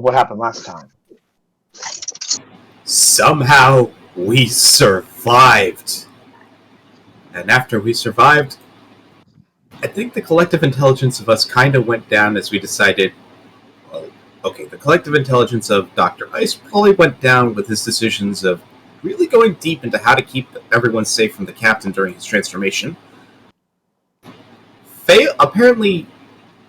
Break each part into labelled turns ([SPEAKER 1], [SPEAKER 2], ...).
[SPEAKER 1] what happened last time.
[SPEAKER 2] Somehow we survived. And after we survived, I think the collective intelligence of us kind of went down as we decided, well, okay, the collective intelligence of Dr. Ice probably went down with his decisions of really going deep into how to keep everyone safe from the captain during his transformation. Apparently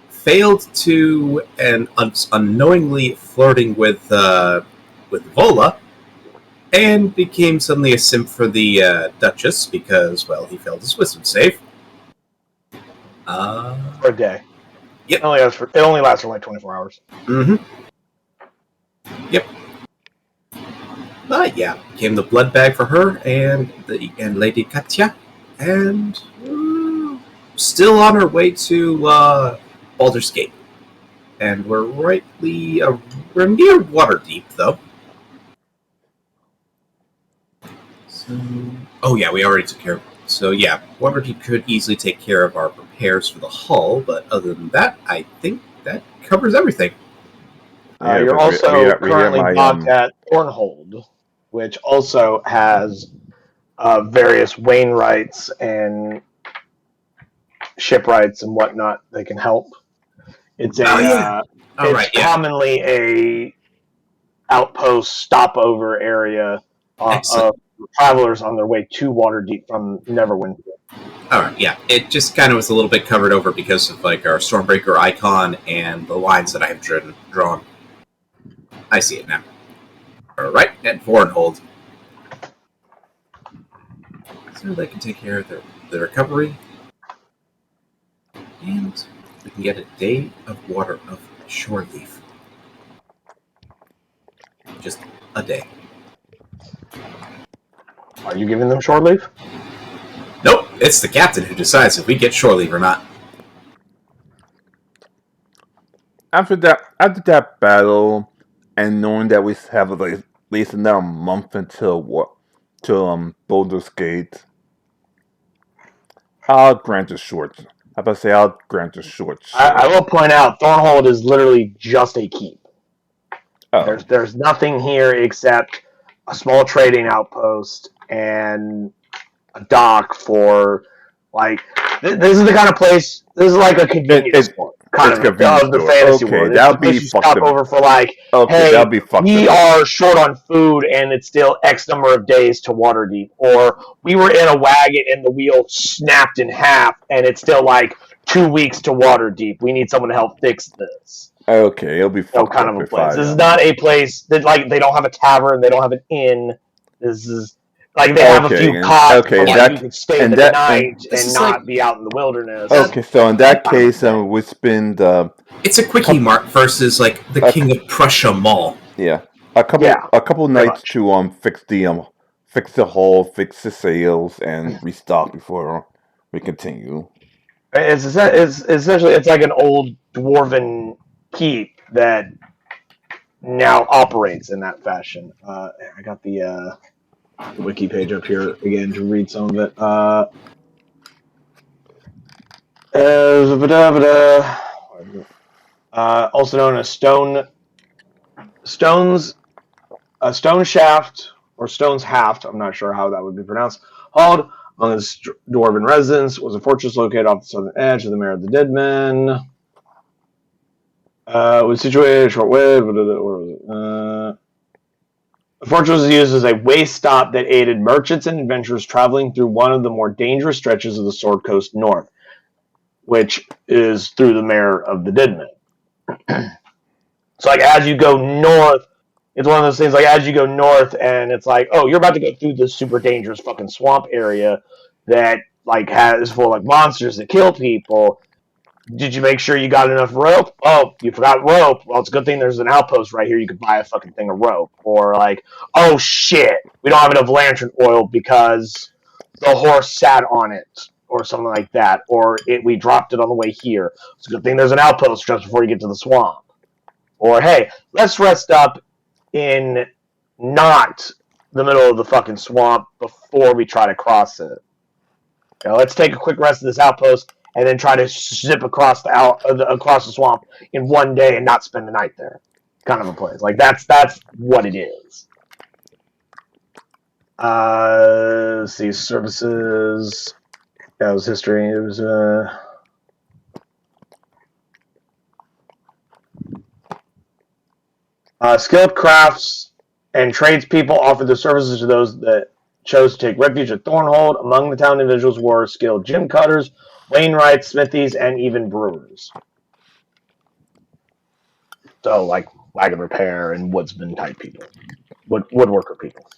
[SPEAKER 2] failed to, and unknowingly flirting with Vola, and became suddenly a simp for the Duchess because, well, he failed his wisdom save.
[SPEAKER 1] For a day.
[SPEAKER 2] Yep.
[SPEAKER 1] It only lasts for like 24 hours.
[SPEAKER 2] Mm-hmm. Yep. But yeah, became the blood bag for her and Lady Katya, and still on her way to Baldur's Gate. And we're we're near Waterdeep though. So, oh yeah, we already took care of it. So yeah, Waterdeep could easily take care of our repairs for the hull, but other than that, I think that covers everything.
[SPEAKER 1] You're also currently docked at Thornhold, which also has various Wainwrights and shipwrights and whatnot that can help. It's commonly a outpost stopover area of travelers on their way to Waterdeep from Neverwinter.
[SPEAKER 2] Alright, yeah. It just kind of was a little bit covered over because of like our Stormbreaker icon and the lines that I have drawn. I see it now. Alright, at Vornhold. So they can take care of the recovery. And we can get a day of water of shore leaf. Just a day.
[SPEAKER 1] Are you giving them shore leave?
[SPEAKER 2] Nope, it's the captain who decides if we get shore leave or not.
[SPEAKER 3] After that battle, and knowing that we have like, at least another month until Baldur's Gate, I'll grant a short. I'll grant a short.
[SPEAKER 1] I will point out, Thornhold is literally just a keep. Oh. There's nothing here except a small trading outpost and a dock for, like, this is the kind of place, this is like a convenience store. Kind of the fantasy world.
[SPEAKER 3] That'll be
[SPEAKER 1] stop over for like, hey, we are short on food and it's still X number of days to Waterdeep, or we were in a wagon and the wheel snapped in half and it's still like 2 weeks to Waterdeep. We need someone to help fix this.
[SPEAKER 3] Okay, it'll be
[SPEAKER 1] kind of a place. This is not a place that, like, they don't have a tavern, they don't have an inn. This is like they have a few cots where you can stay the night and not be out in the wilderness.
[SPEAKER 3] Okay, so in that case, we spend.
[SPEAKER 2] It's a quickie mart versus like the King of Prussia Mall.
[SPEAKER 3] Yeah, a couple nights to fix the hull, fix the sails, and restock before we continue.
[SPEAKER 1] It's essentially it's like an old dwarven keep that now operates in that fashion. I got the wiki page up here again to read some of it. Also known as stone shaft or stone's haft. I'm not sure how that would be pronounced. Hauled on this dwarven residence was a fortress located off the southern edge of the Mare of the Dead Men. Was situated short-lived. The fortress was used as a way stop that aided merchants and adventurers traveling through one of the more dangerous stretches of the Sword Coast North, which is through the Mare of the Dead Men. So, like, as you go north, it's one of those things, like, as you go north, and it's like, oh, you're about to go through this super dangerous fucking swamp area that, like, is full of, like, monsters that kill people. Did you make sure you got enough rope? Oh, you forgot rope. Well, it's a good thing there's an outpost right here. You could buy a fucking thing of rope. Or like, oh shit, we don't have enough lantern oil because the horse sat on it. Or something like that. Or we dropped it on the way here. It's a good thing there's an outpost just before you get to the swamp. Or, hey, let's rest up in not the middle of the fucking swamp before we try to cross it. Let's take a quick rest of this outpost and then try to zip across the swamp in one day and not spend the night there. kind of a place. Like that's what it is. Let's see, services. That was history. It was skilled crafts and tradespeople offered their services to those that chose to take refuge at Thornhold. Among the town individuals were skilled gym cutters, wainwrights, smithies, and even brewers. So, like wagon repair and woodsman type people, woodworker people,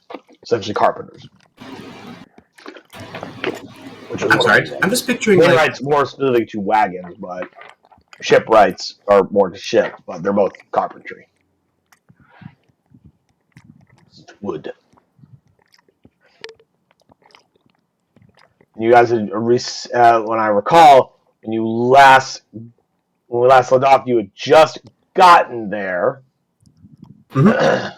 [SPEAKER 1] essentially carpenters. Which is
[SPEAKER 2] I'm sorry. I'm just picturing
[SPEAKER 1] wainwrights more specific to wagons, but shipwrights are more to ship, but they're both carpentry. Wood. You guys had when I recall, when we last left off, you had just gotten there.
[SPEAKER 2] Mm-hmm.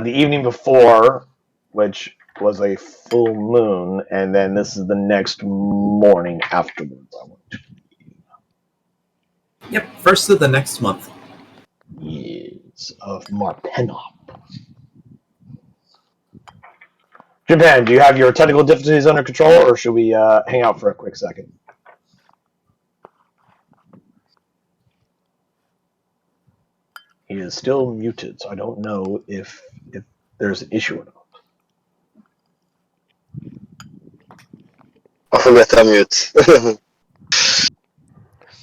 [SPEAKER 1] The evening before, which was a full moon, and then this is the next morning afterwards.
[SPEAKER 2] Yep, first of the next month.
[SPEAKER 1] Yes, of Marpenop. Japan, do you have your technical difficulties under control, or should we hang out for a quick second? He is still muted, so I don't know if there's an issue or not.
[SPEAKER 4] I forgot to unmute.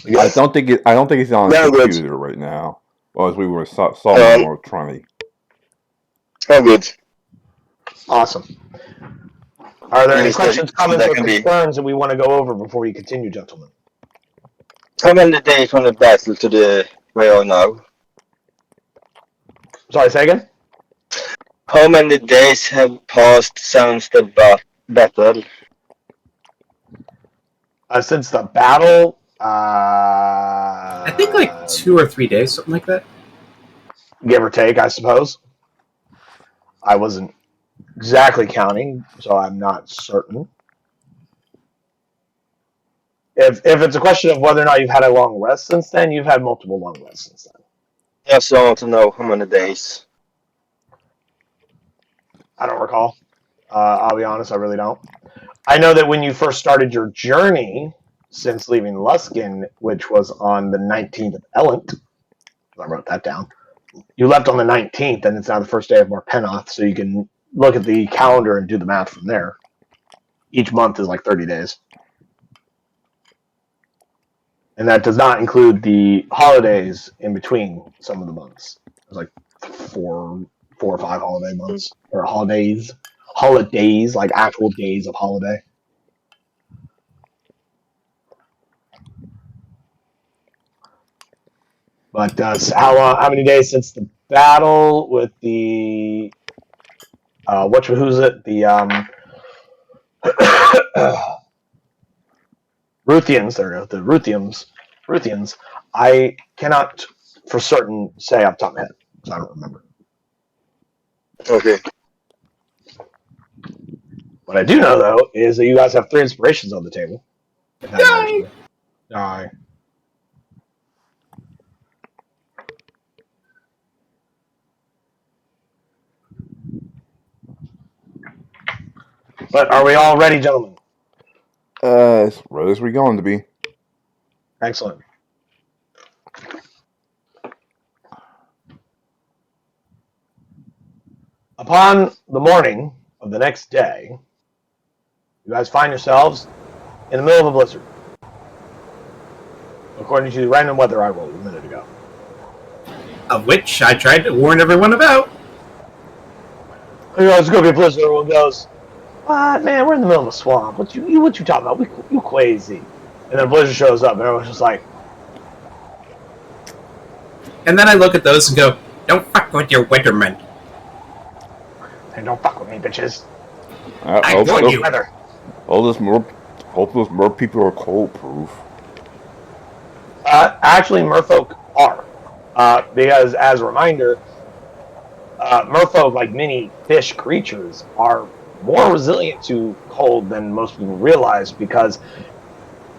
[SPEAKER 3] I don't think he's on
[SPEAKER 4] Yeah,
[SPEAKER 3] the
[SPEAKER 4] good.
[SPEAKER 3] computer right now. Well, as we were solving more trying.
[SPEAKER 4] Oh, good.
[SPEAKER 1] Awesome. Are there any
[SPEAKER 4] Yes,
[SPEAKER 1] questions, comments,
[SPEAKER 4] that
[SPEAKER 1] or
[SPEAKER 4] can be.
[SPEAKER 1] concerns that we want to go over before we continue, gentlemen?
[SPEAKER 4] How many days from the battle to the where we are now?
[SPEAKER 1] Sorry, say again?
[SPEAKER 4] How many days have passed since the battle?
[SPEAKER 1] Since the battle,
[SPEAKER 2] I think like 2 or 3 days, something like that.
[SPEAKER 1] give or take, I suppose. I wasn't exactly counting, so I'm not certain. If it's a question of whether or not you've had a long rest since then, you've had multiple long rests since then.
[SPEAKER 4] Just want to know how many days.
[SPEAKER 1] I don't recall. I'll be honest, I really don't. I know that when you first started your journey since leaving Luskin, which was on the 19th of Elent, I wrote that down. You left on the 19th, and it's now the first day of Morpenoth, so you can look at the calendar and do the math from there. Each month is like 30 days. And that does not include the holidays in between some of the months. There's like four or five holiday months, or holidays, like actual days of holiday. But how many days since the battle with the who's it? The Ruthians, there we go. The Ruthians. I cannot for certain say off the top of my head, because I don't remember.
[SPEAKER 4] Okay.
[SPEAKER 1] What I do know, though, is that you guys have 3 inspirations on the table.
[SPEAKER 2] Yay!
[SPEAKER 1] Die. But are we all ready, gentlemen?
[SPEAKER 3] As ready as we're going to be.
[SPEAKER 1] Excellent. Upon the morning of the next day, you guys find yourselves in the middle of a blizzard. According to the random weather I rolled a minute ago.
[SPEAKER 2] Of which I tried to warn everyone about.
[SPEAKER 1] You know, it's going to be a blizzard. Everyone goes, "What, man? We're in the middle of a swamp. What you talking about? You crazy." And then a blizzard shows up, and everyone's just like...
[SPEAKER 2] And then I look at those and go, "Don't fuck with your wintermen."
[SPEAKER 1] Hey, don't fuck with me, bitches.
[SPEAKER 2] I warn you.
[SPEAKER 1] Weather.
[SPEAKER 3] Hope those more people are cold proof.
[SPEAKER 1] Actually, merfolk are. Because, as a reminder, merfolk, like many fish creatures, are more resilient to cold than most people realize because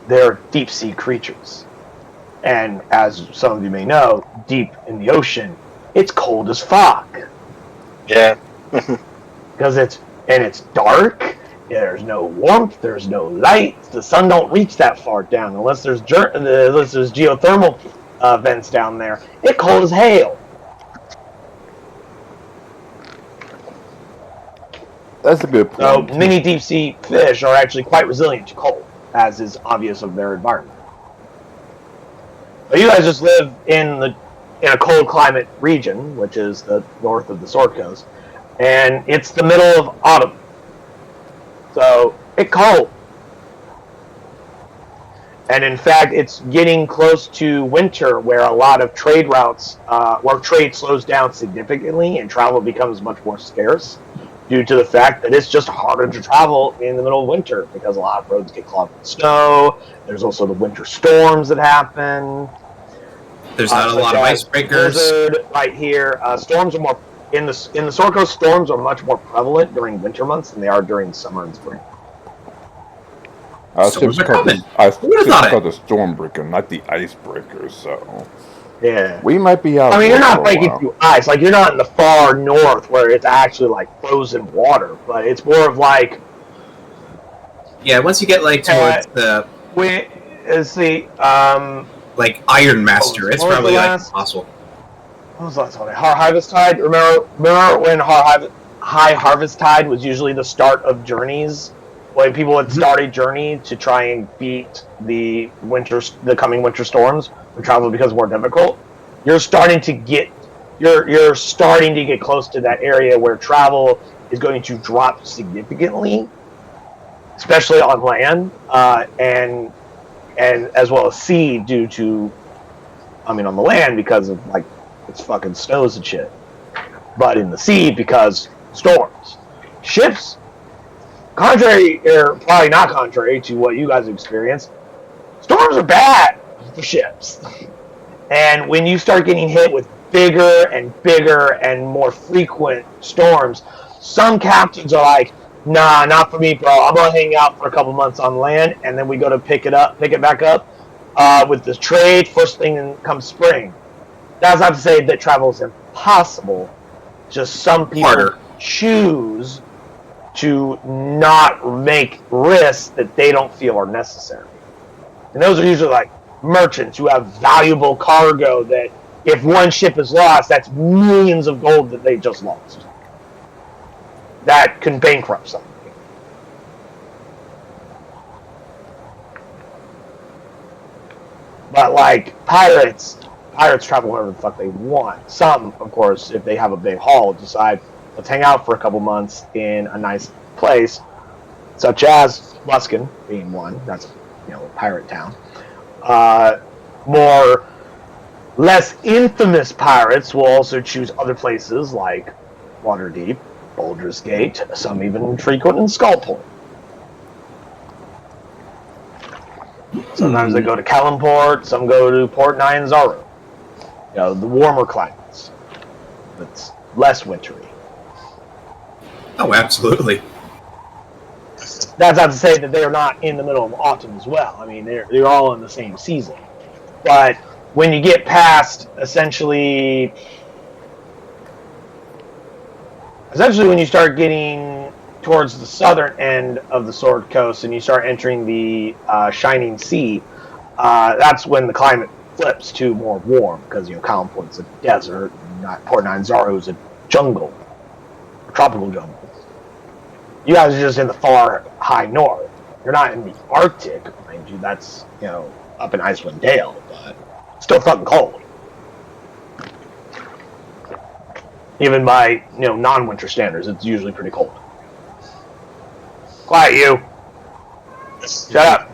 [SPEAKER 1] they're deep-sea creatures. And as some of you may know, deep in the ocean, it's cold as fuck.
[SPEAKER 4] Yeah.
[SPEAKER 1] Because it's dark. There's no warmth. There's no light. The sun don't reach that far down unless there's geothermal vents down there. It's cold as hell.
[SPEAKER 3] That's a good
[SPEAKER 1] So
[SPEAKER 3] point.
[SPEAKER 1] many deep sea fish are actually quite resilient to cold, as is obvious of their environment. But you guys just live in a cold climate region, which is the north of the Sword Coast, and it's the middle of autumn. So it's cold. And in fact, it's getting close to winter where a lot of trade routes, where trade slows down significantly and travel becomes much more scarce due to the fact that it's just harder to travel in the middle of winter because a lot of roads get clogged with snow. There's also the winter storms that happen.
[SPEAKER 2] There's not a lot of icebreakers.
[SPEAKER 1] Blizzard right here. Storms are more in the Sword Coast. Storms are much more prevalent during winter months than they are during summer and spring.
[SPEAKER 2] Storms are coming.
[SPEAKER 3] It's called the Stormbreaker, not the icebreaker. So
[SPEAKER 1] yeah,
[SPEAKER 3] we might be out.
[SPEAKER 1] I mean, you're not breaking through ice. Like you're not in the far north where it's actually like frozen water, but it's more of like.
[SPEAKER 2] Yeah, once you get like towards the.
[SPEAKER 1] Is the
[SPEAKER 2] like Iron Master, it's probably like impossible.
[SPEAKER 1] What was the last one? Harvest Tide. Remember when High Harvest Tide was usually the start of journeys, when people would start a journey to try and beat the coming winter storms, when travel becomes more difficult. You're starting to get close to that area where travel is going to drop significantly, especially on land, and as well as sea due to, on the land because of like it's fucking snows and shit, but in the sea because storms. Ships, contrary or probably not contrary to what you guys experience, storms are bad for ships. And when you start getting hit with bigger and more frequent storms, some captains are like, nah, not for me, bro. I'm gonna hang out for a couple months on land, and then we go to pick it back up with the trade first thing comes spring. That's not to say that travel is impossible. Just some people choose to not make risks that they don't feel are necessary. And those are usually like merchants who have valuable cargo that if one ship is lost, that's millions of gold that they just lost. That can bankrupt something. But like pirates travel wherever the fuck they want. Some, of course, if they have a big haul, decide let's hang out for a couple months in a nice place, such as Luskan being one. That's a pirate town. Less infamous pirates will also choose other places like Waterdeep, Baldur's Gate, some even frequent in Skullport. Sometimes they go to Kellenport, some go to Port Nyanzaru. The warmer climates. It's less wintry.
[SPEAKER 2] Oh, absolutely.
[SPEAKER 1] That's not to say that they're not in the middle of autumn as well. I mean, they're all in the same season. But when you get past essentially when you start getting towards the southern end of the Sword Coast and you start entering the Shining Sea, that's when the climate flips to more warm because Kellenport's a desert, and Port Nyanzaru is a jungle, a tropical jungle. You guys are just in the far high north. You're not in the Arctic, mind you. That's up in Icewind Dale, but still fucking cold. Even by non-winter standards, it's usually pretty cold. Quiet, you. Shut up.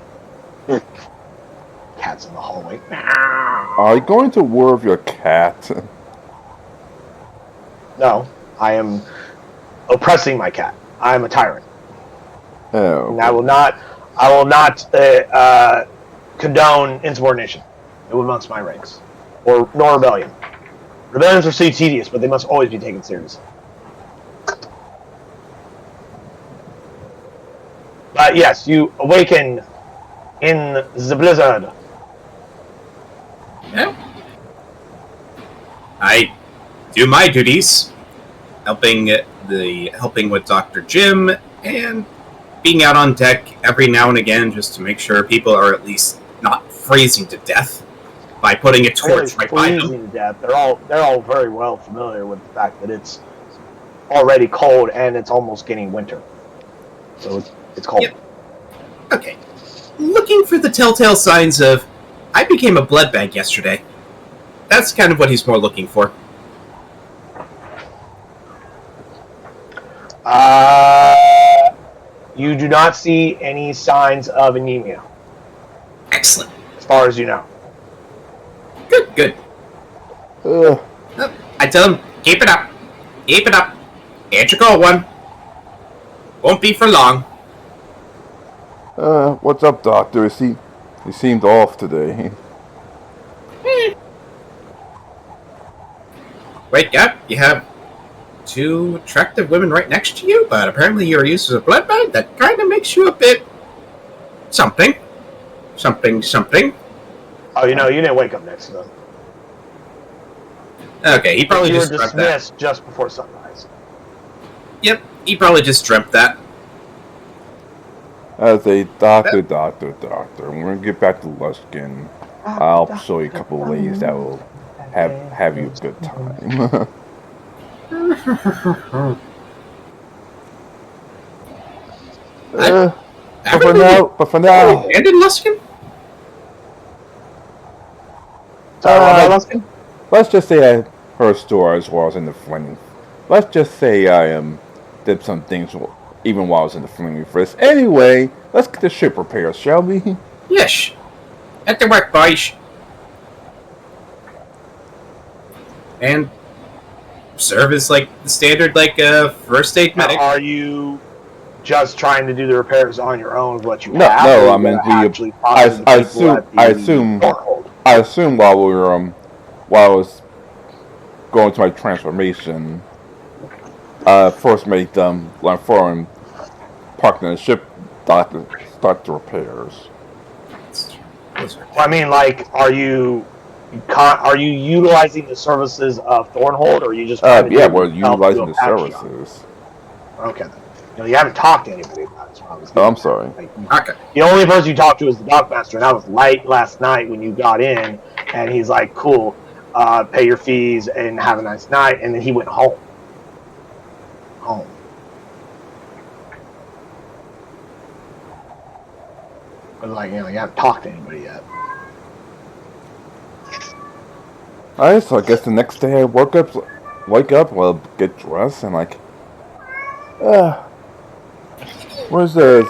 [SPEAKER 1] Cat's in the hallway.
[SPEAKER 3] Are you going to war with your cat?
[SPEAKER 1] No, I am oppressing my cat. I am a tyrant.
[SPEAKER 3] Oh.
[SPEAKER 1] And I will not condone insubordination. It will amongst my ranks. Nor rebellion. Rebellions are so tedious, but they must always be taken seriously. But yes, you awaken in the blizzard.
[SPEAKER 2] Yeah. I do my duties, helping with Dr. Jim and being out on deck every now and again just to make sure people are at least not freezing to death by putting a torch right by them.
[SPEAKER 1] Freezing to death. They're all very well familiar with the fact that it's already cold and it's almost getting winter, so it's cold.
[SPEAKER 2] Yep. Okay. Looking for the telltale signs of I became a blood bag yesterday. That's kind of what he's more looking for.
[SPEAKER 1] You do not see any signs of anemia.
[SPEAKER 2] Excellent.
[SPEAKER 1] As far as you know.
[SPEAKER 2] Good. I tell him, keep it up. Keep it up. Can't you call one? Won't be for long.
[SPEAKER 3] What's up, Doctor? He seemed off today.
[SPEAKER 2] Wake up, you have two attractive women right next to you, but apparently you're used as a blood bag. That kind of makes you a bit something.
[SPEAKER 1] Oh, you didn't wake up next to them.
[SPEAKER 2] Okay, he probably
[SPEAKER 1] you were
[SPEAKER 2] just dreamt that.
[SPEAKER 1] dismissed just before sunrise.
[SPEAKER 2] Yep, he probably just dreamt that.
[SPEAKER 3] As a doctor, when we get back to Luskin, I'll show you a couple of ways that will have you a good time. But for now,
[SPEAKER 2] And in Luskin?
[SPEAKER 1] Luskin?
[SPEAKER 3] let's just say I heard stories while I was in the flaming. Let's just say I did some things even while I was in the flaming first. Anyway, let's get the ship repaired, shall we?
[SPEAKER 2] Yes. At the work, boys. And serve as like the standard first aid medic.
[SPEAKER 1] Now, are you just trying to do the repairs on your own with what you
[SPEAKER 3] No,
[SPEAKER 1] have?
[SPEAKER 3] no,
[SPEAKER 1] or
[SPEAKER 3] I mean
[SPEAKER 1] actually
[SPEAKER 3] I
[SPEAKER 1] talking to people at the
[SPEAKER 3] I assume while we were while I was going to my transformation, first made learn foreign parking the ship start the repairs.
[SPEAKER 1] Well, I mean, are you utilizing the services of Thornhold, or are you just
[SPEAKER 3] we're utilizing the services.
[SPEAKER 1] Okay, then. You haven't talked to anybody about it.
[SPEAKER 3] Oh, I'm sorry.
[SPEAKER 2] Okay.
[SPEAKER 1] The only person you talked to is the dockmaster, and that was late last night when you got in, and he's like, "Cool, pay your fees and have a nice night," and then he went home. But you haven't talked to anybody yet.
[SPEAKER 3] Alright, so I guess the next day I wake up, well, get dressed, and where's the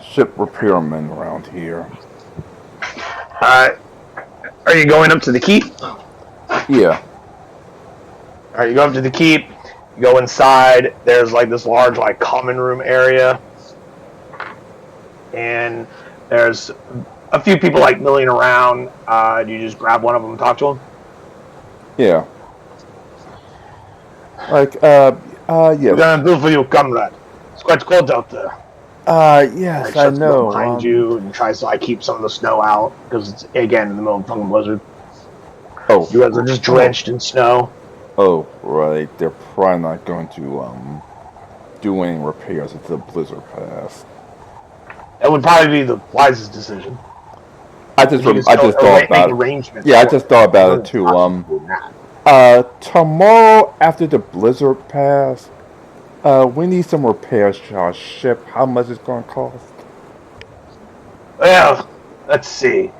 [SPEAKER 3] ship repairman around here?
[SPEAKER 1] Are you going up to the keep?
[SPEAKER 3] Yeah.
[SPEAKER 1] Alright, you go up to the keep, you go inside, there's this large common room area, and there's a few people milling around. Do you just grab one of them and talk to them?
[SPEAKER 3] Yeah. Yeah.
[SPEAKER 1] What are you gonna do for you, comrade? It's quite cold out there.
[SPEAKER 3] Yes, I know.
[SPEAKER 1] Behind you and tries to keep some of the snow out because it's again in the middle of a fucking blizzard.
[SPEAKER 3] Oh,
[SPEAKER 1] you guys are just drenched in snow.
[SPEAKER 3] Oh, right. They're probably not going to do any repairs until the blizzard pass.
[SPEAKER 1] That would probably be the wisest decision.
[SPEAKER 3] I just thought about it. Yeah, I just thought about it too. Tomorrow after the blizzard pass, we need some repairs to our ship. How much is going to cost?
[SPEAKER 1] Well, let's see.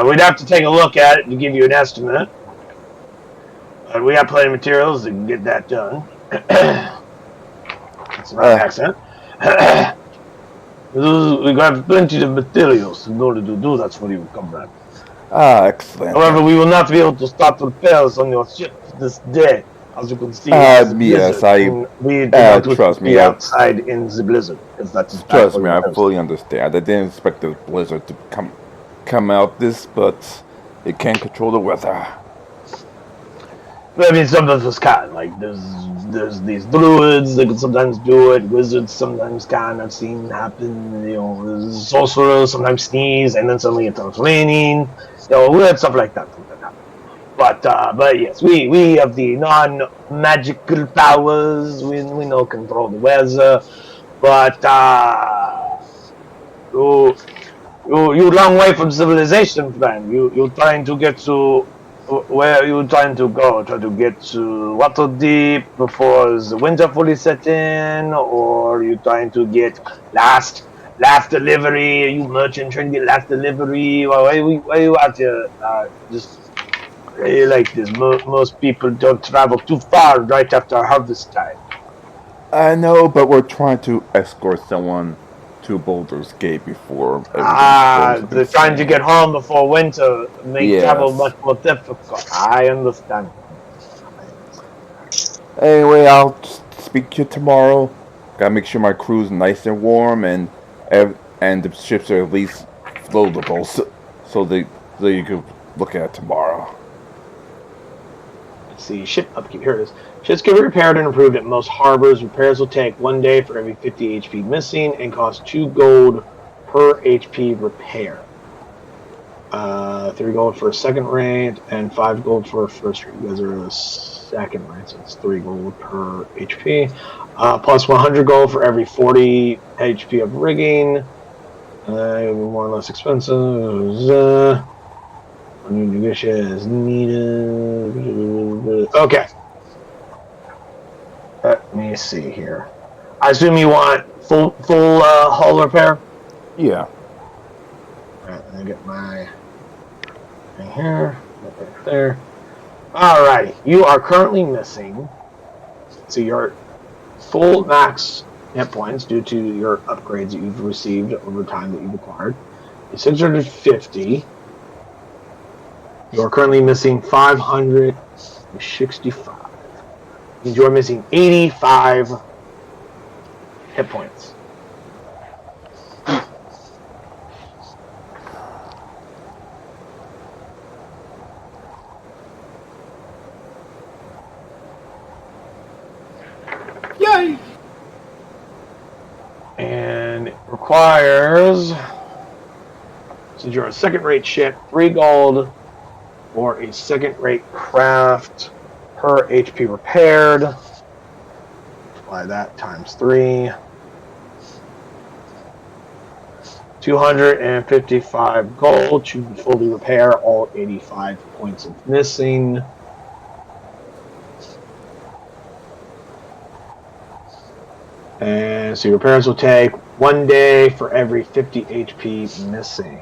[SPEAKER 1] We'd have to take a look at it to give you an estimate. We got plenty of materials that can get that done. That's my accent. We got plenty of materials in order to do that for you, comrade.
[SPEAKER 3] Excellent.
[SPEAKER 1] However, we will not be able to start repairs on your ship this day, as you can see.
[SPEAKER 3] Yes,
[SPEAKER 1] we trust
[SPEAKER 3] me.
[SPEAKER 1] Outside in the blizzard, because that's
[SPEAKER 3] trust me. I fully understand. I didn't expect the blizzard to come out but it can't control the weather.
[SPEAKER 1] I mean, some of us can. Like, there's these druids that can sometimes do it. Wizards sometimes can. I've seen happen. Sorcerers sometimes sneeze, and then suddenly it starts raining. We had stuff like that sometimes happen. But yes, we have the non-magical powers. We know control the weather. But you long way from civilization, friend. You trying to get to where are you trying to go? Try to get to Waterdeep before the winter fully set in, or are you trying to get last delivery? Are you merchant trying to get last delivery? Why are you out here? Just like this. Most people don't travel too far right after harvest time.
[SPEAKER 3] I know, but we're trying to escort someone to Boulder's Gate before everything goes
[SPEAKER 1] They're trying to
[SPEAKER 3] insane.
[SPEAKER 1] get home before winter, make travel
[SPEAKER 3] Yes.
[SPEAKER 1] much more difficult. I understand.
[SPEAKER 3] Anyway, I'll speak to you tomorrow. Gotta make sure my crew's nice and warm, and the ships are at least floatable, so you can look at it tomorrow.
[SPEAKER 1] Let's see, ship upkeep. Here it is. Ships can be repaired and improved at most harbors. Repairs will take 1 day for every 50 HP missing and cost 2 gold per HP repair. 3 gold for a second rate and 5 gold for a first rate. You guys are a second rate, so it's 3 gold per HP. Plus 100 gold for every 40 HP of rigging. It'll be more or less expensive. New negotiation is needed. Okay. Let me see here. I assume you want full hull repair?
[SPEAKER 3] Yeah.
[SPEAKER 1] Alright, let me get my thing here. Right there. Alrighty. You are currently missing. So you're full max hit points due to your upgrades that you've received over time that you've acquired. 650. You are currently missing 565. Means you are missing 85 hit points.
[SPEAKER 2] Yay!
[SPEAKER 1] And it requires, since you're a second-rate ship, 3 gold or a second-rate craft per HP repaired. Apply that times 3. 255 gold to fully repair all 85 points of missing. And so your repairs will take 1 day for every 50 HP missing.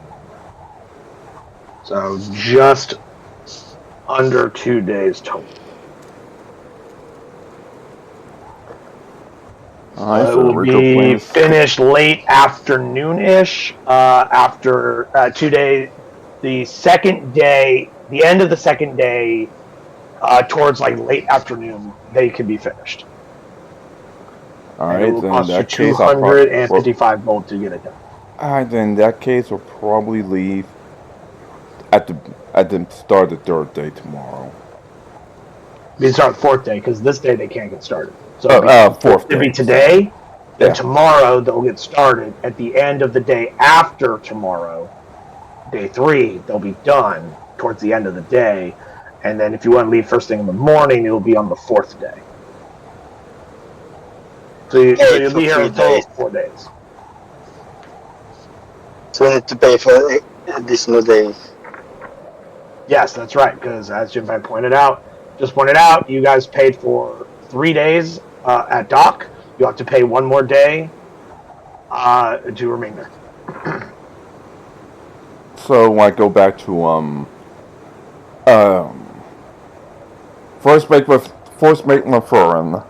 [SPEAKER 1] So just under 2 days total.
[SPEAKER 3] Alright,
[SPEAKER 1] It
[SPEAKER 3] so the
[SPEAKER 1] will
[SPEAKER 3] ritual
[SPEAKER 1] be
[SPEAKER 3] plans.
[SPEAKER 1] finished late afternoon-ish. After 2 days, the second day, the end of the second day, towards like late afternoon, they can be finished. And it
[SPEAKER 3] Alright,
[SPEAKER 1] will
[SPEAKER 3] then in
[SPEAKER 1] cost you
[SPEAKER 3] that case, I'll probably.
[SPEAKER 1] 255 gold to get it done.
[SPEAKER 3] Alright, then in that case, we'll probably leave at the start of the third day tomorrow.
[SPEAKER 1] We start fourth day because this day they can't get started. So
[SPEAKER 3] Fourth
[SPEAKER 1] it'll be
[SPEAKER 3] day.
[SPEAKER 1] today. Then
[SPEAKER 3] Yeah.
[SPEAKER 1] tomorrow they'll get started. At the end of the day after tomorrow, day 3, they'll be done towards the end of the day. And then if you want to leave first thing in the morning, it'll be on the 4th day. So you'll be here a total of 4 days.
[SPEAKER 4] So I have to pay for additional days.
[SPEAKER 1] Yes, that's right. Because as Jim pointed out, you guys paid for 3 days at dock. You have to pay 1 more day to remain there.
[SPEAKER 3] So when I go back to first mate LaFurren.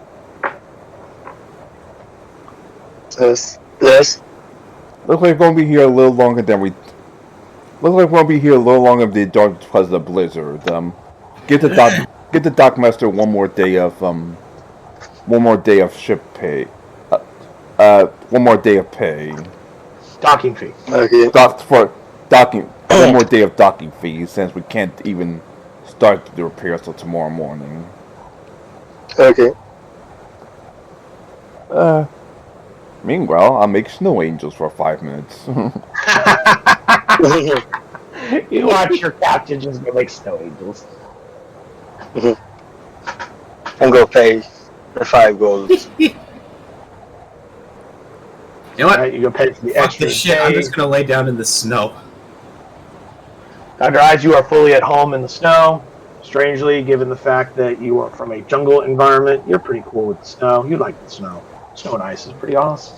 [SPEAKER 4] Yes.
[SPEAKER 3] Looks like we're gonna be here a little longer than we. Looks like we're gonna be here a little longer than the dark because of the blizzard. Get the dockmaster 1 more day of ship pay. 1 more day of pay.
[SPEAKER 1] Docking fee.
[SPEAKER 4] Okay.
[SPEAKER 3] For docking. 1 more day of docking fees since we can't even start the repairs till tomorrow morning.
[SPEAKER 4] Okay.
[SPEAKER 3] Meanwhile, I'll make snow angels for 5 minutes.
[SPEAKER 1] You watch your captain just go like snow angels.
[SPEAKER 4] And go pay the 5 gold.
[SPEAKER 2] You know what?
[SPEAKER 1] Right, you go pay for the
[SPEAKER 2] Fuck
[SPEAKER 1] extra
[SPEAKER 2] this shit. I'm
[SPEAKER 1] day.
[SPEAKER 2] just gonna lay down in the snow.
[SPEAKER 1] Dr. Eyes, you are fully at home in the snow. Strangely, given the fact that you are from a jungle environment, you're pretty cool with the snow. You like the snow. Snow and ice is pretty awesome.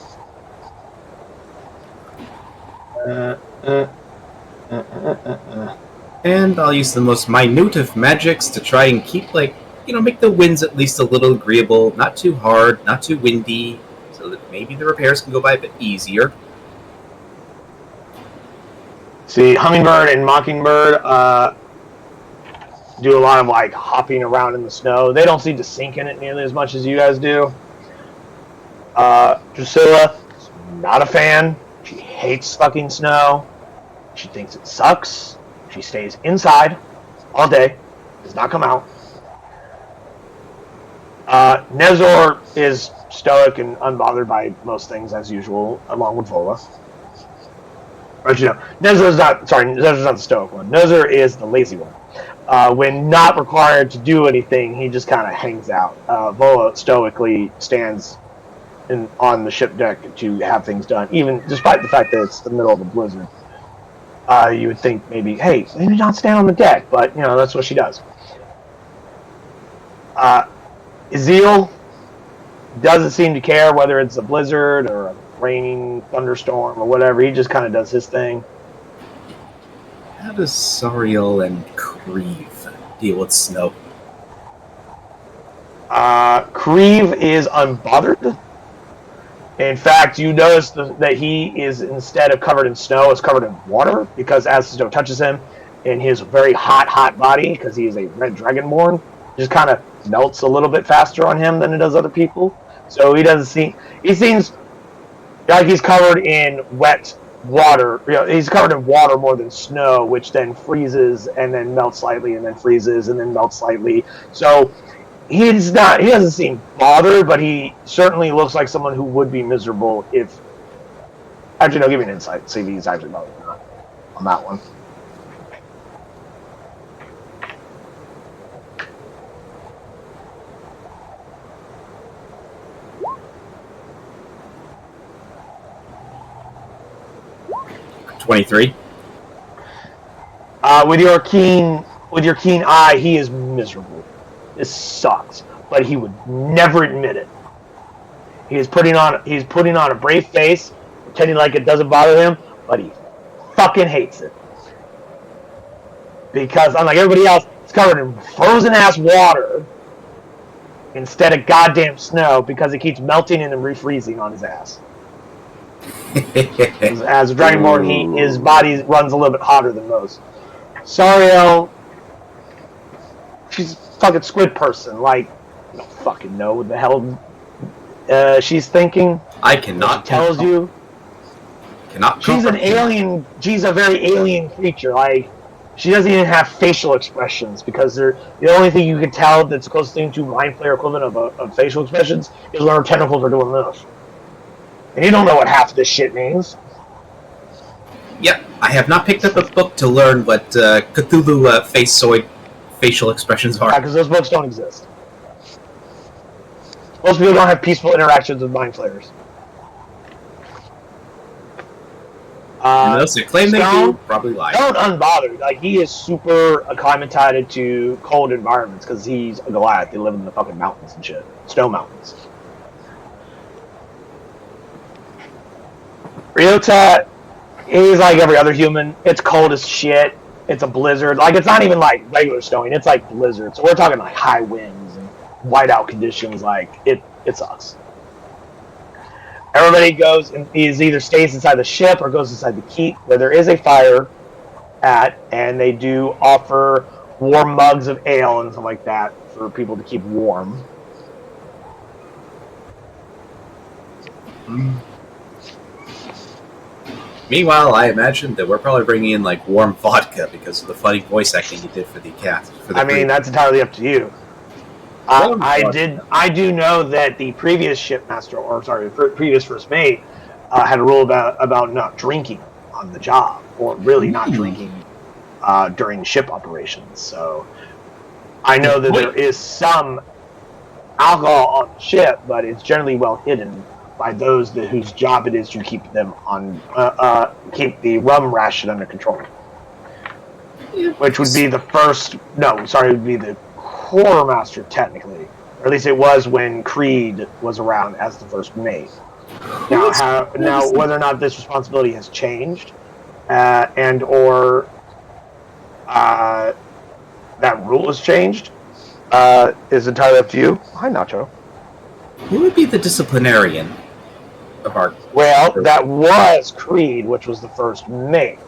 [SPEAKER 2] And I'll use the most minute of magics to try and keep, make the winds at least a little agreeable. Not too hard, not too windy, so that maybe the repairs can go by a bit easier.
[SPEAKER 1] See, Hummingbird and Mockingbird do a lot of hopping around in the snow. They don't seem to sink in it nearly as much as you guys do. Drusilla is not a fan. She hates fucking snow. She thinks it sucks. She stays inside all day. Does not come out. Nezor is stoic and unbothered by most things as usual, along with Vola. But Nezor's not the stoic one. Nezor is the lazy one. When not required to do anything, he just kind of hangs out. Vola stoically stands on the ship deck to have things done, even despite the fact that it's the middle of a blizzard. You would think maybe not stand on the deck, but that's what she does. Ezeel doesn't seem to care whether it's a blizzard or a raining thunderstorm or whatever. He just kind of does his thing.
[SPEAKER 2] How does Sariel and Creve deal with snow?
[SPEAKER 1] Creve is unbothered. In fact, you notice that he is, instead of covered in snow, is covered in water, because as the snow touches him in his very hot body, because he is a red dragonborn, it just kind of melts a little bit faster on him than it does other people. So he seems like he's covered in wet water. He's covered in water more than snow, which then freezes and then melts slightly and then freezes and then melts slightly. So he doesn't seem bothered, but he certainly looks like someone who would be miserable if... Actually, no, give me an insight. See if he's actually bothered or not on that one.
[SPEAKER 2] $23.
[SPEAKER 1] With your keen eye, he is miserable. This sucks, but he would never admit it. He's putting on a brave face, pretending like it doesn't bother him, but he fucking hates it. Because unlike everybody else, he's covered in frozen ass water instead of goddamn snow, because it keeps melting and then refreezing on his ass. As a dragonborn, his body runs a little bit hotter than most. Sariel, she's a fucking squid person. I don't fucking know what the hell she's thinking.
[SPEAKER 2] I cannot.
[SPEAKER 1] She tells you.
[SPEAKER 2] Cannot.
[SPEAKER 1] She's an alien. She's a very alien creature. She doesn't even have facial expressions, because the only thing you can tell that's close thing to mind flayer equivalent of facial expressions is when her tentacles are doing this. And you don't know what half of this shit means.
[SPEAKER 2] Yep, I have not picked up a book to learn what Cthulhu facial expressions are.
[SPEAKER 1] Because those books don't exist. Most people don't have peaceful interactions with mind flayers.
[SPEAKER 2] Those who claim they do probably lie.
[SPEAKER 1] Don't unbothered. He is super acclimatized to cold environments because he's a Goliath. They live in the fucking mountains and shit. Snow mountains. Ryota, he's like every other human. It's cold as shit. It's a blizzard. It's not even regular snowing. It's blizzard. So we're talking high winds and whiteout conditions. It sucks. Everybody goes and either stays inside the ship or goes inside the keep, where there is a fire at, and they do offer warm mugs of ale and stuff like that for people to keep warm.
[SPEAKER 2] Meanwhile, I imagine that we're probably bringing in warm vodka because of the funny voice acting you did for the cat.
[SPEAKER 1] That's entirely up to you. I do know that the previous shipmaster, or sorry, previous first mate, had a rule about not drinking on the job, or really not drinking during ship operations. So I know that there is some alcohol on the ship, but it's generally well hidden by those whose job it is to keep them on keep the rum ration under control. Which would be the first? No, sorry, it would be the quartermaster technically, or at least it was when Creed was around as the first mate. Now, whether or not this responsibility has changed, and or that rule has changed, is entirely up to you. Hi, Nacho.
[SPEAKER 2] Who would be the disciplinarian of our?
[SPEAKER 1] Well, that was Creed, which was the first mate.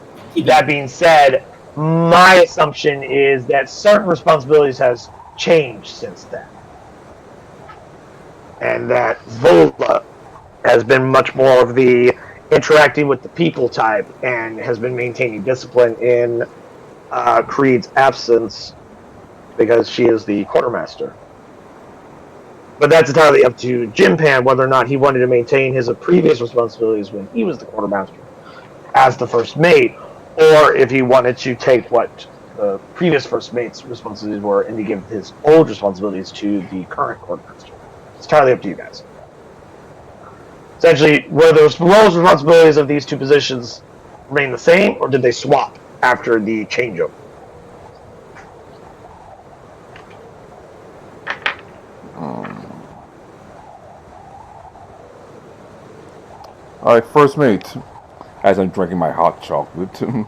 [SPEAKER 1] That being said, my assumption is that certain responsibilities has changed since then, and that Vola has been much more of the interacting with the people type, and has been maintaining discipline in Creed's absence because she is the quartermaster. But that's entirely up to Jim Pan whether or not he wanted to maintain his previous responsibilities when he was the quartermaster as the first mate, or if he wanted to take what the previous first mate's responsibilities were and to give his old responsibilities to the current quartermaster. It's entirely up to you guys. Essentially, were the roles and responsibilities of these two positions remain the same, or did they swap after the changeover?
[SPEAKER 3] Alright, first mate. As I'm drinking my hot chocolate.
[SPEAKER 1] Before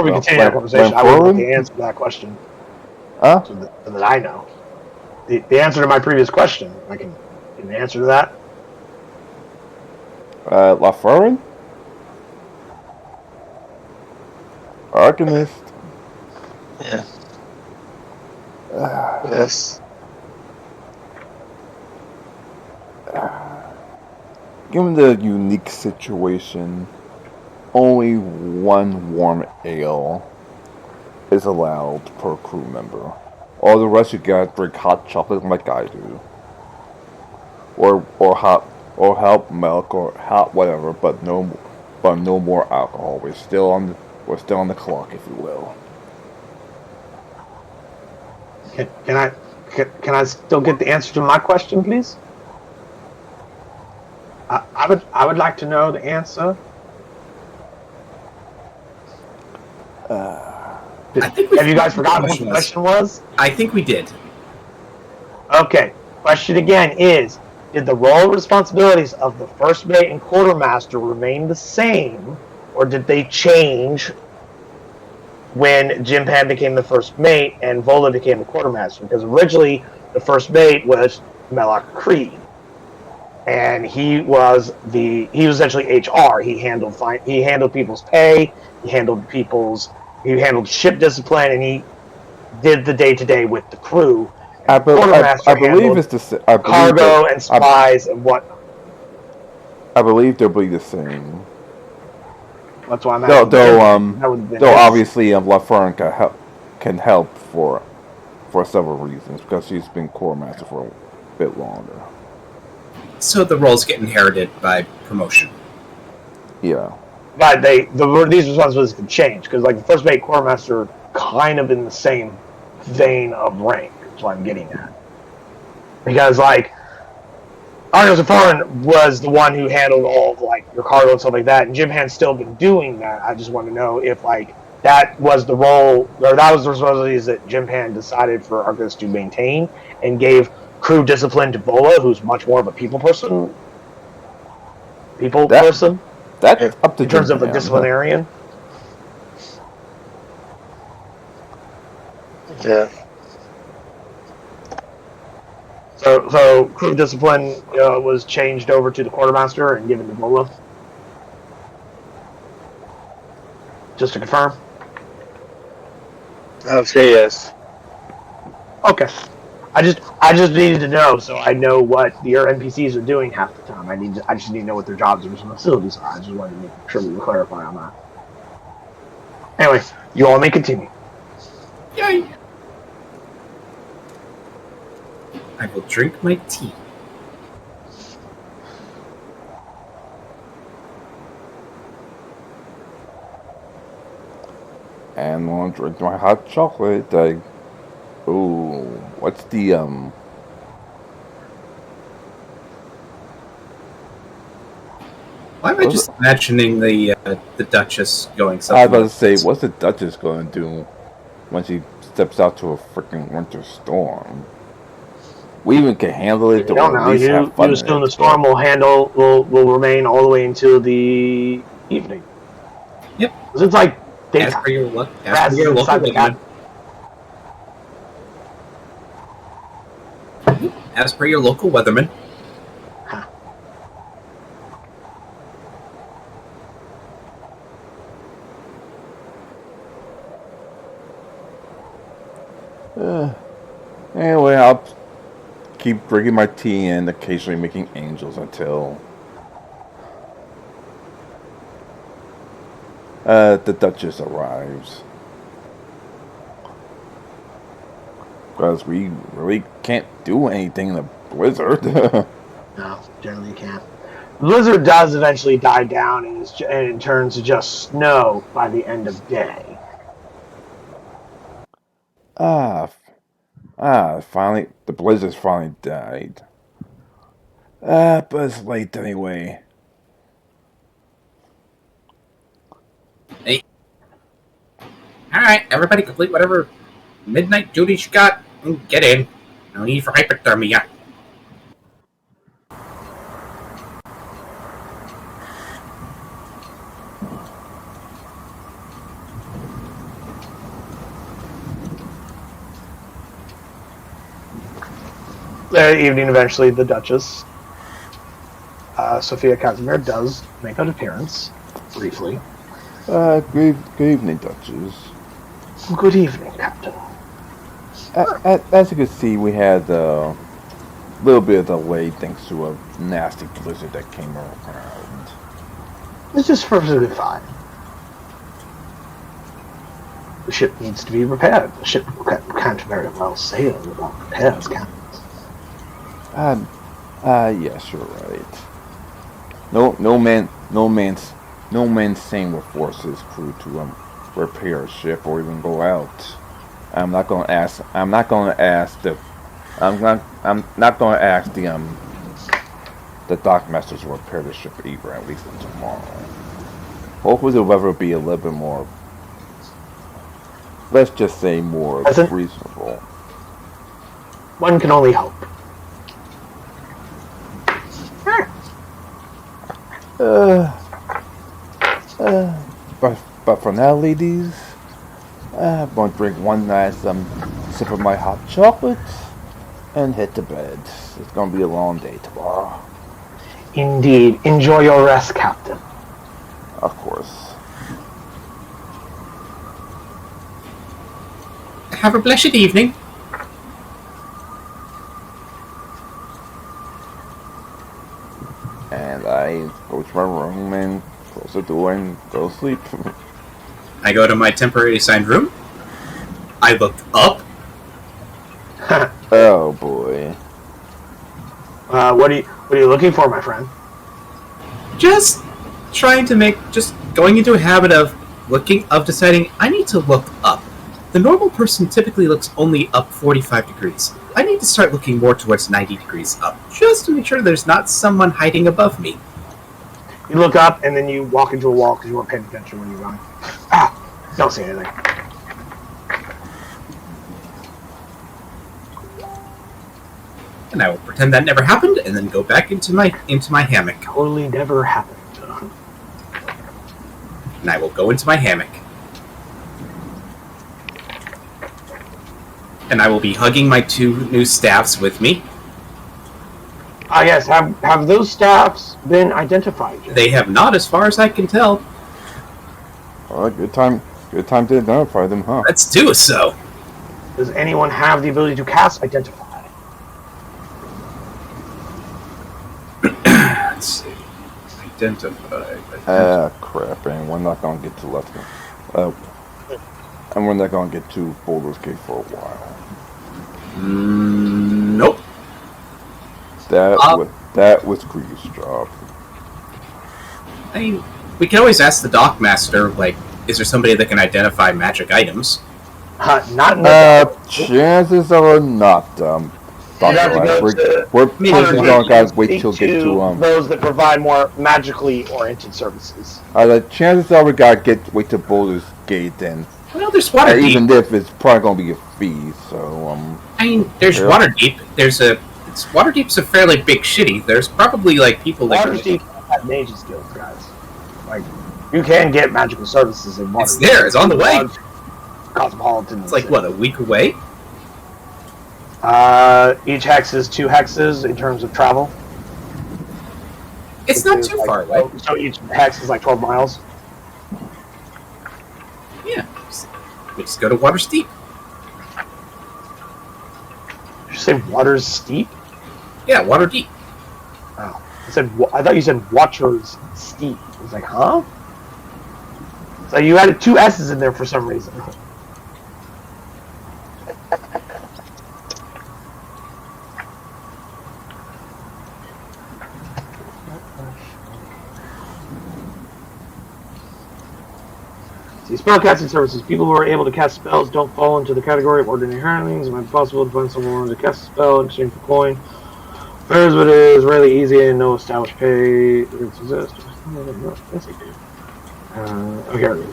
[SPEAKER 1] we continue that conversation, I want the answer to that question.
[SPEAKER 3] Huh?
[SPEAKER 1] So that I know. The answer to my previous question. I can give an answer to that.
[SPEAKER 3] LaFerrin? Arcanist.
[SPEAKER 4] Yeah. Yes.
[SPEAKER 3] Given the unique situation, only one warm ale is allowed per crew member. All the rest you gotta drink hot chocolate like I do. Or hot milk or hot whatever, but no more alcohol. We're still on the clock, if you will.
[SPEAKER 1] Can I still get the answer to my question, please? I would like to know the answer. Have you guys forgotten what the question was?
[SPEAKER 2] I think we did.
[SPEAKER 1] Okay. Question again is: did the role and responsibilities of the first mate and quartermaster remain the same, or did they change when Jim Pan became the first mate and Vola became the quartermaster? Because originally the first mate was Melloc Creed, and he was essentially HR. He handled people's pay, he handled ship discipline, and he did the day-to-day with the crew.
[SPEAKER 3] I believe it's the
[SPEAKER 1] cargo and supplies and what.
[SPEAKER 3] I believe they'll be the same.
[SPEAKER 1] That's why I'm asking.
[SPEAKER 3] Though obviously LaFerrin can help for several reasons because she's been core master for a bit longer.
[SPEAKER 2] So the roles get inherited by promotion.
[SPEAKER 3] Yeah.
[SPEAKER 1] But these responsibilities can change because, like, the first mate quartermaster, kind of in the same vein of rank. That's what I'm getting at. Because, like, Arno Zafaran was the one who handled all of, like, your cargo and stuff like that, and Jim Pan's still been doing that. I just want to know if, like, that was the role, or that was the responsibilities that Jim Pan decided for Arcus to maintain, and gave crew discipline to Vola, who's much more of a people person.
[SPEAKER 3] That's up to
[SPEAKER 1] in terms
[SPEAKER 3] Jim
[SPEAKER 1] of a
[SPEAKER 3] Pan.
[SPEAKER 1] disciplinarian.
[SPEAKER 4] Yeah.
[SPEAKER 1] So crew discipline was changed over to the quartermaster and given to Vola. Just to confirm.
[SPEAKER 4] I'll say yes.
[SPEAKER 1] Okay. I just needed to know so I know what your NPCs are doing half the time. I just need to know what their jobs and responsibilities are. I just wanted to make sure we were clarifying on that. Anyway, you all may continue.
[SPEAKER 2] Yay! I will drink my tea.
[SPEAKER 3] And I'm gonna drink my hot chocolate. Ooh, what's the
[SPEAKER 2] Why am I just imagining the Duchess going
[SPEAKER 3] I was
[SPEAKER 2] something?
[SPEAKER 3] about to say, what's the Duchess gonna do when she steps out to a freaking winter storm? We even can handle it,
[SPEAKER 1] You
[SPEAKER 3] or
[SPEAKER 1] don't
[SPEAKER 3] at
[SPEAKER 1] know.
[SPEAKER 3] least have
[SPEAKER 1] You
[SPEAKER 3] fun in
[SPEAKER 1] assume
[SPEAKER 3] it.
[SPEAKER 1] the storm will remain all the way until the evening.
[SPEAKER 2] Yep.
[SPEAKER 1] Because it's like
[SPEAKER 2] As
[SPEAKER 1] daytime.
[SPEAKER 2] per your local
[SPEAKER 1] Inside
[SPEAKER 2] weatherman. As per your local weatherman.
[SPEAKER 1] Huh.
[SPEAKER 3] Anyway, I'll keep drinking my tea and occasionally making angels until the Duchess arrives. Because we really can't do anything in a blizzard.
[SPEAKER 1] No, generally you can't. The blizzard does eventually die down and it turns to just snow by the end of day.
[SPEAKER 3] Finally, the blizzard's finally died. But it's late anyway.
[SPEAKER 2] Hey. Alright, everybody complete whatever midnight duties you got and get in. No need for hypothermia.
[SPEAKER 1] That evening, eventually, the Duchess, Sophia Casimir, does make an appearance, briefly.
[SPEAKER 3] Good evening, Duchess.
[SPEAKER 1] Good evening, Captain.
[SPEAKER 3] As you can see, we had a little bit of delay thanks to a nasty blizzard that came around.
[SPEAKER 1] This is perfectly fine. The ship needs to be repaired. The ship can't very well sail without repairs, can it?
[SPEAKER 3] Yes, you're right. No man sane will force his crew to repair a ship or even go out. I'm not gonna ask the dockmasters to repair the ship either, at least until tomorrow. Hopefully the weather will be a little bit more, let's just say, more reasonable.
[SPEAKER 1] One can only hope.
[SPEAKER 3] But for now, ladies, I'm gonna drink one last sip of my hot chocolate and head to bed. It's gonna be a long day tomorrow.
[SPEAKER 1] Indeed. Enjoy your rest, Captain.
[SPEAKER 3] Of course.
[SPEAKER 2] Have a blessed evening.
[SPEAKER 3] And I go to my room and close the door and go to sleep.
[SPEAKER 2] I go to my temporarily assigned room. I look up.
[SPEAKER 3] Oh boy.
[SPEAKER 1] What are you looking for, my friend?
[SPEAKER 2] Just going into a habit of deciding I need to look up. The normal person typically looks only up 45 degrees. I need to start looking more towards 90 degrees up, just to make sure there's not someone hiding above me.
[SPEAKER 1] You look up and then you walk into a wall because you weren't paying attention when you run. Don't say anything.
[SPEAKER 2] And I will pretend that never happened, and then go back into my hammock.
[SPEAKER 1] Totally never happened.
[SPEAKER 2] And I will go into my hammock. And I will be hugging my 2 new staffs with me.
[SPEAKER 1] Yes. Have those staffs been identified yet?
[SPEAKER 2] They have not, as far as I can tell.
[SPEAKER 3] Alright, good time to identify them, huh?
[SPEAKER 2] Let's do so.
[SPEAKER 1] Does anyone have the ability to cast Identify?
[SPEAKER 2] Let's see. Identify.
[SPEAKER 3] Crap, and we're not gonna get to left. And we're not going to get to Boulder's Gate for a while.
[SPEAKER 2] Nope.
[SPEAKER 3] That was Greaves' job.
[SPEAKER 2] I mean, we can always ask the Dockmaster, like, is there somebody that can identify magic items?
[SPEAKER 1] Not in the
[SPEAKER 3] chances are not. We're
[SPEAKER 1] Hunter's
[SPEAKER 3] going
[SPEAKER 1] Gate
[SPEAKER 3] to wait till get to
[SPEAKER 1] those that provide more magically oriented services.
[SPEAKER 3] The chances are we gotta wait till Boulder's Gate then.
[SPEAKER 2] Well, there's Waterdeep.
[SPEAKER 3] Even if it's probably going to be a fee, so
[SPEAKER 2] I mean, there's Waterdeep. Waterdeep's a fairly big city. There's probably like people that
[SPEAKER 1] Waterdeep have mages guilds, guys. Like, you can get magical services in Waterdeep.
[SPEAKER 2] It's there. It's on the way.
[SPEAKER 1] Cosmopolitan.
[SPEAKER 2] It's like what, a week away?
[SPEAKER 1] Each hex is 2 hexes in terms of travel.
[SPEAKER 2] It's not too far away.
[SPEAKER 1] So each hex is like 12 miles.
[SPEAKER 2] Yeah. We just go to Waterdeep.
[SPEAKER 1] Did you say Water's Steep?
[SPEAKER 2] Yeah, Waterdeep.
[SPEAKER 1] Oh. I thought you said Watcher's Steep. I was like, huh? So you added 2 S's in there for some reason. Spellcasting services. People who are able to cast spells don't fall into the category of ordinary hirelings. It might be possible to find someone willing to cast a spell in exchange for coin. Whereas it is really easy and no established pay exists. Yes, I do. Okay.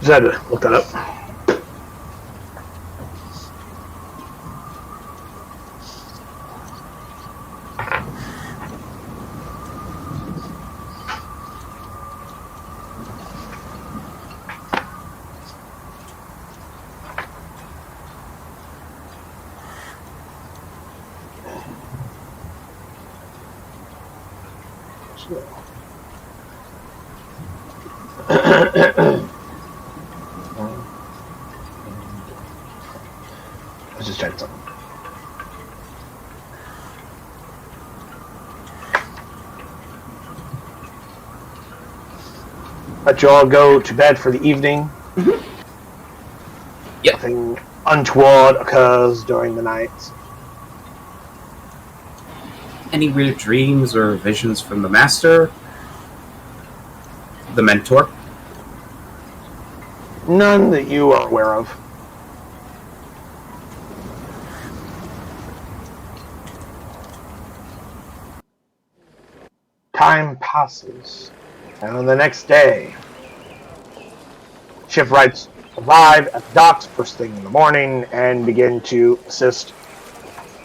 [SPEAKER 1] Just had to look that up. Let's just check something. Let you all go to bed for the evening.
[SPEAKER 2] Mm-hmm. Yep.
[SPEAKER 1] Nothing untoward occurs during the night.
[SPEAKER 2] Any weird dreams or visions from the Master? The Mentor?
[SPEAKER 1] None that you are aware of. Time passes, and on the next day, shipwrights arrive at the docks first thing in the morning and begin to assist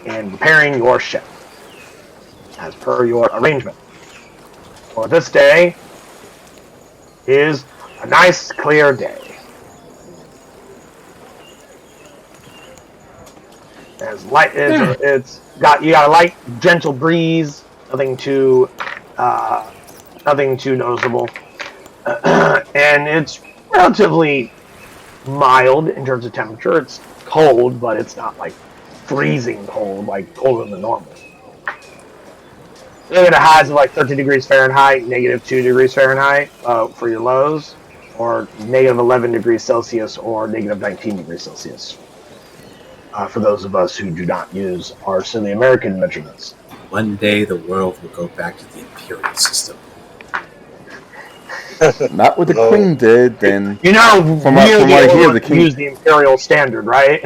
[SPEAKER 1] in repairing your ship, as per your arrangement. For this day is a nice, clear day. As light, you got a light, gentle breeze. Nothing too noticeable, and it's relatively mild in terms of temperature. It's cold, but it's not like freezing cold, like colder than normal. Look at the highs of like 13 degrees Fahrenheit, -2 degrees Fahrenheit for your lows, or -11 degrees Celsius or -19 degrees Celsius. For those of us who do not use our silly American measurements.
[SPEAKER 2] One day the world will go back to the imperial system.
[SPEAKER 3] Not what the Queen did, then.
[SPEAKER 1] You know,
[SPEAKER 3] from what I hear, the King
[SPEAKER 1] use the imperial standard, right?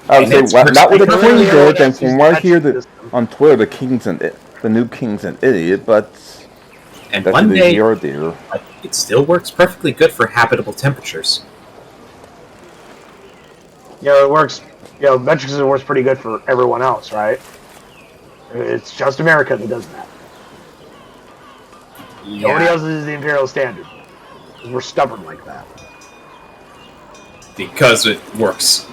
[SPEAKER 3] I would say not what the king did. And from what I hear on Twitter, the new king's an idiot. But
[SPEAKER 2] And
[SPEAKER 3] that's
[SPEAKER 2] one
[SPEAKER 3] neither
[SPEAKER 2] day,
[SPEAKER 3] here or there.
[SPEAKER 2] it still works perfectly good for habitable temperatures.
[SPEAKER 1] It works. Metric system works pretty good for everyone else, right? It's just America that does that.
[SPEAKER 2] Yeah.
[SPEAKER 1] Nobody else is the imperial standard. We're stubborn like that.
[SPEAKER 2] Because it works.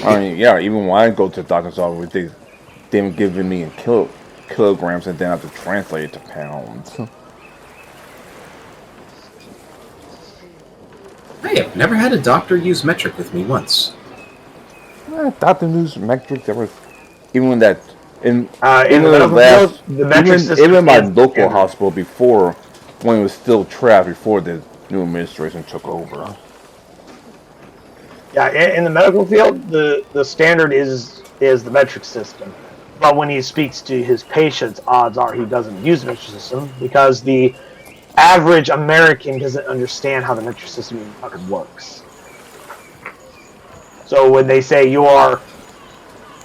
[SPEAKER 3] I mean, yeah. Even when I go to the doctor's office, they've given me in kilograms, and then I have to translate it to pounds.
[SPEAKER 2] I have never had a doctor use metric with me once.
[SPEAKER 3] Doctor news metrics. There was even that in
[SPEAKER 1] In the medical field, the metric system
[SPEAKER 3] even my
[SPEAKER 1] is
[SPEAKER 3] local
[SPEAKER 1] standard.
[SPEAKER 3] hospital before, when it was still trapped before the new administration took over.
[SPEAKER 1] Yeah, in the medical field, the standard is the metric system. But when he speaks to his patients, odds are he doesn't use the metric system because the average American doesn't understand how the metric system even fucking works. So when they say you are,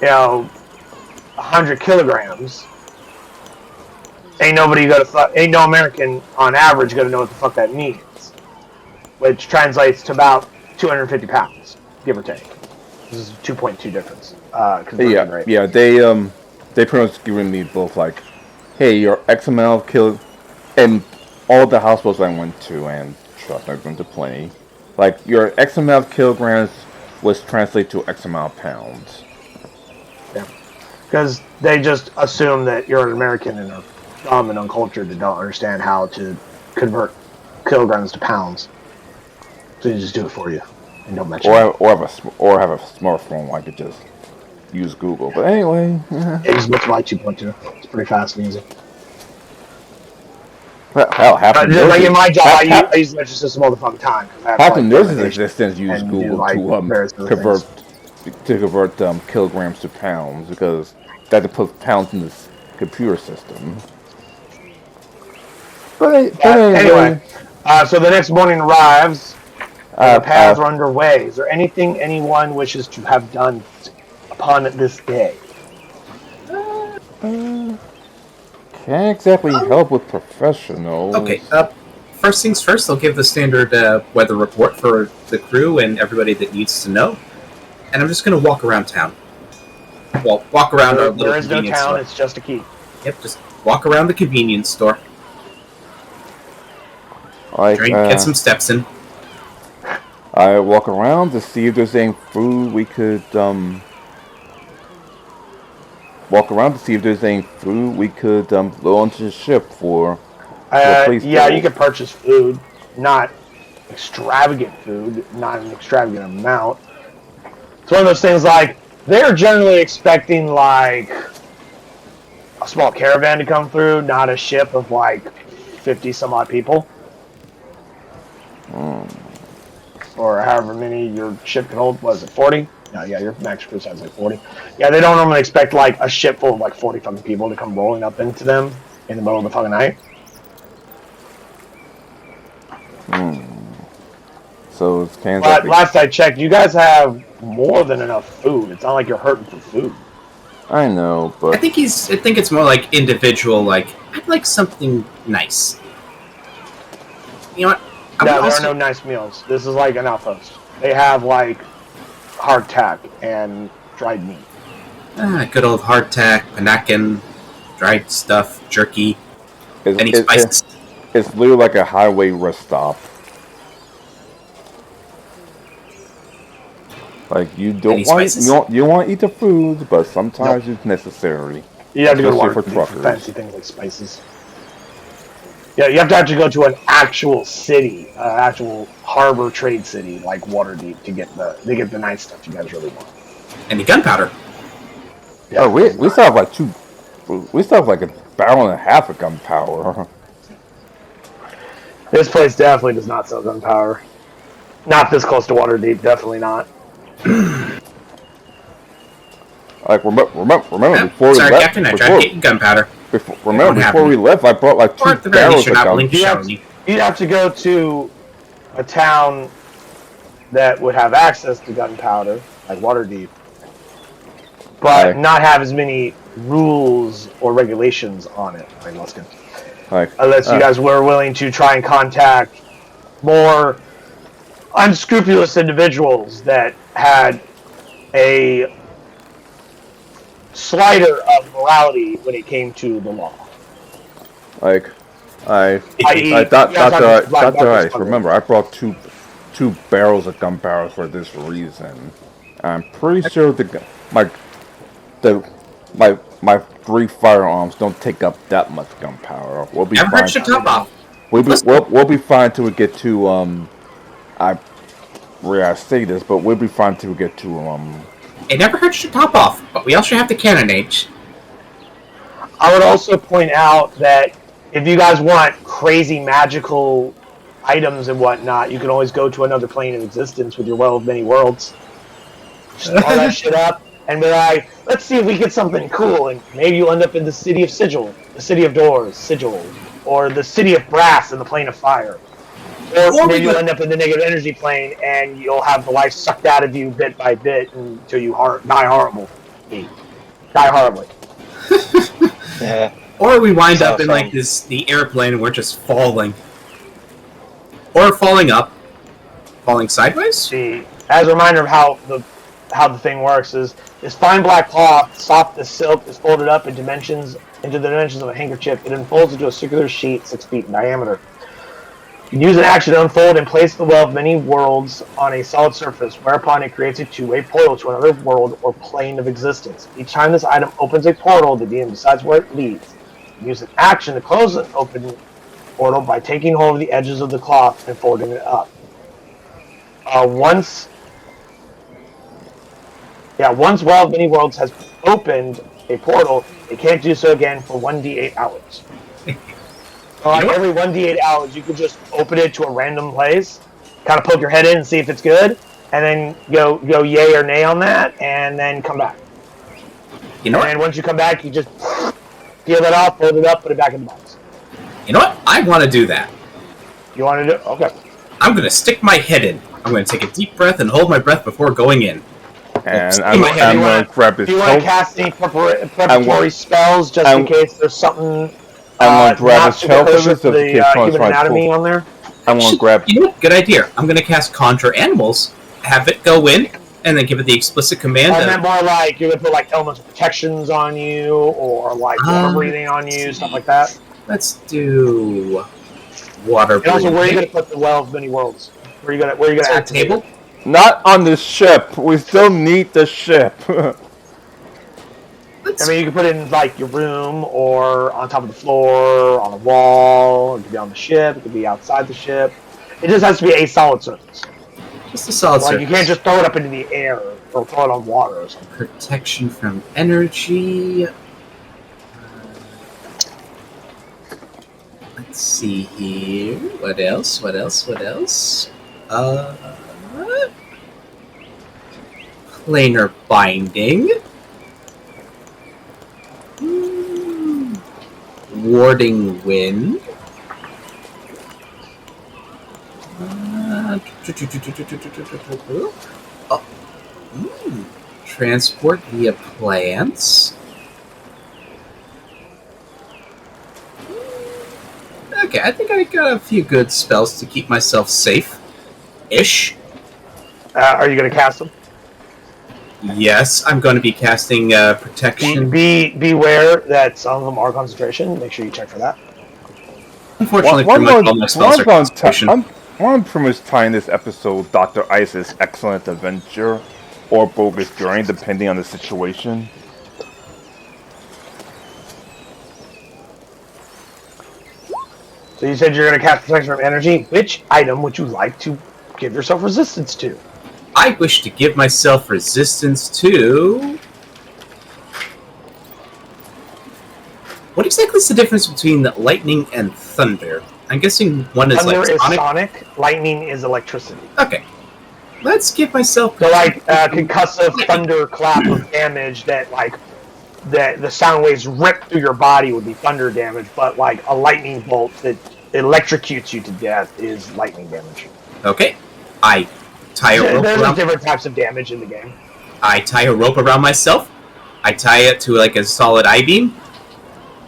[SPEAKER 1] 100 kilograms, ain't no American on average gonna know what the fuck that means, which translates to about 250 pounds, give or take. This is 2.2 difference.
[SPEAKER 3] Yeah. They pretty much given me both like, hey, your X amount of kilo, and all the hospitals I went to, and trust me, I've been to plenty. Like your X amount of kilograms was translated to X amount of pounds.
[SPEAKER 1] Yeah, because they just assume that you're an American and are dumb and uncultured and don't understand how to convert kilograms to pounds. So they just do it for you and don't mention it.
[SPEAKER 3] Or have a smartphone where I could just use Google. But anyway,
[SPEAKER 1] Yeah, just multiply 2.2. It's pretty fast and easy.
[SPEAKER 3] hell, half the
[SPEAKER 1] Like in my job,
[SPEAKER 3] half-
[SPEAKER 1] I use the metric system all the fucking time.
[SPEAKER 3] half the nurses' existence use
[SPEAKER 1] and
[SPEAKER 3] Google
[SPEAKER 1] do, various other
[SPEAKER 3] convert kilograms to pounds because they have to put pounds in this computer system. But
[SPEAKER 1] anyway, so the next morning arrives. The paths are underway. Is there anything anyone wishes to have done upon this day?
[SPEAKER 3] Can't exactly help with professionals.
[SPEAKER 2] Okay, first things first, I'll give the standard weather report for the crew and everybody that needs to know. And I'm just going to walk around town. Well, walk around our little
[SPEAKER 1] There is no
[SPEAKER 2] convenience
[SPEAKER 1] town,
[SPEAKER 2] store.
[SPEAKER 1] it's just a key.
[SPEAKER 2] Yep, just walk around the convenience store.
[SPEAKER 3] Like,
[SPEAKER 2] Get some steps in.
[SPEAKER 3] I walk around to see if there's any food we could load onto the ship for.
[SPEAKER 1] Yeah, you can purchase food, not extravagant food, not an extravagant amount. It's one of those things like they're generally expecting like a small caravan to come through, not a ship of like 50 some odd people. Or however many your ship can hold. Was it 40? No, yeah, your max crew size is like 40. Yeah, they don't normally expect like a ship full of like 40 fucking people to come rolling up into them in the middle of the fucking night.
[SPEAKER 3] So it's kind
[SPEAKER 1] But
[SPEAKER 3] of
[SPEAKER 1] last I checked, you guys have more than enough food. It's not like you're hurting for food.
[SPEAKER 3] I know,
[SPEAKER 2] I
[SPEAKER 3] but
[SPEAKER 2] think it's more like individual, like, I'd like something nice. You know what?
[SPEAKER 1] No, there are no nice meals. This is like an outpost. They have like hardtack and dried meat.
[SPEAKER 2] Good old hardtack, panakin, dried stuff, jerky, any spices.
[SPEAKER 3] it's literally like a highway rest stop. Like you don't want to eat the food, but sometimes it's necessary.
[SPEAKER 1] You have to go to
[SPEAKER 3] Especially
[SPEAKER 1] Waterdeep for fancy things like spices. Yeah, you have to actually go to an actual city, actual harbor trade city like Waterdeep to get the nice stuff you guys really want.
[SPEAKER 2] And the gunpowder.
[SPEAKER 3] Yeah, oh, we still have like a barrel and a half of gunpowder.
[SPEAKER 1] This place definitely does not sell gunpowder. Not this close to Waterdeep, definitely not.
[SPEAKER 3] Like remember before
[SPEAKER 2] Sorry,
[SPEAKER 3] we left,
[SPEAKER 2] Captain, I tried getting gunpowder.
[SPEAKER 3] Before we left, I brought like 2
[SPEAKER 2] Or at the very least,
[SPEAKER 3] barrels
[SPEAKER 2] you're
[SPEAKER 3] of
[SPEAKER 2] not
[SPEAKER 3] gunpowder.
[SPEAKER 2] blinking.
[SPEAKER 1] You'd have to go to a town that would have access to gunpowder, like Waterdeep, but not have as many rules or regulations on it, like Luskin. Unless you guys were willing to try and contact more unscrupulous individuals that had a slighter of morality when it came to the law.
[SPEAKER 3] Dr. Ice, remember, I brought two barrels of gunpowder for this reason. I'm pretty sure my 3 firearms don't take up that much gunpowder. We'll be fine. We'll be fine till we get to I say this, but we'll be fine till we get to
[SPEAKER 2] It never hurts to top off, but we also have the cannonade.
[SPEAKER 1] I would also point out that if you guys want crazy magical items and whatnot, you can always go to another plane of existence with your Well of Many Worlds. Just all that shit up and be like, let's see if we get something cool, and maybe you'll end up in the City of Sigil, the City of Doors, Sigil, or the City of Brass in the Plane of Fire. Or maybe you'll end up in the negative energy plane and you'll have the life sucked out of you bit by bit until you die horribly.
[SPEAKER 4] Yeah.
[SPEAKER 2] Or we wind up in like the airplane and we're just falling. Or falling up. Falling sideways?
[SPEAKER 1] See, as a reminder of how the thing works is this fine black cloth, soft as silk, is folded up into the dimensions of a handkerchief. It unfolds into a circular sheet 6 feet in diameter. You can use an action to unfold and place the Well of Many Worlds on a solid surface, whereupon it creates a two-way portal to another world or plane of existence. Each time this item opens a portal, the DM decides where it leads. Use an action to close an open portal by taking hold of the edges of the cloth and folding it up. Once Well of Many Worlds has opened a portal, it can't do so again for 1d8 hours. So like every 1d8 hours, you could just open it to a random place, kind of poke your head in and see if it's good, and then go yay or nay on that, and then come back.
[SPEAKER 2] You know
[SPEAKER 1] and once you come back, you just peel it off, fold it up, put it back in the box.
[SPEAKER 2] You know what? I want to do that.
[SPEAKER 1] You want to do it? Okay.
[SPEAKER 2] I'm going to stick my head in. I'm going to take a deep breath and hold my breath before going in.
[SPEAKER 3] And I'm going to grab this.
[SPEAKER 1] Do you want to cast any preparatory spells just in case there's something?
[SPEAKER 3] I'm going to grab his health of
[SPEAKER 1] the human anatomy on there.
[SPEAKER 3] I'm going to grab.
[SPEAKER 2] You know what? Good idea. I'm going to cast Conjure Animals, have it go in, and then give it the explicit command.
[SPEAKER 1] And then more like you're going to put like elements of protections on you, or like water breathing on you, stuff like that.
[SPEAKER 2] Let's do water breathing.
[SPEAKER 1] And also, where are you going to put the Well of Many Worlds? Where are you going to activate
[SPEAKER 2] table?
[SPEAKER 3] Not on the ship. We still need the ship.
[SPEAKER 1] I mean, you can put it in like your room, or on top of the floor, on a wall. It could be on the ship. It could be outside the ship. It just has to be a solid surface.
[SPEAKER 2] Just a solid surface.
[SPEAKER 1] You can't just throw it up into the air or throw it on water or something.
[SPEAKER 2] Protection from energy. Let's see here. What else? Planar binding. Warding wind. Transport via plants. Okay, I think I got a few good spells to keep myself safe-ish.
[SPEAKER 1] Are you going to cast them?
[SPEAKER 2] Yes, I'm going to be casting protection.
[SPEAKER 1] Beware that some of them are concentration. Make sure you check for that.
[SPEAKER 2] Unfortunately, pretty much all my spells are concentration.
[SPEAKER 3] I'm pretty much tying this episode Dr. Ice's excellent adventure or bogus journey, depending on the situation.
[SPEAKER 1] So you said you're going to cast protection from energy. Which item would you like to give yourself resistance to?
[SPEAKER 2] I wish to give myself resistance to... What exactly is the difference between lightning and thunder? I'm guessing one is
[SPEAKER 1] thunder
[SPEAKER 2] like
[SPEAKER 1] sonic, lightning is electricity.
[SPEAKER 2] Okay. Let's give myself...
[SPEAKER 1] So like concussive thunder clap of damage that like the sound waves rip through your body would be thunder damage, but like a lightning bolt that electrocutes you to death is lightning damage.
[SPEAKER 2] Okay. I tie a rope
[SPEAKER 5] There's
[SPEAKER 2] around.
[SPEAKER 5] different types of damage in the game.
[SPEAKER 2] I tie a rope around myself. I tie it to like a solid I-beam.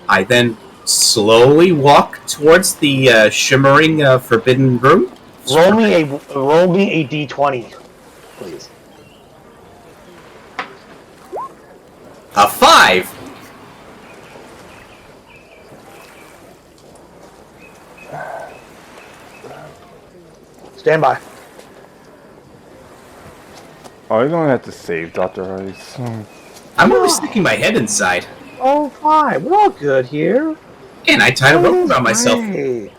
[SPEAKER 2] I then slowly walk towards the shimmering forbidden room.
[SPEAKER 5] Roll me a d20, please.
[SPEAKER 2] A 5.
[SPEAKER 5] Stand by.
[SPEAKER 3] Oh, you don't have to save Dr. Ice.
[SPEAKER 2] I'm only sticking my head inside.
[SPEAKER 5] Oh, fine. We're all good here.
[SPEAKER 2] And I tied a rope around myself.
[SPEAKER 5] Hey.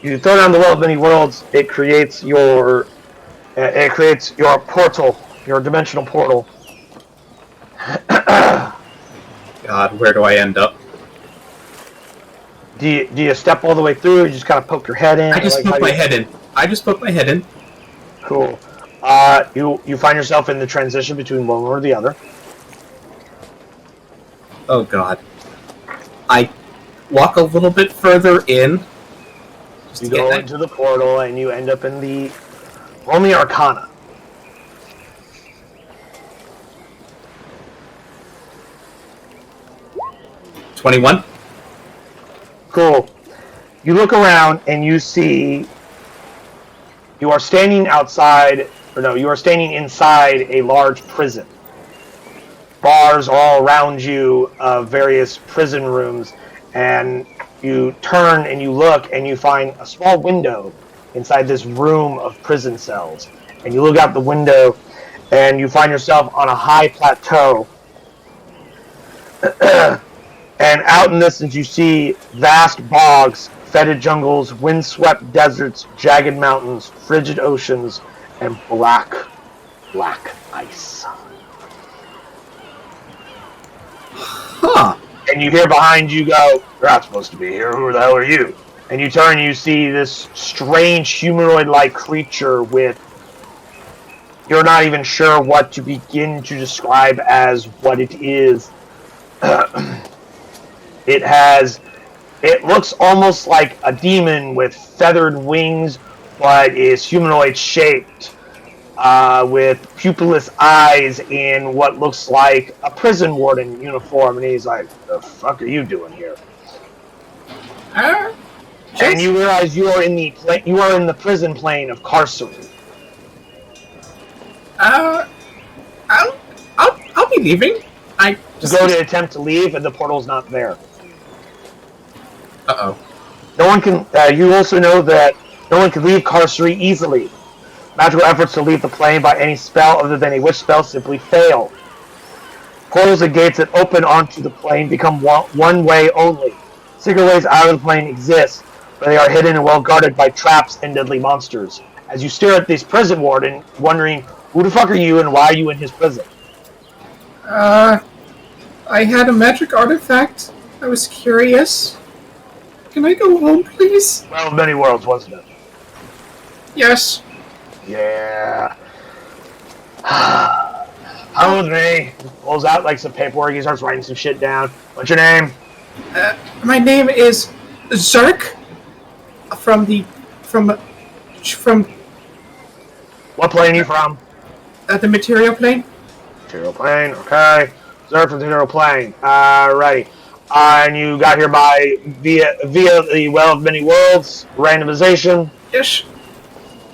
[SPEAKER 5] You throw down the Well of Many Worlds, it creates your portal, your dimensional portal.
[SPEAKER 2] God, where do I end up?
[SPEAKER 5] Do you step all the way through, or you just kind of poke your head in?
[SPEAKER 2] I just poked my head in.
[SPEAKER 5] Cool. You find yourself in the transition between one or the other.
[SPEAKER 2] Oh God. I walk a little bit further in.
[SPEAKER 5] You go into the portal and you end up in the... Roll me Arcana.
[SPEAKER 2] $21.
[SPEAKER 5] Cool. You look around and you see... You are standing outside... Or no, you are standing inside a large prison. Bars all around you of various prison rooms, and you turn and you look and you find a small window inside this room of prison cells. And you look out the window and you find yourself on a high plateau. And out in this, you see vast bogs, fetid jungles, windswept deserts, jagged mountains, frigid oceans, and black ice.
[SPEAKER 2] Huh.
[SPEAKER 5] And you hear behind you go, "You're not supposed to be here. Who the hell are you?" And you turn and you see this strange humanoid-like creature with... You're not even sure what to begin to describe as what it is. It looks almost like a demon with feathered wings, but is humanoid-shaped, with pupilless eyes in what looks like a prison warden uniform. And he's like, "The fuck are you doing here?" And you realize you are in the prison plane of Carcery.
[SPEAKER 2] I'll be leaving. I just
[SPEAKER 5] Go to attempt to leave, and the portal's not there.
[SPEAKER 2] Uh-oh.
[SPEAKER 5] No one can. You also know that no one can leave Carcery easily. Magical efforts to leave the plane by any spell other than a witch spell simply fail. Portals and gates that open onto the plane become one way only. Secret ways out of the plane exist, but they are hidden and well guarded by traps and deadly monsters. As you stare at this prison warden, wondering, who the fuck are you and why are you in his prison?
[SPEAKER 2] I had a magic artifact. I was curious. Can I go home, please?
[SPEAKER 5] Well, many worlds, wasn't it?
[SPEAKER 2] Yes.
[SPEAKER 5] Yeah. Come with me. He pulls out like some paperwork. He starts writing some shit down. What's your name?
[SPEAKER 2] My name is Zerk. From
[SPEAKER 5] What plane are you from?
[SPEAKER 2] the material plane.
[SPEAKER 5] Material plane, okay. Zerk from the material plane. Alrighty. And you got here via the Well of Many Worlds randomization.
[SPEAKER 2] Yes.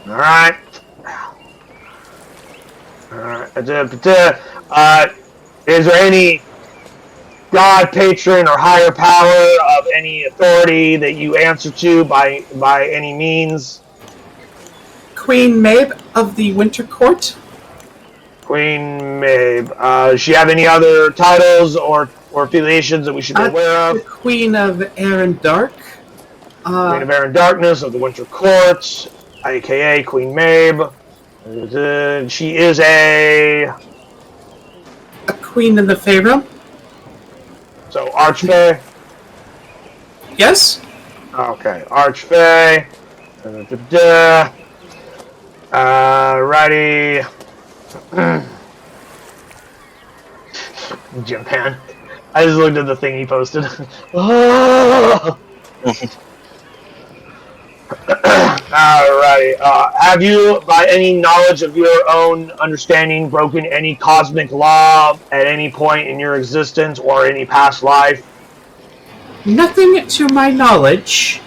[SPEAKER 5] Alright. Is there any god, patron, or higher power of any authority that you answer to by any means?
[SPEAKER 2] Queen Mabe of the Winter Court.
[SPEAKER 5] Queen Mabe. Does she have any other titles or or affiliations that we should be aware
[SPEAKER 2] The
[SPEAKER 5] of?
[SPEAKER 2] Queen of Air and Dark.
[SPEAKER 5] Queen of Air and Darkness of the Winter Court, aka Queen Mabe. She is
[SPEAKER 2] A Queen in the Fey Realm.
[SPEAKER 5] so Archfey.
[SPEAKER 2] Yes.
[SPEAKER 5] Okay, Archfey. Righty. Jim Pan. I just looked at the thing he posted. Alrighty. Have you, by any knowledge of your own understanding, broken any cosmic law at any point in your existence or any past life?
[SPEAKER 2] Nothing to my knowledge.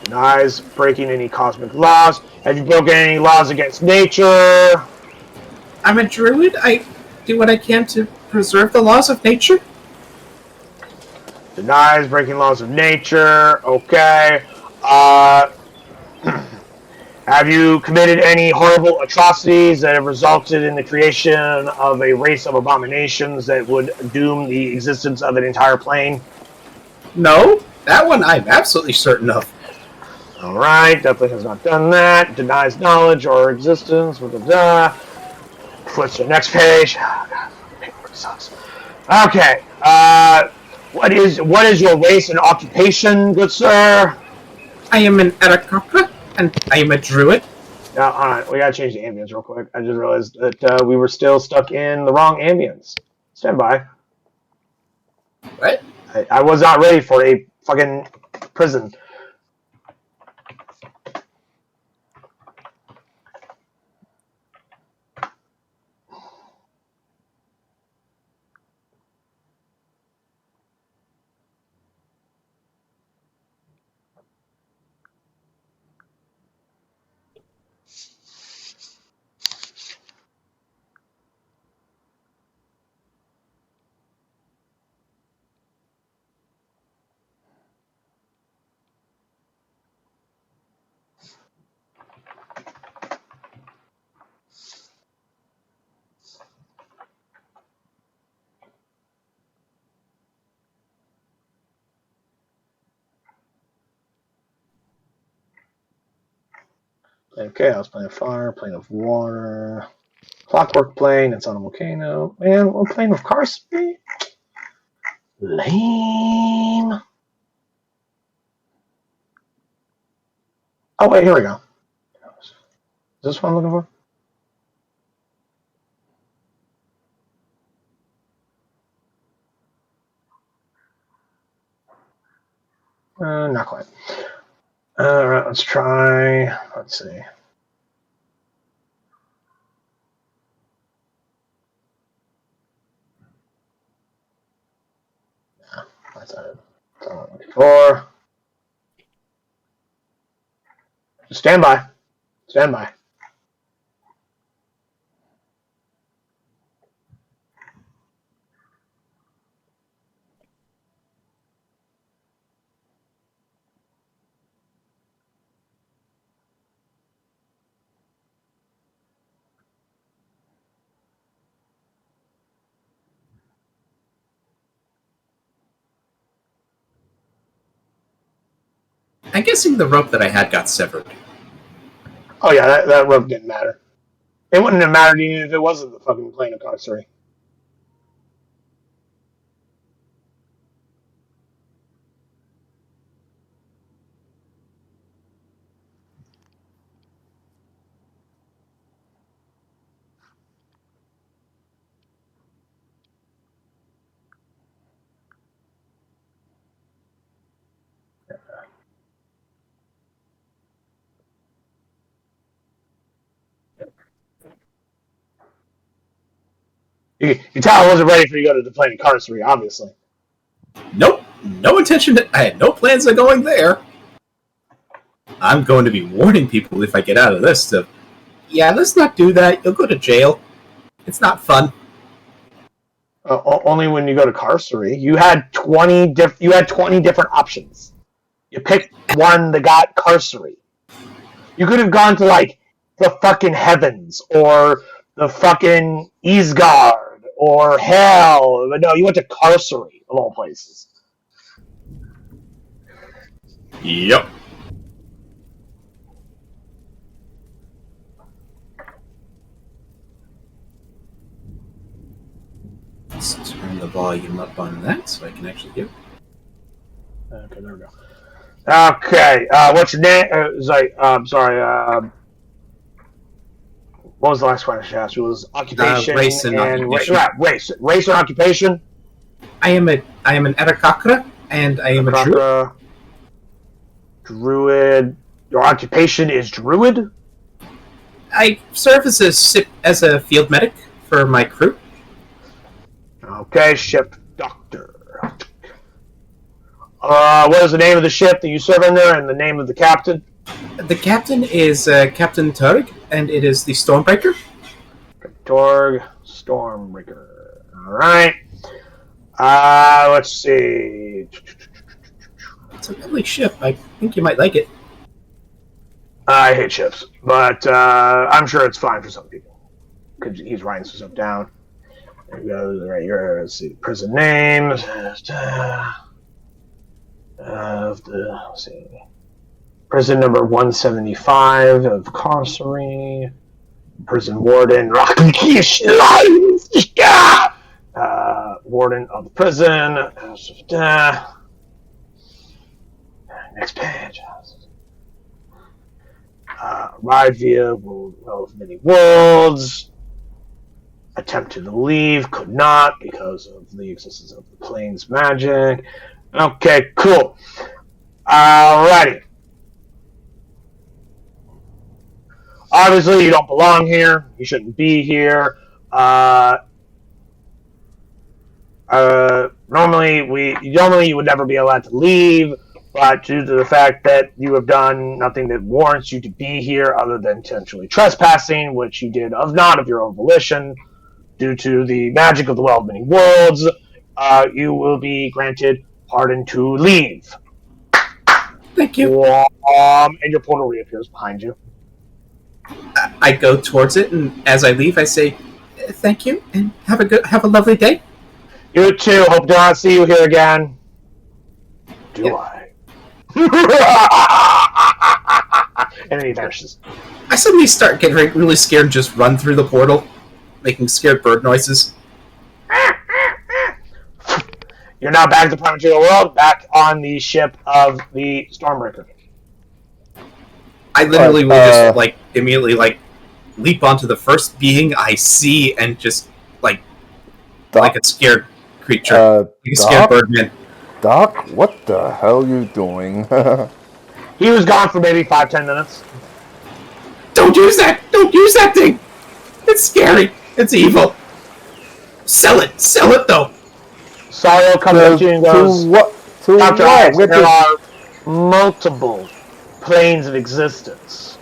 [SPEAKER 5] Denies breaking any cosmic laws. Have you broken any laws against nature?
[SPEAKER 2] I'm a druid. I do what I can to preserve the laws of nature.
[SPEAKER 5] Denies breaking laws of nature. Okay. Have you committed any horrible atrocities that have resulted in the creation of a race of abominations that would doom the existence of an entire plane?
[SPEAKER 2] No, that one I'm absolutely certain of.
[SPEAKER 5] All right, definitely has not done that. Denies knowledge or existence. Flips to the next page. Oh, God, paperwork sucks. Okay. What is your race and occupation, good sir?
[SPEAKER 2] I am an Arakocra, and I am a druid.
[SPEAKER 5] Now, all right, we gotta change the ambience real quick. I just realized that we were still stuck in the wrong ambience. Stand by.
[SPEAKER 2] What?
[SPEAKER 5] I was not ready for a fucking prison. Plane of chaos, plane of fire, plane of water, clockwork plane, it's on a volcano. Man, a plane of Karsten? Lame. Oh, wait, here we go. Is this what I'm looking for? Not quite. All right, let's try. Let's see. No, that's not it. That's not what I'm looking for. Stand by. Stand by.
[SPEAKER 2] I'm guessing the rope that I had got severed.
[SPEAKER 5] Oh, yeah, that rope didn't matter. It wouldn't have mattered even if it wasn't the fucking plane of Karsten. You tell I wasn't ready for you to go to the plane of Karsten, obviously.
[SPEAKER 2] Nope, no intention. I had no plans of going there. I'm going to be warning people if I get out of this. So, yeah, let's not do that. You'll go to jail. It's not fun.
[SPEAKER 5] Only when you go to Karsten. You had 20 different options. You picked one that got Karsten. You could have gone to like the fucking heavens or the fucking Isgard or hell. But no, you went to Carcery, of all places.
[SPEAKER 2] Yep. Let's turn the volume up on that so I can actually hear.
[SPEAKER 5] Okay, there we go. Okay, what's your name? Sorry. What was the last question I asked you? It was occupation
[SPEAKER 2] Race and occupation.
[SPEAKER 5] Race and occupation.
[SPEAKER 2] I am an Arakakra, and I am a druid.
[SPEAKER 5] Krakra, Druid. Your occupation is druid.
[SPEAKER 2] I serve as a field medic for my crew.
[SPEAKER 5] Okay, ship doctor. What is the name of the ship that you serve in there, and the name of the captain?
[SPEAKER 2] The captain is Captain Turg, and it is the Stormbreaker.
[SPEAKER 5] Torg Stormbreaker. All right. Let's see.
[SPEAKER 2] It's a lovely ship. I think you might like it.
[SPEAKER 5] I hate ships, but I'm sure it's fine for some people. Because he's writing some stuff down. There we go. Right here. Let's see. Prison names. Let's see. Prison number 175 of Carcery. Prison warden. Warden of the prison. Next page. Ride via will know of many worlds. Attempted to leave, could not because of the existence of the plane's magic. Okay, cool. Alrighty. Obviously, you don't belong here. You shouldn't be here. Normally you would never be allowed to leave, but due to the fact that you have done nothing that warrants you to be here other than intentionally trespassing, which you did not of your own volition, due to the magic of the Well of Many Worlds, you will be granted pardon to leave.
[SPEAKER 2] Thank you.
[SPEAKER 5] And your portal reappears behind you.
[SPEAKER 2] I go towards it, and as I leave, I say, "Thank you, and have a lovely day."
[SPEAKER 5] You too. Hope to not see you here again. Do
[SPEAKER 2] Yeah.
[SPEAKER 5] I? And then he vanishes.
[SPEAKER 2] I suddenly start getting really scared and just run through the portal, making scared bird noises.
[SPEAKER 5] You're now back at the Prime Material World, back on the ship of the Stormbreaker.
[SPEAKER 2] I literally will just immediately leap onto the first being I see and just like a scared creature, like a scared birdman.
[SPEAKER 3] Doc, what the hell are you doing?
[SPEAKER 5] He was gone for maybe 5-10 minutes.
[SPEAKER 2] Don't use that! Don't use that thing! It's scary. It's evil. Sell it though.
[SPEAKER 5] Sorrow comes up to you and goes, Dr. Ives, there are multiple planes of existence.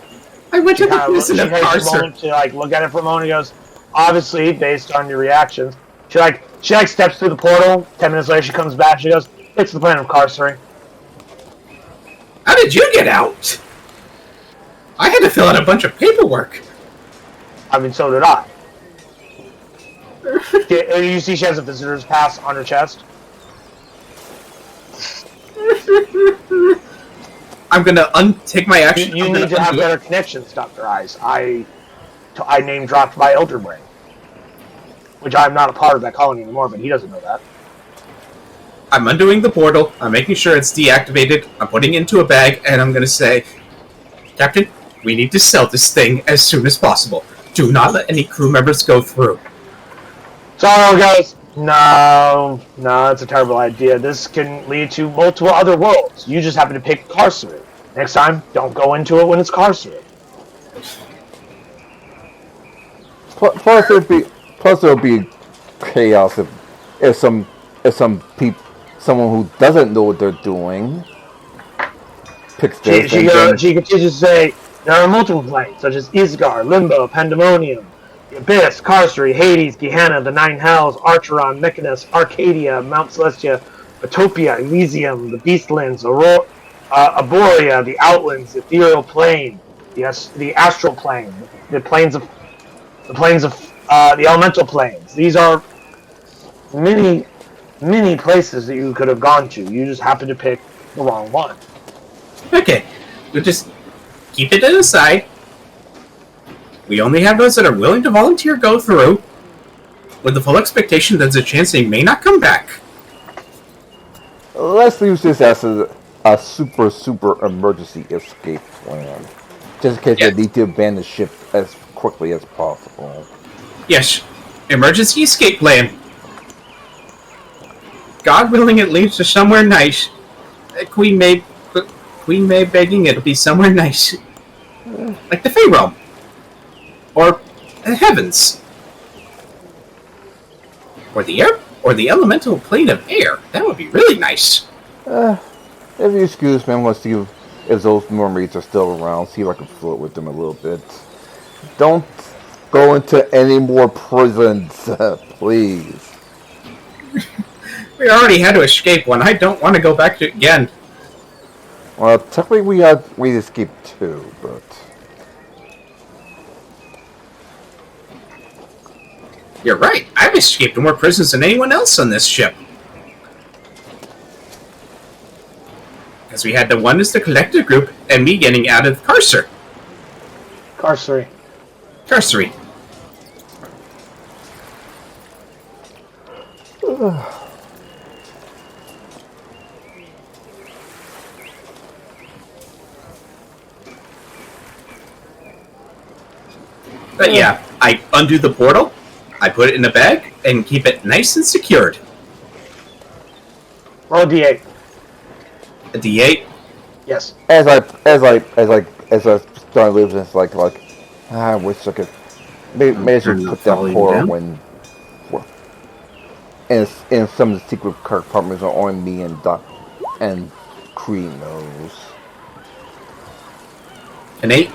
[SPEAKER 2] I went to the
[SPEAKER 5] She takes a moment to look at it for a moment and goes, obviously, based on your reactions, she steps through the portal. 10 minutes later, she comes back. She goes, it's the planet of Carcery.
[SPEAKER 2] How did you get out? I had to fill out a bunch of paperwork.
[SPEAKER 5] I mean, so did I. You see she has a visitor's pass on her chest.
[SPEAKER 2] I'm going to take my action.
[SPEAKER 5] You need to have better connections, Dr. Eyes. I name dropped by Elderbrain. Which I'm not a part of that colony anymore, but he doesn't know that.
[SPEAKER 2] I'm undoing the portal. I'm making sure it's deactivated. I'm putting it into a bag, and I'm going to say, Captain, we need to sell this thing as soon as possible. Do not let any crew members go through.
[SPEAKER 5] Sorry, guys. No, it's a terrible idea. This can lead to multiple other worlds. You just happen to pick Carcery. Next time, don't go into it when it's Carcery.
[SPEAKER 3] Plus, there'll be chaos if someone who doesn't know what they're doing picks this.
[SPEAKER 5] She continues to say there are multiple planes such as Isgar, Limbo, Pandemonium, the Abyss, Carcery, Hades, Gehenna, the Nine Hells, Archeron, Mechanus, Arcadia, Mount Celestia, Utopia, Elysium, the Beastlands, Aboria, the Outlands, the Ethereal Plane, the Astral Plane, the Elemental Planes. These are many, many places that you could have gone to. You just happened to pick the wrong one.
[SPEAKER 2] Okay, we'll just keep it aside. We only have those that are willing to volunteer go through, with the full expectation that there's a chance they may not come back.
[SPEAKER 3] Let's use this as a super emergency escape plan. Just in case
[SPEAKER 2] Yes.
[SPEAKER 3] they need to abandon the ship as quickly as possible.
[SPEAKER 2] Yes, emergency escape plan. God willing, it leads to somewhere nice. Queen May begging it'll be somewhere nice, like the Fey Realm or the heavens, or the air, or the elemental plane of air. That would be really nice.
[SPEAKER 3] If you excuse me, I want to see if those mermaids are still around. See if I can flirt with them a little bit. Don't go into any more prisons, please.
[SPEAKER 2] We already had to escape one. I don't want to go back to it again.
[SPEAKER 3] Well, technically we escaped too, but
[SPEAKER 2] You're right. I've escaped more prisons than anyone else on this ship. Because we had the one as the collective group, and me getting out of the carcery. Carcery. But yeah, I undo the portal, I put it in a bag, and keep it nice and secured.
[SPEAKER 5] Roll a d8.
[SPEAKER 2] A D8.
[SPEAKER 5] Yes.
[SPEAKER 3] as I started losing, it's like I wish I could. Maybe I should put that portal when. And some of the secret compartments are on me and Doc and Cree knows.
[SPEAKER 2] An 8.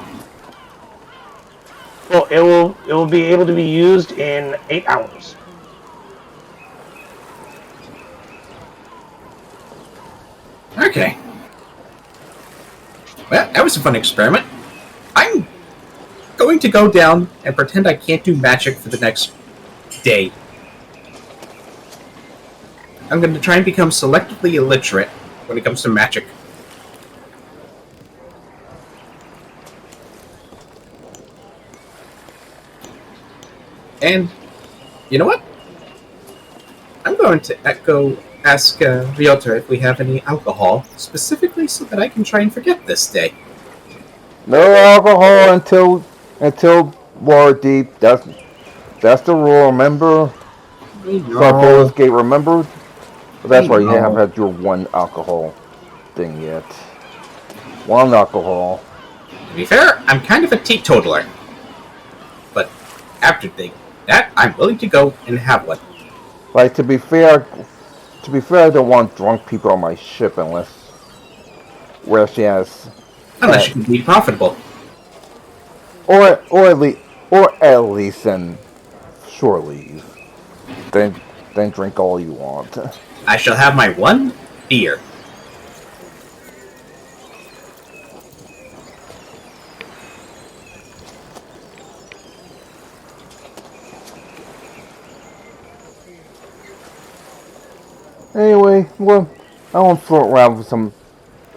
[SPEAKER 5] Well, it will be able to be used in 8 hours.
[SPEAKER 2] Okay. Well, that was a fun experiment. I'm going to go down and pretend I can't do magic for the next day. I'm going to try and become selectively illiterate when it comes to magic. And, you know what? I'm going to go ask Realtor if we have any alcohol, specifically so that I can try and forget this day.
[SPEAKER 3] No alcohol until War Deep. That's the rule. Remember? Sarko's Gate. Remember? That's why you haven't had your one alcohol thing yet. One alcohol.
[SPEAKER 2] To be fair, I'm kind of a teetotaler. But after that, I'm willing to go and have one.
[SPEAKER 3] Like to be fair, I don't want drunk people on my ship unless where she has.
[SPEAKER 2] Unless you can be profitable.
[SPEAKER 3] Or at least and shore leave. Then drink all you want.
[SPEAKER 2] I shall have my one beer.
[SPEAKER 3] Anyway, well, I want to flirt around with some.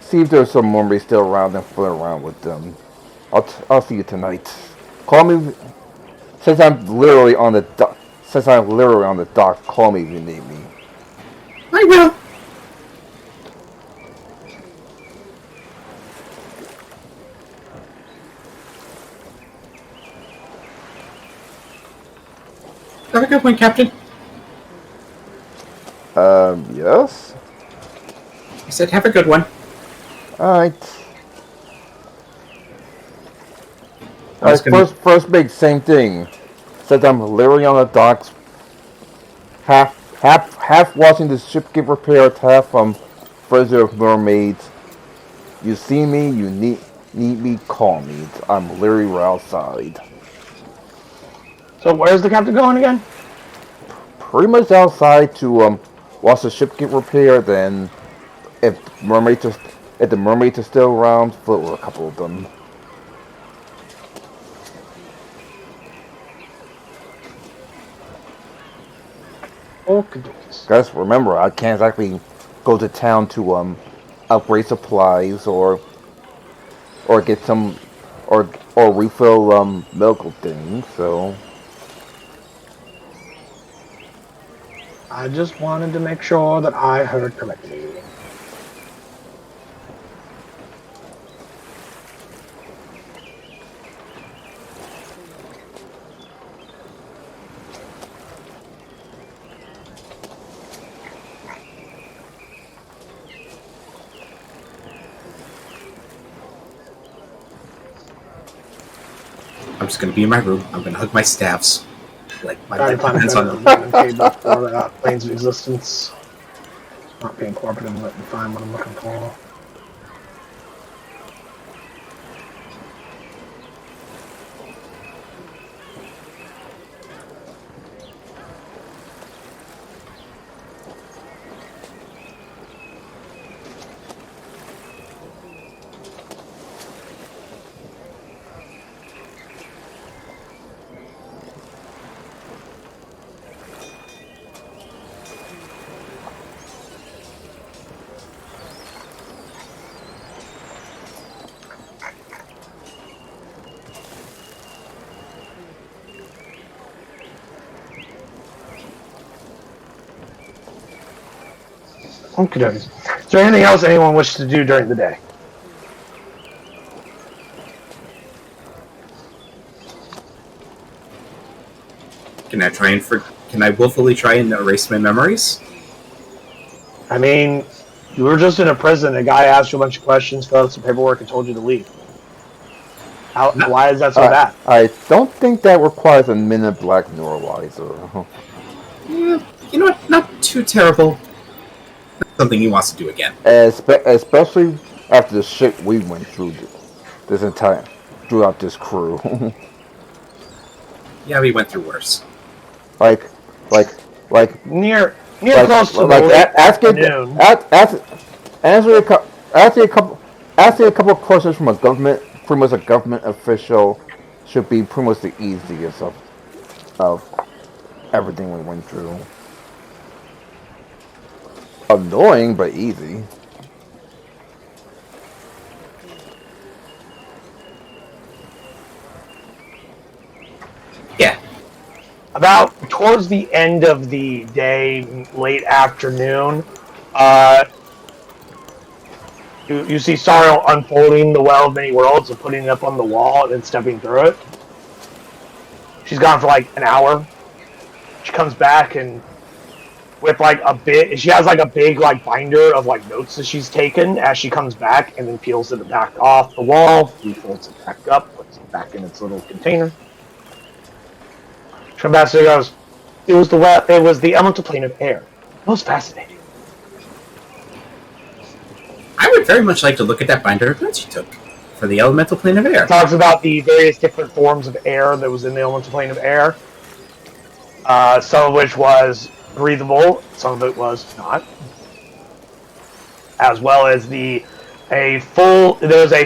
[SPEAKER 3] See if there's some mermaids still around and flirt around with them. I'll see you tonight. Call me since I'm literally on the dock. Since I'm literally on the dock, call me if you need me.
[SPEAKER 2] I will. Have a good one, Captain.
[SPEAKER 3] Yes?
[SPEAKER 2] I said have a good one.
[SPEAKER 3] Alright.
[SPEAKER 2] I was gonna-
[SPEAKER 3] First big same thing. Since I'm literally on the docks, half watching the ship get repaired, half Fraser of Mermaids. You see me, you need me, call me. I'm literally right outside.
[SPEAKER 5] So where's the captain going again?
[SPEAKER 3] Pretty much outside to watch the ship get repaired. Then, if the mermaids are still around, flirt with a couple of them.
[SPEAKER 5] Okay, dokes.
[SPEAKER 3] Guys, remember, I can't exactly go to town to upgrade supplies or get some or refill medical things. So
[SPEAKER 5] I just wanted to make sure that I heard correctly.
[SPEAKER 2] I'm just gonna be in my room. I'm gonna hug my staffs. Like my
[SPEAKER 5] Trying to find a
[SPEAKER 2] hands
[SPEAKER 5] better
[SPEAKER 2] on them.
[SPEAKER 5] cable for Planes of Existence. Not being cooperative, let me find what I'm looking for. Okay, is there anything else anyone wishes to do during the day?
[SPEAKER 2] Can I willfully try and erase my memories?
[SPEAKER 5] I mean, you were just in a prison. A guy asked you a bunch of questions, filled out some paperwork, and told you to leave. Why is that so bad?
[SPEAKER 3] I don't think that requires a minute black neuralizer.
[SPEAKER 2] Yeah, you know what? Not too terrible. Not something he wants to do again.
[SPEAKER 3] Especially after the shit we went through this entire throughout this crew.
[SPEAKER 2] Yeah, we went through worse.
[SPEAKER 3] like
[SPEAKER 5] Near
[SPEAKER 3] like
[SPEAKER 5] close to
[SPEAKER 3] like
[SPEAKER 5] noon.
[SPEAKER 3] asking a couple of questions from a government, pretty much a government official, should be pretty much the easiest of everything we went through. Annoying, but easy.
[SPEAKER 2] Yeah.
[SPEAKER 5] About towards the end of the day, late afternoon, you see Sariel unfolding the Well of Many Worlds and putting it up on the wall and then stepping through it. She's gone for like an hour. She comes back and with like she has like a big like binder of like notes that she's taken as she comes back, and then peels it back off the wall, folds it back up, puts it back in its little container. Ambassador goes, it was the elemental plane of air. Most fascinating.
[SPEAKER 2] I would very much like to look at that binder of notes you took for the elemental plane of air.
[SPEAKER 5] It talks about the various different forms of air that was in the elemental plane of air. Some of which was breathable, some of it was not. As well as there's a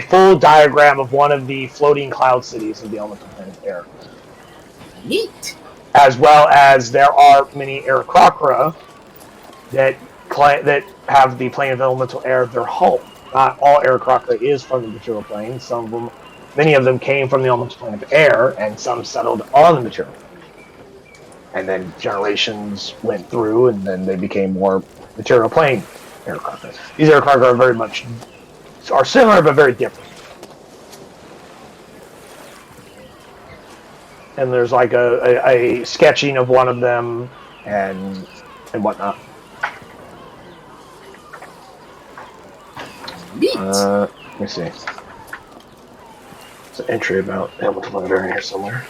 [SPEAKER 5] full diagram of one of the floating cloud cities of the elemental plane of air.
[SPEAKER 2] Neat.
[SPEAKER 5] As well as there are many Aarakocra that have the plane of elemental air their home. Not all Aarakocra is from the material plane. Many of them came from the elemental plane of air, and some settled on the material plane. And then generations went through, and then they became more material plane Aarakocra. These Aarakocra are similar but very different. And there's like a sketching of one of them and whatnot.
[SPEAKER 2] Neat.
[SPEAKER 5] Let me see. There's an entry about elemental plane in here somewhere.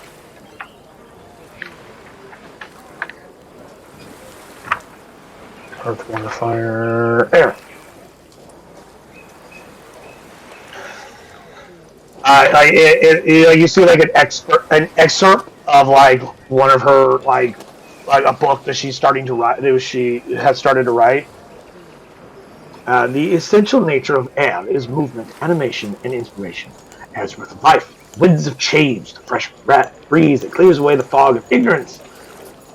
[SPEAKER 5] Earth, water, fire, air. You see like an excerpt of like one of her like a book that she's starting to write. That she has started to write. The essential nature of air is movement, animation, and inspiration. As with life, winds of change, the fresh breeze that clears away the fog of ignorance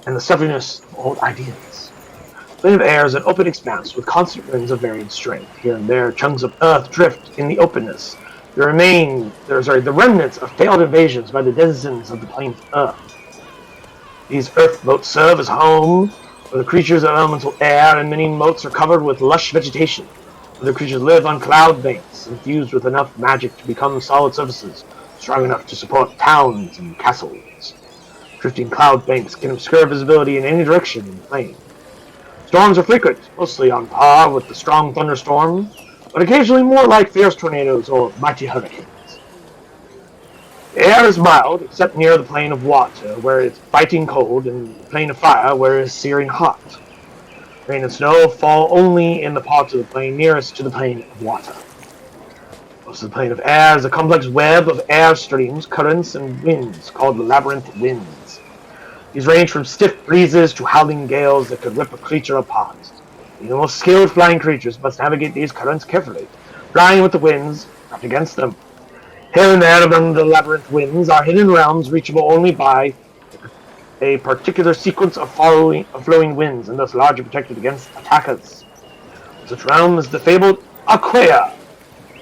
[SPEAKER 5] and the stuffiness of old ideas. Plane of air is an open expanse with constant winds of varying strength. Here and there, chunks of earth drift in the openness. The remnants of failed invasions by the denizens of the plane's earth. These earth moats serve as home for the creatures of elemental air, and many moats are covered with lush vegetation. Other creatures live on cloud banks, infused with enough magic to become solid surfaces, strong enough to support towns and castles. Drifting cloud banks can obscure visibility in any direction in the plane. Storms are frequent, mostly on par with the strong thunderstorm, but occasionally more like fierce tornadoes or mighty hurricanes. The air is mild, except near the plane of water, where it's biting cold, and the plane of fire, where it is searing hot. Rain and snow fall only in the parts of the plane nearest to the plane of water. Most of the plane of air is a complex web of air streams, currents, and winds called the labyrinth winds. These range from stiff breezes to howling gales that could rip a creature apart. The most skilled flying creatures must navigate these currents carefully, flying with the winds, not against them. Here and there among the labyrinth winds are hidden realms reachable only by a particular sequence of flowing winds, and thus largely protected against attackers. Such realm is the fabled Aquea,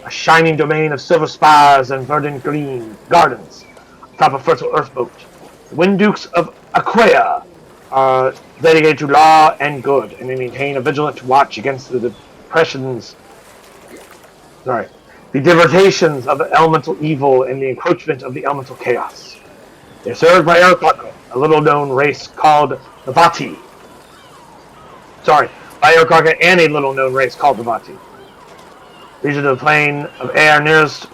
[SPEAKER 5] a shining domain of silver spires and verdant green gardens, atop a fertile earth moat. The Wind Dukes of Aquea are dedicated to law and good, and they maintain a vigilant watch against the divertations of elemental evil and the encroachment of the elemental chaos. They are served by Arakaka, a little-known race called the Vati. By Arakaka and a little-known race called the Vati. Region of the plane of air nearest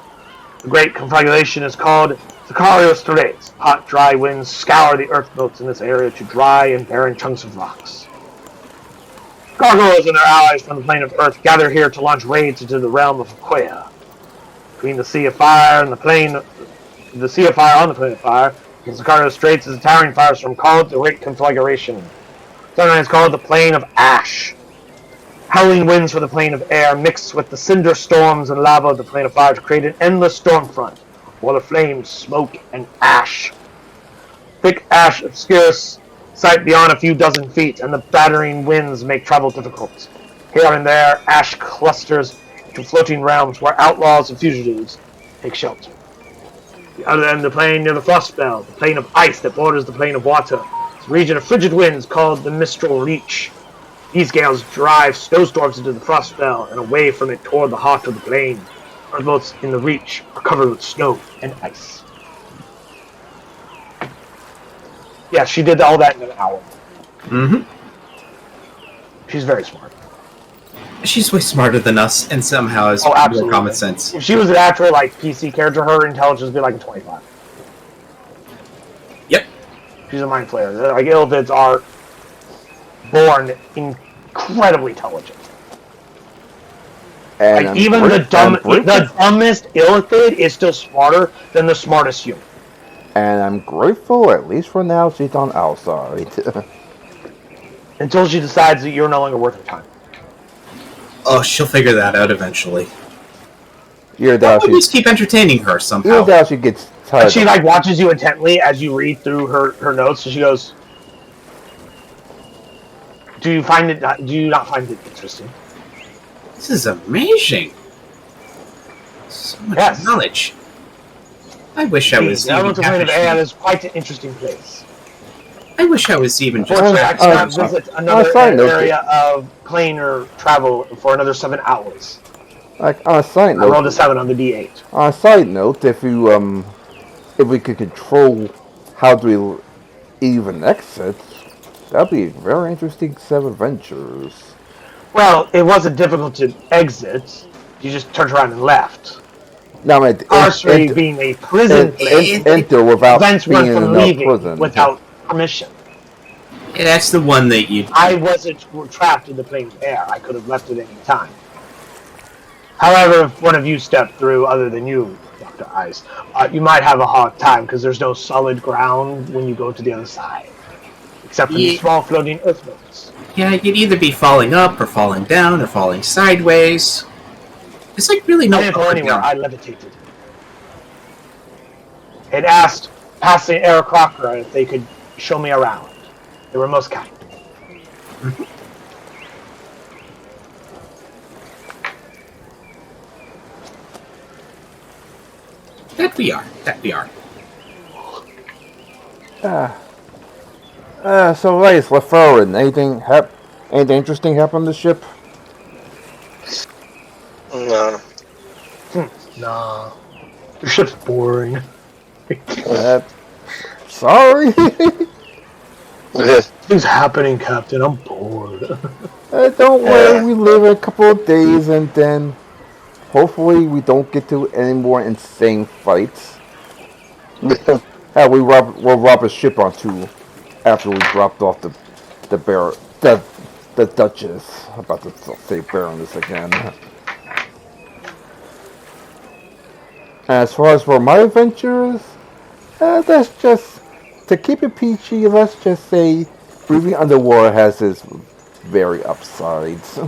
[SPEAKER 5] the great conflagration is called Sicario Straits. Hot, dry winds scour the earth moats in this area to dry and barren chunks of rocks. Gargoyles and their allies from the plane of earth gather here to launch raids into the realm of Aquea. Between the Sea of Fire and the plane of fire, the Sicario Straits is a towering firestorm called the Great Conflagration. Sometimes called the Plane of Ash. Howling winds from the plane of air mix with the cinder storms and lava of the plane of fire to create an endless storm front, while the flames, smoke, and ash. Thick ash obscures sight beyond a few dozen feet, and the battering winds make travel difficult. Here and there, ash clusters into floating realms where outlaws and fugitives take shelter. The other end of the plane near the frost belt, the plane of ice that borders the plane of water, is a region of frigid winds called the Mistral Reach. These gales drive snowstorms into the frost belt and away from it toward the heart of the plane. Earthboats in the Reach are covered with snow and ice. Yeah, she did all that in an hour.
[SPEAKER 2] Mm-hmm.
[SPEAKER 5] She's very smart.
[SPEAKER 2] She's way smarter than us, and somehow has more common sense.
[SPEAKER 5] If she was an actual PC character, her intelligence would be like a 25.
[SPEAKER 2] Yep.
[SPEAKER 5] She's a mind flayer. Like Illithids are born incredibly intelligent.
[SPEAKER 3] And
[SPEAKER 5] like even the dumbest Illithid is still smarter than the smartest human.
[SPEAKER 3] And I'm grateful, at least for now, she's on our side.
[SPEAKER 5] Until she decides that you're no longer worth her time.
[SPEAKER 2] Oh, she'll figure that out eventually.
[SPEAKER 3] You're that
[SPEAKER 2] I'll just keep entertaining her somehow.
[SPEAKER 3] You're that she gets tired.
[SPEAKER 5] And she watches you intently as you read through her notes, and she goes, Do you not find it interesting?
[SPEAKER 2] This is amazing. So much knowledge. I wish I was.
[SPEAKER 5] The elemental plane of air is quite an interesting place.
[SPEAKER 2] I wish I was even just.
[SPEAKER 5] I cannot visit another area of planar travel for another 7 hours.
[SPEAKER 3] Like on a side note,
[SPEAKER 5] I rolled a 7 on the D8.
[SPEAKER 3] On a side note, if we could control how do we even exit, that'd be a very interesting set of adventures.
[SPEAKER 5] Well, it wasn't difficult to exit. You just turned around and left.
[SPEAKER 3] No, I mean,
[SPEAKER 5] Archery being a prison place,
[SPEAKER 3] enter without being in a prison.
[SPEAKER 5] Without permission.
[SPEAKER 2] Yeah, that's the one that you.
[SPEAKER 5] I wasn't trapped in the plane of air. I could have left at any time. However, if one of you stepped through, other than you, Dr. Ice, you might have a hard time because there's no solid ground when you go to the other side, except for these small floating earth motes.
[SPEAKER 2] Yeah, you'd either be falling up or falling down or falling sideways. It's like really no.
[SPEAKER 5] I didn't go anywhere. I levitated. It asked passing Eric Crocker if they could show me around. They were most kind.
[SPEAKER 2] Mm-hmm. That we are.
[SPEAKER 3] So nice, LaFerrin. Anything interesting happen on the ship?
[SPEAKER 4] No.
[SPEAKER 5] Nah. Your ship's boring.
[SPEAKER 3] Sorry.
[SPEAKER 5] Things happening, Captain. I'm bored.
[SPEAKER 3] Don't worry, we live a couple of days and then hopefully we don't get to any more insane fights. We'll rob a ship or two after we dropped off the Duchess. I'm about to say Baroness again. As far as for my adventures, that's just to keep it peachy. Let's just say breathing underwater has its very upsides.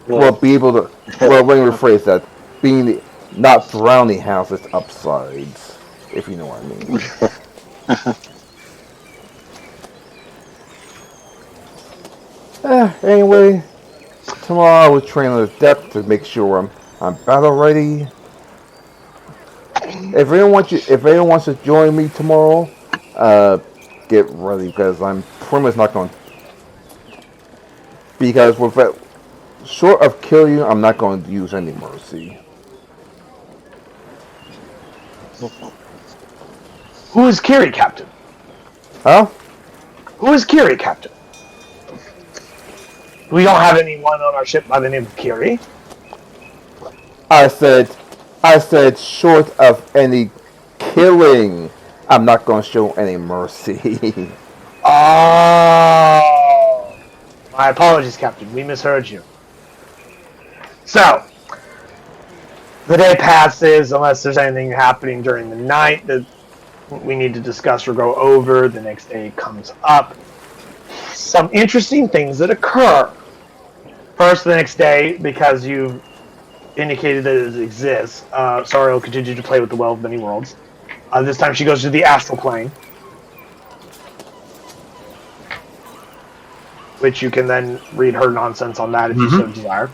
[SPEAKER 3] Well, be able to. Well, let me rephrase that. Being not drowning has its upsides, if you know what I mean. Anyway, tomorrow I will train on the depth to make sure I'm battle ready. If anyone wants to join me tomorrow, get ready because I'm pretty much not going. Because with that, short of killing you, I'm not going to use any mercy.
[SPEAKER 5] Who is Kiri, Captain?
[SPEAKER 3] Huh?
[SPEAKER 5] Who is Kiri, Captain? We don't have anyone on our ship by the name of Kiri.
[SPEAKER 3] I said, short of any killing, I'm not going to show any mercy.
[SPEAKER 5] Oh, my apologies, Captain. We misheard you. So, the day passes unless there's anything happening during the night that we need to discuss or go over. The next day comes up. Some interesting things that occur. First, the next day, because you've indicated that it exists, Sariel continues to play with the Well of Many Worlds. This time she goes to the astral plane, which you can then read her nonsense on that if you so desire.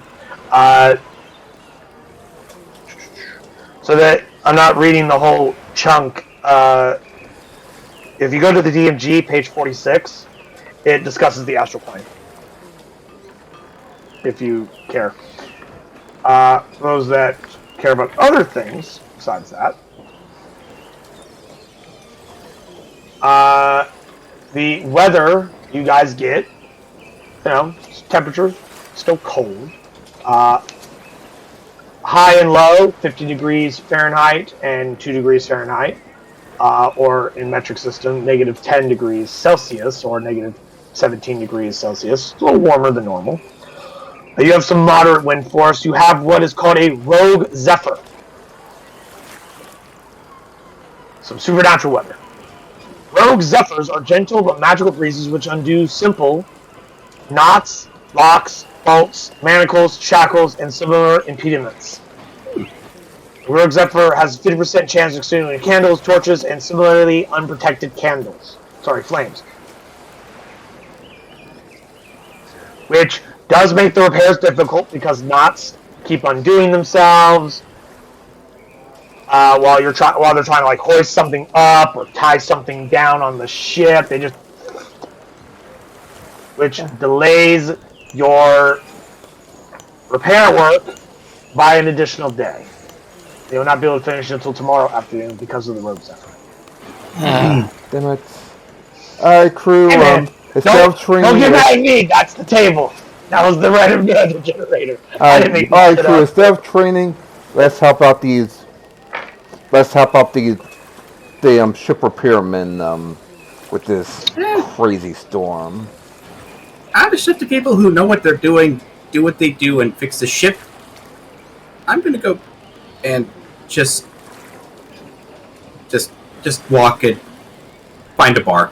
[SPEAKER 5] So that I'm not reading the whole chunk. If you go to the DMG, page 46, it discusses the astral plane. If you care. Those that care about other things besides that. The weather you guys get, temperature still cold. High and low, 50 degrees Fahrenheit and 2 degrees Fahrenheit. Or in metric system, negative 10 degrees Celsius or negative 17 degrees Celsius. It's a little warmer than normal. You have some moderate wind force. You have what is called a rogue zephyr. Some supernatural weather. Rogue zephyrs are gentle but magical breezes which undo simple knots, locks, bolts, manacles, shackles, and similar impediments. The rogue zephyr has a 50% chance of extinguishing candles, torches, and similarly unprotected flames. Which does make the repairs difficult because knots keep undoing themselves while they're trying to like hoist something up or tie something down on the ship. Which delays your repair work by an additional day. They will not be able to finish until tomorrow afternoon because of the road zephyr.
[SPEAKER 3] Damn it! Alright, crew.
[SPEAKER 5] Hey,
[SPEAKER 3] instead of training,
[SPEAKER 5] don't get mad at me. That's the table. That was the random generator. I didn't make
[SPEAKER 3] alright,
[SPEAKER 5] it
[SPEAKER 3] crew.
[SPEAKER 5] up.
[SPEAKER 3] Instead of training, let's help out the ship repairmen with this crazy storm.
[SPEAKER 2] Out of ship to people who know what they're doing, do what they do, and fix the ship. I'm gonna go and just walk and find a bar.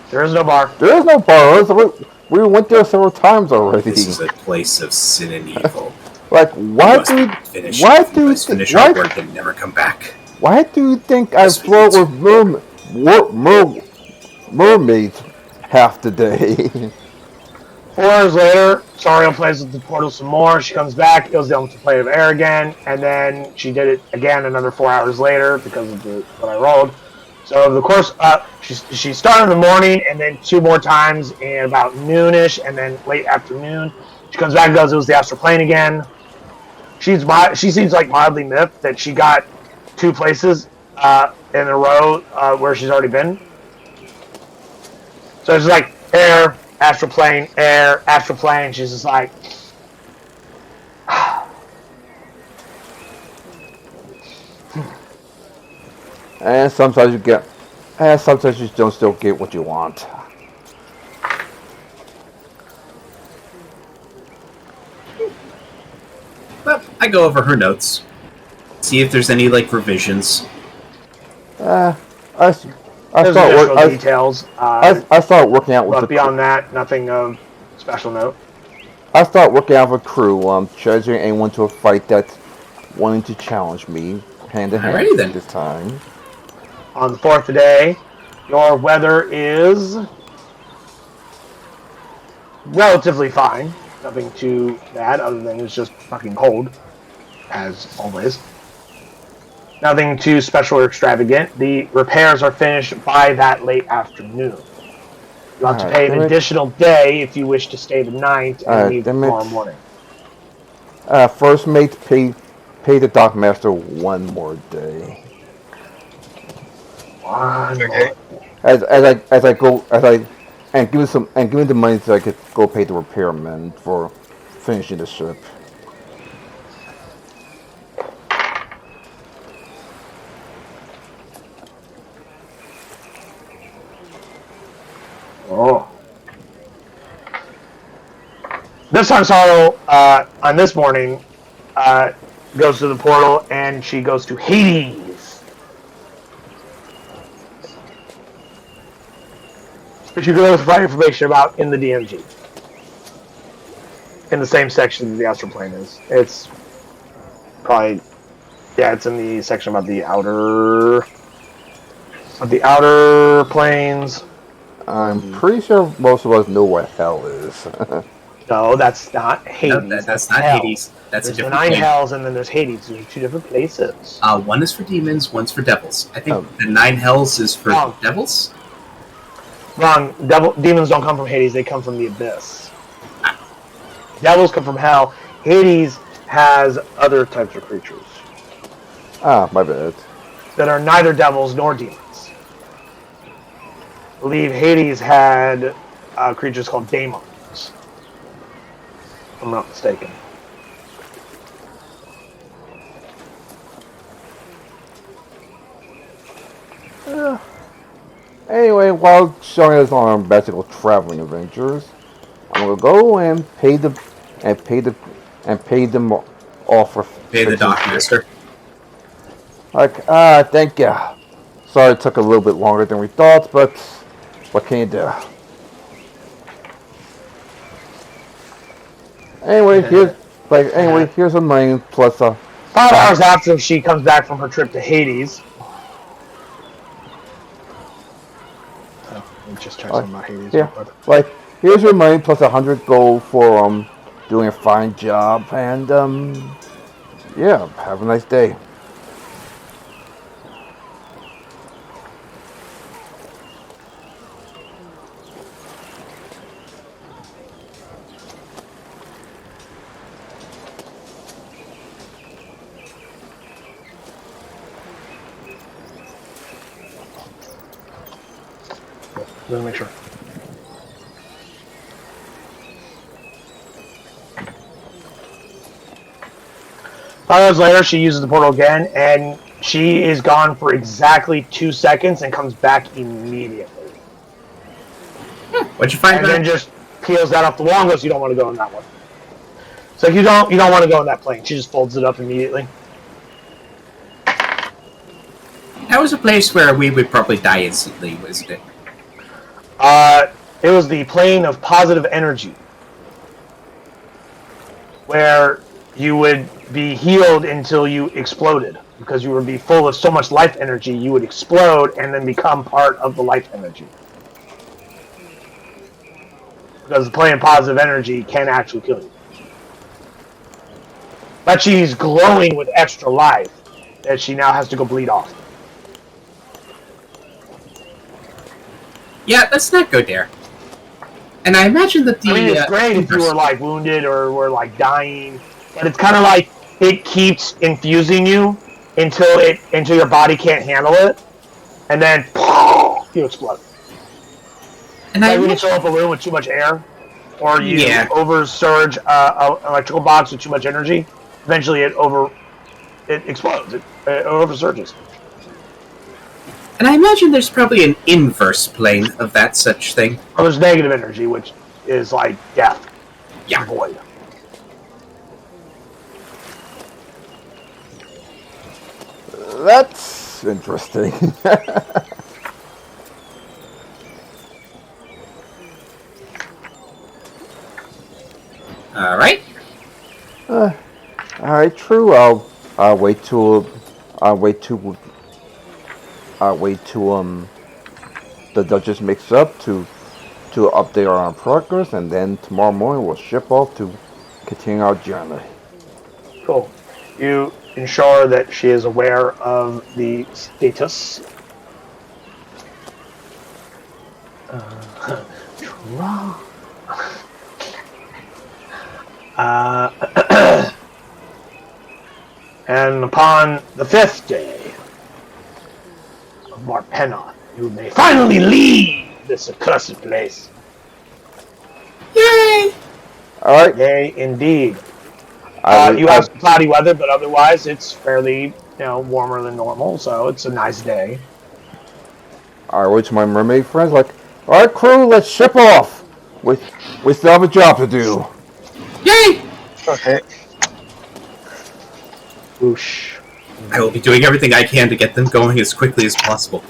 [SPEAKER 5] There is no bar.
[SPEAKER 3] There is no bar. We went there several times already.
[SPEAKER 2] This is a place of sin and evil.
[SPEAKER 3] Like, why do you
[SPEAKER 2] finish our work and never come back?
[SPEAKER 3] Why do you think I flirt with mermaids half the day?
[SPEAKER 5] 4 hours later, Sariel plays with the portal some more. She comes back, goes down to play with air again, and then she did it again another 4 hours later because of what I rolled. So over the course, she started in the morning, and then 2 more times in about noonish, and then late afternoon. She comes back and goes, it was the astral plane again. She seems like mildly miffed that she got 2 places in a row where she's already been. So it's like air, astral plane, air, astral plane. She's just like,
[SPEAKER 3] and sometimes you don't still get what you want.
[SPEAKER 2] But I go over her notes, see if there's any like revisions.
[SPEAKER 3] I
[SPEAKER 5] there's additional details.
[SPEAKER 3] I started working out with
[SPEAKER 5] but beyond that, nothing of special note.
[SPEAKER 3] I started working out with a crew. Treasuring anyone to a fight that's wanting to challenge me hand to hand
[SPEAKER 2] Alrighty then.
[SPEAKER 3] this time.
[SPEAKER 5] On the 4th day, your weather is relatively fine. Nothing too bad other than it's just fucking cold, as always. Nothing too special or extravagant. The repairs are finished by that late afternoon. You'll have to pay an additional day if you wish to stay the night and leave tomorrow morning.
[SPEAKER 3] First mate, pay the dockmaster 1 more day.
[SPEAKER 4] Okay.
[SPEAKER 3] As I go and give me the money so I could go pay the repairman for finishing the ship.
[SPEAKER 5] Oh. This time, Sorrow, on this morning, goes to the portal and she goes to Hades. Which you can also find information about in the DMG. In the same section that the astral plane is. It's probably, it's in the section about the outer planes.
[SPEAKER 3] I'm pretty sure most of us know what hell is.
[SPEAKER 5] No, that's not Hades.
[SPEAKER 2] No, that's not hell. Hades. That's
[SPEAKER 5] there's
[SPEAKER 2] a different
[SPEAKER 5] the 9
[SPEAKER 2] plane.
[SPEAKER 5] hells, and then there's Hades. There's 2 different places.
[SPEAKER 2] One is for demons, one's for devils. I think the 9 hells is for devils.
[SPEAKER 5] Wrong. Demons don't come from Hades. They come from the abyss. Devils come from hell. Hades has other types of creatures.
[SPEAKER 3] My bad.
[SPEAKER 5] That are neither devils nor demons. I believe Hades had creatures called daemons. If I'm not mistaken.
[SPEAKER 3] Anyway, while showing us on our bicycle traveling adventures, I'm gonna go and pay them off for
[SPEAKER 2] Pay the dockmaster.
[SPEAKER 3] Thank you. Sorry it took a little bit longer than we thought, but what can you do? Anyway, here's a million plus
[SPEAKER 5] 5 hours after she comes back from her trip to Hades. Just try something about Hades.
[SPEAKER 3] Yeah, here's your money plus 100 gold for doing a fine job, and have a nice day.
[SPEAKER 5] Let me make sure. Hours later, she uses the portal again, and she is gone for exactly 2 seconds and comes back immediately.
[SPEAKER 2] What'd you find?
[SPEAKER 5] And then just peels that off the wall and goes, "You don't want to go in that one." So you don't want to go in that plane. She just folds it up immediately.
[SPEAKER 2] That was a place where we would probably die instantly, wasn't it?
[SPEAKER 5] It was the plane of positive energy, where you would be healed until you exploded, because you would be full of so much life energy, you would explode and then become part of the life energy. because playing positive energy can actually kill you. But she's glowing with extra life that she now has to go bleed off.
[SPEAKER 2] Yeah, let's not go there. And I imagine that the.
[SPEAKER 5] I mean, it's great if you were like wounded or were like dying, but it's kind of like it keeps infusing you until your body can't handle it, and then you explode.
[SPEAKER 2] And
[SPEAKER 5] Like when you fill up a room with too much air, or you oversurge an electrical box with too much energy, eventually it explodes. It oversurges.
[SPEAKER 2] And I imagine there's probably an inverse plane of that such thing.
[SPEAKER 5] Or there's negative energy, which is like death.
[SPEAKER 2] Yeah.
[SPEAKER 5] Void.
[SPEAKER 3] That's interesting.
[SPEAKER 2] All right.
[SPEAKER 3] All right, true. I'll wait till the Duchess makes up to update our progress, and then tomorrow morning we'll ship off to continue our journey.
[SPEAKER 5] Cool. You ensure that she is aware of the status. And upon the 5th day of Marpenna, you may finally leave this accursed place.
[SPEAKER 2] Yay!
[SPEAKER 3] All right.
[SPEAKER 5] Yay, indeed. You
[SPEAKER 3] I
[SPEAKER 5] have some cloudy weather, but otherwise it's fairly, warmer than normal, so it's a nice day.
[SPEAKER 3] wait to my mermaid friends like, all right, crew, let's ship off. We still have a job to do.
[SPEAKER 2] Yay!
[SPEAKER 4] Okay.
[SPEAKER 5] Whoosh.
[SPEAKER 2] I will be doing everything I can to get them going as quickly as possible.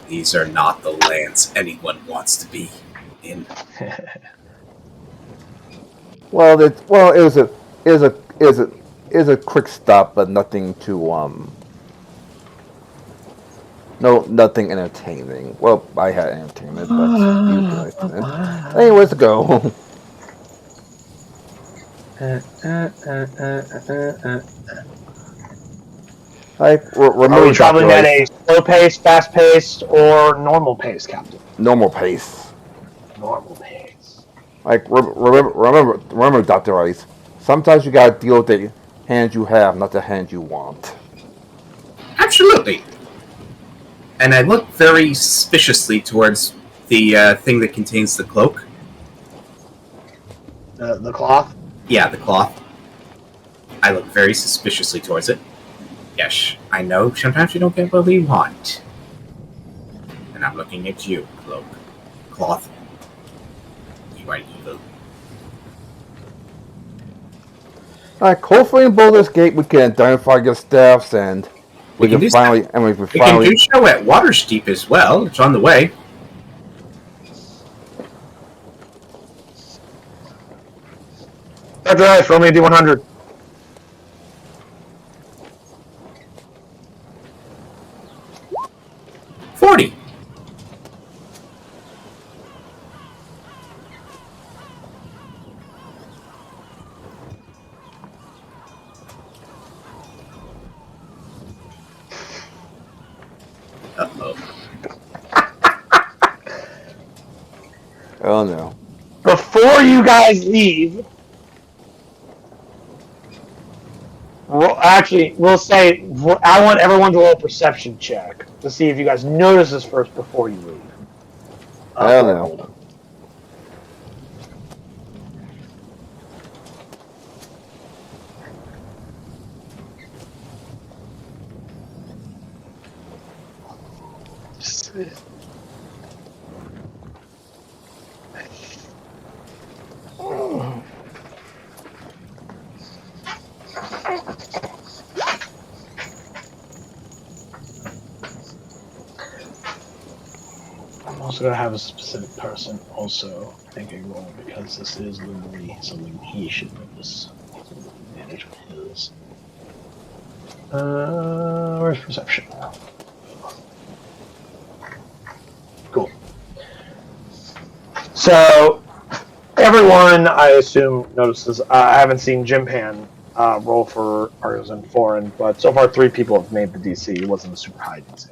[SPEAKER 2] These are not the lands anyone wants to be in.
[SPEAKER 3] Well, it was a quick stop, but nothing to nothing entertaining. Well, I had entertainment, but you didn't. Anyways, go.
[SPEAKER 5] Are we traveling at a slow pace, fast pace, or normal pace, Captain?
[SPEAKER 3] Normal pace.
[SPEAKER 5] Normal pace.
[SPEAKER 3] Like remember, Dr. Ice. Sometimes you gotta deal with the hands you have, not the hands you want.
[SPEAKER 2] Absolutely. And I look very suspiciously towards the thing that contains the cloak.
[SPEAKER 5] The cloth?
[SPEAKER 2] Yeah, the cloth. I look very suspiciously towards it. Yes, I know sometimes you don't get what we want. And I'm looking at you, cloth. You are evil.
[SPEAKER 3] Like, hopefully in Baldur's Gate we can identify your staffs and we can finally
[SPEAKER 2] we can do show at Waterdeep as well. It's on the way.
[SPEAKER 5] Dr. Ice, roll me a D100.
[SPEAKER 2] $40. Uh-oh.
[SPEAKER 3] Oh no.
[SPEAKER 5] Before you guys leave, we'll say I want everyone to roll a perception check to see if you guys notice this first before you leave.
[SPEAKER 3] Hell no.
[SPEAKER 5] I'm also going to have a specific person also make a roll because this is literally something he should notice. Advantage of his. Where's perception? Cool. So everyone, I assume, notices. I haven't seen Jim Pan roll for Artisan Foreign, but so far 3 people have made the DC. It wasn't a super high DC.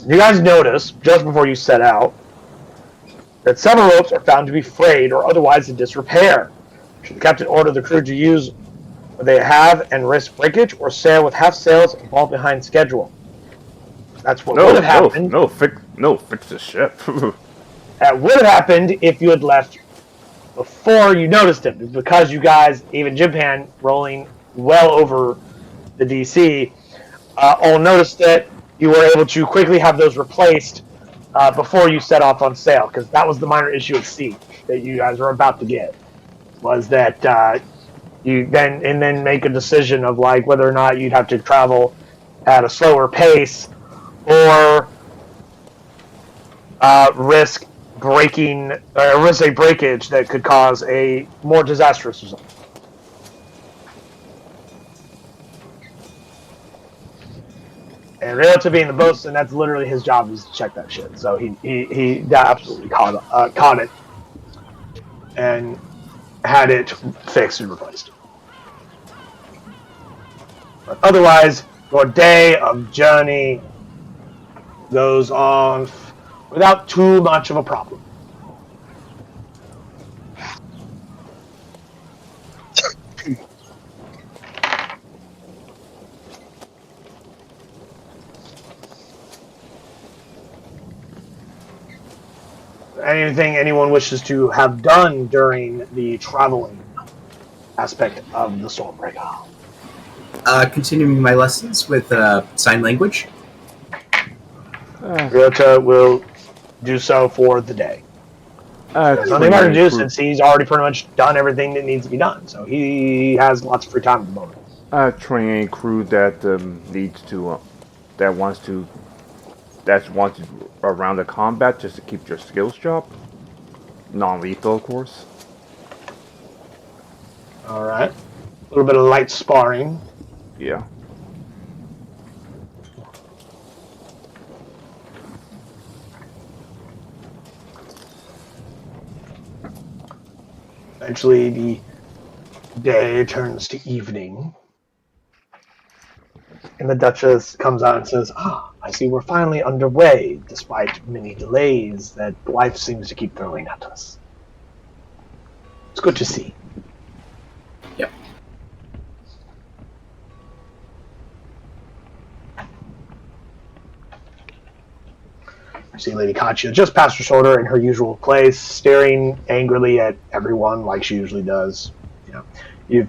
[SPEAKER 5] You guys notice, just before you set out, that several ropes are found to be frayed or otherwise in disrepair. Should the captain order the crew to use what they have and risk breakage, or sail with half sails and fall behind schedule? That's what would have happened.
[SPEAKER 3] Fix the ship.
[SPEAKER 5] That would have happened if you had left before you noticed it. Because you guys, even Jim Pan, rolling well over the DC, all noticed that you were able to quickly have those replaced before you set off on sail, because that was the minor issue at sea that you guys were about to get. Was that you then make a decision of like whether or not you'd have to travel at a slower pace or risk a breakage that could cause a more disastrous result. And relative being the bosun, that's literally his job, is to check that shit. So he absolutely caught it and had it fixed and replaced. But otherwise, your day of journey goes on without too much of a problem. Anything anyone wishes to have done during the traveling aspect of the Stormbreaker?
[SPEAKER 2] Continuing my lessons with sign language.
[SPEAKER 5] Ryota will do so for the day. There's nothing more to do since he's already pretty much done everything that needs to be done. So he has lots of free time at the moment.
[SPEAKER 3] Training a crew that needs to, that wants to around the combat just to keep your skills sharp. Non-lethal, of course.
[SPEAKER 5] All right. A little bit of light sparring.
[SPEAKER 3] Yeah.
[SPEAKER 5] Eventually, the day turns to evening. And the Duchess comes out and says, I see we're finally underway, despite many delays that life seems to keep throwing at us. It's good to see.
[SPEAKER 2] Yep.
[SPEAKER 5] You see Lady Katya just past her shoulder in her usual place, staring angrily at everyone like she usually does. You know, you've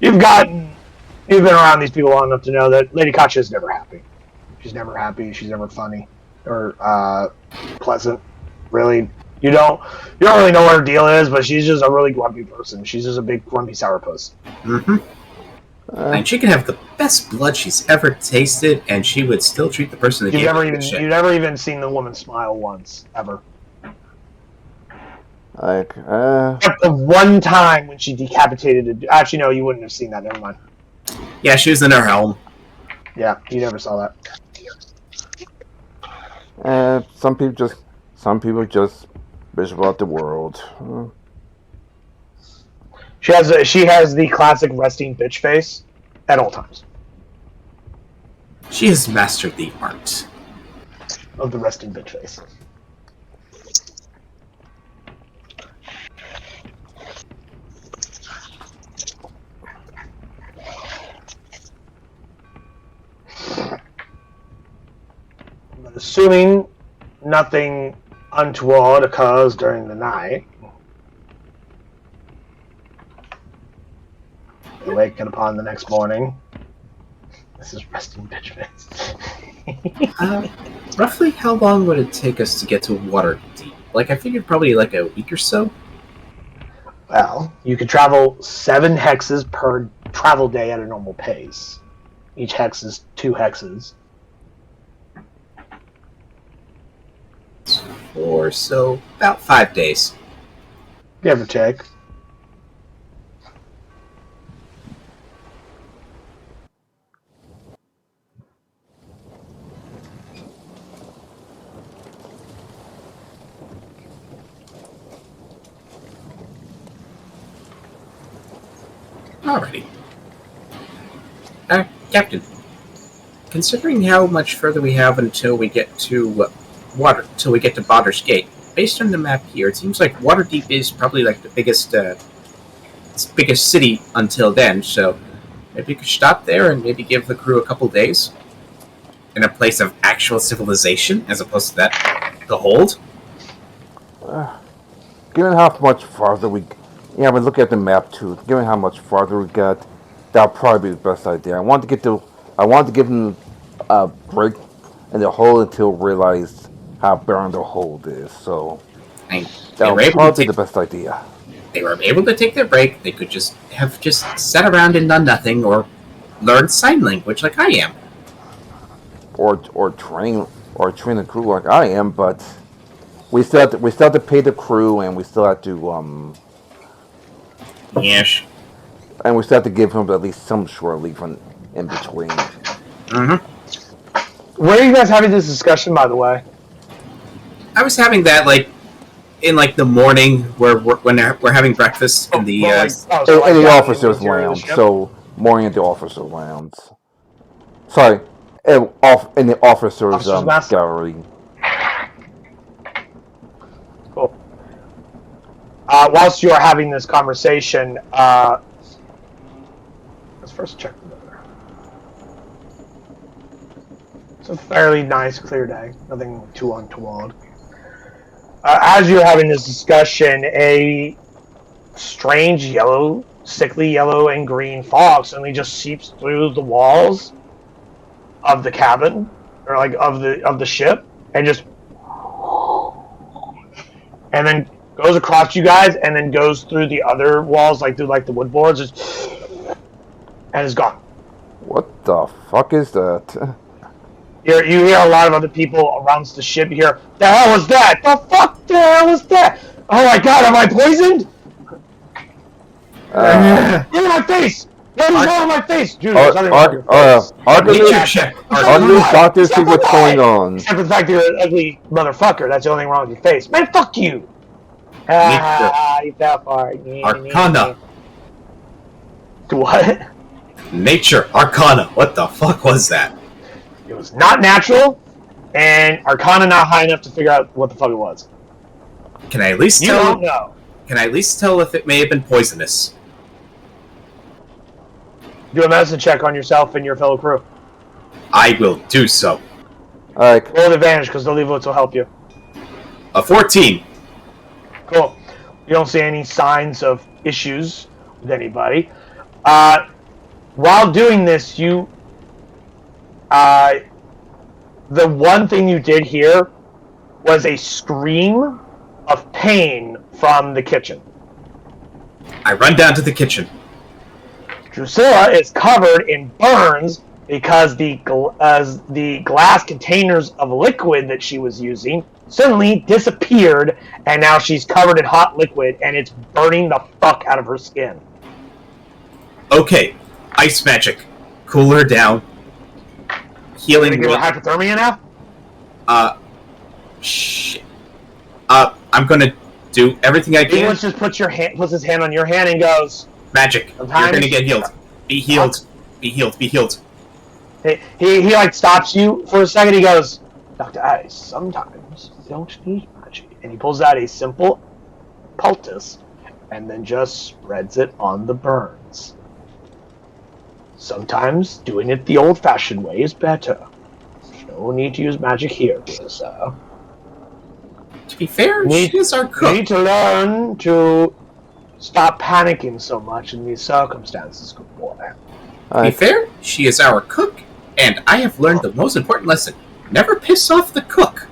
[SPEAKER 5] been around these people long enough to know that Lady Katya is never happy. She's never happy. She's never funny or pleasant. Really, you don't really know what her deal is, but she's just a really grumpy person. She's just a big grumpy sourpuss.
[SPEAKER 2] Mm-hmm. And she can have the best blood she's ever tasted, and she would still treat the person that gave her the shit.
[SPEAKER 5] You've never even seen the woman smile once, ever.
[SPEAKER 3] Like,
[SPEAKER 5] Except the one time when she decapitated a... Actually, no, you wouldn't have seen that. Never mind.
[SPEAKER 2] Yeah, she was in her helm.
[SPEAKER 5] Yeah, you never saw that.
[SPEAKER 3] some people just bitch about the world.
[SPEAKER 5] She has the classic resting bitch face at all times.
[SPEAKER 2] She has mastered the art
[SPEAKER 5] Of the resting bitch face. But assuming nothing untoward occurs during the night, you wake upon the next morning. This is resting bitch face.
[SPEAKER 2] Roughly how long would it take us to get to Waterdeep? Like, I figured probably like a week or so.
[SPEAKER 5] Well, you could travel 7 hexes per travel day at a normal pace. Each hex is 2 hexes.
[SPEAKER 2] Or so, about 5 days.
[SPEAKER 5] Give or take.
[SPEAKER 2] Alrighty. Captain, considering how much further we have until we get to Baldur's Gate, based on the map here, it seems like Waterdeep is probably like the biggest city until then. So maybe we could stop there and maybe give the crew a couple days in a place of actual civilization, as opposed to the hold.
[SPEAKER 3] Given how much farther yeah, but look at the map too. Given how much farther we got, that'll probably be the best idea. I wanted to give them a break in the hold until realized how barren the hold is. So that would probably be the best idea.
[SPEAKER 2] They were able to take their break. They could just sat around and done nothing, or learned sign language like I am,
[SPEAKER 3] or train the crew like I am. But we still have to pay the crew, and we still have to
[SPEAKER 2] Yes.
[SPEAKER 3] And we still have to give him at least some shore leave in between.
[SPEAKER 2] Mm-hmm.
[SPEAKER 5] Where are you guys having this discussion, by the way?
[SPEAKER 2] I was having that in the morning when we're having breakfast in the
[SPEAKER 3] in the officers' lounge. So morning at the officers' lounge. Sorry, in the officers' gallery.
[SPEAKER 5] Cool. Whilst you are having this conversation, let's first check the weather. It's a fairly nice, clear day. Nothing too untoward. As you're having this discussion, a strange yellow, sickly yellow and green fog suddenly just seeps through the walls of the cabin, or of the ship, and then goes across you guys, and then goes through the other walls, through the wood boards, and is gone.
[SPEAKER 3] What the fuck is that?
[SPEAKER 5] You hear a lot of other people around the ship. You hear, the hell was that? The fuck the hell was that? Oh my god, am I poisoned? Get in my face! What is wrong with my face? Dude, there's nothing wrong with your face.
[SPEAKER 3] Our new doctor see what's going on.
[SPEAKER 5] Except for the fact you're an ugly motherfucker. That's the only thing wrong with your face. Man, fuck you! You fell for it.
[SPEAKER 2] Arcana.
[SPEAKER 5] What?
[SPEAKER 2] Nature. Arcana. What the fuck was that?
[SPEAKER 5] It was not natural, and Arcana not high enough to figure out what the fuck it was.
[SPEAKER 2] Can I at least
[SPEAKER 5] tell? You don't know.
[SPEAKER 2] Can I at least tell if it may have been poisonous?
[SPEAKER 5] Do a medicine check on yourself and your fellow crew.
[SPEAKER 2] I will do so.
[SPEAKER 3] Alright.
[SPEAKER 5] Roll an advantage, because the leaves will help you.
[SPEAKER 2] A 14.
[SPEAKER 5] Cool. You don't see any signs of issues with anybody. While doing this, the one thing you did hear was a scream of pain from the kitchen.
[SPEAKER 2] I run down to the kitchen.
[SPEAKER 5] Drusilla is covered in burns because the glass containers of liquid that she was using suddenly disappeared, and now she's covered in hot liquid, and it's burning the fuck out of her skin.
[SPEAKER 2] Okay, ice magic. Cool her down. Healing.
[SPEAKER 5] Give her hypothermia now?
[SPEAKER 2] Shit. I'm gonna do everything I can.
[SPEAKER 5] Let's just puts his hand on your hand and goes,
[SPEAKER 2] magic. You're gonna get healed. Be healed. Be healed. Be healed.
[SPEAKER 5] He stops you for a second. He goes, Dr. Ice, sometimes you don't need magic. And he pulls out a simple poultice and then just spreads it on the burns. Sometimes doing it the old-fashioned way is better. No need to use magic here, dear sir.
[SPEAKER 2] To be fair, she is our cook.
[SPEAKER 5] You need to learn to stop panicking so much in these circumstances, good boy.
[SPEAKER 2] To be fair, she is our cook, and I have learned the most important lesson. Never piss off the cook.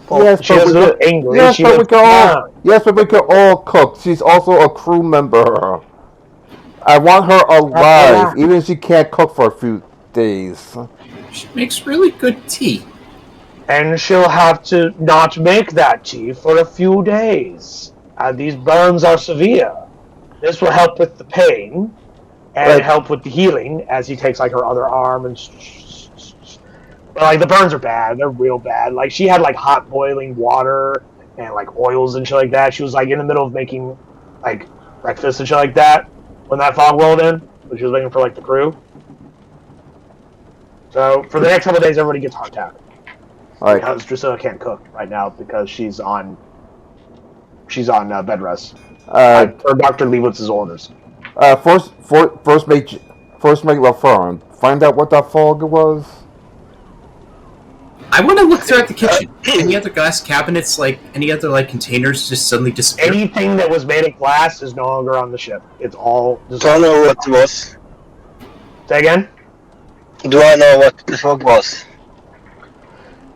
[SPEAKER 5] Well, yes, she doesn't look angry.
[SPEAKER 3] Yes, but we can all cook. She's also a crew member. I want her alive, even if she can't cook for a few days.
[SPEAKER 2] She makes really good tea.
[SPEAKER 5] And she'll have to not make that tea for a few days. These burns are severe. This will help with the pain and help with the healing as he takes her other arm and. But the burns are bad. They're real bad. She had hot boiling water and oils and shit like that. She was in the middle of making breakfast and shit like that. when that fog rolled in, when she was waiting for like the crew. So for the next couple of days, everybody gets hot tap
[SPEAKER 3] Alright.
[SPEAKER 5] because Drusilla can't cook right now because she's on bed rest. Per Dr. Leewitz's orders.
[SPEAKER 3] First mate LaFern, find out what that fog was.
[SPEAKER 2] I want to look throughout the kitchen. Any other glass cabinets, like any other like containers, just suddenly disappear?
[SPEAKER 5] Anything that was made of glass is no longer on the ship. It's all.
[SPEAKER 4] Do I know what it was?
[SPEAKER 5] Say again?
[SPEAKER 4] Do I know what the fog was?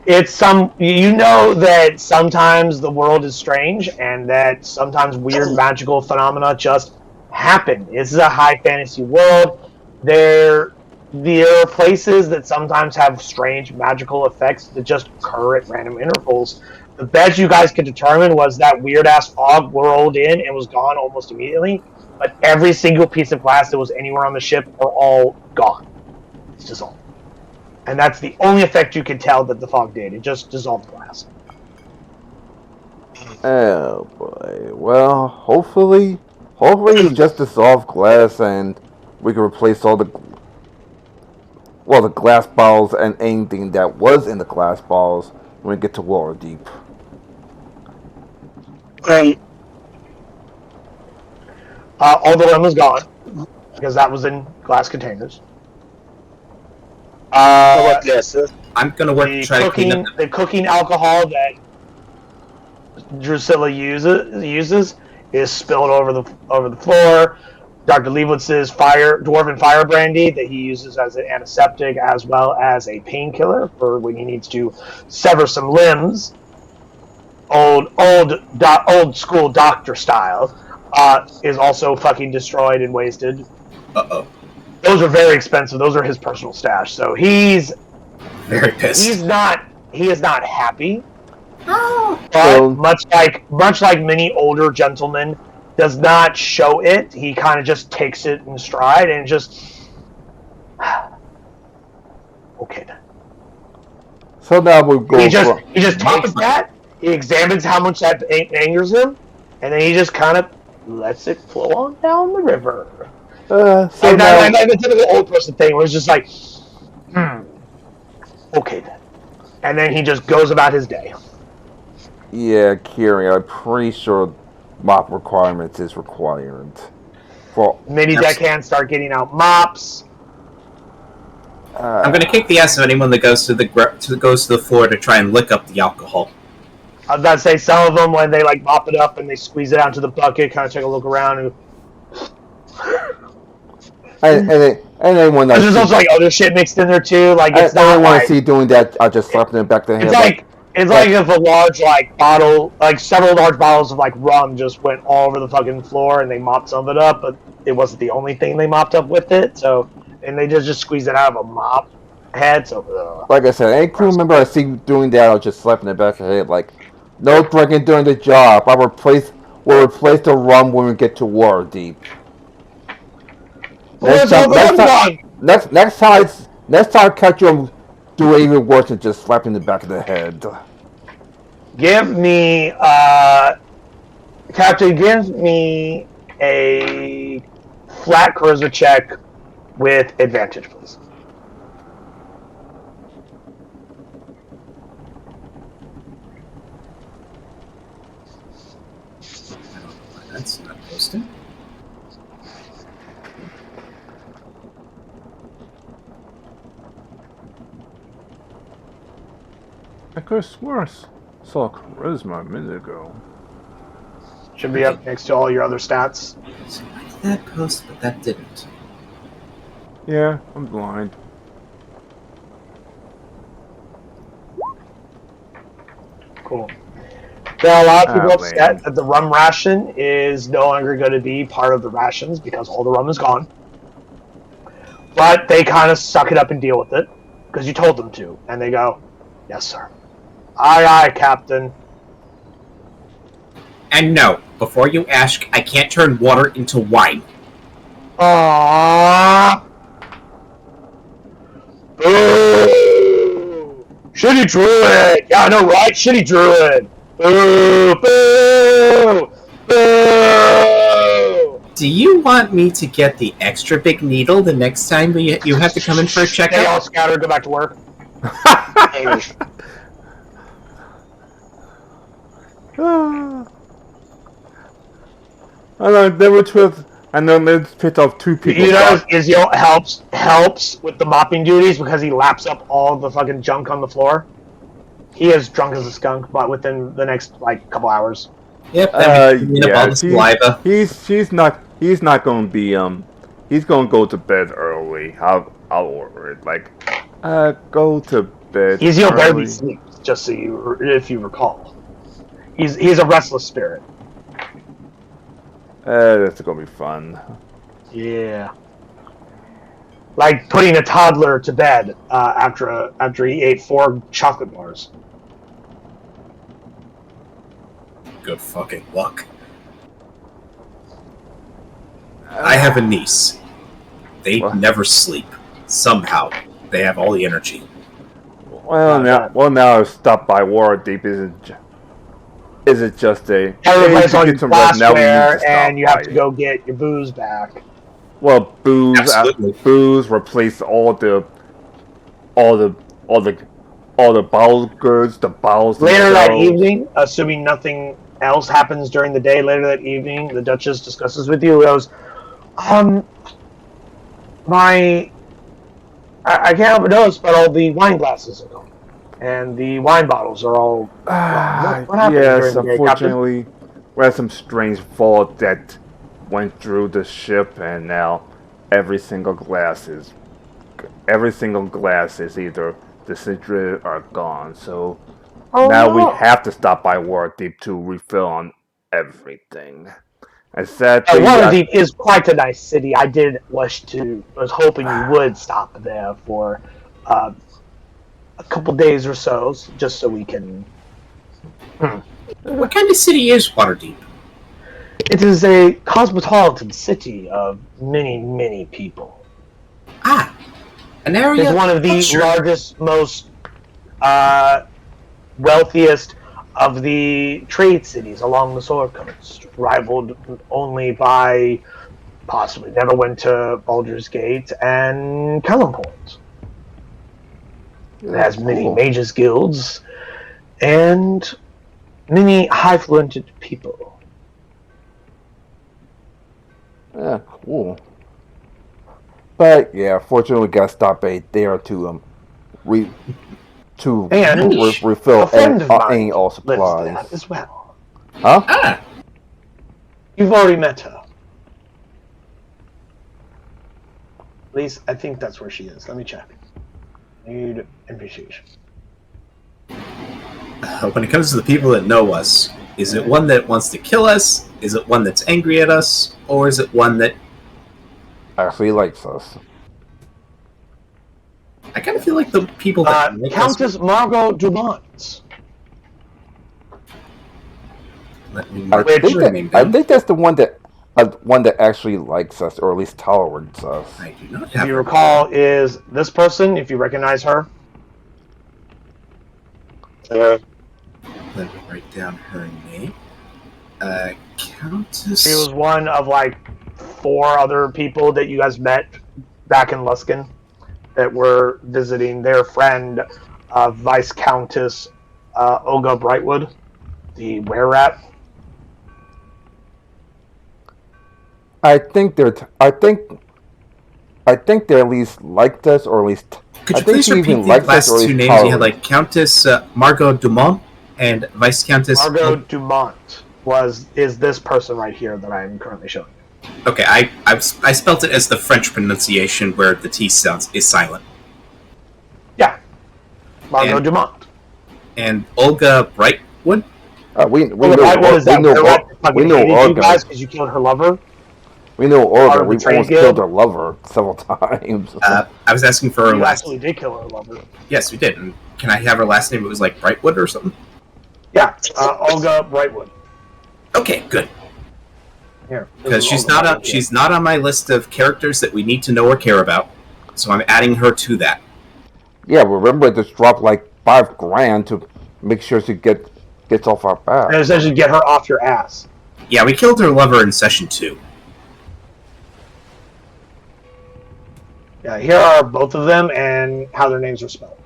[SPEAKER 5] It's some. You know that sometimes the world is strange, and that sometimes weird magical phenomena just happen. This is a high fantasy world. There are places that sometimes have strange magical effects that just occur at random intervals. The best you guys could determine was that weird ass fog rolled in and was gone almost immediately. But every single piece of glass that was anywhere on the ship are all gone. It's dissolved. And that's the only effect you could tell that the fog did. It just dissolved glass.
[SPEAKER 3] Oh boy. Well, hopefully it's just dissolved glass and we can replace all the glass bottles and anything that was in the glass bottles when we get to Waterdeep.
[SPEAKER 5] All the rum is gone because that was in glass containers.
[SPEAKER 4] What yes?
[SPEAKER 2] I'm gonna work to try to clean up.
[SPEAKER 5] The cooking alcohol that Drusilla uses is spilled over the floor. Dr. Leewitz's dwarven fire brandy that he uses as an antiseptic as well as a painkiller for when he needs to sever some limbs, old school doctor style, is also fucking destroyed and wasted.
[SPEAKER 2] Uh-oh.
[SPEAKER 5] Those are very expensive. Those are his personal stash. So he's
[SPEAKER 2] Very pissed.
[SPEAKER 5] He is not happy.
[SPEAKER 2] No.
[SPEAKER 5] But much like many older gentlemen, does not show it. He kind of just takes it in stride and just okay then.
[SPEAKER 3] So now we'll go.
[SPEAKER 5] He just takes that. He examines how much that angers him, and then he just kind of lets it flow on down the river. Like the typical old person thing, where it's just like, okay then, and then he just goes about his day.
[SPEAKER 3] Yeah, Kiri, I'm pretty sure mop requirements is required. For
[SPEAKER 5] Many deckhands start getting out mops.
[SPEAKER 2] I'm gonna kick the ass of anyone that goes to the floor to try and lick up the alcohol.
[SPEAKER 5] I was about to say, some of them, when they like mop it up and they squeeze it out into the bucket, kind of take a look around,
[SPEAKER 3] and then when
[SPEAKER 5] there's also like other shit mixed in there too. Like it's not
[SPEAKER 3] when
[SPEAKER 5] like
[SPEAKER 3] I see doing that, I'll just slap them back to the head.
[SPEAKER 5] It's like if a large bottle, several large bottles of rum just went all over the fucking floor and they mopped some of it up, but it wasn't the only thing they mopped up with it. So, and they just squeezed it out of a mop head. So,
[SPEAKER 3] like I said, any crew member I see doing that, I'll just slap in the back of the head. Like, no drinking during the job. We'll replace the rum when we get to Waterdeep. Next time I catch you, do it even worse than just slapping the back of the head.
[SPEAKER 5] give me, Captain, give me a flat charisma check with advantage, please.
[SPEAKER 2] That's not posted.
[SPEAKER 3] I could have sworn I saw charisma a minute ago.
[SPEAKER 5] Should be up next to all your other stats.
[SPEAKER 2] So why did that post, but that didn't?
[SPEAKER 3] Yeah, I'm blind.
[SPEAKER 5] Cool. There are a lot of people upset that the rum ration is no longer going to be part of the rations because all the rum is gone. But they kind of suck it up and deal with it because you told them to. And they go, yes, sir. Aye, aye, Captain.
[SPEAKER 2] And no, before you ask, I can't turn water into wine.
[SPEAKER 5] Aww. Boo! Shitty druid! Yeah, I know, right? Shitty druid! Boo! Boo! Boo!
[SPEAKER 2] Do you want me to get the extra big needle the next time you have to come in for a
[SPEAKER 5] They
[SPEAKER 2] checkup?
[SPEAKER 5] all scatter, go back to work.
[SPEAKER 3] I know, never twist. I know, let's pick off 2 people.
[SPEAKER 5] You know, Izio helps with the mopping duties because he laps up all the fucking junk on the floor. He is drunk as a skunk, but within the next like couple hours.
[SPEAKER 2] Yep. Then we clean up all the saliva.
[SPEAKER 3] He's not going to be he's going to go to bed early. I'll order it. Like, go to bed.
[SPEAKER 5] Izio
[SPEAKER 3] early.
[SPEAKER 5] barely sleeps, just so if you recall. He's a restless spirit.
[SPEAKER 3] That's gonna be fun.
[SPEAKER 5] Yeah. Like putting a toddler to bed after he ate 4 chocolate bars.
[SPEAKER 2] Good fucking luck. I have a niece. They never sleep. Somehow, they have all the energy.
[SPEAKER 3] Well, now I've stopped by Waterdeep. Is it just a...
[SPEAKER 5] Everybody's
[SPEAKER 3] hey,
[SPEAKER 5] on
[SPEAKER 3] get some rest, now we need to
[SPEAKER 5] glassware,
[SPEAKER 3] stop
[SPEAKER 5] and you have
[SPEAKER 3] by.
[SPEAKER 5] to go get your booze back.
[SPEAKER 3] Well,
[SPEAKER 2] Absolutely.
[SPEAKER 3] booze replace all the bottled goods, the bottles.
[SPEAKER 5] Later that
[SPEAKER 3] themselves.
[SPEAKER 5] evening, assuming nothing else happens during the day, later that evening, the Duchess discusses with you, goes, I can't help but notice, but all the wine glasses are gone. And the wine bottles are all... what happened
[SPEAKER 3] Yes,
[SPEAKER 5] during the day,
[SPEAKER 3] unfortunately, we had some strange fault that went through the ship, and now every single glass is either disintegrated or gone. So now we have to stop by Waterdeep to refill on everything. And sadly,
[SPEAKER 5] Waterdeep is quite a nice city. I was hoping you would stop there for a couple days or so, just so we can...
[SPEAKER 2] What kind of city is Waterdeep?
[SPEAKER 5] It is a cosmopolitan city of many, many people.
[SPEAKER 2] Ah, an area.
[SPEAKER 5] It's one of the largest, most wealthiest of the trade cities along the Sword Coast, rivaled only by possibly Neverwinter, Baldur's Gate, and Kellenport. It has many mages guilds and many high-fluented people.
[SPEAKER 3] Yeah, cool. But yeah, fortunately, we got to stop there to refill any all supplies
[SPEAKER 5] lives there as well.
[SPEAKER 3] Huh?
[SPEAKER 2] Ah,
[SPEAKER 5] You've already met her. At least I think that's where she is. Let me check. Need appreciation.
[SPEAKER 2] when it comes to the people that know us, is it one that wants to kill us? Is it one that's angry at us? Or is it one that
[SPEAKER 3] actually likes us?
[SPEAKER 2] I kind of feel like the people that like
[SPEAKER 5] Countess
[SPEAKER 2] us.
[SPEAKER 5] Margot Dumont.
[SPEAKER 2] Let me
[SPEAKER 3] I
[SPEAKER 2] mark
[SPEAKER 3] think,
[SPEAKER 2] her name
[SPEAKER 3] that, I
[SPEAKER 2] down.
[SPEAKER 3] think that's the one that actually likes us, or at least tolerates us.
[SPEAKER 2] I do not
[SPEAKER 5] If
[SPEAKER 2] have
[SPEAKER 5] you
[SPEAKER 2] her.
[SPEAKER 5] recall, is this person, if you recognize her.
[SPEAKER 2] Let me write down her name. Countess.
[SPEAKER 5] She was one of like 4 other people that you guys met back in Luskin that were visiting their friend, Vice Countess Olga Brightwood, the were-rat.
[SPEAKER 3] I think they at least liked us, or at least
[SPEAKER 2] Could
[SPEAKER 3] I
[SPEAKER 2] you
[SPEAKER 3] think
[SPEAKER 2] please
[SPEAKER 3] she
[SPEAKER 2] repeat
[SPEAKER 3] even
[SPEAKER 2] the
[SPEAKER 3] likes
[SPEAKER 2] last
[SPEAKER 3] us, or at
[SPEAKER 2] two
[SPEAKER 3] least
[SPEAKER 2] names? You had
[SPEAKER 3] tolerates.
[SPEAKER 2] like Countess Margot Dumont and Vice Countess.
[SPEAKER 5] Margot Dumont is this person right here that I'm currently showing you.
[SPEAKER 2] Okay, I spelt it as the French pronunciation where the T sounds is silent.
[SPEAKER 5] Yeah, Margot
[SPEAKER 2] And-
[SPEAKER 5] Dumont.
[SPEAKER 2] And Olga Brightwood.
[SPEAKER 3] We
[SPEAKER 5] Well,
[SPEAKER 3] know
[SPEAKER 5] what is that?
[SPEAKER 3] we know
[SPEAKER 5] You
[SPEAKER 3] Olga.
[SPEAKER 5] guys because you killed her lover.
[SPEAKER 3] We know
[SPEAKER 5] Part
[SPEAKER 3] Olga.
[SPEAKER 5] of the
[SPEAKER 3] We've
[SPEAKER 5] trade
[SPEAKER 3] almost
[SPEAKER 5] guild?
[SPEAKER 3] killed her lover several times.
[SPEAKER 2] I was asking for her
[SPEAKER 5] You
[SPEAKER 2] last.
[SPEAKER 5] absolutely did kill her lover.
[SPEAKER 2] Yes, we did. And can I have her last name? It was like Brightwood or something.
[SPEAKER 5] Yeah, Olga Brightwood.
[SPEAKER 2] Okay, good.
[SPEAKER 5] Here,
[SPEAKER 2] Because she's not on my list of characters that we need to know or care about. So I'm adding her to that.
[SPEAKER 3] Yeah, remember to drop like $5,000 to make sure she gets off our back.
[SPEAKER 5] And essentially get her off your ass.
[SPEAKER 2] Yeah, we killed her lover in session 2.
[SPEAKER 5] Yeah, here are both of them and how their names are spelled.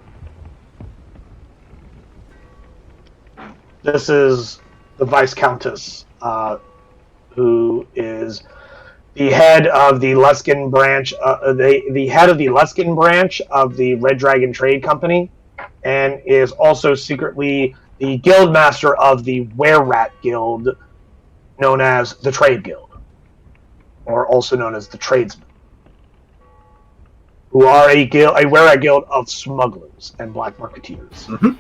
[SPEAKER 5] This is the Vice Countess, who is the head of the Luskin branch, the head of the Luskin branch of the Red Dragon Trade Company, and is also secretly the guild master of the Were Rat Guild, known as the Trade Guild, or also known as the Tradesmen, who are a Were Rat Guild of smugglers and black marketeers.
[SPEAKER 2] Mm-hmm.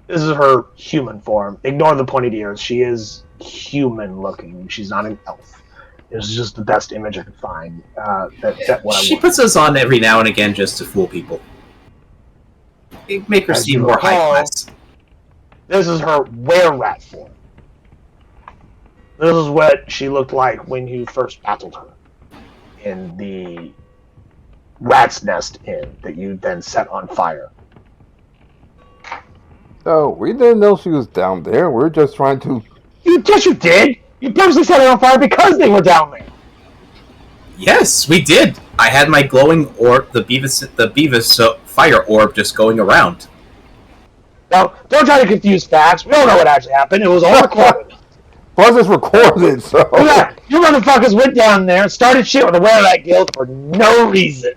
[SPEAKER 5] This is her human form. Ignore the pointed ears. She is human looking. She's not an elf. It was just the best image I could find. That what I
[SPEAKER 2] She
[SPEAKER 5] wanted.
[SPEAKER 2] puts us on every now and again just to fool people. Make her
[SPEAKER 5] As
[SPEAKER 2] seem
[SPEAKER 5] you
[SPEAKER 2] more high
[SPEAKER 5] recall,
[SPEAKER 2] class.
[SPEAKER 5] This is her were-rat form. This is what she looked like when you first battled her in the rat's nest inn that you then set on fire.
[SPEAKER 3] So we didn't know she was down there. We were just trying to.
[SPEAKER 5] Yes, you did. You purposely set it on fire because they were down there.
[SPEAKER 2] Yes, we did. I had my glowing orb, the Beavis fire orb, just going around.
[SPEAKER 5] Now, don't try to confuse facts. We don't know what actually happened. It was all recorded.
[SPEAKER 3] Plus, it's recorded, so.
[SPEAKER 5] Yeah, you motherfuckers went down there and started shit with the Were-Rat Guild for no reason.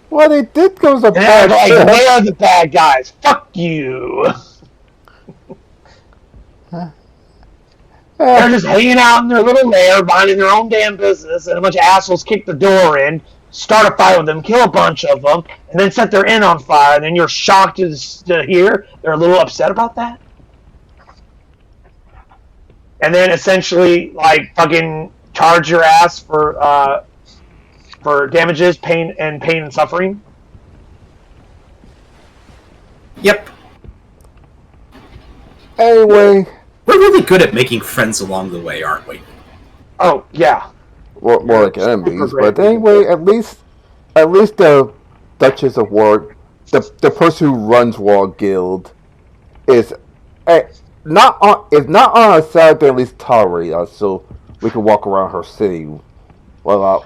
[SPEAKER 3] Well, they did go to
[SPEAKER 5] And they're like, they're the bad guys. Fuck you. They're just hanging out in their little lair, minding their own damn business, and a bunch of assholes kick the door in, start a fight with them, kill a bunch of them, and then set their inn on fire, and then you're shocked to hear they're a little upset about that. And then essentially, like, fucking charge your ass for damages, pain and suffering.
[SPEAKER 2] Yep.
[SPEAKER 3] Anyway.
[SPEAKER 2] We're really good at making friends along the way, aren't we?
[SPEAKER 5] Oh, yeah.
[SPEAKER 3] Well, more like enemies, but anyway, at least the Duchess of War, the person who runs War Guild, is not on our side, but at least tolerate us, so we can walk around her city. Well,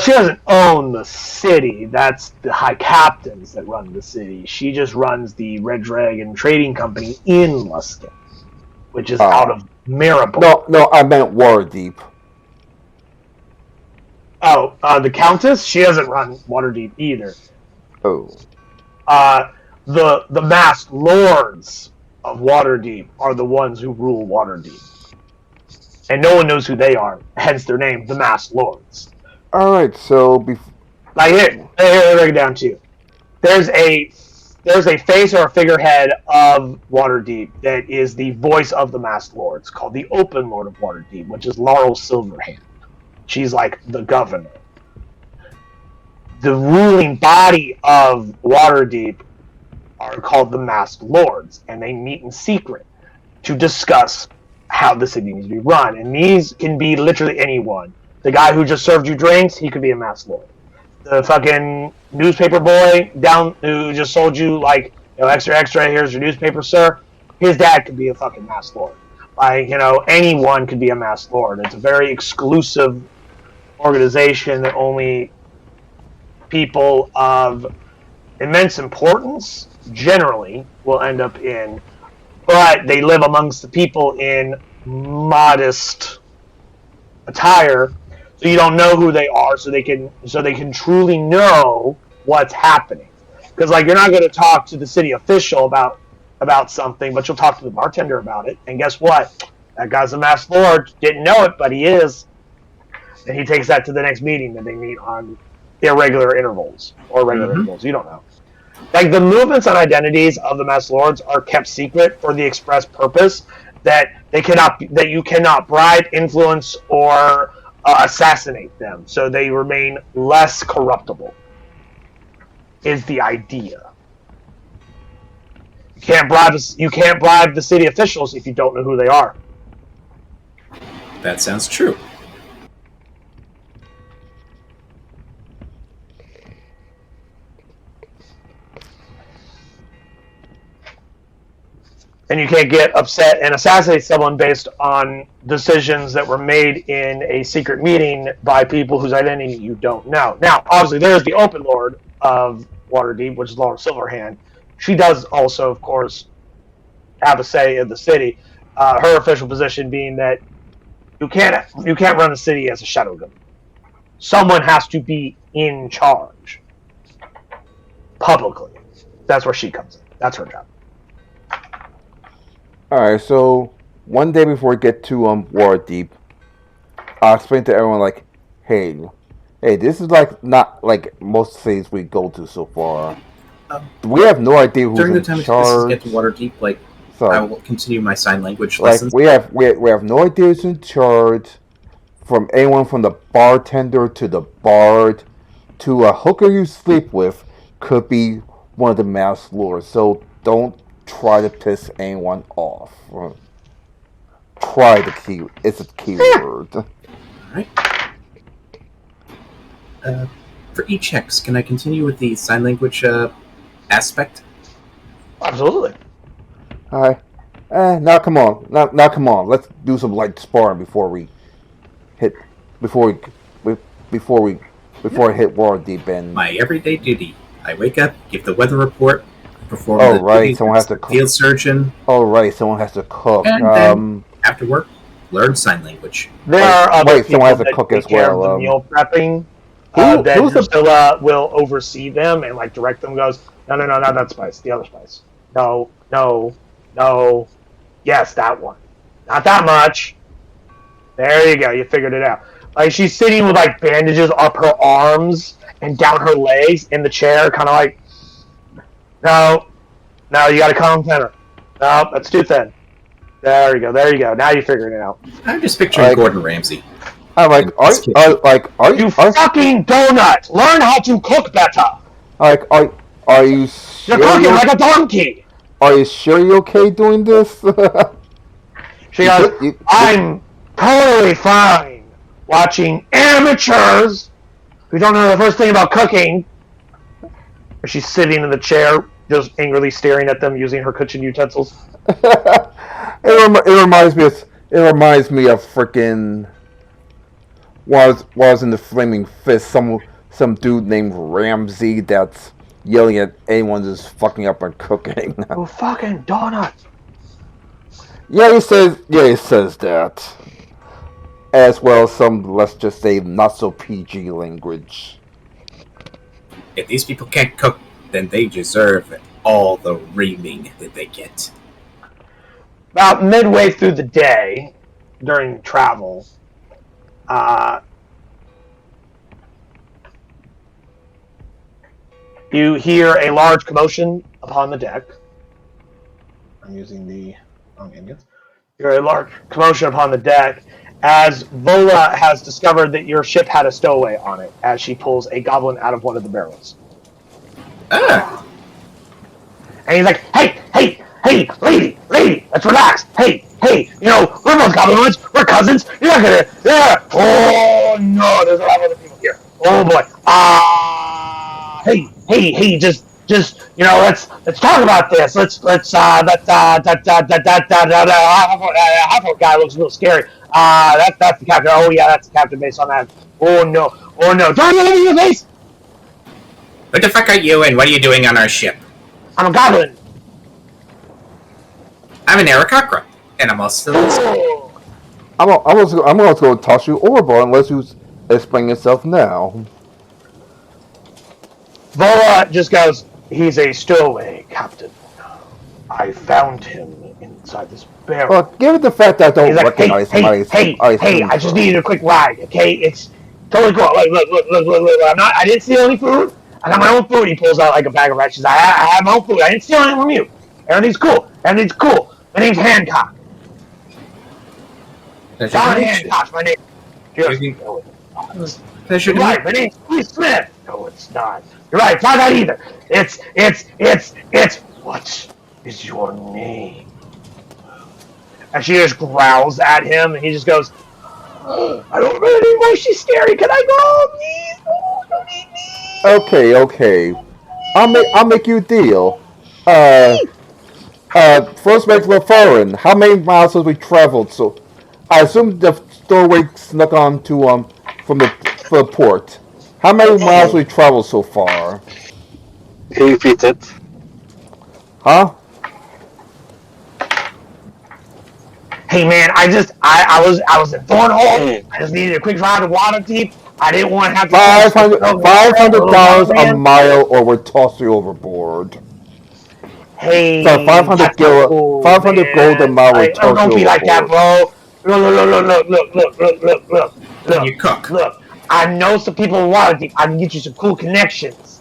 [SPEAKER 5] she doesn't own the city. That's the high captains that run the city. She just runs the Red Dragon Trading Company in Luskin, which is out of Maribor.
[SPEAKER 3] No, I meant Waterdeep.
[SPEAKER 5] Oh, the Countess? She doesn't run Waterdeep either.
[SPEAKER 3] Oh.
[SPEAKER 5] The masked lords of Waterdeep are the ones who rule Waterdeep. And no one knows who they are, hence their name, the masked lords.
[SPEAKER 3] Alright, so
[SPEAKER 5] like here, break it down to you. There's a face or a figurehead of Waterdeep that is the voice of the masked lords, called the Open Lord of Waterdeep, which is Laurel Silverhand. She's like the governor. The ruling body of Waterdeep are called the Masked Lords, and they meet in secret to discuss how the city needs to be run. And these can be literally anyone. The guy who just served you drinks, he could be a Masked Lord. The fucking newspaper boy down who just sold you, like, extra, here's your newspaper, sir. His dad could be a fucking Masked Lord. Like, anyone could be a Masked Lord. It's a very exclusive organization that only people of immense importance generally will end up in, but they live amongst the people in modest attire, so you don't know who they are, so they can truly know what's happening. Because you're not going to talk to the city official about something, but you'll talk to the bartender about it. And guess what? That guy's a Masked Lord. Didn't know it, but he is. And he takes that to the next meeting that they meet on irregular intervals or regular intervals. You don't know. Like, the movements and identities of the Masked Lords are kept secret for the express purpose that you cannot bribe, influence, or assassinate them. So they remain less corruptible. Is the idea. You can't bribe the city officials if you don't know who they are.
[SPEAKER 2] That sounds true.
[SPEAKER 5] And you can't get upset and assassinate someone based on decisions that were made in a secret meeting by people whose identity you don't know. Now, obviously, there is the Open Lord of Waterdeep, which is Laura Silverhand. She does also, of course, have a say in the city. Her official position being that you can't run the city as a shadow government. Someone has to be in charge publicly. That's where she comes in. That's her job.
[SPEAKER 3] Alright, so one day before we get to Waterdeep, I'll explain to everyone like, hey, this is like not like most cities we go to so far. We have no idea who's
[SPEAKER 2] During the
[SPEAKER 3] in
[SPEAKER 2] time
[SPEAKER 3] charge.
[SPEAKER 2] we get to Waterdeep, like
[SPEAKER 3] So,
[SPEAKER 2] I will continue my sign language
[SPEAKER 3] like
[SPEAKER 2] lessons.
[SPEAKER 3] we have no idea who's in charge. From anyone from the bartender to the bard to a hooker you sleep with could be one of the masked lords. So don't try to piss anyone off. Try the key. It's a keyword.
[SPEAKER 2] Alright. For e-checks, can I continue with the sign language aspect?
[SPEAKER 5] Absolutely.
[SPEAKER 3] Alright. Now come on. Now come on. Let's do some light sparring before I hit Waterdeep and
[SPEAKER 2] My everyday duty. I wake up, give the weather report, perform
[SPEAKER 3] Oh,
[SPEAKER 2] the
[SPEAKER 3] right,
[SPEAKER 2] duties
[SPEAKER 3] someone
[SPEAKER 2] as
[SPEAKER 3] has to
[SPEAKER 2] the
[SPEAKER 3] cook.
[SPEAKER 2] field surgeon,
[SPEAKER 3] Oh right, someone has to cook.
[SPEAKER 2] and then after work, learn sign language.
[SPEAKER 5] There are other
[SPEAKER 3] wait,
[SPEAKER 5] people
[SPEAKER 3] someone has to
[SPEAKER 5] that
[SPEAKER 3] cook
[SPEAKER 5] take
[SPEAKER 3] as
[SPEAKER 5] care of
[SPEAKER 3] well,
[SPEAKER 5] the meal prepping.
[SPEAKER 3] who's
[SPEAKER 5] That
[SPEAKER 3] the-
[SPEAKER 5] Drusilla will oversee them and like direct them. Goes, no, not that spice. The other spice. No. Yes, that one. Not that much. There you go. You figured it out. Like she's sitting with like bandages up her arms and down her legs in the chair, kind of like, no, you got to calm thinner. No, that's too thin. There you go. Now you're figuring it out.
[SPEAKER 2] I'm just picturing Gordon Ramsay.
[SPEAKER 3] I'm like, are
[SPEAKER 5] You fucking donut! Learn how to cook better.
[SPEAKER 3] Are you
[SPEAKER 5] You're cooking like a donkey.
[SPEAKER 3] Are you sure you're okay doing this?
[SPEAKER 5] She goes, I'm totally fine watching amateurs who don't know the first thing about cooking. She's sitting in the chair, just angrily staring at them using her kitchen utensils.
[SPEAKER 3] It reminds me of freaking was in the Flaming Fist. Some dude named Ramsey that's yelling at anyone who's fucking up on cooking.
[SPEAKER 5] Oh, fucking donut.
[SPEAKER 3] Yeah, he says that. As well as some, let's just say, not so PG language.
[SPEAKER 2] If these people can't cook, then they deserve all the reaming that they get.
[SPEAKER 5] About midway through the day, during travel, you hear a large commotion upon the deck. I'm using the wrong ambient. You hear a large commotion upon the deck as Vola has discovered that your ship had a stowaway on it as she pulls a goblin out of one of the barrels.
[SPEAKER 2] Ah!
[SPEAKER 5] And he's like, hey, lady, let's relax. Hey, we're both goblins, we're cousins. You're not gonna, oh no, there's a lot of other people here. Oh boy. Hey, just, let's talk about this. That Huffle guy looks real scary. That's the captain. Oh yeah, that's the captain based on that. Oh no, don't get in your face.
[SPEAKER 2] What the fuck are you and what are you doing on our ship?
[SPEAKER 5] I'm a goblin.
[SPEAKER 2] I'm an Arakakra, and I'm also
[SPEAKER 3] I'm going to go toss you overboard unless you explain yourself now.
[SPEAKER 5] Vola just goes, he's a stowaway, Captain. I found him inside this barrel.
[SPEAKER 3] Well, given the fact that I don't
[SPEAKER 5] He's like,
[SPEAKER 3] recognize him,
[SPEAKER 5] hey, I just needed a quick ride, okay? It's totally cool. Look, I didn't steal any food. I got my own food. He pulls out like a bag of rice. She's like, I have my own food. I didn't steal anything from you. Everything's cool. My name's Hancock. John Hancock, my name.
[SPEAKER 2] Pleasure to
[SPEAKER 5] Right, my name's Steve Smith. No, it's not. You're right, it's not that either. It's, what is your name? And she just growls at him, and he just goes, I don't remember anymore, she's scary, can I go, please? Oh, don't eat me.
[SPEAKER 3] Okay. I'll make you a deal. First mate LaForeign, how many miles have we traveled? So, I assume the stowaway snuck on to from the port. How many miles have we traveled so far?
[SPEAKER 4] Can you repeat it?
[SPEAKER 3] Huh?
[SPEAKER 5] Hey man, I was in Thornhole. I just needed a quick ride to Waterdeep. I didn't want to have to
[SPEAKER 3] $500
[SPEAKER 5] little young
[SPEAKER 3] a
[SPEAKER 5] man.
[SPEAKER 3] mile, or we'll toss you overboard. So
[SPEAKER 5] Hey,
[SPEAKER 3] 500
[SPEAKER 5] that's not
[SPEAKER 3] gil,
[SPEAKER 5] cool,
[SPEAKER 3] 500 gold a
[SPEAKER 5] man.
[SPEAKER 3] mile, we
[SPEAKER 5] Like, oh,
[SPEAKER 3] toss
[SPEAKER 5] don't
[SPEAKER 3] you
[SPEAKER 5] be like that,
[SPEAKER 3] overboard.
[SPEAKER 5] bro.
[SPEAKER 2] Can you cook?
[SPEAKER 5] Look. I know some people in Waterdeep. I can get you some cool connections.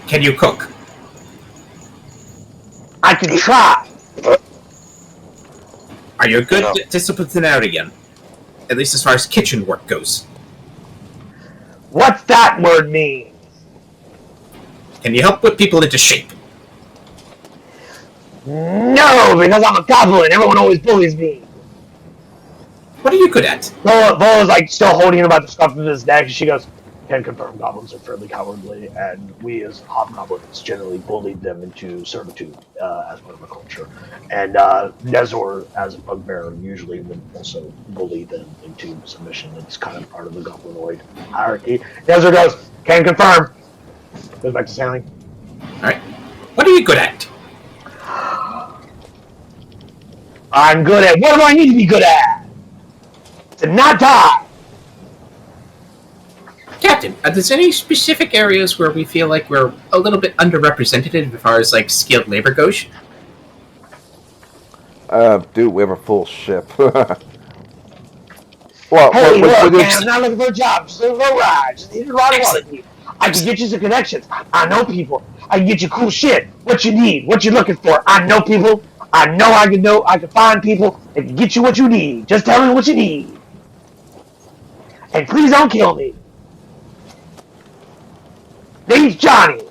[SPEAKER 2] Can you cook?
[SPEAKER 5] I can try.
[SPEAKER 2] Are you a good
[SPEAKER 4] No.
[SPEAKER 2] disciplinarian? At least as far as kitchen work goes.
[SPEAKER 5] What's that word mean?
[SPEAKER 2] Can you help whip people into shape?
[SPEAKER 5] No, because I'm a goblin. Everyone always bullies me.
[SPEAKER 2] What are you good at?
[SPEAKER 5] Vola's like still holding about the scuff of his neck, and she goes, "Can confirm goblins are fairly cowardly, and we as hobgoblins generally bullied them into servitude as part of our culture. And Nezor, as a bugbear, usually would also bully them into submission. It's kind of part of the goblinoid hierarchy." Nezor goes, "Can confirm." Goes back to sailing.
[SPEAKER 2] Alright. What are you good at?
[SPEAKER 5] I'm good at what do I need to be good at? To not die.
[SPEAKER 2] Captain, are there any specific areas where we feel like we're a little bit underrepresented as far as like skilled labor goes?
[SPEAKER 3] Dude, we have a full ship.
[SPEAKER 5] Hey, look, man, I'm not looking for a job. Just looking for a ride. Just need a ride of water.
[SPEAKER 2] Excellent.
[SPEAKER 5] I can get you some connections. I know people. I can get you cool shit. What you need. What you looking for. I know people. I can find people that can get you what you need. Just tell me what you need. And please don't kill me. Name's Johnny.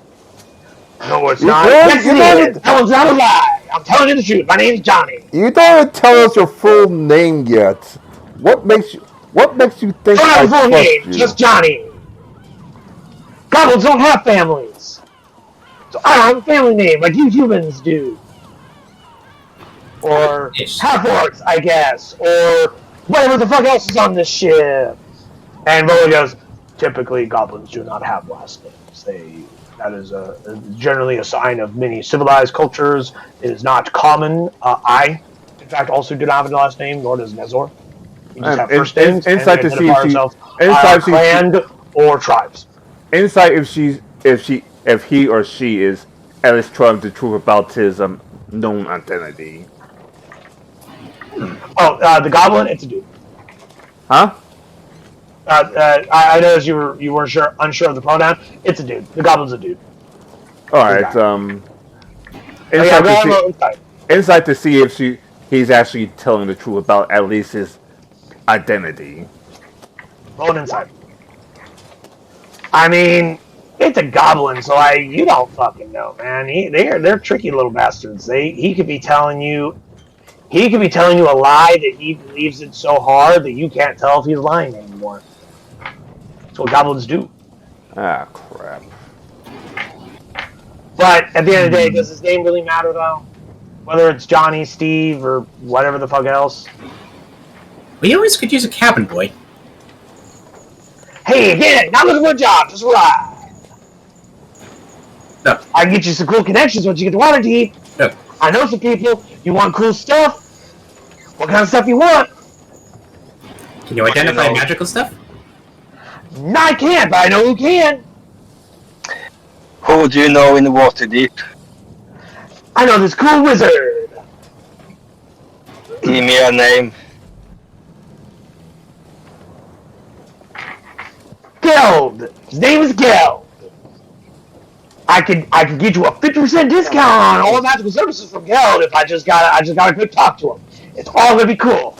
[SPEAKER 5] No, it's not. Yes, it is. That one's not a lie. I'm telling you the truth. My name's Johnny.
[SPEAKER 3] You don't even tell us your full name yet. What makes you think
[SPEAKER 5] Don't
[SPEAKER 3] I
[SPEAKER 5] have a full
[SPEAKER 3] trust
[SPEAKER 5] name.
[SPEAKER 3] you?
[SPEAKER 5] Just Johnny. Goblins don't have families. So I don't have a family name like you humans do. Or
[SPEAKER 2] Ish.
[SPEAKER 5] half-orcs, I guess. Or whatever the fuck else is on this ship. And Bola goes, typically goblins do not have last names. That is generally a sign of many civilized cultures. It is not common. I, in fact, also do not have a last name, nor does Nezor. We just have first names and
[SPEAKER 3] Insight to see
[SPEAKER 5] identify
[SPEAKER 3] if she,
[SPEAKER 5] ourselves
[SPEAKER 3] insight
[SPEAKER 5] by our clan or tribes.
[SPEAKER 3] insight if he or she is at least telling the truth about his known identity.
[SPEAKER 5] Oh, the goblin, it's a dude.
[SPEAKER 3] Huh?
[SPEAKER 5] I noticed you weren't unsure of the pronoun. It's a dude. The goblin's a dude.
[SPEAKER 3] All right. Insight to see if he's actually telling the truth about at least his identity.
[SPEAKER 5] Roll an insight. I mean, it's a goblin, so you don't fucking know, man. They're tricky little bastards. He could be telling you a lie that he believes it so hard that you can't tell if he's lying anymore. That's what goblins do.
[SPEAKER 3] Ah, crap.
[SPEAKER 5] But at the end of the day, does his name really matter though? Whether it's Johnny, Steve, or whatever the fuck else.
[SPEAKER 2] We always could use a cabin boy.
[SPEAKER 5] Hey, again, not looking for a job, just a ride.
[SPEAKER 2] No.
[SPEAKER 5] I can get you some cool connections once you get to Waterdeep.
[SPEAKER 2] No.
[SPEAKER 5] I know some people. You want cool stuff? What kind of stuff you want?
[SPEAKER 2] Can you identify magical stuff?
[SPEAKER 5] No, I can't, but I know who can.
[SPEAKER 4] Who do you know in the Waterdeep?
[SPEAKER 5] I know this cool wizard.
[SPEAKER 4] Give me a name.
[SPEAKER 5] Geld. His name is Geld. I could get you a 50% discount on all magical services from Geld if I just gotta go talk to him. It's all gonna be cool.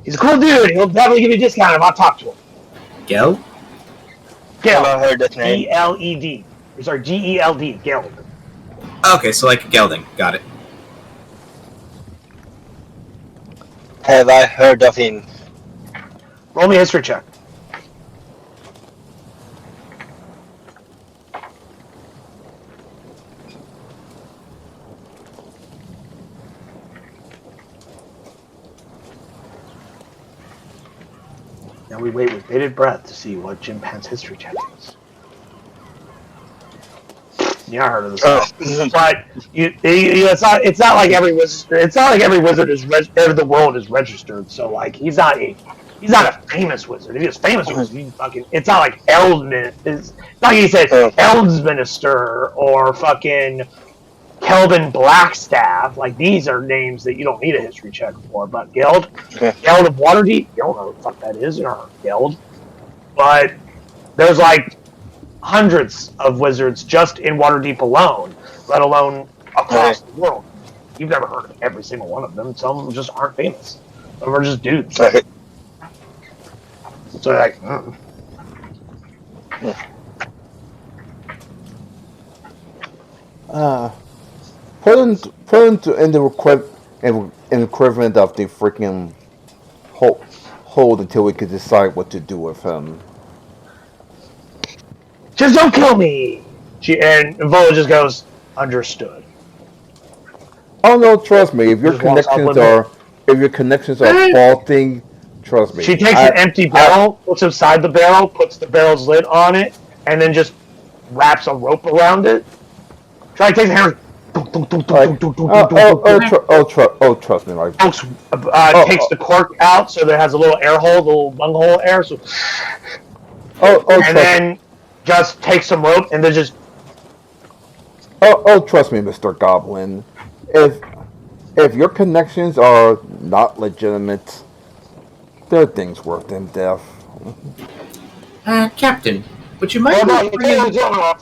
[SPEAKER 5] He's a cool dude. He'll definitely give you a discount if I talk to him.
[SPEAKER 2] Gel?
[SPEAKER 5] Geld.
[SPEAKER 4] Have I heard that name?
[SPEAKER 5] G-L-E-D. Sorry, G-E-L-D. Geld.
[SPEAKER 2] Okay, so like gelding. Got it.
[SPEAKER 4] Have I heard of him?
[SPEAKER 5] Roll me a history check. Now we wait with bated breath to see what Jim Pan's history check is. Yeah, I heard of this guy. But it's not like every wizard. It's not like every wizard is the world is registered. So like he's not a famous wizard. If he was famous wizard, he fucking. It's not like Eldman. It's not like he said Eldsminister or fucking Kelvin Blackstaff. Like these are names that you don't need a history check for. But Geld of Waterdeep, you don't know what the fuck that is. You don't know Geld. But there's like hundreds of wizards just in Waterdeep alone, let alone across the world. You've never heard of every single one of them. Some of them just aren't famous. Some of them are just dudes. So like,
[SPEAKER 3] put into in the equivalent of the freaking hold until we could decide what to do with him.
[SPEAKER 5] just don't kill me. And Vola just goes, understood.
[SPEAKER 3] Oh no, trust me. If your
[SPEAKER 5] Just walks off
[SPEAKER 3] connections are faulty, trust me.
[SPEAKER 5] She takes an empty barrel, looks inside the barrel, puts the barrel's lid on it, and then just wraps a rope around it. Try to take the hammer.
[SPEAKER 3] Trust me, like
[SPEAKER 5] takes the cork out so that it has a little air hole, a little bunghole air. So, and then just take some rope and then just.
[SPEAKER 3] Trust me, Mr. Goblin. If your connections are not legitimate, there are things worse than death.
[SPEAKER 2] Captain, would you mind?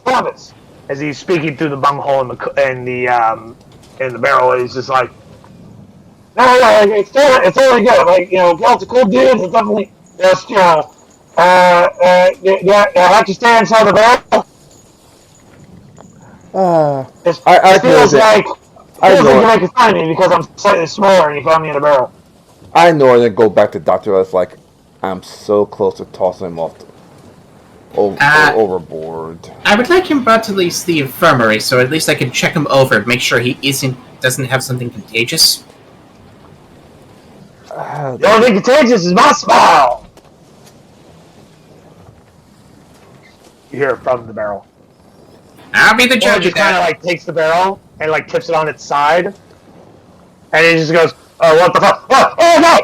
[SPEAKER 5] Promise. As he's speaking through the bunghole in the barrel, he's just like, no, it's totally good. Like, Galt's a cool dude. It's definitely just, I have to stay inside the barrel. It feels like you might find me because I'm slightly smaller and you found me in a barrel.
[SPEAKER 3] I know, and then go back to Dr. S like, I'm so close to tossing him off overboard.
[SPEAKER 2] I would like him brought to at least the infirmary, so at least I can check him over and make sure he doesn't have something contagious.
[SPEAKER 5] The only thing contagious is my smile. You hear it from the barrel.
[SPEAKER 2] I'll be the judge.
[SPEAKER 5] He kind of like takes the barrel and like tips it on its side, and he just goes, "Oh, what the fuck? Oh no!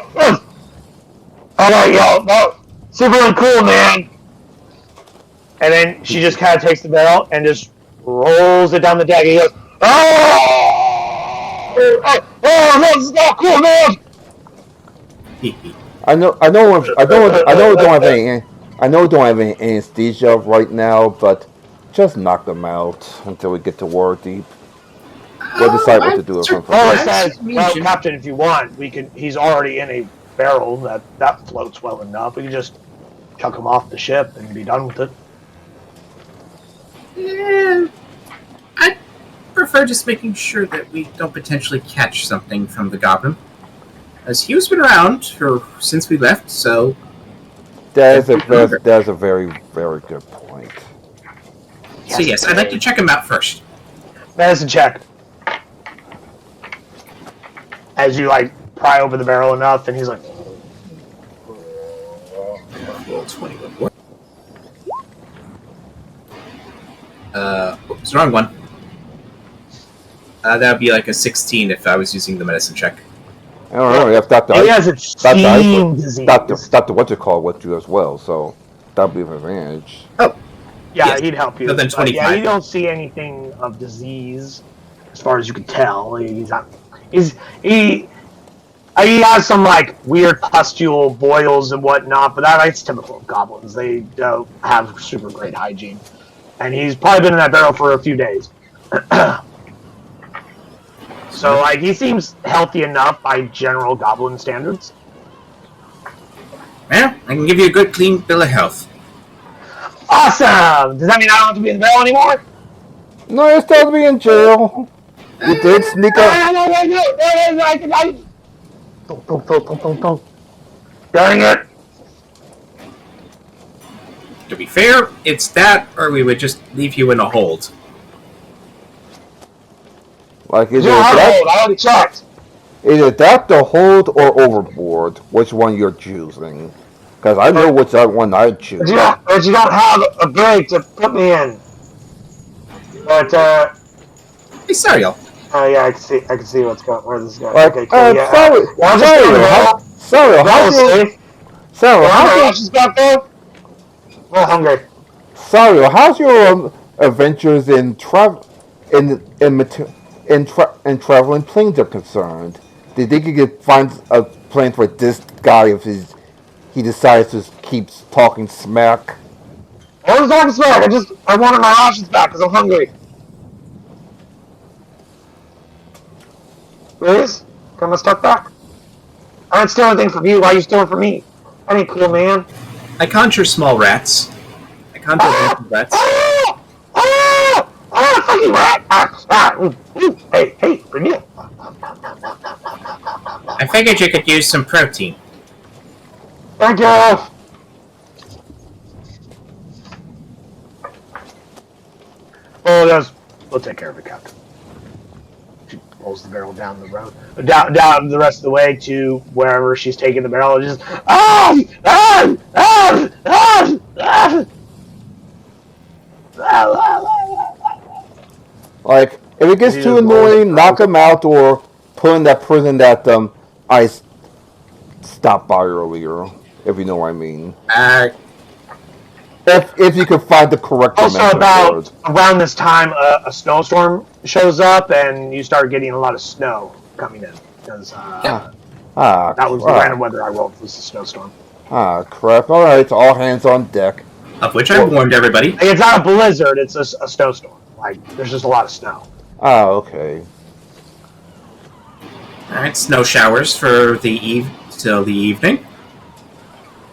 [SPEAKER 5] Oh no, yo, no, super cool, man." And then she just kind of takes the barrel and just rolls it down the deck. And he goes, "Oh, this is not cool, man."
[SPEAKER 3] I know. We don't have any anesthesia right now, but just knock them out until we get to Waterdeep. We'll decide what to do with him.
[SPEAKER 5] Says, "Well, Captain, if you want, we can. He's already in a barrel that floats well enough. We can just chuck him off the ship and be done with it."
[SPEAKER 2] Yeah, I prefer just making sure that we don't potentially catch something from the goblin, as he's been around since we left. So
[SPEAKER 3] that's a very, very good point.
[SPEAKER 2] So yes, I'd like to check him out first.
[SPEAKER 5] Medicine check. As you like pry over the barrel enough, and he's like,
[SPEAKER 2] Roll 21. Oops, wrong one. That would be like a 16 if I was using the medicine check.
[SPEAKER 3] I don't know. If Dr.
[SPEAKER 5] he has a steam disease.
[SPEAKER 3] Dr. Would do as well, so that'd be an advantage.
[SPEAKER 2] Oh.
[SPEAKER 5] Yeah,
[SPEAKER 2] yes.
[SPEAKER 5] He'd help you.
[SPEAKER 2] So then 25.
[SPEAKER 5] Yeah, you don't see anything of disease, as far as you can tell. He has some like weird pustule boils and whatnot, but that's typical of goblins. They don't have super great hygiene, and he's probably been in that barrel for a few days. So like he seems healthy enough by general goblin standards.
[SPEAKER 2] Well, I can give you a good clean bill of health.
[SPEAKER 5] Awesome! Does that mean I don't have to be in the barrel anymore?
[SPEAKER 3] No, you're still to be in jail. You did sneak up.
[SPEAKER 5] No! Dang it!
[SPEAKER 2] To be fair, it's that, or we would just leave you in a hold.
[SPEAKER 3] Like
[SPEAKER 5] I already checked.
[SPEAKER 3] Either that, the hold, or overboard. Which one you're choosing? Because I know which one I'd choose.
[SPEAKER 5] But you don't have a brig to put me in. But
[SPEAKER 2] Hey, Sariel.
[SPEAKER 5] yeah, I can see where this is going.
[SPEAKER 3] Like,
[SPEAKER 5] Okay, cool. Yeah.
[SPEAKER 3] sorry,
[SPEAKER 5] I'll just go in the barrel.
[SPEAKER 3] how's your,
[SPEAKER 5] Safe.
[SPEAKER 3] Sorry,
[SPEAKER 5] How's she's got there? I'm a little hungry.
[SPEAKER 3] Sorry, how's your adventures in traveling planes are concerned? Do you think you could find a plane for this guy if he decides to keep talking smack?
[SPEAKER 5] I was talking smack. I wanted my options back because I'm hungry. Please? Got my stuff back? I didn't steal anything from you. Why are you stealing from me? That ain't cool, man.
[SPEAKER 2] I conjure small rats. I conjure rats.
[SPEAKER 5] Fucking rat! Hey, Renil.
[SPEAKER 2] I figured you could use some protein.
[SPEAKER 5] Thank you. We'll take care of it, Captain. She pulls the barrel down the road, down the rest of the way to wherever she's taking the barrel. Just
[SPEAKER 3] Like, if it gets too annoying, knock him out or put in that prison that I stopped by earlier. If you know what I mean. If you can find the correct
[SPEAKER 5] Also, around this time, a snowstorm shows up, and you start getting a lot of snow coming in because that was the random weather I rolled. Was a snowstorm.
[SPEAKER 3] Crap! All right, all hands on deck.
[SPEAKER 2] Of which I warned everybody.
[SPEAKER 5] It's not a blizzard; it's a snowstorm. Like there's just a lot of snow.
[SPEAKER 3] Okay.
[SPEAKER 2] All right, snow showers for till the evening,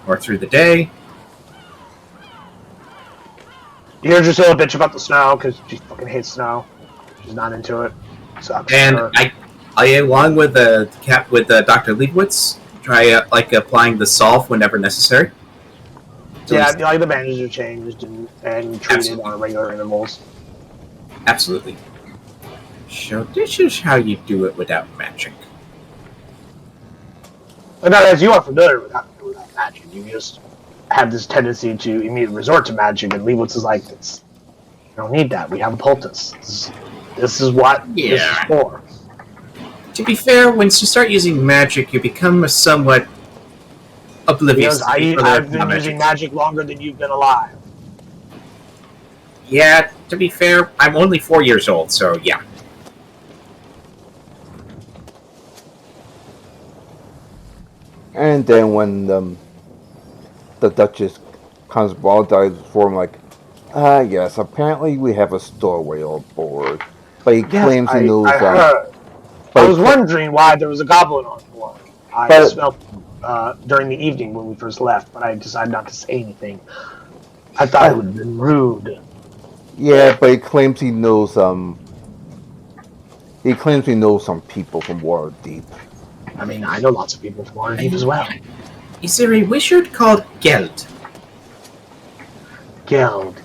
[SPEAKER 2] or through the day.
[SPEAKER 5] You hear Drusilla bitch about the snow because she fucking hates snow. She's not into it. Sucks.
[SPEAKER 2] And I along with Dr. Leibowitz, try applying the solve whenever necessary.
[SPEAKER 5] So like the bandages are changed and treated on regular intervals.
[SPEAKER 2] Absolutely. So this is how you do it without magic.
[SPEAKER 5] But not as you are familiar with how to do it without magic. You just have this tendency to immediately resort to magic, and Leibowitz is like, "This, you don't need that. We have a poultice. This is what this is for."
[SPEAKER 2] To be fair, once you start using magic, you become a somewhat oblivious.
[SPEAKER 5] Because I've been using magic longer than you've been alive.
[SPEAKER 2] Yeah, to be fair, I'm only 4 years old, so yeah.
[SPEAKER 3] And then when the Duchess comes apologizes for him, like, yes, apparently we have a stowaway on board. But he claims he knows
[SPEAKER 5] I was wondering why there was a goblin on board. I smelled during the evening when we first left, but I decided not to say anything. I thought it would have been rude.
[SPEAKER 3] Yeah, but he claims he knows some people from Waterdeep.
[SPEAKER 5] I mean, I know lots of people from Waterdeep as well.
[SPEAKER 2] Is there a wizard called Geld?
[SPEAKER 5] Geld.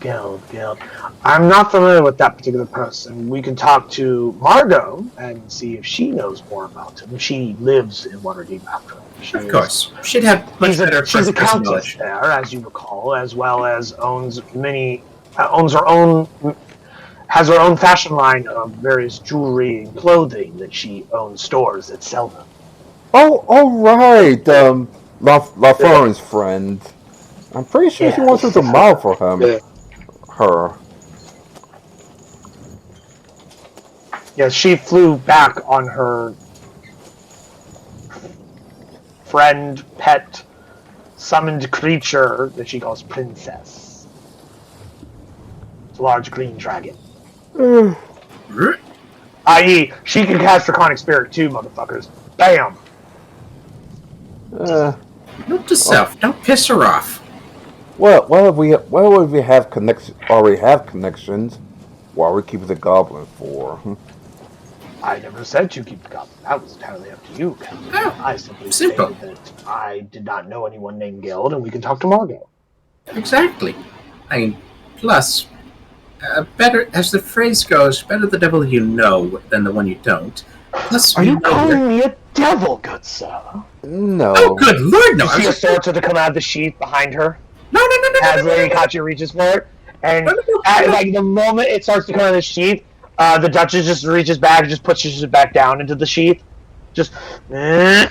[SPEAKER 5] I'm not familiar with that particular person. We can talk to Margot and see if she knows more about him. She lives in Waterdeep after all.
[SPEAKER 2] Of course. She'd have much better
[SPEAKER 5] She's a
[SPEAKER 2] first-person
[SPEAKER 5] countess
[SPEAKER 2] knowledge.
[SPEAKER 5] there, as you recall, as well as has her own fashion line of various jewelry and clothing that she owns stores that sell them.
[SPEAKER 3] Oh, all right. LaForne's friend. I'm pretty sure she wants her to model for him.
[SPEAKER 4] Yeah.
[SPEAKER 3] Her.
[SPEAKER 5] Yeah, she flew back on her friend, pet, summoned creature that she calls Princess. It's a large green dragon. I.e., she can cast Draconic Spirit too, motherfuckers. Bam!
[SPEAKER 2] Note to self, don't piss her off.
[SPEAKER 3] Well, if we already have connections, why are we keeping the goblin for?
[SPEAKER 5] I never said you keep the goblin. That was entirely up to you, Captain.
[SPEAKER 2] Oh,
[SPEAKER 5] I simply
[SPEAKER 2] simple.
[SPEAKER 5] stated that I did not know anyone named Geld, and we can talk to Margot.
[SPEAKER 2] Exactly. I mean, plus, better, as the phrase goes, better the devil you know than the one you don't. Plus,
[SPEAKER 5] Are you calling me a devil, good sir.
[SPEAKER 3] No.
[SPEAKER 2] Oh, good lord, no!
[SPEAKER 5] You
[SPEAKER 2] I
[SPEAKER 5] see a
[SPEAKER 2] was
[SPEAKER 5] sword to come out of the sheath behind her
[SPEAKER 2] no, no, no, no, no,
[SPEAKER 5] as
[SPEAKER 2] no,
[SPEAKER 5] Lady
[SPEAKER 2] no,
[SPEAKER 5] Katya reaches for it. And
[SPEAKER 2] no, no, no,
[SPEAKER 5] at,
[SPEAKER 2] no.
[SPEAKER 5] like the moment it starts to come out of the sheath, the Duchess just reaches back and just pushes it back down into the sheath. Just
[SPEAKER 2] Better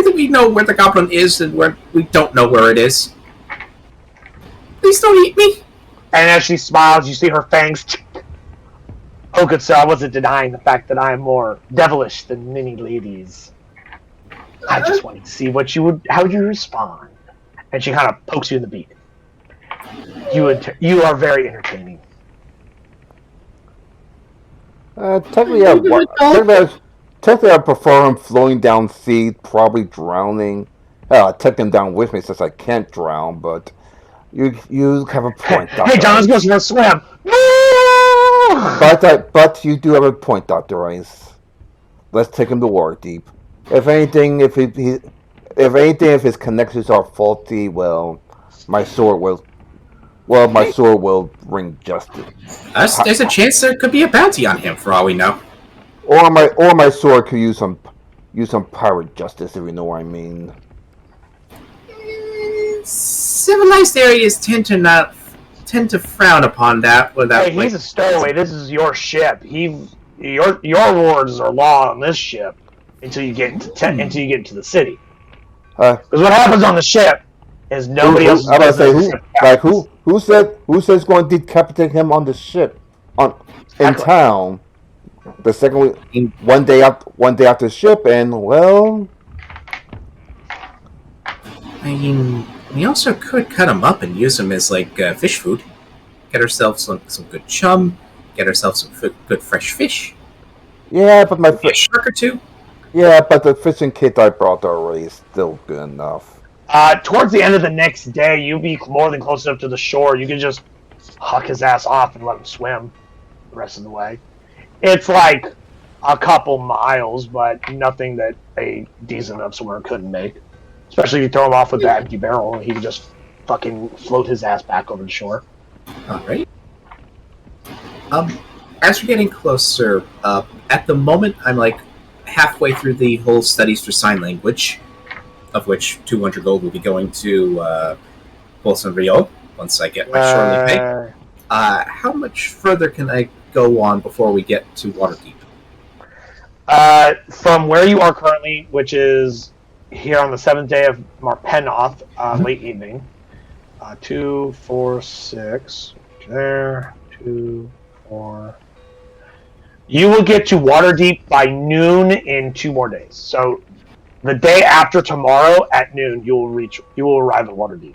[SPEAKER 2] that we know where the goblin is and where we don't know where it is. Please don't eat me.
[SPEAKER 5] and as she smiles, you see her fangs. Oh, good sir, I wasn't denying the fact that I am more devilish than many ladies. I just wanted to see how you respond. And she kind of pokes you in the beak. You are very entertaining.
[SPEAKER 3] Technically, I prefer him floating down sea, probably drowning. I take him down with me since I can't drown, but you have a point,
[SPEAKER 5] Hey,
[SPEAKER 3] Doctor
[SPEAKER 5] John, let's
[SPEAKER 3] Ice.
[SPEAKER 5] go for a swim.
[SPEAKER 3] But you do have a point, Doctor Ice. Let's take him to Waterdeep. If anything, if his connections are faulty, well, my sword will bring justice.
[SPEAKER 2] There's a chance there could be a bounty on him, for all we know.
[SPEAKER 3] Or my sword could use some pirate justice, if you know what I mean.
[SPEAKER 2] Civilized areas tend to frown upon that. Without,
[SPEAKER 5] Hey, he's a stowaway. This is your ship. Your wards are law on this ship until you get into the city.
[SPEAKER 3] Uh,
[SPEAKER 5] Because what happens on the ship is nobody else's
[SPEAKER 3] I'm about to say
[SPEAKER 5] business.
[SPEAKER 3] who says going to decapitate him on the ship in
[SPEAKER 5] Exactly.
[SPEAKER 3] town. The second week, one day after ship, and well,
[SPEAKER 2] I mean, we also could cut him up and use him as like fish food. Get ourselves some good chum. Get ourselves some good fresh fish.
[SPEAKER 3] yeah, but
[SPEAKER 2] Maybe a shark or two.
[SPEAKER 3] the fishing kit I brought already is still good enough.
[SPEAKER 5] Towards the end of the next day, you'll be more than close enough to the shore. You can just huck his ass off and let him swim the rest of the way. It's like a couple miles, but nothing that a decent enough swimmer couldn't make. Especially if you throw him off with the empty barrel, he can just fucking float his ass back over the shore.
[SPEAKER 2] All right. As we're getting closer, at the moment, I'm like halfway through the whole studies for sign language, of which 200 gold will be going to Bolson Rio once I get my shortly pay. How much further can I go on before we get to Waterdeep?
[SPEAKER 5] From where you are currently, which is here on the 7th day of Marpenoth, late evening. 2, 4, 6. There. 2, 4. You will get to Waterdeep by noon in 2 more days. So the day after tomorrow at noon, you will arrive at Waterdeep.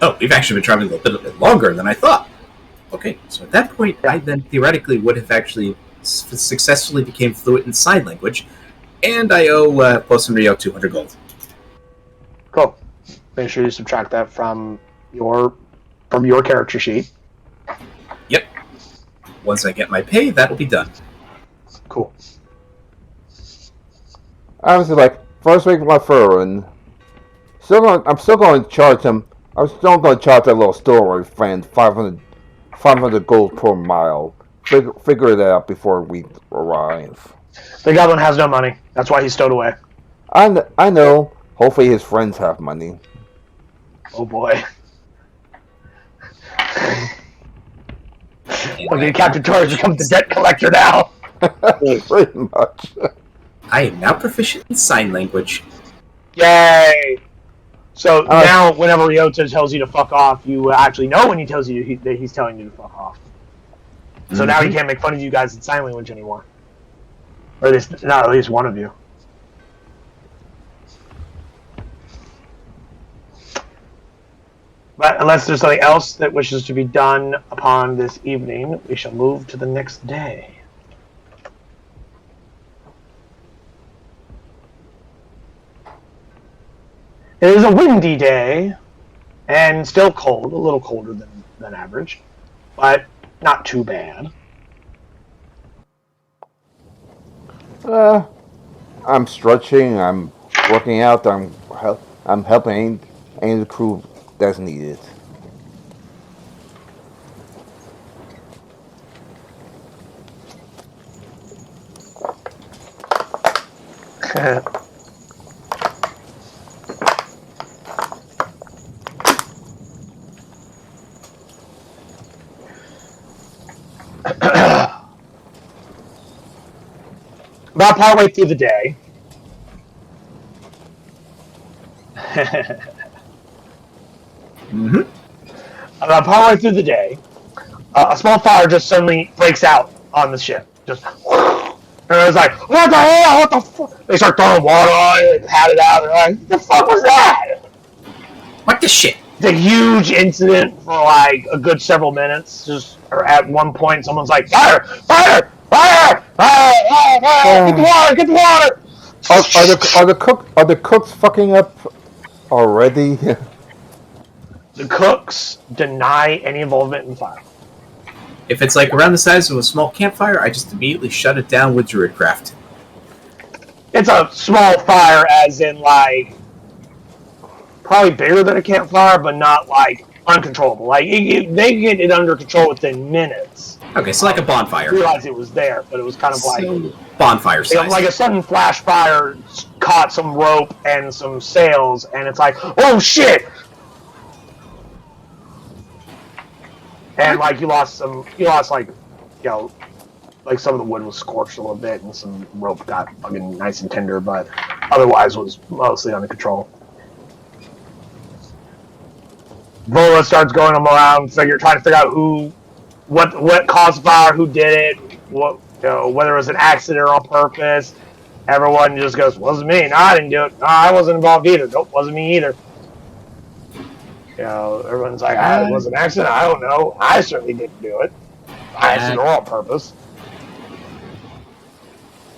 [SPEAKER 2] Oh, we've actually been traveling a little bit longer than I thought. Okay, so at that point, I then theoretically would have actually successfully became fluent in sign language, and I owe Bolson Rio 200 gold.
[SPEAKER 5] Cool. Make sure you subtract that from your character sheet.
[SPEAKER 2] Yep. Once I get my pay, that'll be done.
[SPEAKER 5] Cool.
[SPEAKER 3] Obviously, like first week of my furrowing, I'm still going to charge him. I'm still going to charge that little stowaway friend 500 gold per mile. Figure that out before we arrive.
[SPEAKER 5] The goblin has no money. That's why he's stowed away.
[SPEAKER 3] I know. Hopefully his friends have money.
[SPEAKER 5] Oh boy. Okay, Captain Torres becomes the debt collector now.
[SPEAKER 3] Pretty much.
[SPEAKER 2] I am now proficient in sign language.
[SPEAKER 5] Yay! So now, whenever Ryota tells you to fuck off, you actually know when he tells you that he's telling you to fuck off. So now he can't make fun of you guys in sign language anymore. Or at least, not at least one of you. But unless there's something else that wishes to be done upon this evening, we shall move to the next day. It is a windy day, and still cold, a little colder than average, but not too bad.
[SPEAKER 3] I'm stretching. I'm working out. I'm helping any of the crew that's needed.
[SPEAKER 5] About partway through the day, about partway through the day, a small fire just suddenly breaks out on the ship. Just, and it's like, what the hell? What the fuck? They start throwing water on it, they pat it out. They're like, the fuck was that?
[SPEAKER 2] What the shit?
[SPEAKER 5] It's a huge incident for like a good several minutes. Just, or at one point, someone's like, fire, fire, fire, fire, fire, fire, get the water, get the water.
[SPEAKER 3] Are the cooks fucking up already?
[SPEAKER 5] The cooks deny any involvement in the fire.
[SPEAKER 2] If it's like around the size of a small campfire, I just immediately shut it down with Druidcraft.
[SPEAKER 5] It's a small fire, as in like probably bigger than a campfire, but not like uncontrollable. Like they get it under control within minutes.
[SPEAKER 2] Okay, so like a bonfire.
[SPEAKER 5] I realized it was there, but it was kind of like
[SPEAKER 2] bonfire size.
[SPEAKER 5] like a sudden flash fire caught some rope and some sails, and it's like, oh shit! And like you lost like, you know, like some of the wood was scorched a little bit, and some rope got fucking nice and tender, but otherwise was mostly under control. Vola starts going around, trying to figure out what caused the fire, who did it, whether it was an accident or on purpose. Everyone just goes, wasn't me. No, I didn't do it. No, I wasn't involved either. Nope, wasn't me either. Everyone's like, it was an accident. I don't know. I certainly didn't do it. I accident or on purpose.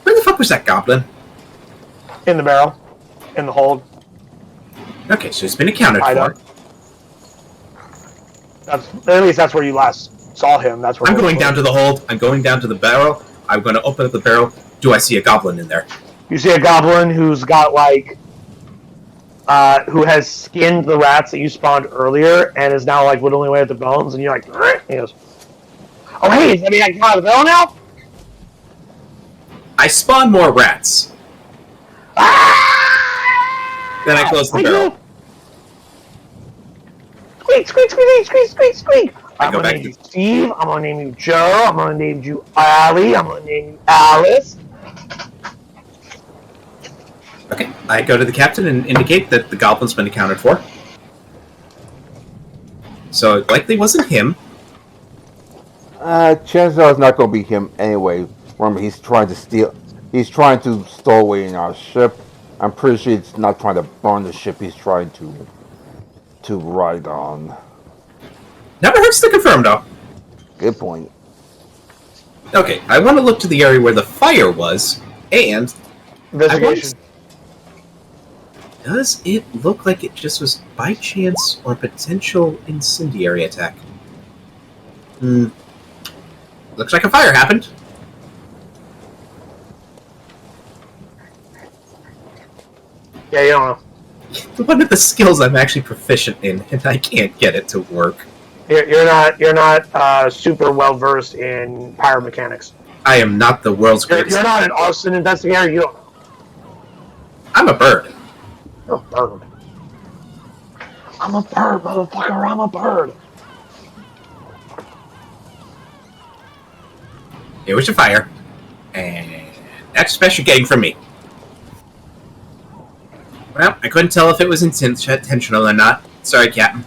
[SPEAKER 2] Where the fuck was that goblin?
[SPEAKER 5] In the barrel. In the hold.
[SPEAKER 2] Okay, so it's been accounted for.
[SPEAKER 5] At least that's where you last saw him. That's where
[SPEAKER 2] I'm going down to the hold. I'm going down to the barrel. I'm going to open up the barrel. Do I see a goblin in there?
[SPEAKER 5] You see a goblin who's got like, who has skinned the rats that you spawned earlier and is now like whittling away at the bones, and you're like, and he goes, oh hey, does that mean I can come out of the barrel now?
[SPEAKER 2] I spawn more rats. Then I close the barrel.
[SPEAKER 5] Squeak, squeak, squeak, squeak, squeak, squeak. I'm
[SPEAKER 2] go
[SPEAKER 5] gonna
[SPEAKER 2] back
[SPEAKER 5] name you Steve. I'm gonna name you Joe. I'm gonna name you Allie. I'm gonna name you Alice.
[SPEAKER 2] Okay, I go to the captain and indicate that the goblin's been accounted for. So it likely wasn't him.
[SPEAKER 3] Chances are it's not going to be him anyway. Remember, he's trying to stow away in our ship. I'm pretty sure he's not trying to burn the ship. He's trying to ride on.
[SPEAKER 2] Never hurts to confirm, though.
[SPEAKER 3] Good point.
[SPEAKER 2] Okay, I want to look to the area where the fire was, and
[SPEAKER 5] Investigation.
[SPEAKER 2] Does it look like it just was by chance or potential incendiary attack? Looks like a fire happened.
[SPEAKER 5] Yeah, you don't know.
[SPEAKER 2] One of the skills I'm actually proficient in, and I can't get it to work.
[SPEAKER 5] You're not super well versed in pyromechanics.
[SPEAKER 2] I am not the world's greatest.
[SPEAKER 5] You're not an arson investigator. You don't know.
[SPEAKER 2] I'm a bird.
[SPEAKER 5] You're a bird. I'm a bird, motherfucker. I'm a bird.
[SPEAKER 2] It was a fire, and that's the best you're getting from me. Well, I couldn't tell if it was intentional or not. Sorry, Captain.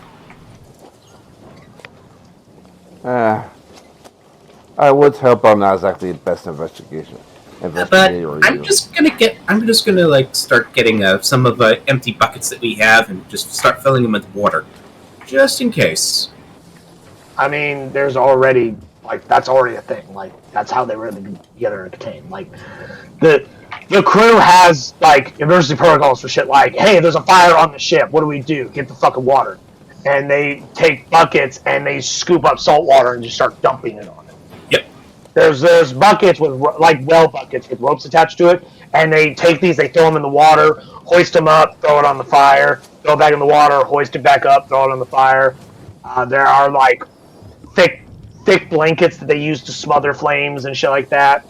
[SPEAKER 3] I would help. I'm not exactly the best investigator.
[SPEAKER 2] But I'm just gonna like start getting some of the empty buckets that we have and just start filling them with water, just in case.
[SPEAKER 5] I mean, there's already that's already a thing. Like that's how they were together and contained. Like the crew has like emergency protocols for shit. Like, hey, there's a fire on the ship. What do we do? Get the fucking water. And they take buckets and they scoop up salt water and just start dumping it on it.
[SPEAKER 2] Yep.
[SPEAKER 5] There's buckets with well buckets with ropes attached to it, and they take these, they throw them in the water, hoist them up, throw it on the fire, throw it back in the water, hoist it back up, throw it on the fire. There are like thick blankets that they use to smother flames and shit like that.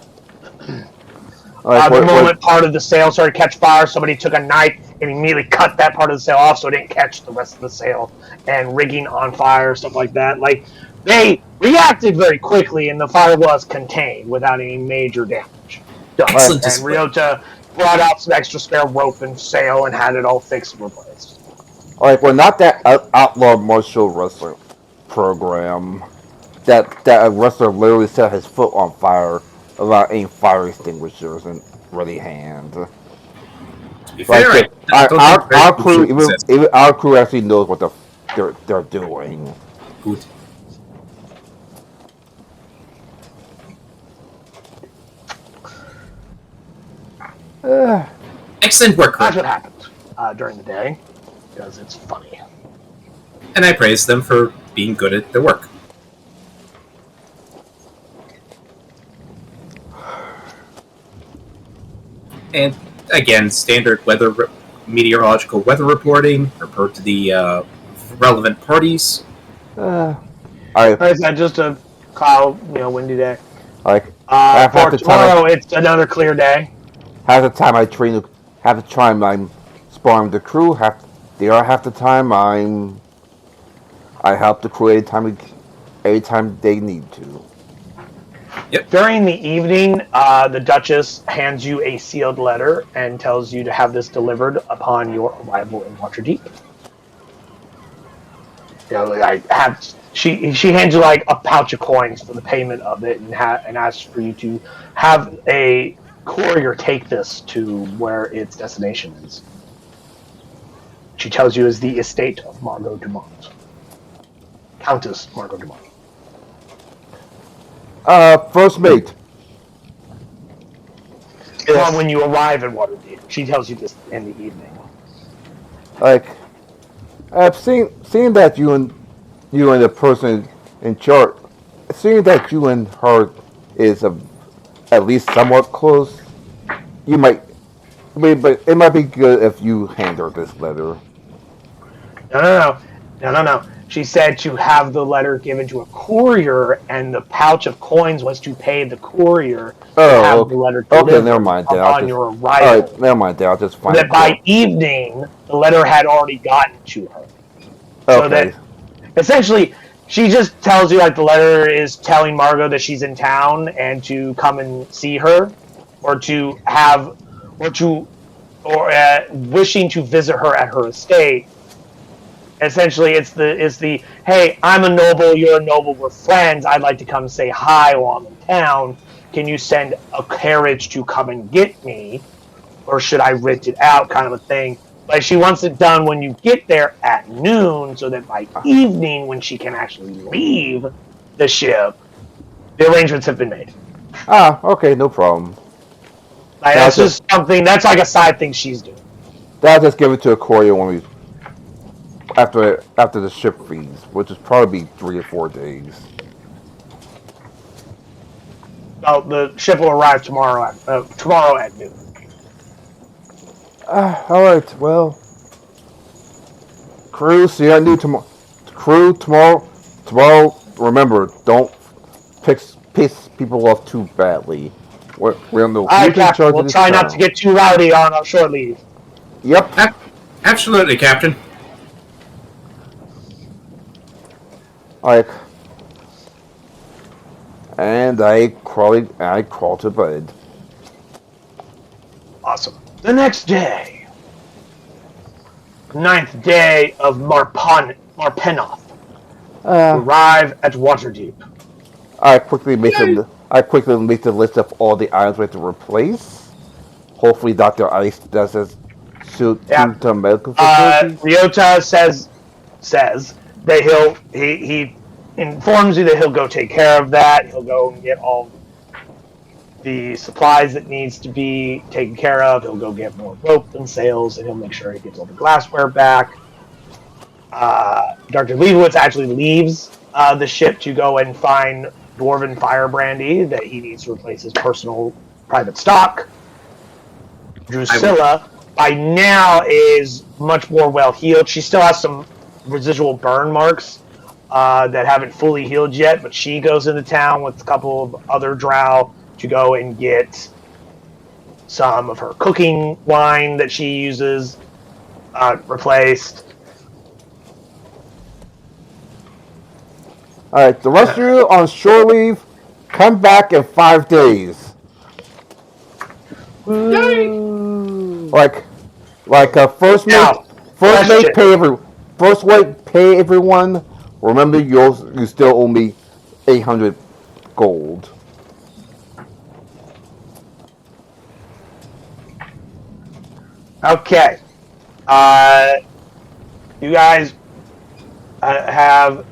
[SPEAKER 5] The moment part of the sail started to catch fire, somebody took a knife and immediately cut that part of the sail off so it didn't catch the rest of the sail, and rigging on fire, stuff like that. Like, they reacted very quickly, and the fire was contained without any major damage.
[SPEAKER 2] Excellent
[SPEAKER 5] And
[SPEAKER 2] display.
[SPEAKER 5] Ryota brought out some extra spare rope and sail and had it all fixed and replaced.
[SPEAKER 3] Like, we're not that outlaw martial wrestler program that a wrestler literally set his foot on fire without any fire extinguishers and ready hand.
[SPEAKER 2] To be fair,
[SPEAKER 3] Like,
[SPEAKER 2] I don't think
[SPEAKER 3] our
[SPEAKER 2] very
[SPEAKER 3] crew,
[SPEAKER 2] few possess
[SPEAKER 3] even our crew actually knows what they're doing.
[SPEAKER 2] good. Excellent work,
[SPEAKER 5] That's
[SPEAKER 2] Rick.
[SPEAKER 5] what happened during the day, because it's funny.
[SPEAKER 2] And I praise them for being good at their work. And again, standard meteorological weather reporting, report to the relevant parties.
[SPEAKER 5] Like I said, just a cloud, windy day.
[SPEAKER 3] Like,
[SPEAKER 5] For tomorrow, it's another clear day.
[SPEAKER 3] half the time I'm sparring the crew. Half the time I help the crew anytime they need to.
[SPEAKER 5] During the evening, the Duchess hands you a sealed letter and tells you to have this delivered upon your arrival in Waterdeep. She hands you like a pouch of coins for the payment of it, and asks for you to have a courier take this to where its destination is. She tells you is the estate of Margot Dumont, Countess Margot Dumont.
[SPEAKER 3] First mate.
[SPEAKER 5] Well, when you arrive in Waterdeep, she tells you this in the evening.
[SPEAKER 3] Like, I've seen that you and the person in charge, seeing that you and her is at least somewhat close. But it might be good if you hand her this letter.
[SPEAKER 5] No. She said to have the letter given to a courier, and the pouch of coins was to pay the courier to have the letter delivered
[SPEAKER 3] okay, never mind.
[SPEAKER 5] upon your arrival.
[SPEAKER 3] All right, never mind. I'll just find
[SPEAKER 5] that by evening, the letter had already gotten to her. So that essentially, she just tells you like the letter is telling Margot that she's in town and to come and see her, or wishing to visit her at her estate. Essentially, it's the hey, I'm a noble, you're a noble, we're friends. I'd like to come say hi while I'm in town. Can you send a carriage to come and get me, or should I rent it out? Kind of a thing. But she wants it done when you get there at noon, so that by evening, when she can actually leave the ship, the arrangements have been made.
[SPEAKER 3] Okay, no problem.
[SPEAKER 5] Like, that's just something. That's like a side thing she's doing.
[SPEAKER 3] I'll just give it to a courier when after the ship leaves, which is probably 3 or 4 days.
[SPEAKER 5] Well, the ship will arrive tomorrow at noon.
[SPEAKER 3] All right. Well, crew, see I need tomorrow. Crew tomorrow. Tomorrow, remember, don't piss people off too badly. We're on the
[SPEAKER 5] Captain, we'll try not to get too rowdy on our short leave.
[SPEAKER 3] Yep.
[SPEAKER 2] Absolutely, Captain.
[SPEAKER 3] Like, and I crawl to bed.
[SPEAKER 5] Awesome. The next day, 9th day of Marpenoth, arrive at Waterdeep.
[SPEAKER 3] I quickly make the list of all the items we have to replace. Hopefully, Dr. Ice does his suit to medical facilities.
[SPEAKER 5] Ryota says that he informs you that he'll go take care of that. He'll go and get all the supplies that needs to be taken care of. He'll go get more rope and sails, and he'll make sure he gets all the glassware back. Dr. Leibowitz actually leaves the ship to go and find Dwarven Fire Brandy that he needs to replace his personal private stock. Drusilla, by now, is much more well healed. She still has some residual burn marks that haven't fully healed yet, but she goes into town with a couple of other drow to go and get some of her cooking wine that she uses replaced.
[SPEAKER 3] Alright, the rest of you on shore leave, come back in 5 days. Like first
[SPEAKER 5] Now,
[SPEAKER 3] mate
[SPEAKER 5] question.
[SPEAKER 3] pay everyone. Remember, you still owe me 800 gold.
[SPEAKER 5] Okay. You guys have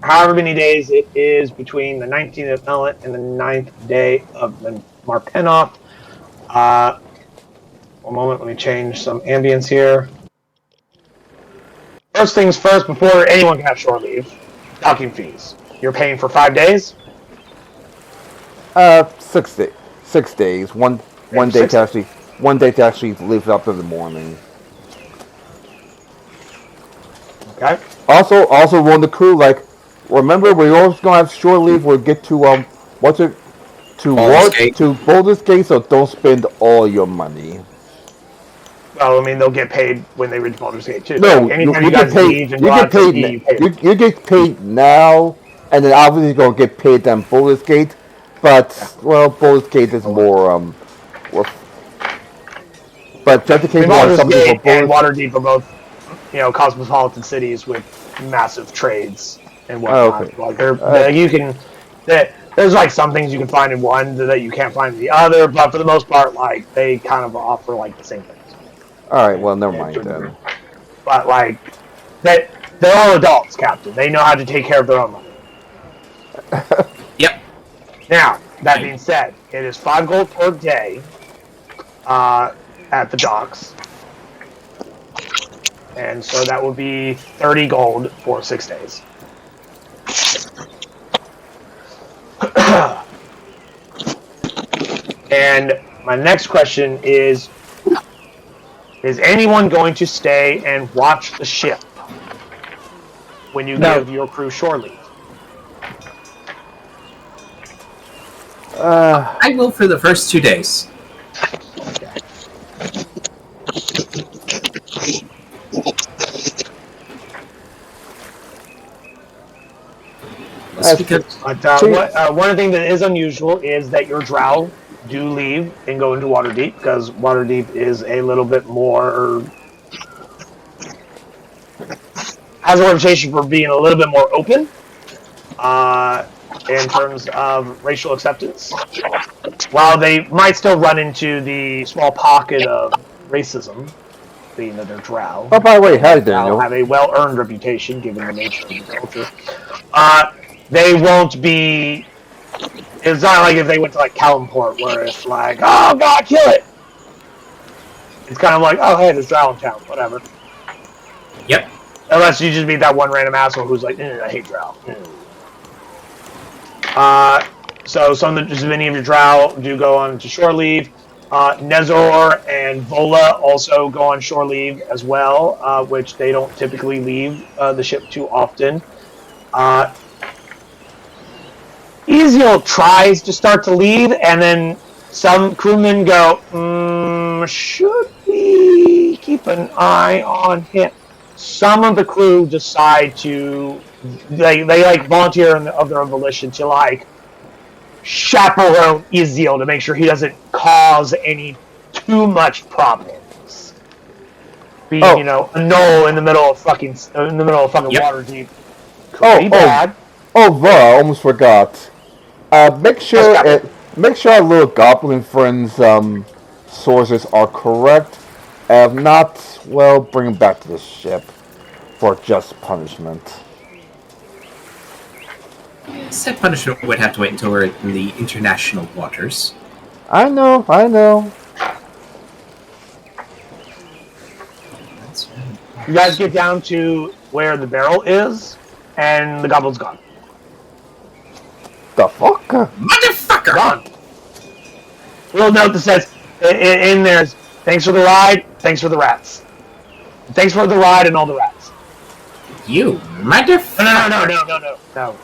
[SPEAKER 5] however many days it is between the 19th of Melon and the 9th day of the Marpenoth. One moment, let me change some ambience here. First things first, before anyone can have shore leave, docking fees. You're paying for 5 days?
[SPEAKER 3] 6 days. One day to actually leave up in the morning.
[SPEAKER 5] Okay.
[SPEAKER 3] Also warn the crew, like, remember, we're always gonna have shore leave. We'll get to Baldur's Gate, so don't spend all your money.
[SPEAKER 5] Well, I mean, they'll get paid when they reach Baldur's Gate too.
[SPEAKER 3] No,
[SPEAKER 5] Like, anytime
[SPEAKER 3] you
[SPEAKER 5] you guys
[SPEAKER 3] get paid.
[SPEAKER 5] leave and
[SPEAKER 3] You
[SPEAKER 5] go
[SPEAKER 3] get
[SPEAKER 5] out to
[SPEAKER 3] paid.
[SPEAKER 5] ski, you pay them.
[SPEAKER 3] You get paid now, and then obviously you're gonna get paid on Baldur's Gate. But well, Baldur's Gate is more but just in case you want
[SPEAKER 5] Baldur's
[SPEAKER 3] something for
[SPEAKER 5] Gate and
[SPEAKER 3] Baldur's.
[SPEAKER 5] Waterdeep are both, cosmopolitan cities with massive trades and
[SPEAKER 3] Oh,
[SPEAKER 5] whatnot.
[SPEAKER 3] okay.
[SPEAKER 5] Like there's like some things you can find in one that you can't find in the other, but for the most part, like they kind of offer like the same things.
[SPEAKER 3] All right, well, never mind then.
[SPEAKER 5] But like they're all adults, Captain. They know how to take care of their own money.
[SPEAKER 2] Yep.
[SPEAKER 5] Now, that being said, it is 5 gold per day at the docks. And so that would be 30 gold for 6 days. And my next question is anyone going to stay and watch the ship when you give your crew shore leave?
[SPEAKER 2] I will for the first 2 days.
[SPEAKER 5] Okay.
[SPEAKER 2] Because
[SPEAKER 5] One thing that is unusual is that your drow do leave and go into Waterdeep, because Waterdeep is a little bit more has a reputation for being a little bit more open in terms of racial acceptance. While they might still run into the small pocket of racism, being that they're drow.
[SPEAKER 3] Oh, by the way, hi,
[SPEAKER 5] Drow
[SPEAKER 3] Daniel.
[SPEAKER 5] have a well-earned reputation given the nature of the culture. They won't be. It's not like if they went to like Kalimport, where it's like, oh god, kill it. It's kind of like, oh hey, there's drow in town, whatever.
[SPEAKER 2] Yep.
[SPEAKER 5] Unless you just meet that one random asshole who's like, I hate drow. So many of your drow do go on to shore leave. Nezor and Vola also go on shore leave as well, which they don't typically leave the ship too often. Eziel tries to start to leave, and then some crewmen go, should we keep an eye on him? Some of the crew decide to, they like volunteer of their own volition to like chaperone Eziel to make sure he doesn't cause any too much problems. Being, a knoll in the middle of fucking Waterdeep could be bad.
[SPEAKER 3] Oh, I almost forgot. Make sure our little goblin friends' sources are correct. If not, well, bring them back to the ship for just punishment.
[SPEAKER 2] Said punishment would have to wait until we're in the international waters.
[SPEAKER 3] I know.
[SPEAKER 5] You guys get down to where the barrel is, and the goblin's gone.
[SPEAKER 3] The fuck?
[SPEAKER 2] Motherfucker!
[SPEAKER 5] Gone. Little note that says, in there's, thanks for the ride, thanks for the rats. Thanks for the ride and all the rats.
[SPEAKER 2] You motherfucker!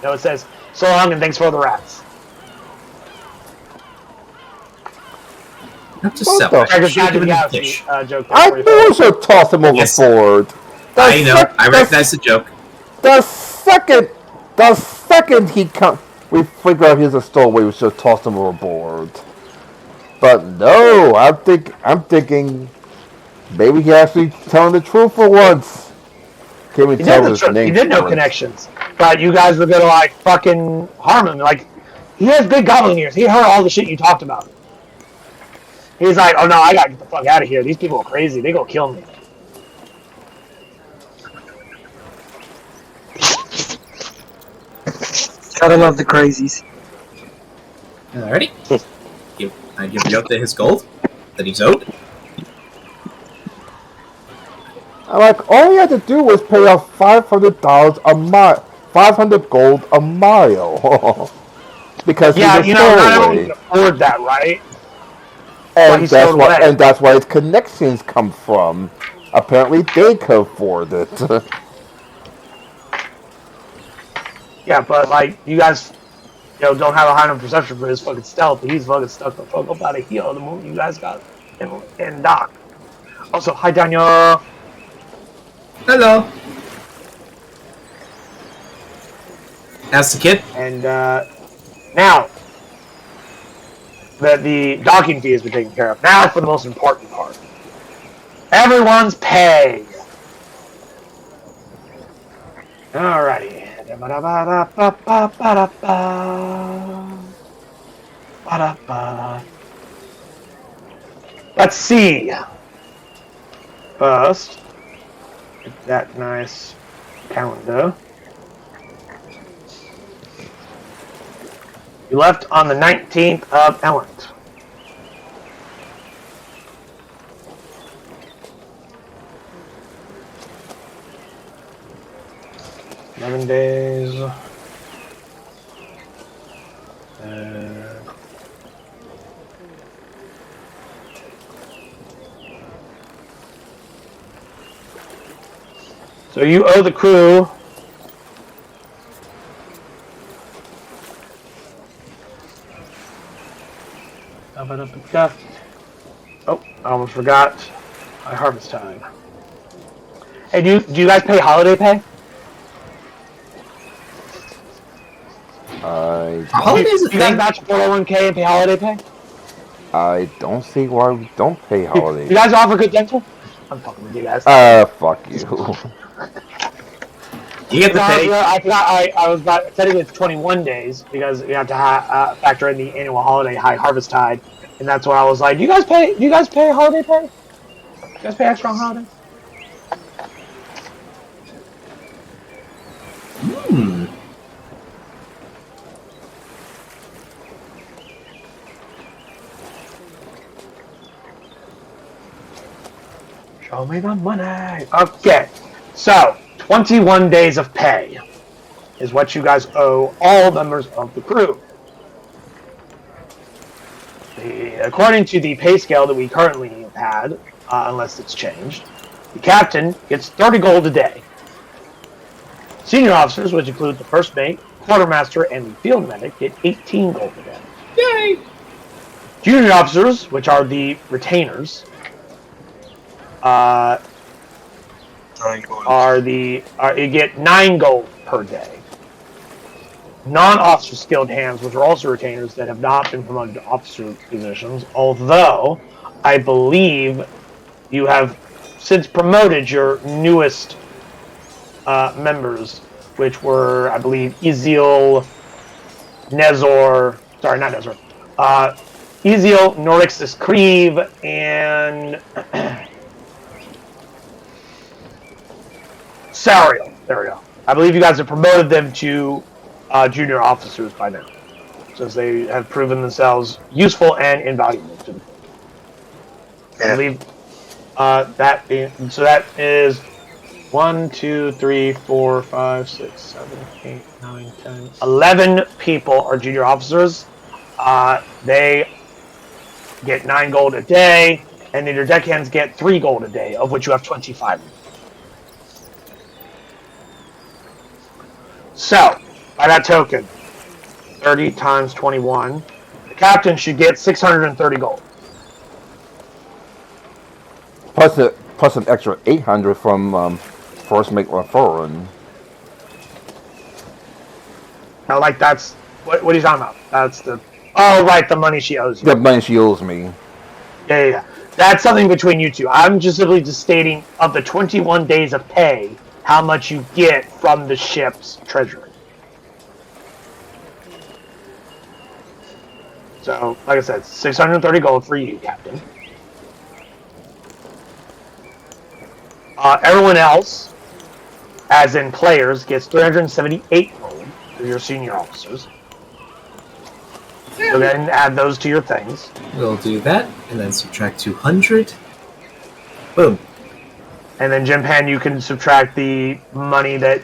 [SPEAKER 5] No, it says, so long and thanks for the rats.
[SPEAKER 2] Not just
[SPEAKER 3] What
[SPEAKER 2] celebrate.
[SPEAKER 3] the-
[SPEAKER 5] I just
[SPEAKER 2] Shoot
[SPEAKER 5] got
[SPEAKER 2] him
[SPEAKER 5] the
[SPEAKER 2] in the
[SPEAKER 5] Galaxy
[SPEAKER 2] dish.
[SPEAKER 5] joke.
[SPEAKER 3] I knew I should toss him
[SPEAKER 2] Yes.
[SPEAKER 3] overboard.
[SPEAKER 2] I know. I recognize the joke.
[SPEAKER 3] The second we figure out he's a stowaway, we should toss him overboard. But no, I'm thinking, maybe he actually telling the truth for once. Can't we
[SPEAKER 5] He
[SPEAKER 3] tell
[SPEAKER 5] did the
[SPEAKER 3] his
[SPEAKER 5] truth.
[SPEAKER 3] name
[SPEAKER 5] He did know
[SPEAKER 3] first?
[SPEAKER 5] connections, but you guys were gonna like fucking harm him. Like he has big goblin ears. He heard all the shit you talked about. He's like, oh no, I gotta get the fuck out of here. These people are crazy. They gonna kill me.
[SPEAKER 6] Gotta love the crazies.
[SPEAKER 2] Alrighty. I give Yota his gold that he's owed.
[SPEAKER 3] Like, all he had to do was pay off $500 a mile, 500 gold a mile, because
[SPEAKER 5] Yeah,
[SPEAKER 3] he's a
[SPEAKER 5] you know, not everyone
[SPEAKER 3] stowaway.
[SPEAKER 5] can afford that, right?
[SPEAKER 3] And
[SPEAKER 5] he's
[SPEAKER 3] that's
[SPEAKER 5] stowed
[SPEAKER 3] why,
[SPEAKER 5] away.
[SPEAKER 3] and that's why his connections come from. Apparently, they could afford it.
[SPEAKER 5] Yeah, but like you guys, don't have a high enough perception for his fucking stealth. He's fucking stuck the fuck up out of here the moment you guys got in dock. Also, hi Daniel.
[SPEAKER 2] Hello. That's the kid.
[SPEAKER 5] And now that the docking fee has been taken care of, now for the most important part. Everyone's pay. Alrighty. Let's see. First, get that nice calendar. You left on the 19th of Elent. Days. So you owe the crew oh, I almost forgot my harvest time. Hey, do you guys pay holiday pay?
[SPEAKER 2] Holidays a
[SPEAKER 5] You guys
[SPEAKER 2] thing.
[SPEAKER 5] match 401k and pay holiday pay?
[SPEAKER 3] I don't see why we don't pay
[SPEAKER 5] You
[SPEAKER 3] holidays.
[SPEAKER 5] guys offer good dental? I'm fucking with you guys.
[SPEAKER 3] Fuck you.
[SPEAKER 2] You get the pay.
[SPEAKER 5] I forgot. I was about technically it's 21 days because you have to factor in the annual holiday high harvest tide, and that's why I was like, do you guys pay holiday pay? Do you guys pay extra on holidays? Show me the money. Okay, so 21 days of pay is what you guys owe all members of the crew. According to the pay scale that we currently have had, unless it's changed, the captain gets 30 gold a day. Senior officers, which include the first mate, quartermaster, and the field medic, get 18 gold a day.
[SPEAKER 2] Yay!
[SPEAKER 5] Junior officers, which are the retainers, you get 9 gold per day. Non-officer skilled hands, which are also retainers that have not been promoted to officer positions, although I believe you have since promoted your newest members, which were, I believe, Ezil, Nezor, sorry, not Nezor, Ezil, Norixus Creve, and Sariel. There we go. I believe you guys have promoted them to junior officers by now, since they have proven themselves useful and invaluable to the crew. I believe that is 1, 2, 3, 4, 5, 6, 7, 8, 9, 10, 11 people are junior officers. They get 9 gold a day, and then your deckhands get 3 gold a day, of which you have 25. So, by that token, 30 times 21, the captain should get 630 gold.
[SPEAKER 3] plus an extra 800 from First Mate Foreign.
[SPEAKER 5] Now, like that's what are you talking about? That's the right, the money she owes you.
[SPEAKER 3] The money she owes me.
[SPEAKER 5] Yeah. That's something between you two. I'm just simply just stating of the 21 days of pay, how much you get from the ship's treasury. So, like I said, 630 gold for you, Captain. Everyone else, as in players, gets 378 gold for your senior officers. So then add those to your things.
[SPEAKER 2] We'll do that, and then subtract 200. Boom.
[SPEAKER 5] And then Jim Pan, you can subtract the money that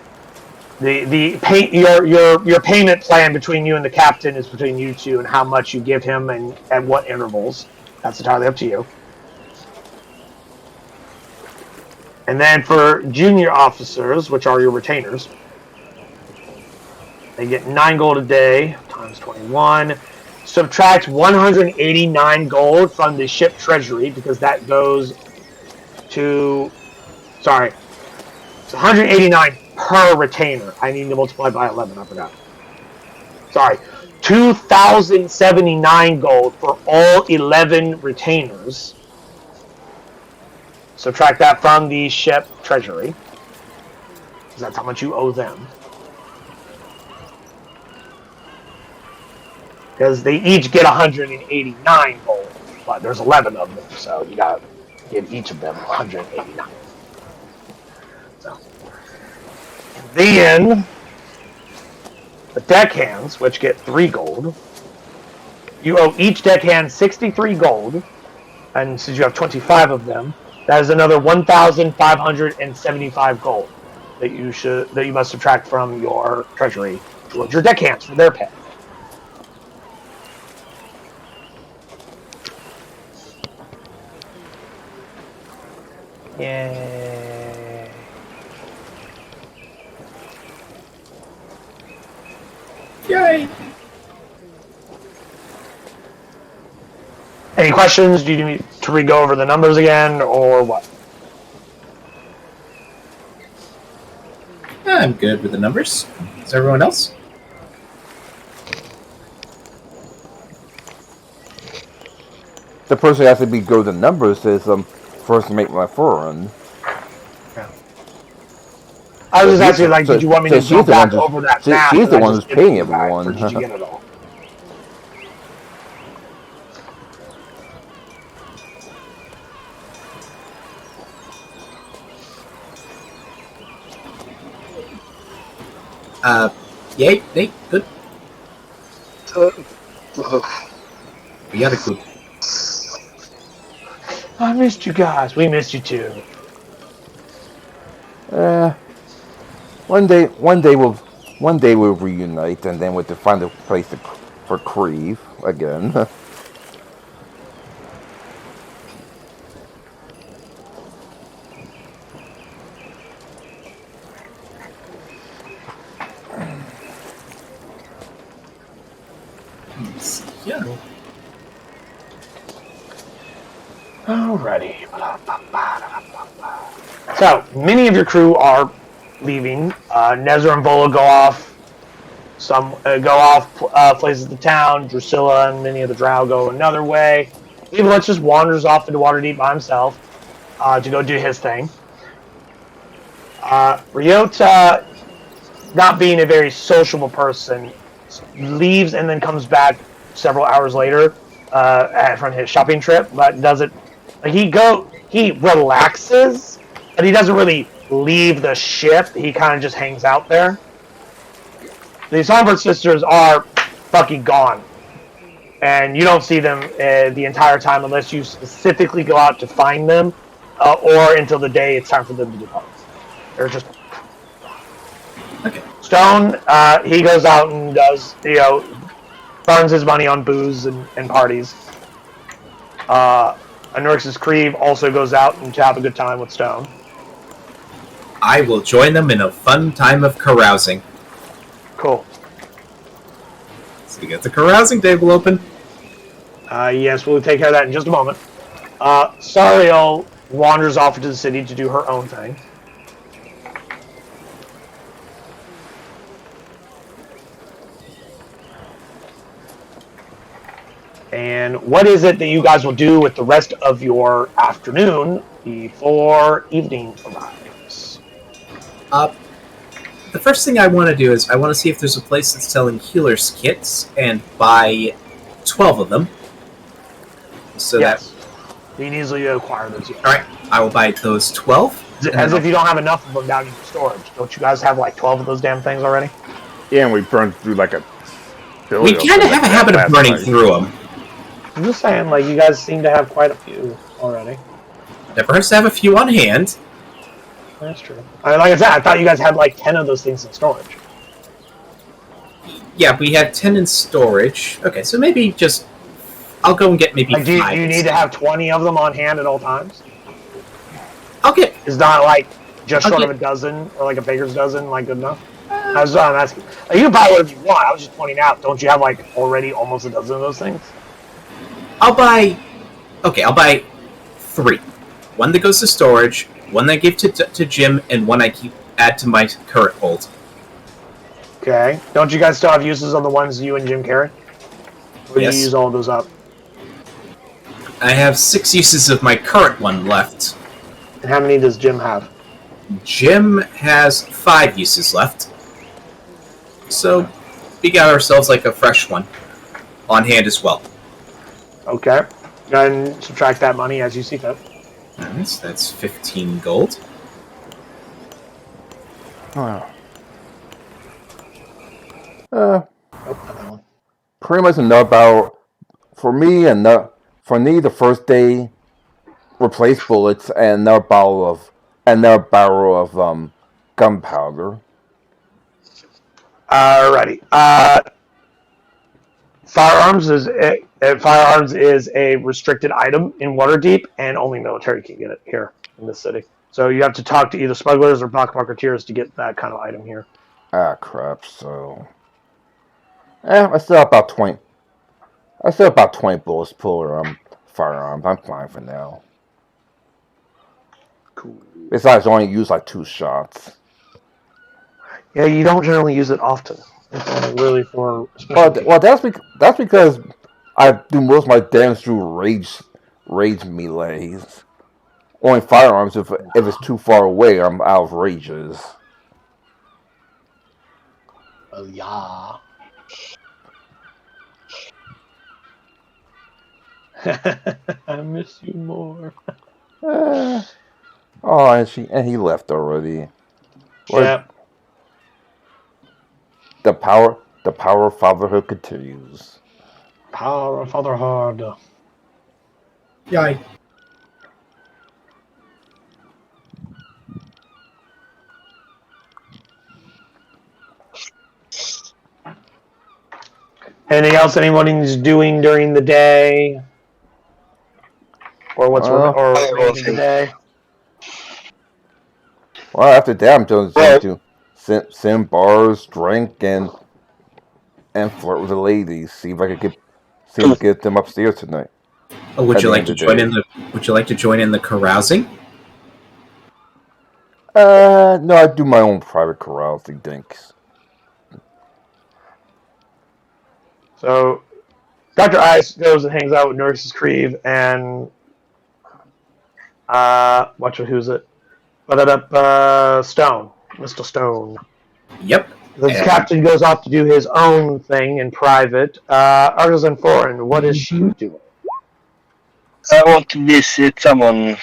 [SPEAKER 5] your payment plan between you and the captain is between you two, and how much you give him and at what intervals. That's entirely up to you. And then for junior officers, which are your retainers, they get 9 gold a day times 21. Subtract 189 gold from the ship treasury, because that goes to... Sorry. It's 189 per retainer. I need to multiply by 11. I forgot. Sorry. 2,079 gold for all 11 retainers. Subtract that from the ship treasury, because that's how much you owe them. Because they each get 189 gold, but there's 11 of them, so you gotta give each of them 189. So, and then the deckhands, which get 3 gold, you owe each deckhand 63 gold, and since you have 25 of them, that is another 1,575 gold that you must subtract from your treasury towards your deckhands for their pay. Yay.
[SPEAKER 2] Yay!
[SPEAKER 5] Any questions? Do you need to re-go over the numbers again, or what?
[SPEAKER 2] I'm good with the numbers. Is everyone else?
[SPEAKER 3] The person who has to be go the numbers is First Mate Foreign.
[SPEAKER 5] Yeah. I was just asking, like, did you want me to go back over that math?
[SPEAKER 3] She's the one who's paying everyone.
[SPEAKER 5] Or did you get it all?
[SPEAKER 2] Yay, Nate, good. We got it good.
[SPEAKER 5] I missed you guys. We missed you too.
[SPEAKER 3] One day we'll reunite, and then we'll find a place for Creve again.
[SPEAKER 2] Yeah.
[SPEAKER 5] Alrighty. So, many of your crew are leaving. Nezra and Vola go off. Some go off places of the town. Drusilla and many of the Drow go another way. Evelyn just wanders off into Waterdeep by himself to go do his thing. Ryota, not being a very sociable person, leaves and then comes back several hours later from his shopping trip, but doesn't. He relaxes, but he doesn't really leave the ship. He kind of just hangs out there. The Songbird sisters are fucking gone, and you don't see them the entire time unless you specifically go out to find them, or until the day it's time for them to depart. They're just
[SPEAKER 2] Okay.
[SPEAKER 5] Stone. He goes out and does, burns his money on booze and parties. Anurix's Creve also goes out and to have a good time with Stone.
[SPEAKER 2] I will join them in a fun time of carousing.
[SPEAKER 5] Cool.
[SPEAKER 2] So we get the carousing table open.
[SPEAKER 5] Yes, we'll take care of that in just a moment. Sariel wanders off into the city to do her own thing. And what is it that you guys will do with the rest of your afternoon before evening arrives?
[SPEAKER 2] The first thing I want to do is I want to see if there's a place that's selling healer's kits and buy 12 of them. So
[SPEAKER 5] Yes. You can easily acquire those. Yes.
[SPEAKER 2] Alright, I will buy those 12.
[SPEAKER 5] As if you don't have enough of them down in your storage. Don't you guys have like 12 of those damn things already?
[SPEAKER 3] Yeah, and we burned through like a
[SPEAKER 2] We
[SPEAKER 3] billion.
[SPEAKER 2] kind of have a habit of burning through them.
[SPEAKER 5] I'm just saying, like, you guys seem to have quite a few already.
[SPEAKER 2] Never hurts to have a few on hand.
[SPEAKER 5] That's true. I mean, like I said, I thought you guys had like 10 of those things in storage.
[SPEAKER 2] Yeah, we had 10 in storage. Okay, so maybe just... I'll go and get maybe
[SPEAKER 5] Like, do
[SPEAKER 2] 5.
[SPEAKER 5] you need to have 20 of them on hand at all times?
[SPEAKER 2] I'll get...
[SPEAKER 5] Is not like just short
[SPEAKER 2] Okay.
[SPEAKER 5] of a dozen or like a baker's dozen like good enough? That's what I'm asking. Like, you can buy whatever you want. I was just pointing out. Don't you have like already almost a dozen of those things?
[SPEAKER 2] I'll buy... Okay, I'll buy 3. One that goes to storage, one that I give to Jim, and one I add to my current hold.
[SPEAKER 5] Okay. Don't you guys still have uses on the ones you and Jim carry? Or do
[SPEAKER 2] Yes.
[SPEAKER 5] you use all those up?
[SPEAKER 2] I have 6 uses of my current one left.
[SPEAKER 5] And how many does Jim have?
[SPEAKER 2] Jim has 5 uses left. So, we got ourselves like a fresh one on hand as well.
[SPEAKER 5] Okay. Go ahead and subtract that money as you see fit.
[SPEAKER 2] Nice, that's 15 gold.
[SPEAKER 3] Oh.
[SPEAKER 5] Oh, not that one.
[SPEAKER 3] Pretty much enough about for me and the first day replace bullets and another barrel of gunpowder.
[SPEAKER 5] Alrighty. Firearms is a restricted item in Waterdeep, and only military can get it here in this city. So you have to talk to either smugglers or black marketeers to get that kind of item here.
[SPEAKER 3] Ah, crap. So, I still have about 20. I still have about 20 bullets per firearms. I'm fine for now.
[SPEAKER 5] Cool.
[SPEAKER 3] Besides, I only use like 2 shots.
[SPEAKER 5] Yeah, you don't generally use it often. It's only really for special.
[SPEAKER 3] Well, that's because I do most of my damage through rage melees. Only firearms if it's too far away, I'm out of rages.
[SPEAKER 5] Oh yeah. I miss you more.
[SPEAKER 3] Oh, and he left already.
[SPEAKER 5] Yeah.
[SPEAKER 3] The power of fatherhood continues.
[SPEAKER 5] Power of fatherhood.
[SPEAKER 2] Yay.
[SPEAKER 5] Anything else anybody's doing during the day? Or what's remaining of the day?
[SPEAKER 3] Well, after that, I'm just going to send bars, drink, and flirt with the ladies. See if I could get them upstairs tonight.
[SPEAKER 2] Oh, would you like to join in the? Would you like to join in the carousing?
[SPEAKER 3] No, I do my own private carousing, thanks.
[SPEAKER 5] So, Dr. Ice goes and hangs out with Nurses Creve and who's it? Stone. Mr. Stone.
[SPEAKER 2] Yep.
[SPEAKER 5] The captain goes off to do his own thing in private. Artisan Foreign, what is she doing?
[SPEAKER 4] I want to visit someone.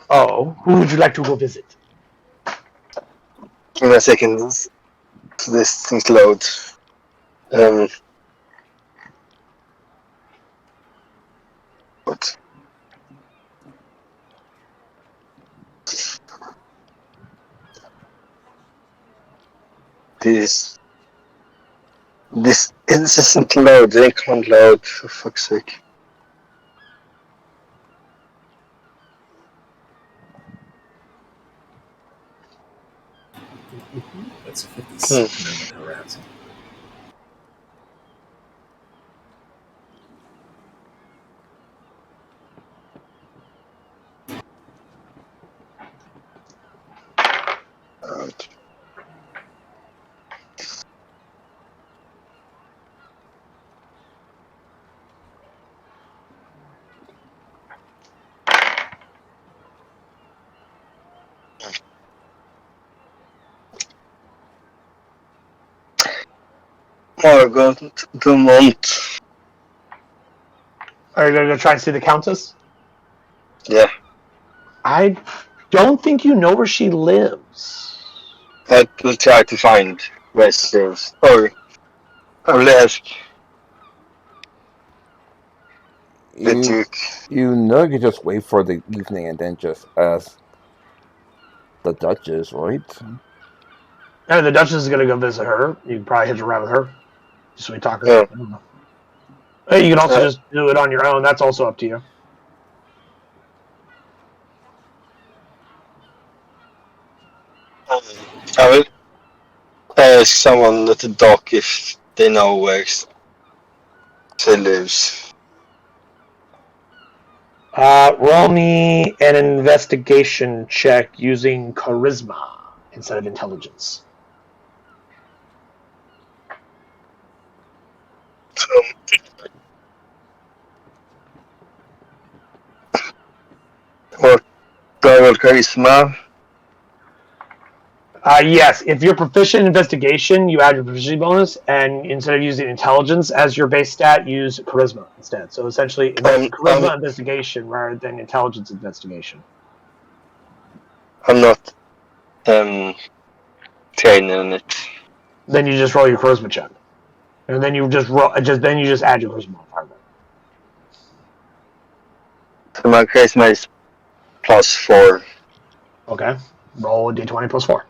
[SPEAKER 5] Oh, who would you like to go visit?
[SPEAKER 4] Give me a second. This thing's load. What? This isn't load. They can't load, for fuck's sake.
[SPEAKER 2] That's 56 carousing.
[SPEAKER 4] Margot Dumont.
[SPEAKER 5] Are you going to try and see the Countess?
[SPEAKER 4] Yeah,
[SPEAKER 5] I don't think you know where she lives.
[SPEAKER 4] I will try to find where she lives. Or I will ask the Duke.
[SPEAKER 3] You know, you just wait for the evening and then just ask the Duchess, right?
[SPEAKER 5] And the Duchess is going to go visit her. You can probably hitch a ride with her. Sweet talker.
[SPEAKER 4] Yeah.
[SPEAKER 5] I don't know. Hey, you can also
[SPEAKER 4] Uh,
[SPEAKER 5] just do it on your own. That's also up to you.
[SPEAKER 4] I will ask someone at the dock if they know where she lives.
[SPEAKER 5] Roll me an investigation check using charisma instead of intelligence.
[SPEAKER 4] Or Royal Charisma.
[SPEAKER 5] Yes, if you're proficient in investigation, you add your proficiency bonus, and instead of using intelligence as your base stat, use charisma instead. So essentially, charisma investigation rather than intelligence investigation.
[SPEAKER 4] I'm not trained in it.
[SPEAKER 5] Then you just roll your charisma check, and then you just add your charisma modifier.
[SPEAKER 4] So my charisma is +4.
[SPEAKER 5] Okay, roll a d20 plus 4.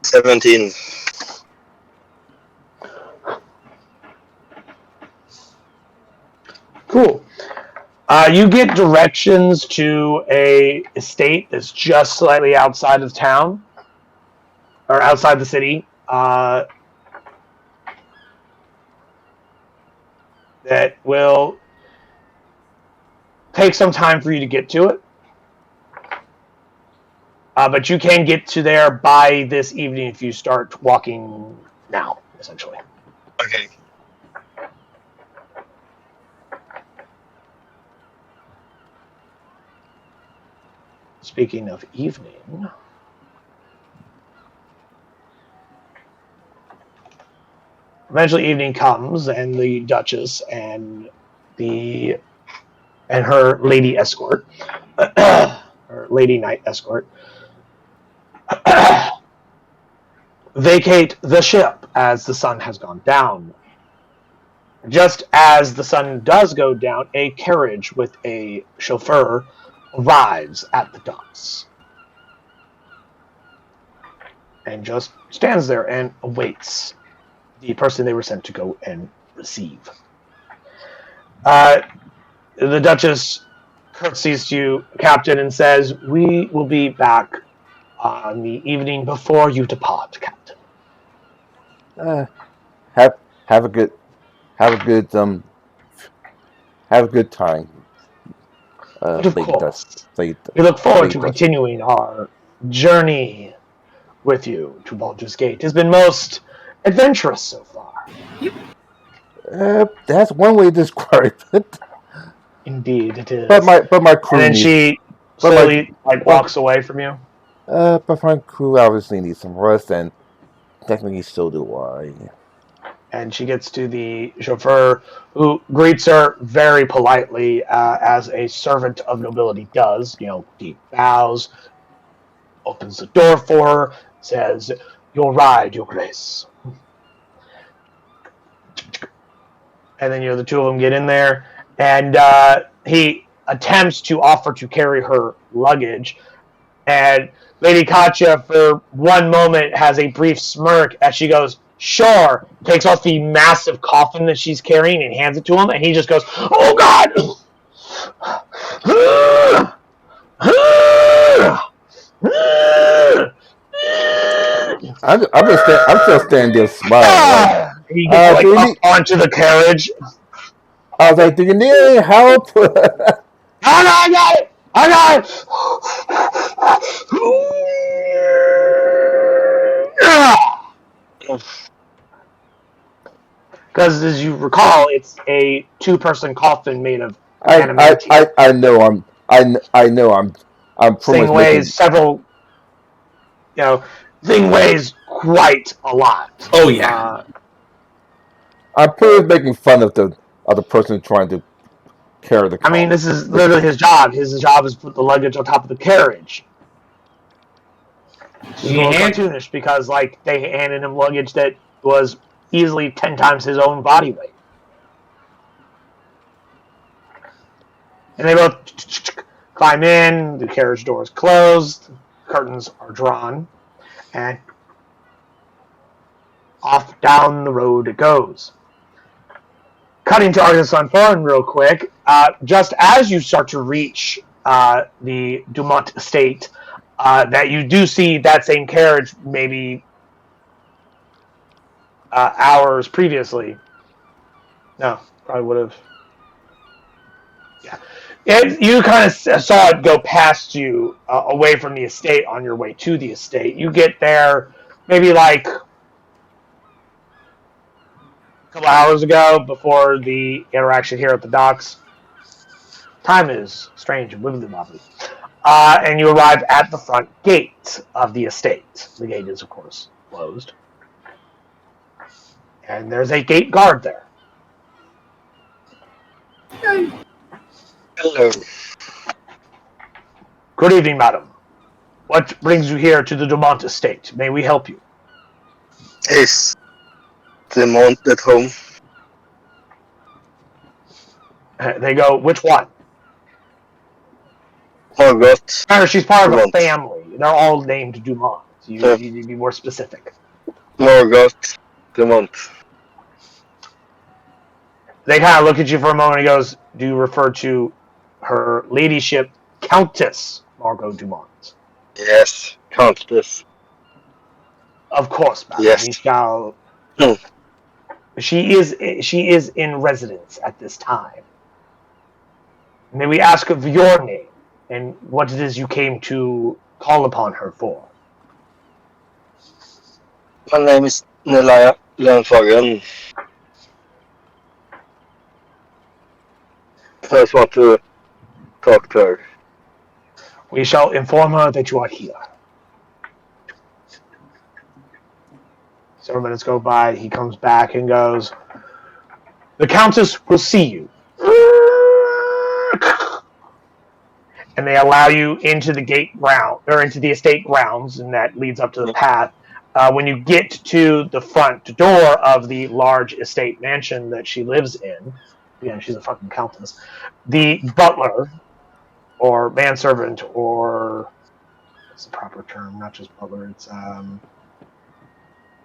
[SPEAKER 4] $17.
[SPEAKER 5] Cool. You get directions to a estate that's just slightly outside of town, or outside the city. That will take some time for you to get to it. But you can get to there by this evening if you start walking now, essentially.
[SPEAKER 4] Okay.
[SPEAKER 5] Speaking of evening, eventually evening comes, and the Duchess and her lady escort, or lady knight escort, vacate the ship as the sun has gone down. Just as the sun does go down, a carriage with a chauffeur arrives at the docks and just stands there and awaits the person they were sent to go and receive. The Duchess curtsies to you, Captain, and says, "We will be back on the evening before you depart, Captain."
[SPEAKER 3] Have a good time.
[SPEAKER 5] But of
[SPEAKER 3] Lady
[SPEAKER 5] course,
[SPEAKER 3] Lady,
[SPEAKER 5] we look forward
[SPEAKER 3] Lady
[SPEAKER 5] to
[SPEAKER 3] Duchess.
[SPEAKER 5] continuing our journey with you to Baldur's Gate. It has been most adventurous so far.
[SPEAKER 3] That's one way to describe it.
[SPEAKER 5] Indeed, it is.
[SPEAKER 3] But my crew
[SPEAKER 5] And then
[SPEAKER 3] needs.
[SPEAKER 5] she
[SPEAKER 3] But
[SPEAKER 5] slowly
[SPEAKER 3] my
[SPEAKER 5] walks away from you.
[SPEAKER 3] but my crew obviously needs some rest, and technically so do I.
[SPEAKER 5] And she gets to the chauffeur, who greets her very politely, as a servant of nobility does. Deep bows, opens the door for her, says, "Your ride, Your Grace." And then the two of them get in there, and he attempts to offer to carry her luggage, and Lady Katya, for one moment, has a brief smirk as she goes, "Sure," takes off the massive coffin that she's carrying and hands it to him, and he just goes, "Oh God!"
[SPEAKER 3] I'm still standing there smiling.
[SPEAKER 5] He gets
[SPEAKER 3] Do you
[SPEAKER 5] up
[SPEAKER 3] need?
[SPEAKER 5] onto the carriage.
[SPEAKER 3] I was like, do you need any help?
[SPEAKER 5] I got it! I got it! Because as you recall, it's a 2-person coffin made of
[SPEAKER 3] I
[SPEAKER 5] adamantium.
[SPEAKER 3] I know I'm pretty
[SPEAKER 5] Thing
[SPEAKER 3] much
[SPEAKER 5] weighs
[SPEAKER 3] making.
[SPEAKER 5] several. Thing weighs quite a lot.
[SPEAKER 2] Oh yeah.
[SPEAKER 3] I'm pretty much making fun of the person trying to carry the
[SPEAKER 5] I mean,
[SPEAKER 3] coffin.
[SPEAKER 5] this is literally his job. His job is to put the luggage on top of the carriage. It's just a little cartoonish because, like, they handed him luggage that was easily 10 times his own body weight. And they both climb in, the carriage door is closed, curtains are drawn, and off down the road it goes. Cutting to Arkansas and Foreign real quick, just as you start to reach the Dumont estate, that you do see that same carriage maybe hours previously. No, probably would have. Yeah. You kind of saw it go past you away from the estate on your way to the estate. You get there maybe like a couple hours ago before the interaction here at the docks. Time is strange and wibbly-wobbly. And you arrive at the front gate of the estate. The gate is, of course, closed. And there's a gate guard there.
[SPEAKER 4] Hello.
[SPEAKER 5] Good evening, madam. What brings you here to the Dumont estate? May we help you?
[SPEAKER 4] Is the Mont at home?
[SPEAKER 5] They go, which one?
[SPEAKER 4] Margot.
[SPEAKER 5] She's part of a
[SPEAKER 4] Dumont.
[SPEAKER 5] family. They're all named Dumont. You need to be more specific.
[SPEAKER 4] Margot. Dumont.
[SPEAKER 5] They kind of look at you for a moment and goes, do you refer to her ladyship, Countess Margot Dumont?
[SPEAKER 4] Yes. Countess.
[SPEAKER 5] Of course, madam.
[SPEAKER 4] Yes.
[SPEAKER 5] We shall... She is in residence at this time. May we ask of your name and what it is you came to call upon her for?
[SPEAKER 4] My name is Nelia Lönfagen. I just want to talk to her.
[SPEAKER 5] We shall inform her that you are here. Several minutes go by. He comes back and goes, the Countess will see you. And they allow you into the into the estate grounds, and that leads up to the path. When you get to the front door of the large estate mansion that she lives in, again, she's a fucking countess, the butler, or manservant, or what's the proper term? Not just butler, it's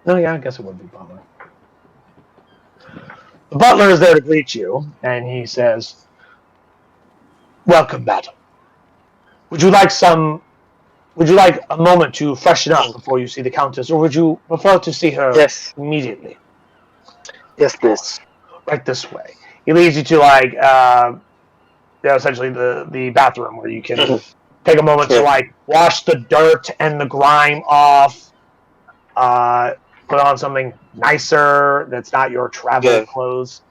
[SPEAKER 5] no, yeah, I guess it would be butler. The butler is there to greet you, and he says, welcome, madam. Would you like a moment to freshen up before you see the Countess, or would you prefer to see her immediately?
[SPEAKER 4] Yes, please.
[SPEAKER 5] Right this way. He leads you to essentially the bathroom where you can take a moment to wash the dirt and the grime off, put on something nicer that's not your travel clothes.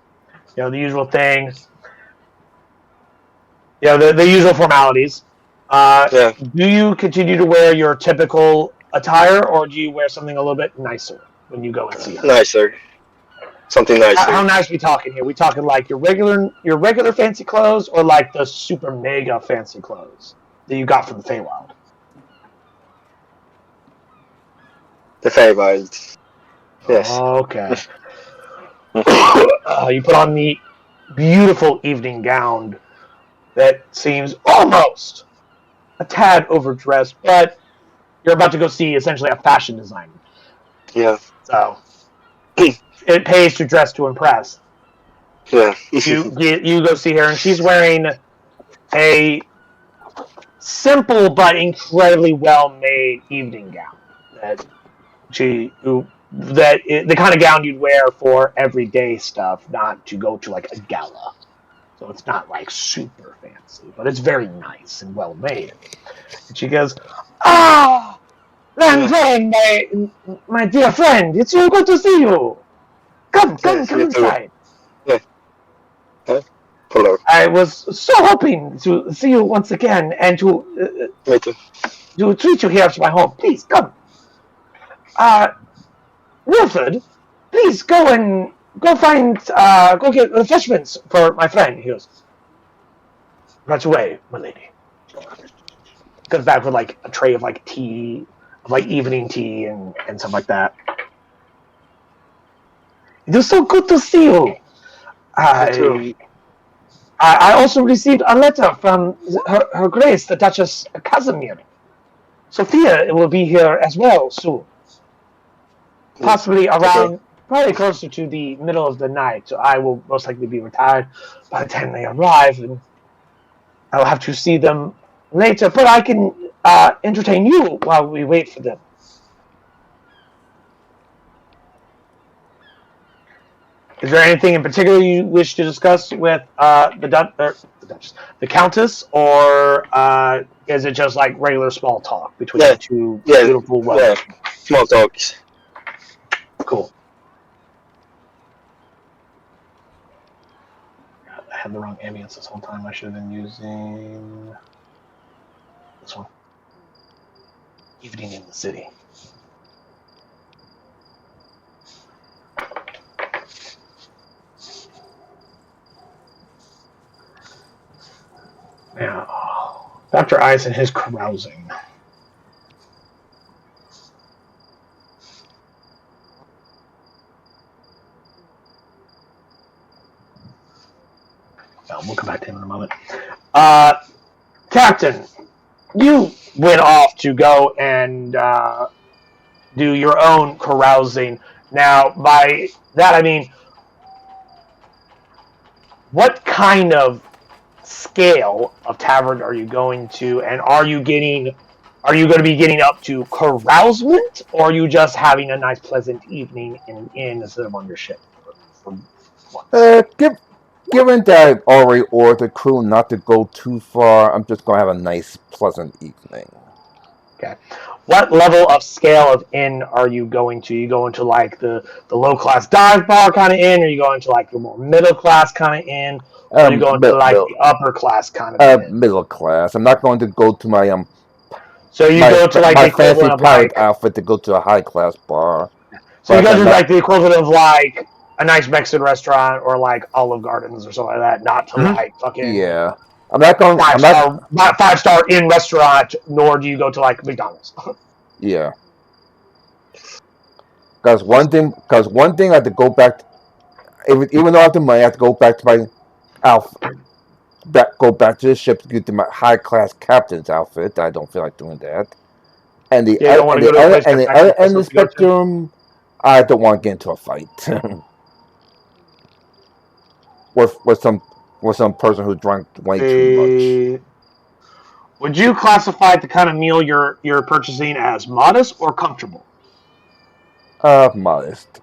[SPEAKER 5] The usual thing. The usual formalities. Do you continue to wear your typical attire, or do you wear something a little bit nicer when you go and see her?
[SPEAKER 4] Nicer. Something nicer.
[SPEAKER 5] How nice are we talking here? We talking like your regular fancy clothes, or like the super mega fancy clothes that you got from the Feywild?
[SPEAKER 4] The Feywild. Yes.
[SPEAKER 5] Okay. You put on the beautiful evening gown that seems almost a tad overdressed, but you're about to go see essentially a fashion designer.
[SPEAKER 4] Yeah.
[SPEAKER 5] So it pays to dress to impress.
[SPEAKER 4] Yeah.
[SPEAKER 5] You go see her, and she's wearing a simple but incredibly well-made evening gown. The kind of gown you'd wear for everyday stuff, not to go to like a gala. So it's not like super fancy, but it's very nice and well made. And she goes, Langfang, my dear friend, it's so good to see you. Come
[SPEAKER 4] Yes, you too.
[SPEAKER 5] inside.
[SPEAKER 4] Hello.
[SPEAKER 5] I was so hoping to see you once again and to
[SPEAKER 4] Me too.
[SPEAKER 5] treat you here to my home. Please come. Wilfred, please go go get refreshments for my friend. He goes, right away, my lady. Comes back with like a tray of like tea, of like evening tea and stuff like that. It is so good to see you.
[SPEAKER 4] Me too.
[SPEAKER 5] I also received a letter from Her Grace, the Duchess Casimir. Sophia will be here as well soon. Possibly around, probably closer to the middle of the night. So I will most likely be retired by the time they arrive, and I'll have to see them later. But I can entertain you while we wait for them. Is there anything in particular you wish to discuss with the Countess, or is it just like regular small talk between the two beautiful women?
[SPEAKER 4] Small talks.
[SPEAKER 5] Cool. I had the wrong ambience this whole time. I should have been using this one. Evening in the City. Now, Dr. Ice and his carousing. We'll come back to him in a moment. Captain, you went off to go and do your own carousing. Now, by that I mean, what kind of scale of tavern are you going to, and are you going to be getting up to carousement, or are you just having a nice pleasant evening in an inn instead of on your ship?
[SPEAKER 3] Given that I've already ordered the crew not to go too far, I'm just going to have a nice, pleasant evening.
[SPEAKER 5] Okay. What level of scale of inn are you going to? You going to like the low class dive bar kind of inn, or are you going to like the more middle class kind of inn, or are you going to like the upper class kind of inn?
[SPEAKER 3] Middle class. I'm not going to go to my
[SPEAKER 5] So you go to like the
[SPEAKER 3] fancy
[SPEAKER 5] equivalent of
[SPEAKER 3] pirate
[SPEAKER 5] like
[SPEAKER 3] outfit to go to a high class bar.
[SPEAKER 5] So you go to like the equivalent of like a nice Mexican restaurant or like Olive Gardens or something like that, not to like fucking
[SPEAKER 3] yeah. I'm not going.
[SPEAKER 5] Not 5-star in restaurant, nor do you go to like McDonald's.
[SPEAKER 3] Yeah. Because one thing, I have to go back. Even though I have the money, I have to go back to my outfit. Go back to the ship to get to my high class captain's outfit. I don't feel like doing that. And the other end of the spectrum, I don't want to get into a fight with some person who drank way too much.
[SPEAKER 5] Would you classify the kind of meal you're purchasing as modest or comfortable?
[SPEAKER 3] Modest.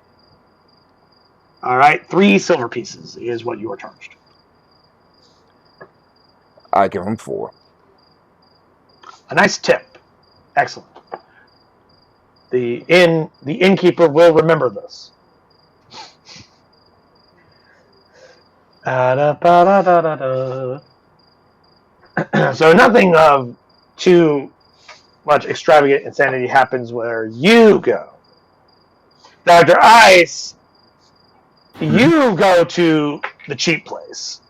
[SPEAKER 5] All right, 3 silver pieces is what you are charged.
[SPEAKER 3] I give him 4.
[SPEAKER 5] A nice tip. Excellent. The innkeeper will remember this. So nothing of too much extravagant insanity happens where you go. Dr. Ice, you go to the cheap place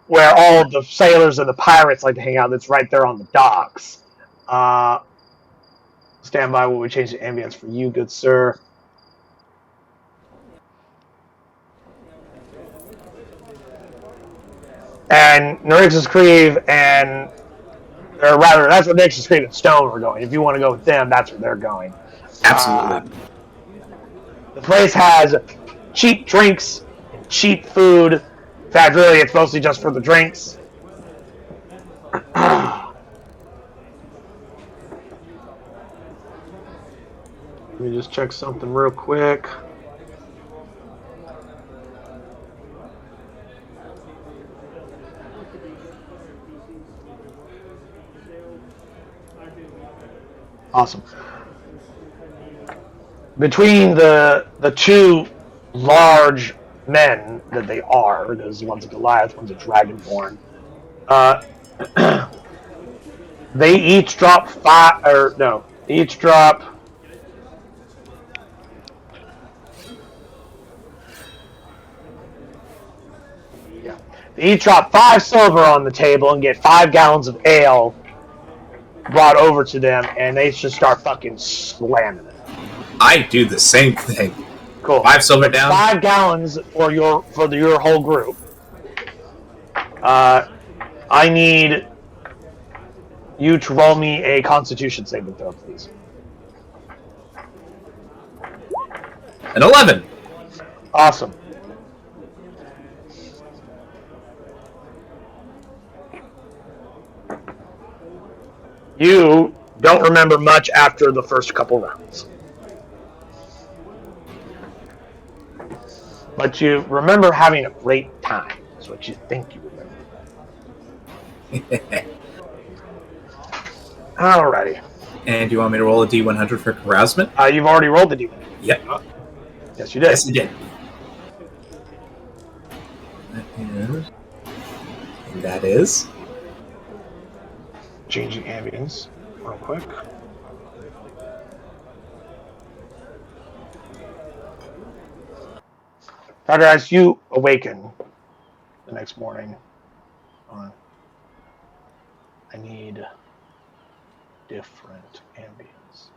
[SPEAKER 5] where all the sailors and the pirates like to hang out. That's right there on the docks. Stand by while we change the ambience for you, good sir. And Nurix's Creve or rather, that's where Nurix's Creve and Stone are going. If you want to go with them, that's where they're going.
[SPEAKER 2] Absolutely.
[SPEAKER 5] The place has cheap drinks and cheap food. In fact, really, it's mostly just for the drinks. Let me just check something real quick. Awesome. between the two large men that they are, because one's a Goliath, one's a Dragonborn, they each drop each drop. Yeah, they each drop 5 silver on the table and get 5 gallons of ale brought over to them, and they just start fucking slamming it.
[SPEAKER 2] I do the same thing.
[SPEAKER 5] Cool.
[SPEAKER 2] 5 silver down.
[SPEAKER 5] 5 gallons for your whole group. I need you to roll me a Constitution saving throw, please.
[SPEAKER 2] An 11.
[SPEAKER 5] Awesome. You don't remember much after the first couple rounds. But you remember having a great time. That's what you think you remember. Alrighty.
[SPEAKER 2] And you want me to roll a D100 for carousement?
[SPEAKER 5] You've already rolled the D100.
[SPEAKER 2] Yep.
[SPEAKER 5] Yes, you did.
[SPEAKER 2] Yes, I did. And that is...
[SPEAKER 5] Changing ambience real quick. Doctor, as you awaken the next morning, I need different ambience.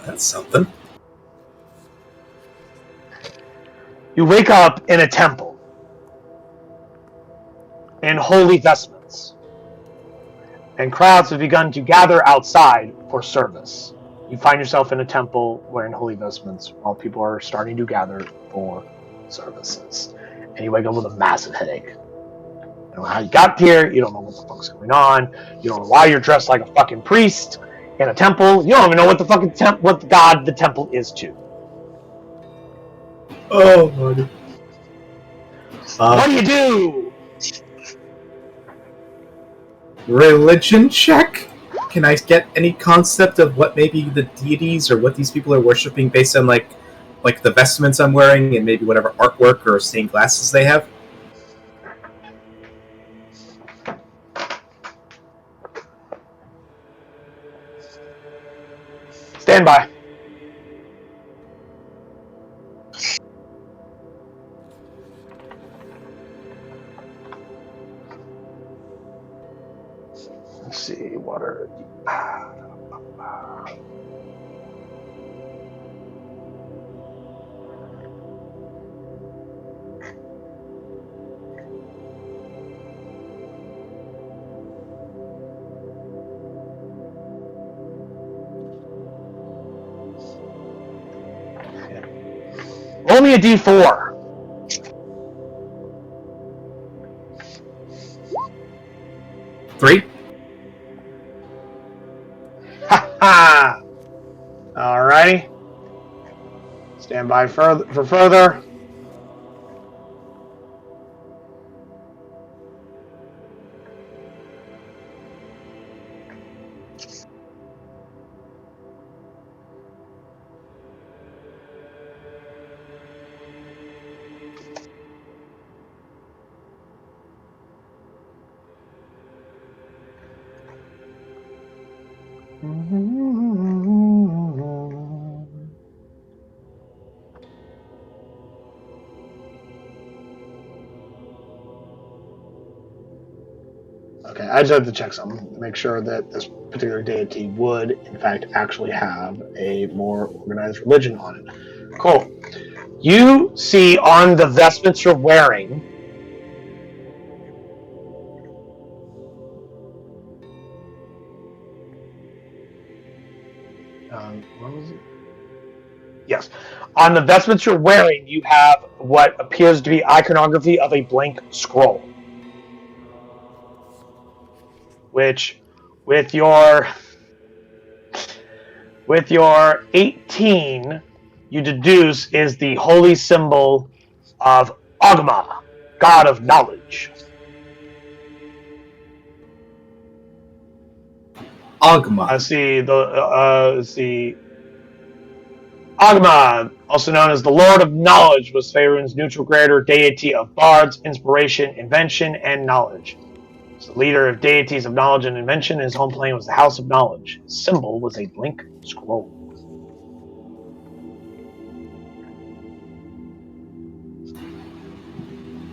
[SPEAKER 2] That's something.
[SPEAKER 5] You wake up in a temple in holy vestments, and crowds have begun to gather outside for service. You find yourself in a temple wearing holy vestments while people are starting to gather for services. And you wake up with a massive headache. You don't know how you got here, you don't know what the fuck's going on, you don't know why you're dressed like a fucking priest in a temple, you don't even know what the fucking what god the temple is to.
[SPEAKER 2] Oh, buddy.
[SPEAKER 5] What do you do?
[SPEAKER 2] Religion check? Can I get any concept of what maybe the deities or what these people are worshipping based on like the vestments I'm wearing and maybe whatever artwork or stained glasses they have?
[SPEAKER 5] Stand by. Let's see, what are... Roll me a D4.
[SPEAKER 2] Three?
[SPEAKER 5] Ha ha! Alrighty. Stand by for further. Okay, I just have to check something to make sure that this particular deity would, in fact, actually have a more organized religion on it. Cool. You see on the vestments you're wearing What was it? Yes. On the vestments you're wearing, you have what appears to be iconography of a blank scroll. Which, with your 18, you deduce is the holy symbol of Agma, god of knowledge.
[SPEAKER 2] Agma.
[SPEAKER 5] I see the Agma, also known as the Lord of Knowledge, was Faerun's neutral creator, deity of bards, inspiration, invention, and knowledge. As the leader of deities of knowledge and invention, his home plane was the House of Knowledge. His symbol was a blank scroll.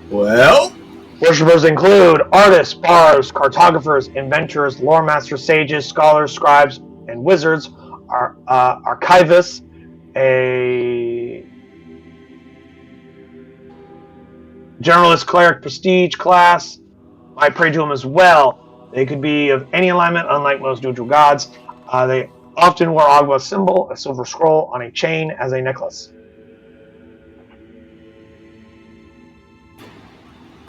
[SPEAKER 2] Well,
[SPEAKER 5] Worshippers include artists, bards, cartographers, inventors, lore masters, sages, scholars, scribes, and wizards, archivists, a generalist, cleric, prestige class might pray to him as well. They could be of any alignment, unlike most neutral gods. They often wore Agma's symbol, a silver scroll, on a chain as a necklace.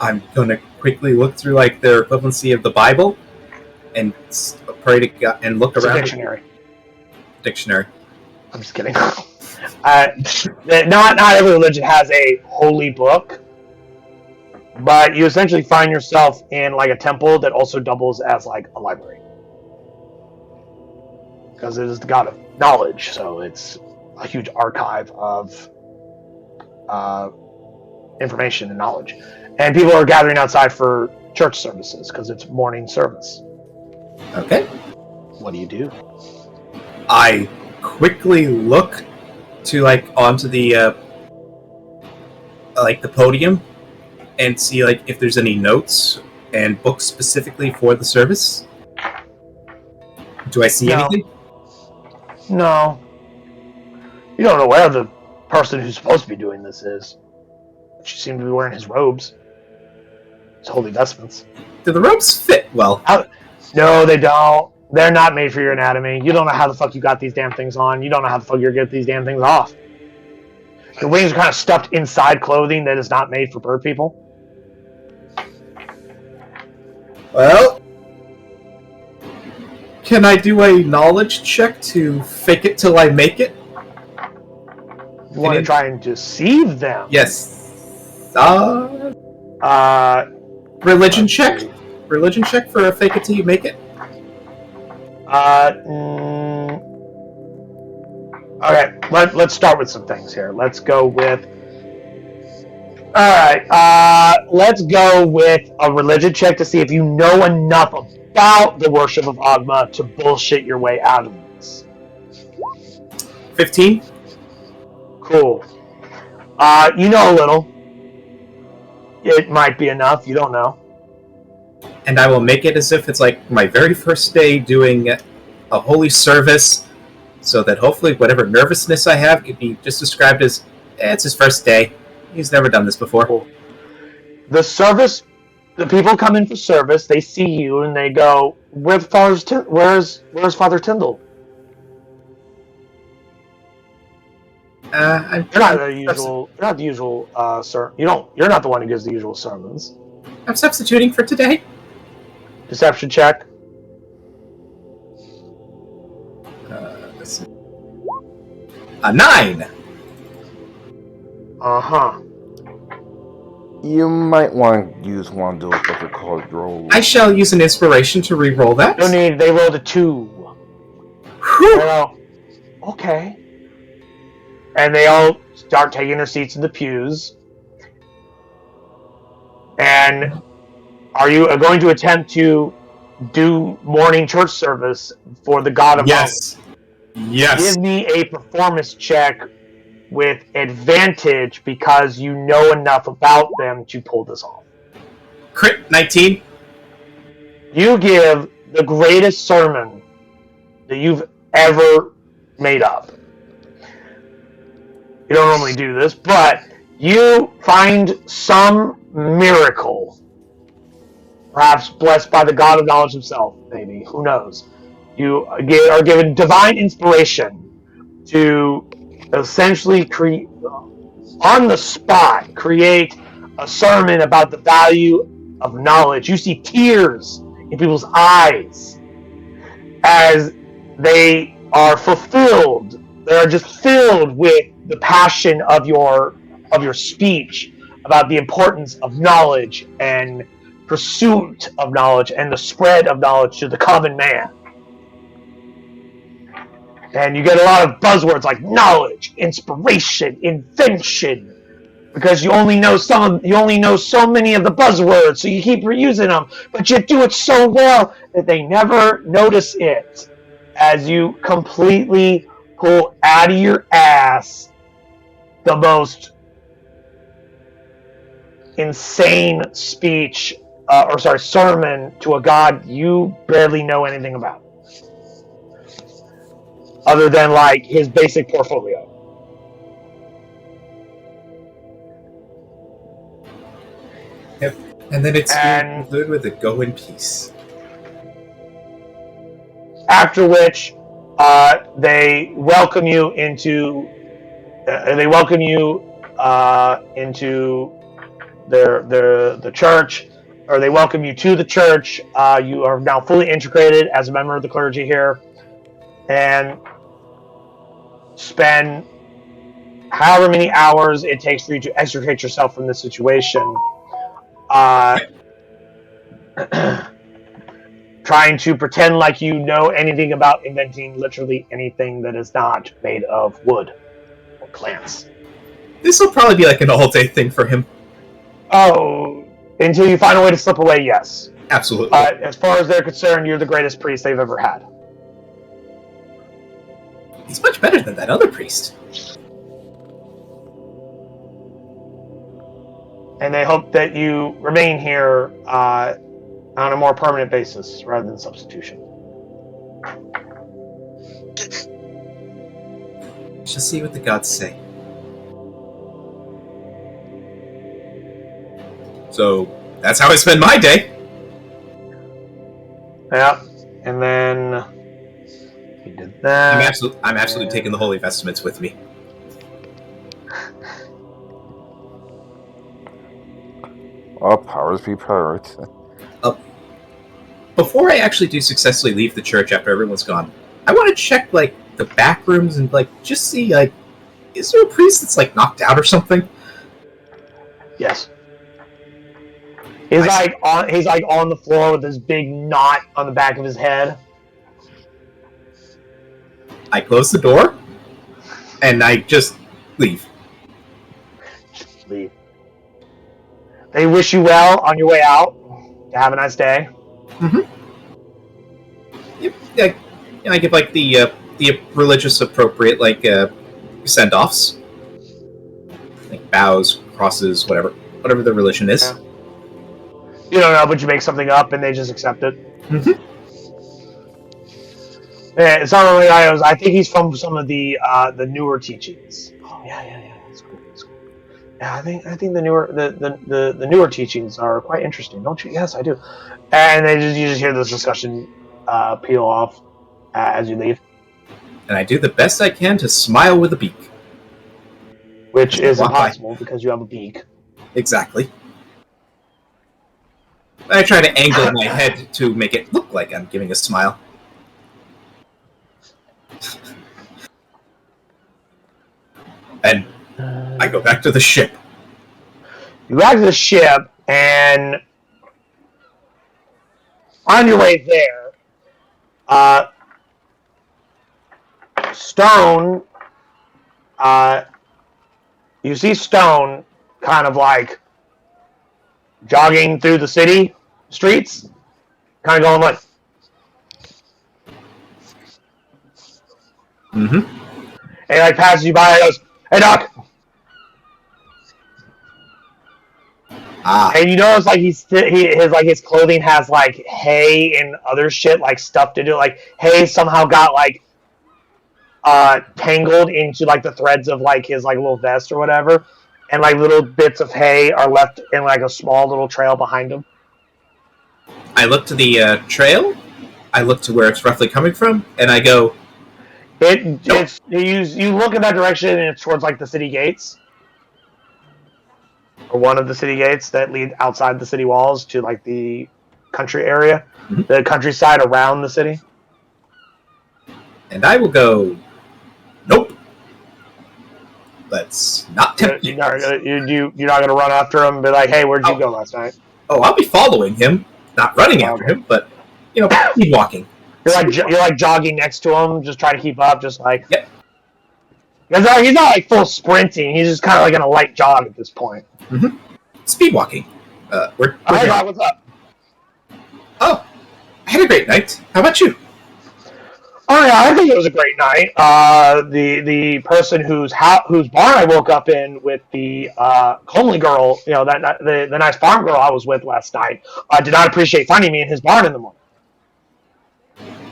[SPEAKER 2] I'm going to quickly look through like their equivalency of the Bible and pray to God and look
[SPEAKER 5] It's
[SPEAKER 2] around.
[SPEAKER 5] a dictionary.
[SPEAKER 2] Dictionary.
[SPEAKER 5] I'm just kidding. Not every religion has a holy book, but you essentially find yourself in like a temple that also doubles as like a library, because it is the god of knowledge. So it's a huge archive of information and knowledge, and people are gathering outside for church services because it's morning service.
[SPEAKER 2] Okay.
[SPEAKER 5] What do you do?
[SPEAKER 2] I quickly look to like onto the like the podium and see like if there's any notes and books specifically for the service. Do I see
[SPEAKER 5] No.
[SPEAKER 2] anything?
[SPEAKER 5] No, you don't know where the person who's supposed to be doing this is. She seemed to be wearing his robes, his holy vestments.
[SPEAKER 2] Do the robes fit well?
[SPEAKER 5] No, they don't. They're not made for your anatomy. You don't know how the fuck you got these damn things on. You don't know how the fuck you're getting these damn things off. Your wings are kind of stuffed inside clothing that is not made for bird people.
[SPEAKER 2] Well, can I do a knowledge check to fake it till I make it?
[SPEAKER 5] You want to try and deceive them.
[SPEAKER 2] Yes. Religion check? Religion check for a fake it till you make it?
[SPEAKER 5] Okay, let's start with some things here. Let's go with... Alright, let's go with a religion check to see if you know enough about the worship of Agma to bullshit your way out of this.
[SPEAKER 2] 15?
[SPEAKER 5] Cool. You know a little. It might be enough, you don't know.
[SPEAKER 2] And I will make it as if it's like my very first day doing a holy service, so that hopefully whatever nervousness I have could be just described as, it's his first day. He's never done this before.
[SPEAKER 5] Cool. The service, the people come in for service, they see you, and they go, where's Father Tyndall?
[SPEAKER 2] I'm
[SPEAKER 5] You're not the usual. You're not the usual. You're not the one who gives the usual sermons.
[SPEAKER 2] I'm substituting for today.
[SPEAKER 5] Deception check.
[SPEAKER 2] Let's see. A 9.
[SPEAKER 3] You might want to use one of those what are called rolls.
[SPEAKER 2] I shall use an inspiration to re-roll that.
[SPEAKER 5] No need. They rolled a 2.
[SPEAKER 2] Whew.
[SPEAKER 5] They go, okay. And they all start taking their seats in the pews. And are you going to attempt to do morning church service for the God of
[SPEAKER 2] Yes. Yes.
[SPEAKER 5] Give me a performance check with advantage because you know enough about them to pull this off.
[SPEAKER 2] Crit 19.
[SPEAKER 5] You give the greatest sermon that you've ever made up. You don't normally do this, but you find some miracle, perhaps blessed by the God of knowledge himself, maybe, who knows, You are given divine inspiration to essentially create, on the spot, create a sermon about the value of knowledge. You see tears in people's eyes as they are fulfilled. They are just filled with the passion of your speech about the importance of knowledge and pursuit of knowledge and the spread of knowledge to the common man. And you get a lot of buzzwords like knowledge, inspiration, invention, because you only know so many of the buzzwords, so you keep reusing them, but you do it so well that they never notice it as you completely pull out of your ass the most insane speech, sermon to a god you barely know anything about, other than like his basic portfolio.
[SPEAKER 2] Yep. And then it's concluded with a go in peace. After which,
[SPEAKER 5] they welcome you into the church, or they welcome you to the church. You are now fully integrated as a member of the clergy here, and spend however many hours it takes for you to extricate yourself from this situation, trying to pretend like you know anything about inventing literally anything that is not made of wood or plants.
[SPEAKER 2] This will probably be like an all-day thing for him.
[SPEAKER 5] Oh, until you find a way to slip away, yes.
[SPEAKER 2] Absolutely.
[SPEAKER 5] As far as they're concerned, you're the greatest priest they've ever had.
[SPEAKER 2] He's much better than that other priest.
[SPEAKER 5] And they hope that you remain here on a more permanent basis rather than substitution.
[SPEAKER 2] Just see what the gods say. So that's how I spend my day.
[SPEAKER 5] Yeah, and then he did that.
[SPEAKER 2] I'm absolutely taking the holy vestments with me.
[SPEAKER 3] All powers be pirates.
[SPEAKER 2] Before I actually do successfully leave the church after everyone's gone, I want to check like the back rooms and like just see like, is there a priest that's like knocked out or something?
[SPEAKER 5] Yes. He's like on the floor with this big knot on the back of his head.
[SPEAKER 2] I close the door and I just leave.
[SPEAKER 5] Leave. They wish you well on your way out. Have a nice day.
[SPEAKER 2] Mm-hmm. Yep. Yeah. And I give like the religious appropriate like send-offs, like bows, crosses, whatever the religion is.
[SPEAKER 5] Yeah. You don't know, but you make something up and they just accept it.
[SPEAKER 2] Mm-hmm.
[SPEAKER 5] Yeah, it's not really I think he's from some of the newer teachings. Oh yeah. That's cool. Yeah, I think the newer teachings are quite interesting, don't you? Yes, I do. And you just hear this discussion peel off as you leave.
[SPEAKER 2] And I do the best I can to smile with a beak.
[SPEAKER 5] Which is impossible because you have a beak.
[SPEAKER 2] Exactly. I try to angle my head to make it look like I'm giving a smile. And I go back to the ship.
[SPEAKER 5] You go back to the ship, and on your way there, Stone, you see Stone kind of like jogging through the city streets, kind of going like,
[SPEAKER 2] mm-hmm.
[SPEAKER 5] And he like passes you by and goes, "Hey, Doc." And you notice like his clothing has like hay and other shit like stuffed into it. Like hay somehow got like tangled into like the threads of like his like little vest or whatever, and like little bits of hay are left in like a small little trail behind him.
[SPEAKER 2] I look to the trail. I look to where it's roughly coming from, and I go,
[SPEAKER 5] It's you look in that direction, and it's towards like the city gates, or one of the city gates that lead outside the city walls to like the country area, the countryside around the city.
[SPEAKER 2] and I will go, nope. Let's not tempt
[SPEAKER 5] You're not gonna run after him and be like, "Hey, where'd you go last night?"
[SPEAKER 2] Oh, I'll be following him, not running after him, but keep walking.
[SPEAKER 5] You're like jogging next to him, just trying to keep up, just like.
[SPEAKER 2] Yep.
[SPEAKER 5] He's not like full sprinting. He's just kind of like in a light jog at this point.
[SPEAKER 2] Mm-hmm. Speed walking. We're
[SPEAKER 5] Hey, Rob, what's up?
[SPEAKER 2] Oh, I had a great night. How about you?
[SPEAKER 5] Oh yeah, I think it was a great night. The person whose barn I woke up in with the homely girl, the nice farm girl I was with last night, did not appreciate finding me in his barn in the morning.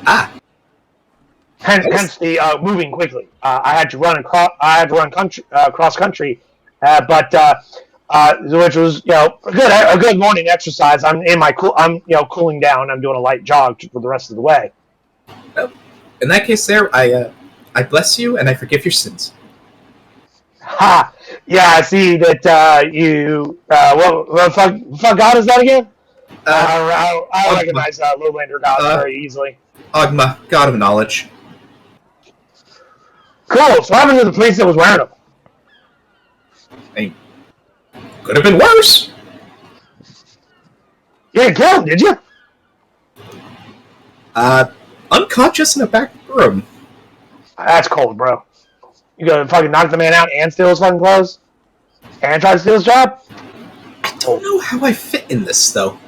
[SPEAKER 2] Ah.
[SPEAKER 5] Hence the moving quickly. I had to run cross country, which was a good morning exercise. I'm cooling down. I'm doing a light jog for the rest of the way.
[SPEAKER 2] Well, in that case, I bless you and I forgive your sins.
[SPEAKER 5] Ha! Yeah, I see that you. What fuck God is that again? I recognize Lowlander gods very easily.
[SPEAKER 2] Ogma, God of knowledge.
[SPEAKER 5] Cool. So what happened to the priest that was wearing them?
[SPEAKER 2] I could have been worse.
[SPEAKER 5] You didn't kill him, did you?
[SPEAKER 2] Unconscious in a back room.
[SPEAKER 5] That's cold, bro. You gonna fucking knock the man out and steal his fucking clothes? And try to steal his job?
[SPEAKER 2] I don't know how I fit in this, though.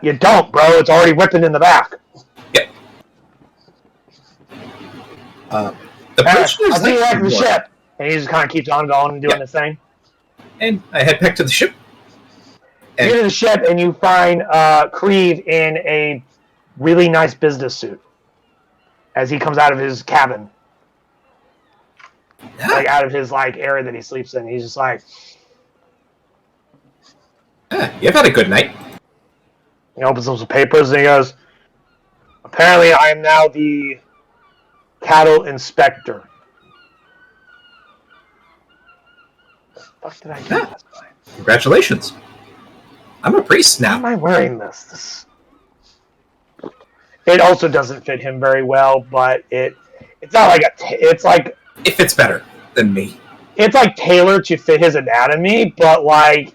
[SPEAKER 5] You don't, bro. It's already whipping in the back.
[SPEAKER 2] Yeah. The prisoner's
[SPEAKER 5] I'll see you back to the
[SPEAKER 2] what?
[SPEAKER 5] ship. And he just kind of keeps on going and doing his thing.
[SPEAKER 2] And I head back to the ship.
[SPEAKER 5] You get to the ship and you find Creve in a really nice business suit as he comes out of his cabin. Like out of his area that he sleeps in. He's just like,
[SPEAKER 2] You've had a good night.
[SPEAKER 5] he opens up some papers and he goes, apparently I am now the cattle inspector. The fuck did I do last night?
[SPEAKER 2] Congratulations. I'm a priest
[SPEAKER 5] Why
[SPEAKER 2] now.
[SPEAKER 5] am I wearing this? It also doesn't fit him very well, but it's not like it's like
[SPEAKER 2] It fits better than me.
[SPEAKER 5] it's like tailored to fit his anatomy, but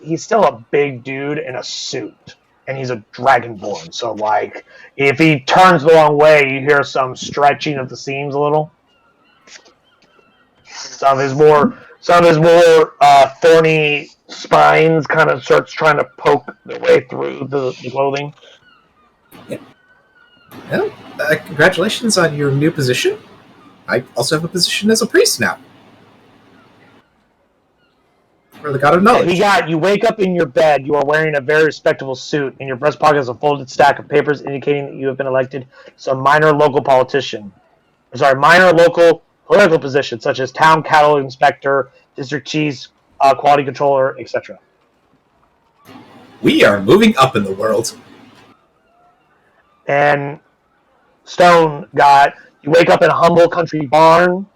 [SPEAKER 5] he's still a big dude in a suit, and he's a dragonborn. So if he turns the wrong way, you hear some stretching of the seams a little. Some of his more thorny spines kind of starts trying to poke their way through the clothing.
[SPEAKER 2] Well, congratulations on your new position. I also have a position as a priest now. For the God of Knowledge.
[SPEAKER 5] You wake up in your bed, you are wearing a very respectable suit, in your breast pocket is a folded stack of papers indicating that you have been elected to a minor local political position, such as town cattle inspector, district cheese, quality controller, etc.
[SPEAKER 2] We are moving up in the world.
[SPEAKER 5] And Stone you wake up in a humble country barn,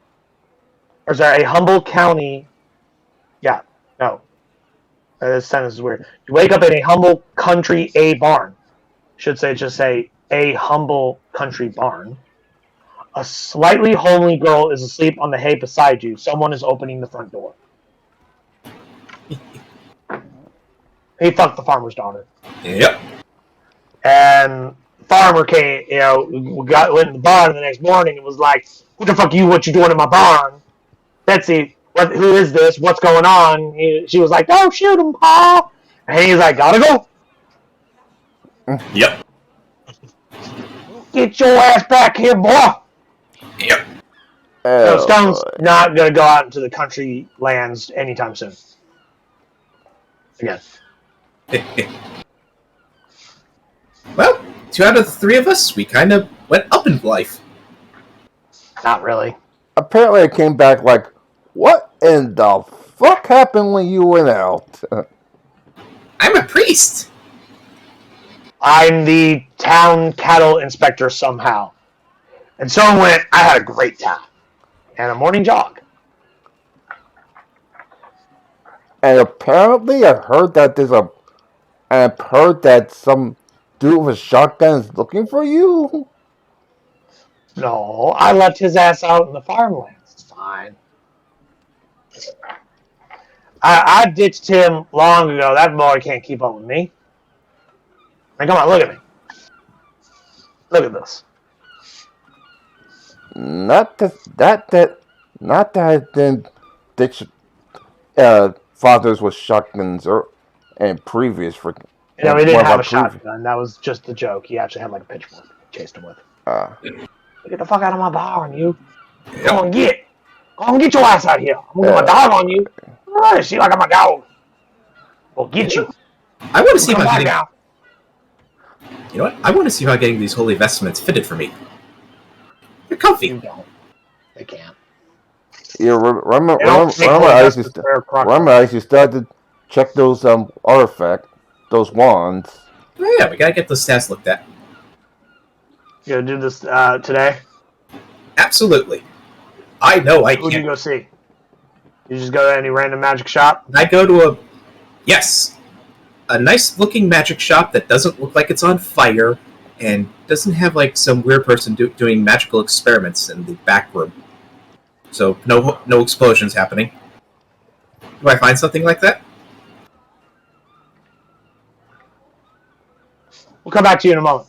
[SPEAKER 5] a humble county, this sentence is weird. You wake up in a humble country barn. Just say a humble country barn. A slightly homely girl is asleep on the hay beside you. Someone is opening the front door. He fucked the farmer's daughter.
[SPEAKER 2] Yep.
[SPEAKER 5] And the farmer came, went in the barn the next morning and was like, "Who the fuck are you? What you doing in my barn?" Betsy, who is this? What's going on? She was like, "Don't shoot him, Pa." And he's like, "Gotta go.
[SPEAKER 2] Yep.
[SPEAKER 5] Get your ass back here, boy."
[SPEAKER 2] Yep.
[SPEAKER 5] So Stone's not going to go out into the country lands anytime soon. Again.
[SPEAKER 2] Well, 2 out of the 3 of us, we kind of went up in life.
[SPEAKER 5] Not really.
[SPEAKER 3] Apparently, I came back like, what in the fuck happened when you went out?
[SPEAKER 2] I'm a priest.
[SPEAKER 5] I'm the town cattle inspector somehow. And someone went, I had a great time. And a morning jog.
[SPEAKER 3] And apparently, I heard that some dude with a shotgun is looking for you.
[SPEAKER 5] No, I left his ass out in the farmlands. It's fine. I ditched him long ago. That boy can't keep up with me. Now, come on, look at me. Look at this.
[SPEAKER 3] Not that I didn't ditch fathers with shotguns and previous for.
[SPEAKER 5] You know, he didn't have a shotgun. That was just a joke. He actually had like a pitchfork he chased him with. Get the fuck out of my barn, you. Go and get your ass out here. I'm gonna get my dog on you. See, like I'm a dog. We'll get you.
[SPEAKER 2] I want to see how
[SPEAKER 5] Come back
[SPEAKER 2] getting.
[SPEAKER 5] now.
[SPEAKER 2] You know what? I want to see how getting these holy vestments fitted for me. They're comfy.
[SPEAKER 5] You don't. They can't.
[SPEAKER 3] Yeah, remember
[SPEAKER 5] They don't make
[SPEAKER 3] I
[SPEAKER 5] holy vestments
[SPEAKER 3] used to start to check those artifacts, those wands.
[SPEAKER 2] Oh, yeah, we gotta get the stats looked at.
[SPEAKER 5] You gonna do this today?
[SPEAKER 2] Absolutely. I know I
[SPEAKER 5] Who do you
[SPEAKER 2] can't.
[SPEAKER 5] go see? You just go to any random magic shop?
[SPEAKER 2] I go to a nice looking magic shop that doesn't look like it's on fire and doesn't have like some weird person doing magical experiments in the back room. So no explosions happening. Do I find something like that?
[SPEAKER 5] We'll come back to you in a moment.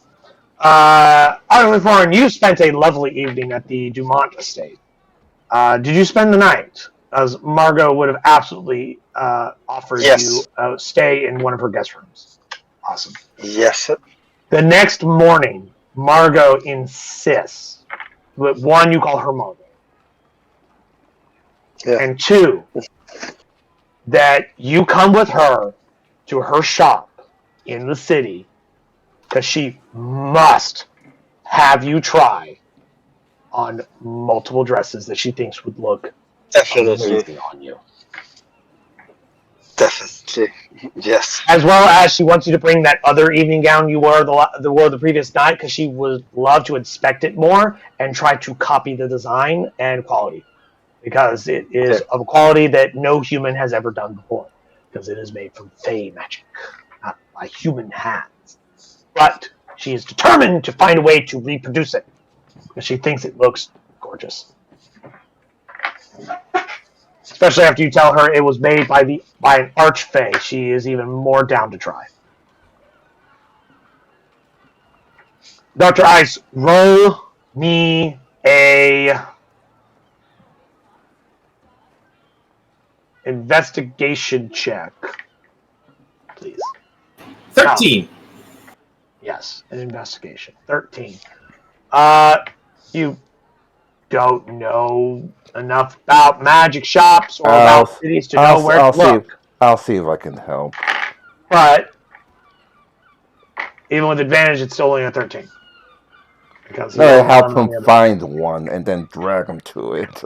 [SPEAKER 5] Arnold Foreign, you spent a lovely evening at the Dumont estate. Did you spend the night? As Margot would have absolutely offered you a stay in one of her guest rooms. Awesome.
[SPEAKER 4] Yes.
[SPEAKER 5] The next morning, Margot insists that one, you call her Margot.
[SPEAKER 4] Yeah.
[SPEAKER 5] And two, that you come with her to her shop in the city because she must have you try on multiple dresses that she thinks would look
[SPEAKER 4] Definitely.
[SPEAKER 5] amazing on you.
[SPEAKER 4] Definitely. Yes.
[SPEAKER 5] As well as she wants you to bring that other evening gown you wore the previous night because she would love to inspect it more and try to copy the design and quality. Because it is of a quality that no human has ever done before. Because it is made from fey magic, not by human hands. But she is determined to find a way to reproduce it. Because she thinks it looks gorgeous. Especially after you tell her it was made by an archfey. She is even more down to try. Dr. Ice, roll me a investigation check, please.
[SPEAKER 2] 13.
[SPEAKER 5] Yes, an investigation. 13. You don't know enough about magic shops or about cities to know where to look.
[SPEAKER 3] I'll see if I can help.
[SPEAKER 5] But even with advantage, it's still only a 13. Because
[SPEAKER 3] No, help him find one and then drag him to it.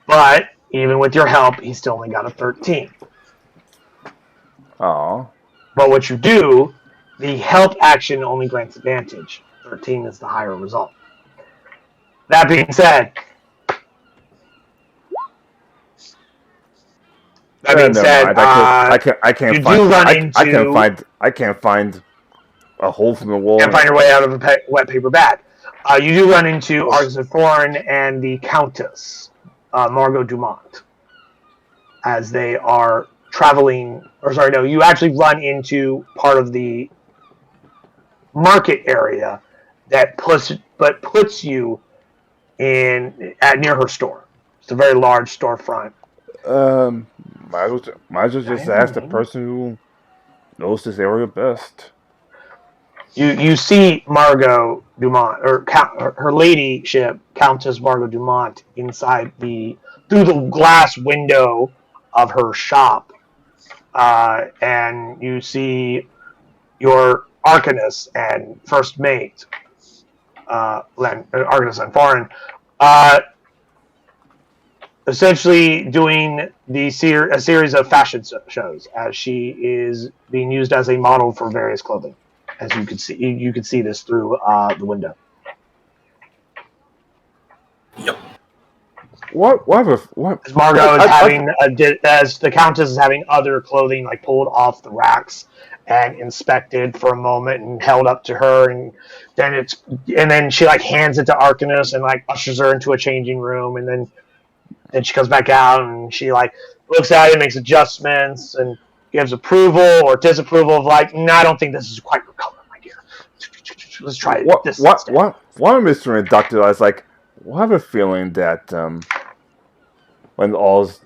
[SPEAKER 5] But even with your help, he still only got a 13.
[SPEAKER 3] Oh.
[SPEAKER 5] But what you do, the help action only grants advantage. 13 is the higher result. That being said,
[SPEAKER 3] I can't find a hole from the wall.
[SPEAKER 5] Can't find your way out of a wet paper bag. You do run into Artisan Foreign and the Countess, Margot Dumont, as they are traveling. Or sorry, no, you actually run into part of the market area that puts you near her store. It's a very large storefront.
[SPEAKER 3] Might as well just ask the person who knows this area best.
[SPEAKER 5] You see Margot Dumont, or her ladyship, Countess Margot Dumont, through the glass window of her shop, and you see your Arcanist and first mate, Arcanist and Foreign, essentially doing a series of fashion shows as she is being used as a model for various clothing. as you could see. You could see this through the window.
[SPEAKER 2] Yep.
[SPEAKER 3] What
[SPEAKER 5] As Margot is as the Countess is having other clothing like pulled off the racks and inspected for a moment and held up to her, and then she like hands it to Arcanus and like ushers her into a changing room, and then she comes back out and she like looks at it, makes adjustments, and gives approval or disapproval of like, no, I don't think this is quite your color, my dear. Let's try this instead.
[SPEAKER 3] One Mr. and Doctor I was like, well, I have a feeling that when all's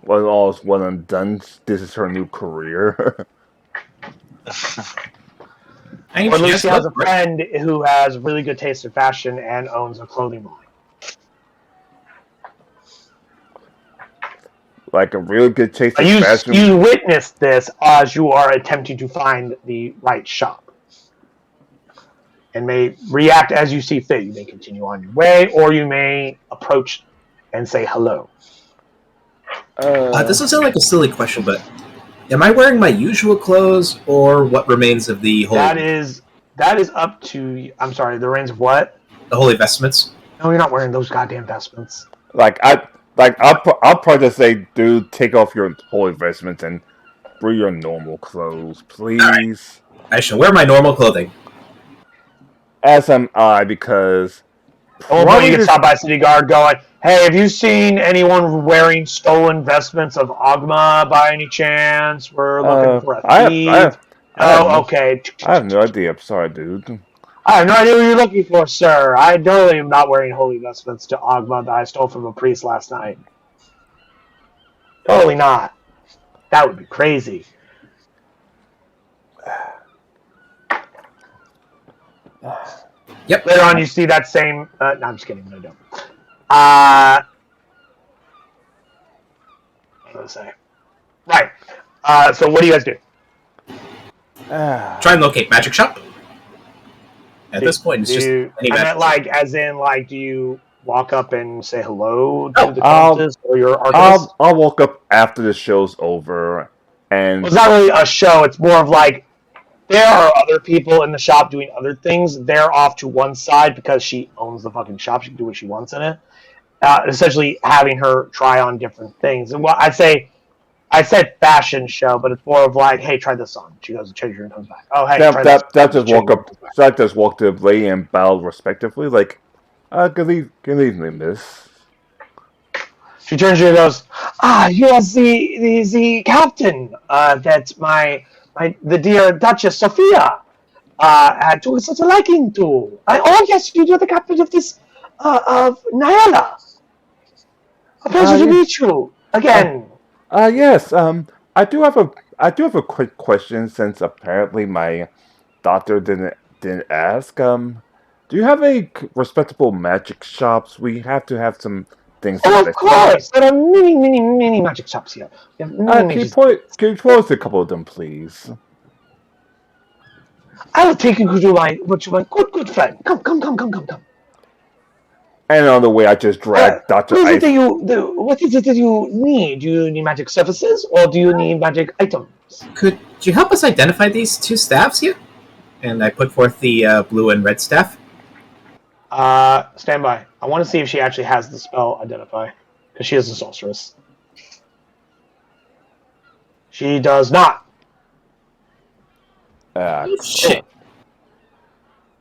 [SPEAKER 3] well and done, this is her new career.
[SPEAKER 2] I mean,
[SPEAKER 5] Or at least
[SPEAKER 2] just
[SPEAKER 5] she has a
[SPEAKER 2] looked great.
[SPEAKER 5] friend who has really good taste in fashion and owns a clothing line.
[SPEAKER 3] Like a really good taste in fashion.
[SPEAKER 5] You witnessed this as you are attempting to find the right shop, and may react as you see fit. You may continue on your way, or you may approach and say hello.
[SPEAKER 2] This will sound like a silly question, but am I wearing my usual clothes or what remains of the holy?
[SPEAKER 5] That is up to. I'm sorry. The reins of what?
[SPEAKER 2] The holy vestments.
[SPEAKER 5] No, you're not wearing those goddamn vestments.
[SPEAKER 3] I'll probably just say, dude, take off your holy vestments and wear your normal clothes, please.
[SPEAKER 2] Right. I shall wear my normal clothing.
[SPEAKER 3] As am I, because
[SPEAKER 5] When you get stopped by a city guard going, hey, have you seen anyone wearing stolen vestments of Ogma by any chance? We're looking for a thief. Okay.
[SPEAKER 3] I have no idea. I'm sorry, dude.
[SPEAKER 5] I have no idea what you're looking for, sir. I totally am not wearing holy vestments to Ogma that I stole from a priest last night. Totally not. That would be crazy.
[SPEAKER 2] Yep.
[SPEAKER 5] Later on, you see that same. No, I'm just kidding. No, don't. What was I say? Right. So, what do you guys do?
[SPEAKER 2] Try and locate magic shop. At this point, it's just any magic
[SPEAKER 5] like, as in, like, do you walk up and say hello to the Countess or your Arcanist?
[SPEAKER 3] I'll walk up after the show's over, and
[SPEAKER 5] it's not really a show. It's more of like there are other people in the shop doing other things. They're off to one side because she owns the fucking shop. She can do what she wants in it. Essentially, having her try on different things. And well, I said fashion show, but it's more of like, hey, try this on. She goes to change her and comes back. Oh, hey, try this.
[SPEAKER 3] So I just walk to the lady and bow respectively, like, good evening, miss.
[SPEAKER 5] She turns to you and goes, you are the captain that the dear Duchess Sophia took such a liking to. Oh, yes, you're the captain of this, of Nyala. A pleasure to meet you again.
[SPEAKER 3] Yes. I do have a quick question, since apparently my doctor didn't ask. Do you have any respectable magic shops? We have to have some things.
[SPEAKER 5] Oh, of course. There are many magic shops here. We have
[SPEAKER 3] can you point us a couple of them, please?
[SPEAKER 5] I will take you to my good friend. Come.
[SPEAKER 3] And on the way, I just dragged Dr.
[SPEAKER 5] What is
[SPEAKER 3] Ice.
[SPEAKER 5] What is it that you need? Do you need magic surfaces or do you need magic items?
[SPEAKER 2] Could you help us identify these two staffs here? And I put forth the blue and red staff.
[SPEAKER 5] Stand by. I want to see if she actually has the spell identify, because she is a sorceress. She does not.
[SPEAKER 2] Shit.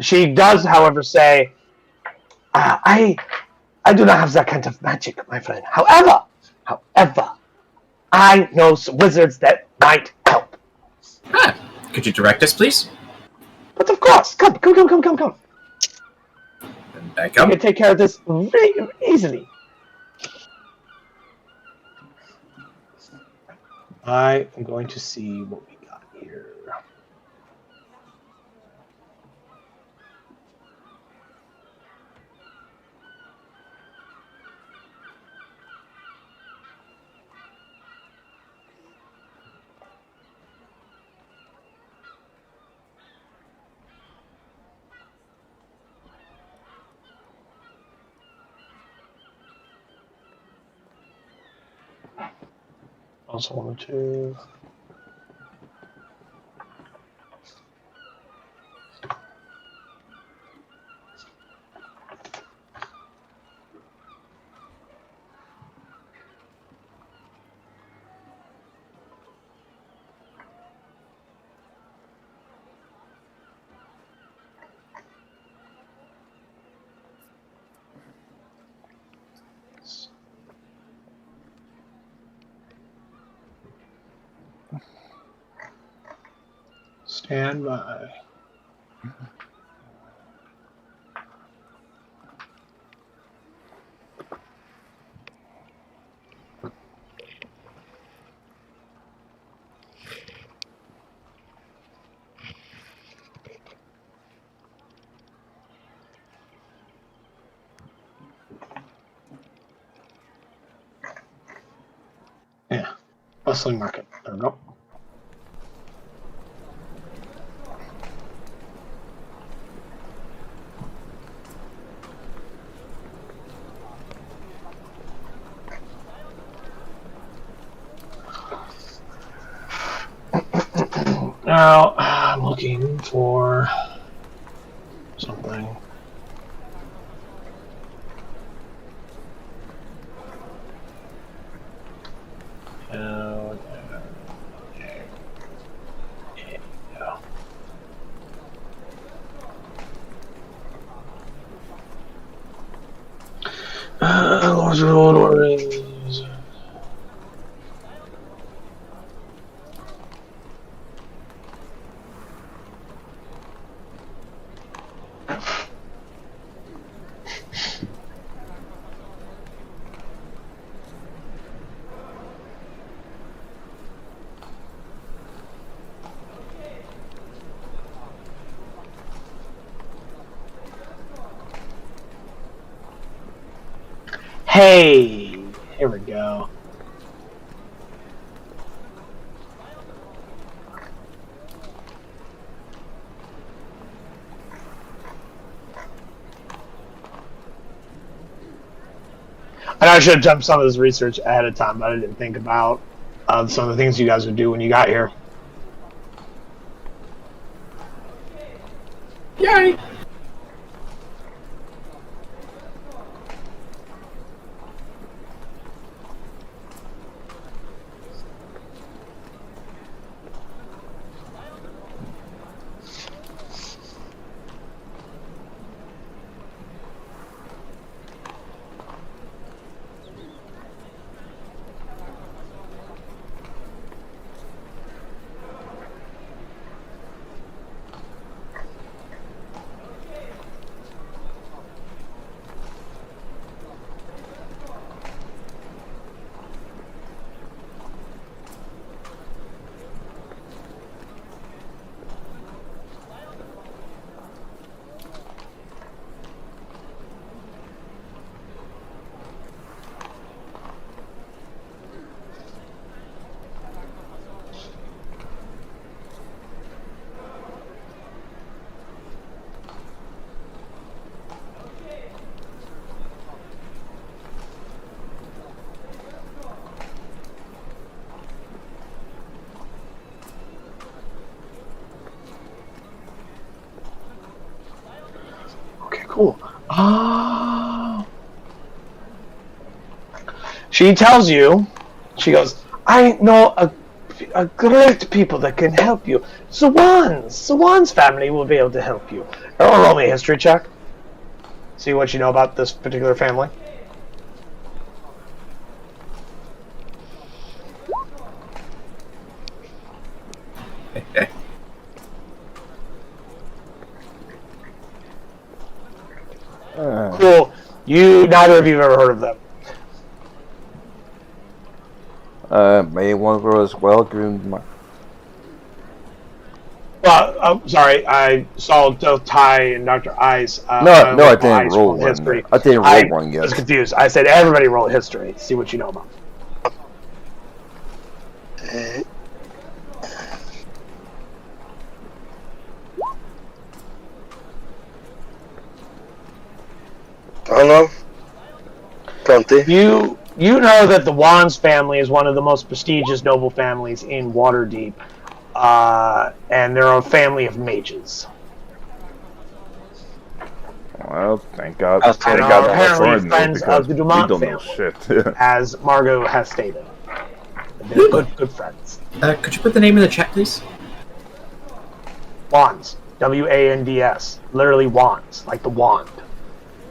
[SPEAKER 5] She does, however, say, I do not have that kind of magic, my friend. However, I know some wizards that might help.
[SPEAKER 2] Could you direct us, please?
[SPEAKER 5] But of course, come.
[SPEAKER 2] And I come.
[SPEAKER 5] I can take care of this very easily. I am going to see what we got here. Also wanted to. Stand by. Yeah. Bustling market. There we go. Now, I'm looking for something. Lords of the Lord Rings. Hey, here we go. And I should have done some of this research ahead of time, but I didn't think about some of the things you guys would do when you got here.
[SPEAKER 2] Yay!
[SPEAKER 5] Okay, cool. Oh. She tells you, she goes, I know a great people that can help you. Sawan's family will be able to help you. Roll me a history check. See what you know about this particular family. Cool. Neither of you have ever heard of them.
[SPEAKER 3] May one grow as well, given my...
[SPEAKER 5] Well, I'm sorry, I saw both Ty and Dr. Ice.
[SPEAKER 3] No, I didn't roll one.
[SPEAKER 5] History.
[SPEAKER 3] I didn't roll one yet.
[SPEAKER 5] I was confused. I said everybody roll history. See what you know about.
[SPEAKER 4] I don't know. 20.
[SPEAKER 5] You know that the Wands family is one of the most prestigious noble families in Waterdeep, and they're a family of mages.
[SPEAKER 3] Well, thank God.
[SPEAKER 4] And
[SPEAKER 3] Thank
[SPEAKER 5] are
[SPEAKER 3] God that
[SPEAKER 5] apparently
[SPEAKER 3] my friend
[SPEAKER 5] friends
[SPEAKER 3] knows, because
[SPEAKER 5] of the
[SPEAKER 3] we
[SPEAKER 5] Dumont
[SPEAKER 3] don't know
[SPEAKER 5] family.
[SPEAKER 3] shit.
[SPEAKER 5] As Margot has stated. They're good friends.
[SPEAKER 2] Could you put the name in the chat, please?
[SPEAKER 5] Wands. Wands. Literally wands, like the wand.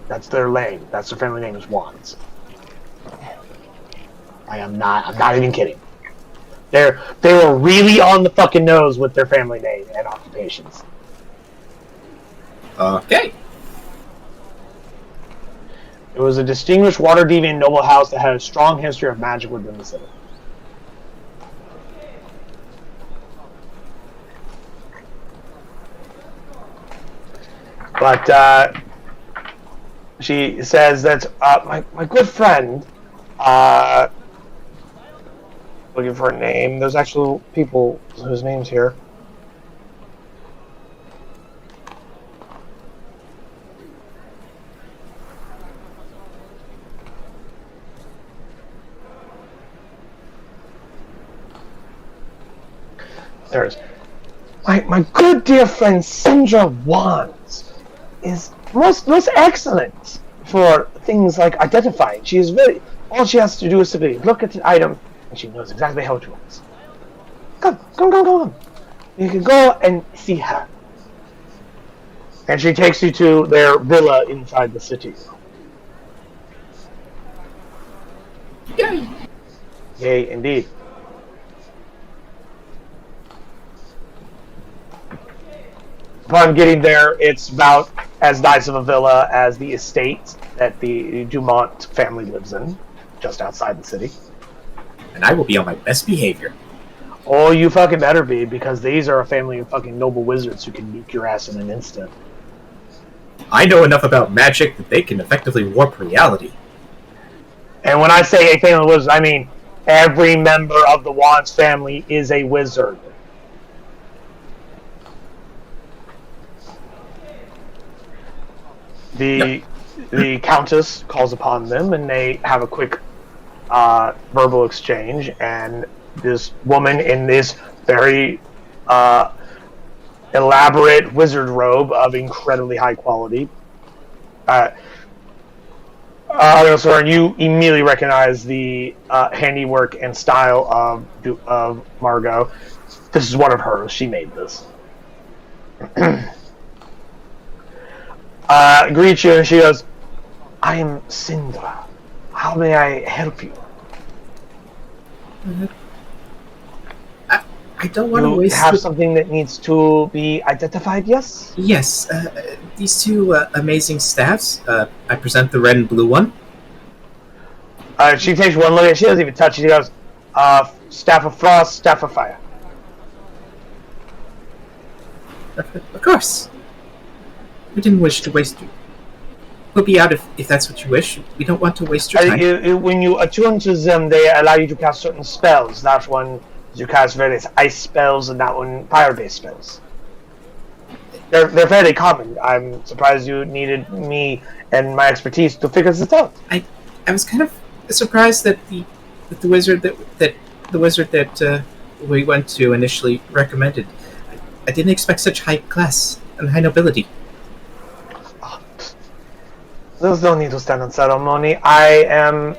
[SPEAKER 5] That's their name. That's their family name is Wands. I'm not even kidding. They were really on the fucking nose with their family name and occupations.
[SPEAKER 2] Okay.
[SPEAKER 5] It was a distinguished water-deviant noble house that had a strong history of magic within the city. But she says that my good friend, looking for a name. There's actual people whose names here. There's my good dear friend Sindra Wands is most excellent for things like identifying. She is all she has to do is simply look at the item and she knows exactly how it works. Come. You can go and see her. And she takes you to their villa inside the city.
[SPEAKER 2] Yay!
[SPEAKER 5] Yay, indeed. Upon getting there, it's about as nice of a villa as the estate that the Dumont family lives in, just outside the city.
[SPEAKER 2] And I will be on my best behavior.
[SPEAKER 5] Oh, you fucking better be, because these are a family of fucking noble wizards who can nuke your ass in an instant.
[SPEAKER 2] I know enough about magic that they can effectively warp reality.
[SPEAKER 5] And when I say a family of wizards, I mean every member of the Wands family is a wizard. The Countess calls upon them, and they have a quick verbal exchange, and this woman in this very elaborate wizard robe of incredibly high quality. So you immediately recognize the handiwork and style of Margot. This is one of hers. She made this. Greets you, and she goes, I am Sindra. How may I help you?
[SPEAKER 2] I don't want to waste...
[SPEAKER 5] You have something that needs to be identified, yes?
[SPEAKER 2] Yes, these two amazing staffs. I present the red and blue one.
[SPEAKER 5] She takes one look at it. She doesn't even touch it. She goes, Staff of Frost, Staff of Fire.
[SPEAKER 2] Of course. We didn't wish to waste... We'll be out if that's what you wish. We don't want to waste your time.
[SPEAKER 5] When you attune to them, they allow you to cast certain spells. That one, you cast various ice spells, and that one, fire-based spells. They're fairly common. I'm surprised you needed me and my expertise to figure this out.
[SPEAKER 2] I was kind of surprised that the wizard that we went to initially recommended. I didn't expect such high class and high nobility.
[SPEAKER 5] There's no need to stand on ceremony. I am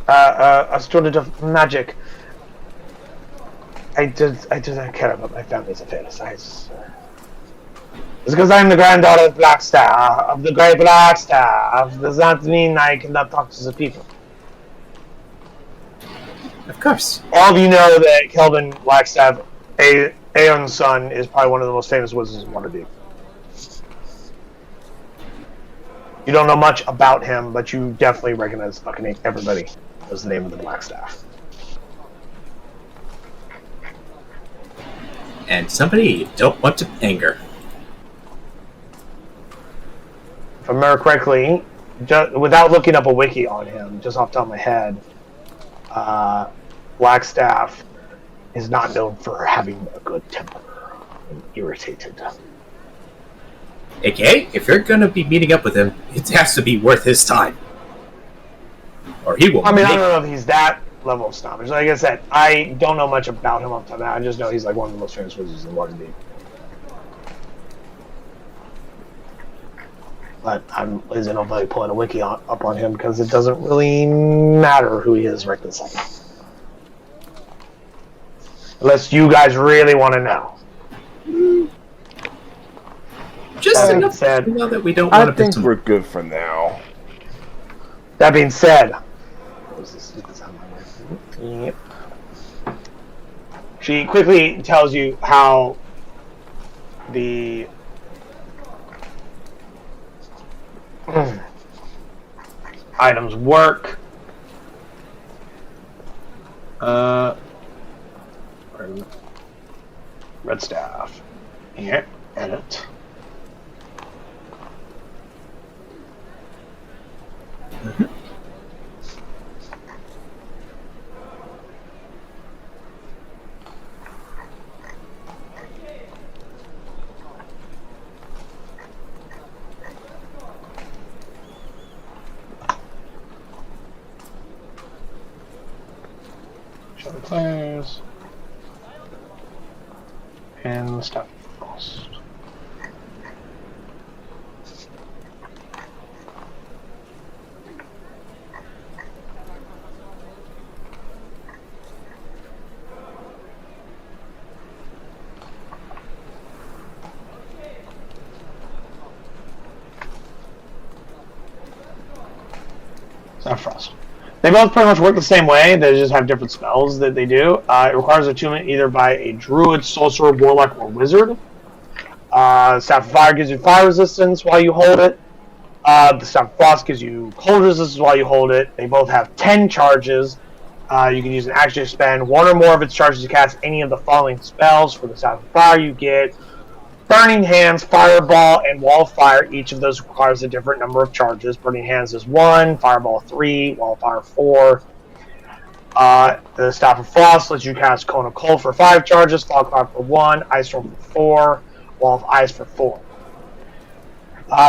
[SPEAKER 5] a student of magic. I do not care about my family's affairs. It's because I'm the granddaughter of Blackstaff, of the Great Blackstaff. Does that mean I cannot talk to the people?
[SPEAKER 2] Of course.
[SPEAKER 5] All of you know that Kelvin Blackstaff, Aeon's son, is probably one of the most famous wizards in Waterdeep. You don't know much about him, but you definitely recognize fucking everybody as the name of the Blackstaff.
[SPEAKER 2] And somebody you don't want to anger.
[SPEAKER 5] If I remember correctly, without looking up a wiki on him, just off the top of my head, Blackstaff is not known for having a good temper and irritated.
[SPEAKER 2] AKA, if you're gonna be meeting up with him, it has to be worth his time. Or he will.
[SPEAKER 5] I mean, I don't know if he's that level of snobbish. Like I said, I don't know much about him off the top of my head. I just know he's like one of the most famous wizards in Waterdeep. But I'm lazy enough to pulling a wiki up on him because it doesn't really matter who he is right this second. Unless you guys really want to know.
[SPEAKER 2] Just enough to know that we don't want to...
[SPEAKER 3] I think we're good for now.
[SPEAKER 5] That being said... Yep. She quickly tells you how the items work. Red staff. Here, edit. Show the players. And the stuff lost. Staff Frost. They both pretty much work the same way. They just have different spells that they do. It requires attunement either by a druid, sorcerer, warlock, or wizard. Staff of Fire gives you fire resistance while you hold it. The Staff of Frost gives you cold resistance while you hold it. They both have 10 charges. You can use an action to spend one or more of its charges to cast any of the following spells. For the Staff of Fire, you get Burning Hands, Fireball, and Wall of Fire. Each of those requires a different number of charges. Burning Hands is 1, Fireball 3, Wall of Fire 4. The Staff of Frost lets you cast Cone of Cold for 5 charges, Fog Cloud for 1, Ice Storm for 4, Wall of Ice for 4.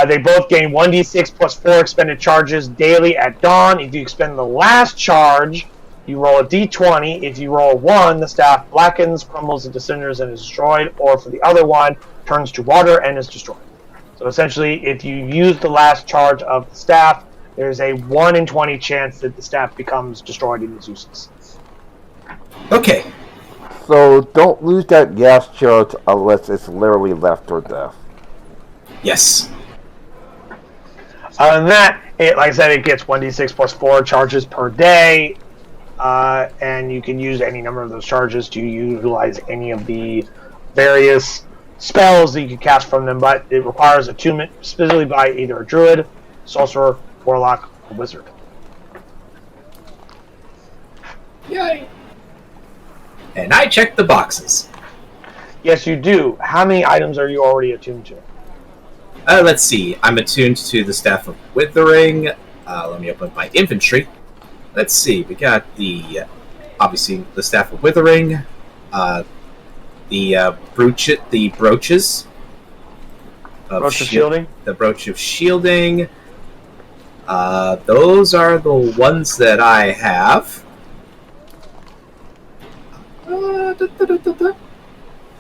[SPEAKER 5] They both gain 1d6 plus 4 expended charges daily at dawn. If you expend the last charge, you roll a d20. If you roll a 1, the staff blackens, crumbles into cinders, and is destroyed. Or for the other one, turns to water and is destroyed. So essentially, if you use the last charge of the staff, there's a 1 in 20 chance that the staff becomes destroyed and is useless.
[SPEAKER 2] Okay.
[SPEAKER 3] So don't lose that gas charge unless it's literally left or death.
[SPEAKER 2] Yes.
[SPEAKER 5] Other than that, like I said, it gets 1d6 plus 4 charges per day. And you can use any number of those charges to utilize any of the various spells that you can cast from them, but it requires attunement specifically by either a druid, sorcerer, warlock, or wizard.
[SPEAKER 2] Yay! And I checked the boxes.
[SPEAKER 5] Yes, you do. How many items are you already attuned to?
[SPEAKER 2] Let's see. I'm attuned to the Staff of Withering. Let me open up my inventory. Let's see. We got obviously the Staff of Withering, the brooches.
[SPEAKER 5] Brooch of Shielding?
[SPEAKER 2] The Brooch of Shielding. Those are the ones that I have.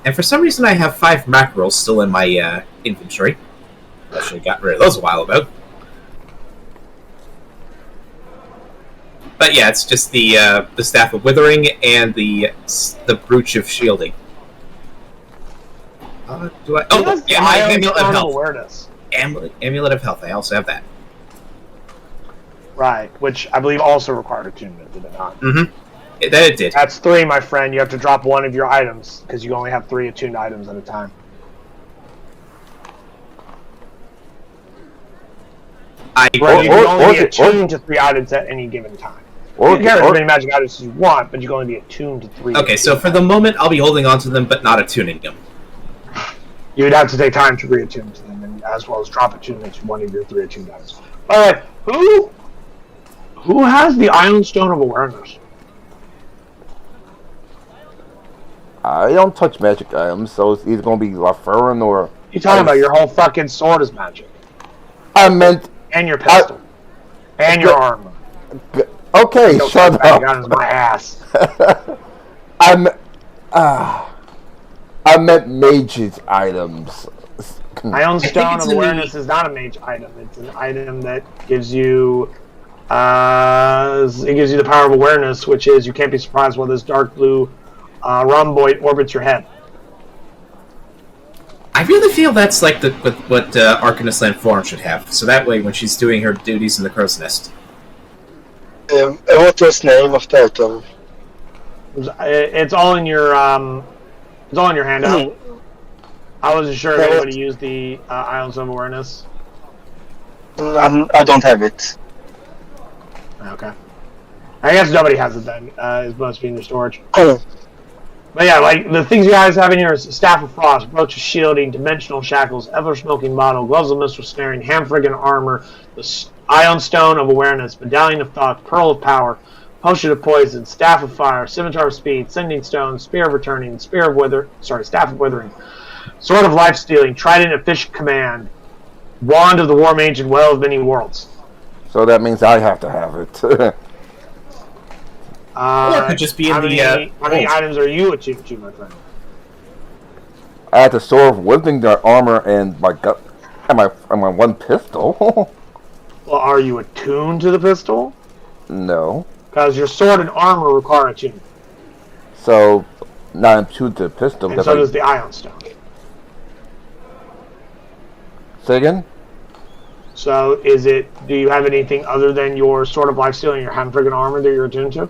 [SPEAKER 2] And for some reason I have 5 mackerels still in my inventory. I should have gotten rid of those a while ago. But yeah, it's just the Staff of Withering and the Brooch of Shielding. Do I? Oh, yeah, my Amulet of Health.
[SPEAKER 5] Awareness.
[SPEAKER 2] Amulet of Health. I also have that.
[SPEAKER 5] Right, which I believe also required attunement, did it not?
[SPEAKER 2] Mm-hmm. That it did.
[SPEAKER 5] That's 3, my friend. You have to drop one of your items because you only have 3 attuned items at a time. You can only be attuned to 3 items at any given time. You can carry as many magic items as you want, but you can only be attuned to 3.
[SPEAKER 2] Okay, so for the moment, I'll be holding on to them, but not attuning them.
[SPEAKER 5] You would have to take time to re-attune to them, and as well as drop attunement to one of your 3 attuned items. Alright, who has the Island Stone of Awareness?
[SPEAKER 3] I don't touch magic items, so it's either going to be Laferin or...
[SPEAKER 5] You're talking about your whole fucking sword is magic.
[SPEAKER 3] I meant...
[SPEAKER 5] And your pistol. And your armor.
[SPEAKER 3] Okay, shut up.
[SPEAKER 5] Gun is my ass.
[SPEAKER 3] I meant mage's items.
[SPEAKER 5] Ion Stone of Awareness is not a mage item. It's an item that gives you... it gives you the power of awareness, which is you can't be surprised while this dark blue rhomboid orbits your head.
[SPEAKER 2] I really feel that's like what Arcanist Landform should have, so that way when she's doing her duties in the crow's nest.
[SPEAKER 4] What was the name of the item?
[SPEAKER 5] It's all in your handout. I wasn't sure if anybody used the Islands of Awareness.
[SPEAKER 4] I don't have it.
[SPEAKER 5] Okay. I guess nobody has it then. It must be in your storage.
[SPEAKER 4] Oh.
[SPEAKER 5] But yeah, like the things you guys have in here is Staff of Frost, Brooch of Shielding, Dimensional Shackles, Ever Smoking Bottle, Gloves of Missile Snaring, Hamfriggin Armor, the Ion Stone of Awareness, Medallion of Thought, Pearl of Power, Potion of Poison, Staff of Fire, Scimitar of Speed, Sending Stone, Spear of Returning, Staff of Withering, Sword of Life Stealing, Trident of Fish Command, Wand of the War Mage, and Well of Many Worlds.
[SPEAKER 3] So that means I have to have it.
[SPEAKER 2] Or it could just be in
[SPEAKER 5] how many items are you attuned to, my friend?
[SPEAKER 3] I had the Sword of Withering, the armor, and my gut, and my one pistol.
[SPEAKER 5] Well, are you attuned to the pistol?
[SPEAKER 3] No.
[SPEAKER 5] Because your sword and armor require attunement.
[SPEAKER 3] So, not attuned to the pistol.
[SPEAKER 5] And so does the Ion Stone.
[SPEAKER 3] Say again?
[SPEAKER 5] So, do you have anything other than your Sword of Life Stealing and your Hamfriggin Armor that you're attuned to?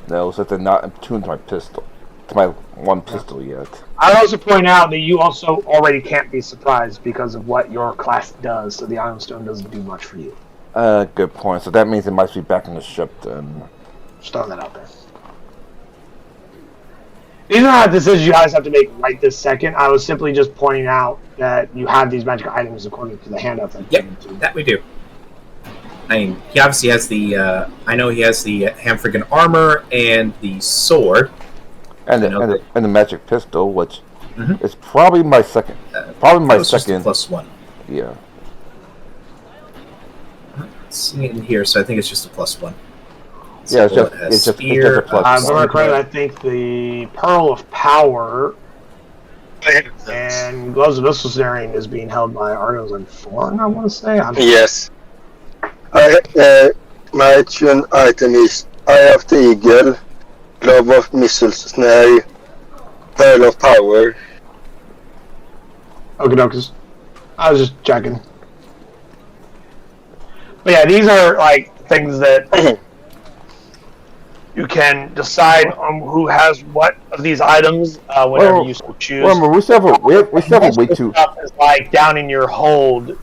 [SPEAKER 3] No, so they're not attuned to my pistol. To my one pistol yet.
[SPEAKER 5] I'd also point out that you also already can't be surprised because of what your class does, so the Ion Stone doesn't do much for you.
[SPEAKER 3] Good point. So that means it must be back in the ship then.
[SPEAKER 5] Just throwing that out there. These are not decisions you guys have to make right this second. I was simply just pointing out that you have these magic items according to the handouts.
[SPEAKER 2] Yep, that we do. I mean, he obviously has the. I know he has the Hamfriggin armor and the sword,
[SPEAKER 3] and the magic pistol, which is probably my second. Probably my second
[SPEAKER 2] +1.
[SPEAKER 3] Yeah.
[SPEAKER 2] Let's see it in here, so I think it's just a +1.
[SPEAKER 3] So yeah, it's just a plus.
[SPEAKER 5] I think the Pearl of Power and Gloves of Missile Snaring is being held by Argos and Thorn, I want to say.
[SPEAKER 4] Yes. My attuned item is Eye of the Eagle, Glove of Missile Snare, Pearl of Power.
[SPEAKER 5] Okie dokies. I was just checking. But yeah, these are like things that you can decide on who has what of these items whenever you so choose.
[SPEAKER 3] Remember, we still have a way to.
[SPEAKER 5] Stuff is like down in your hold,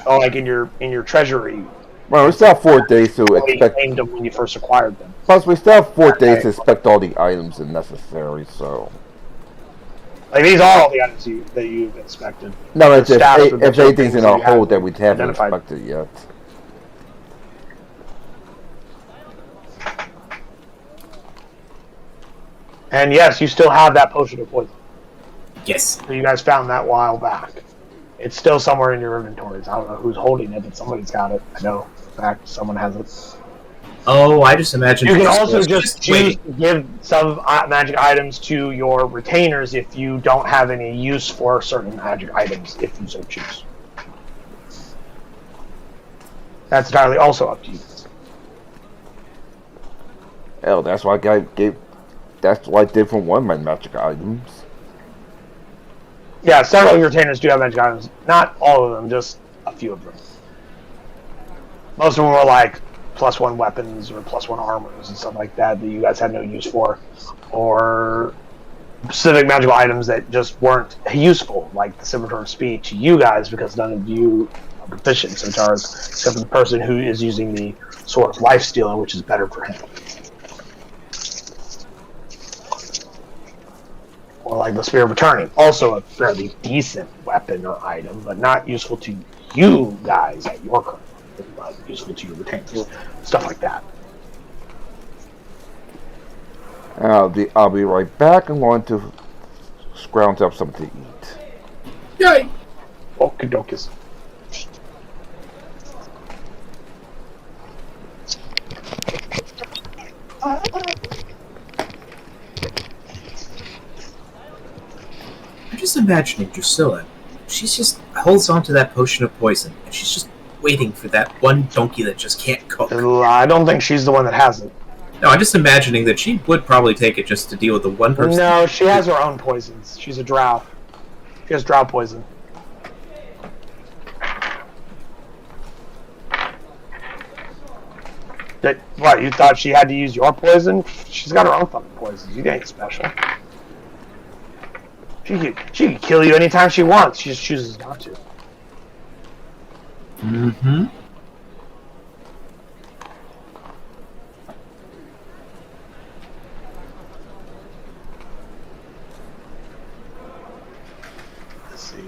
[SPEAKER 5] or like in your treasury.
[SPEAKER 3] Well, we still have 4 days to expect.
[SPEAKER 5] Named them when you first acquired them.
[SPEAKER 3] Plus, we still have 4 days to inspect all the items if necessary. So.
[SPEAKER 5] Like these are all the items that you've inspected.
[SPEAKER 3] No, it's just if anything's in our hold that we haven't inspected yet.
[SPEAKER 5] And yes, you still have that potion of poison.
[SPEAKER 2] Yes.
[SPEAKER 5] So you guys found that a while back. It's still somewhere in your inventories. I don't know who's holding it, but somebody's got it. I know. In fact, someone has it.
[SPEAKER 2] Oh, I just imagine.
[SPEAKER 5] You can also just choose to give some magic items to your retainers if you don't have any use for certain magic items, if you so choose. That's entirely also up to you.
[SPEAKER 3] Hell, that's why I gave. That's what I did for one of my magic items.
[SPEAKER 5] Yeah, several of your retainers do have magic items. Not all of them, just a few of them. Most of them were like +1 weapons or +1 armors and stuff like that you guys had no use for. Or specific magical items that just weren't useful, like the Scimitar of Speed to you guys because none of you are proficient in scimitars, except for the person who is using the Sword of Life Stealing, which is better for him. Or like the Spear of Returning, also a fairly decent weapon or item, but not useful to you guys at your current, but useful to your retainers. Stuff like that.
[SPEAKER 3] I'll be right back. I'm going to scrounge up something to eat.
[SPEAKER 2] Yay!
[SPEAKER 5] Okie dokies.
[SPEAKER 2] I'm just imagining Drusilla. She just holds on to that potion of poison, and she's just waiting for that one donkey that just can't cook.
[SPEAKER 5] I don't think she's the one that has it.
[SPEAKER 2] No, I'm just imagining that she would probably take it just to deal with the one person.
[SPEAKER 5] No, she has her own poisons. She's a drow. She has drow poison. What, you thought she had to use your poison? She's got her own fucking poisons. You ain't special. She can kill you anytime she wants. She just chooses not to.
[SPEAKER 2] Mm-hmm.
[SPEAKER 5] Let's see.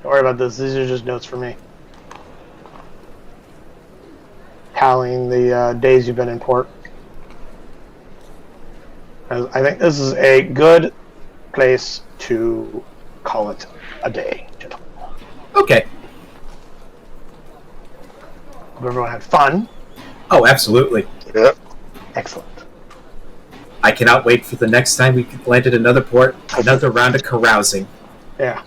[SPEAKER 5] Don't worry about this. These are just notes for me. Tallying the days you've been in port. I think this is a good place to call it a day, gentlemen.
[SPEAKER 2] Okay.
[SPEAKER 5] Hope everyone had fun.
[SPEAKER 2] Oh, absolutely.
[SPEAKER 4] Yep.
[SPEAKER 5] Excellent.
[SPEAKER 2] I cannot wait for the next time we land at another port, another round of carousing.
[SPEAKER 5] Yeah.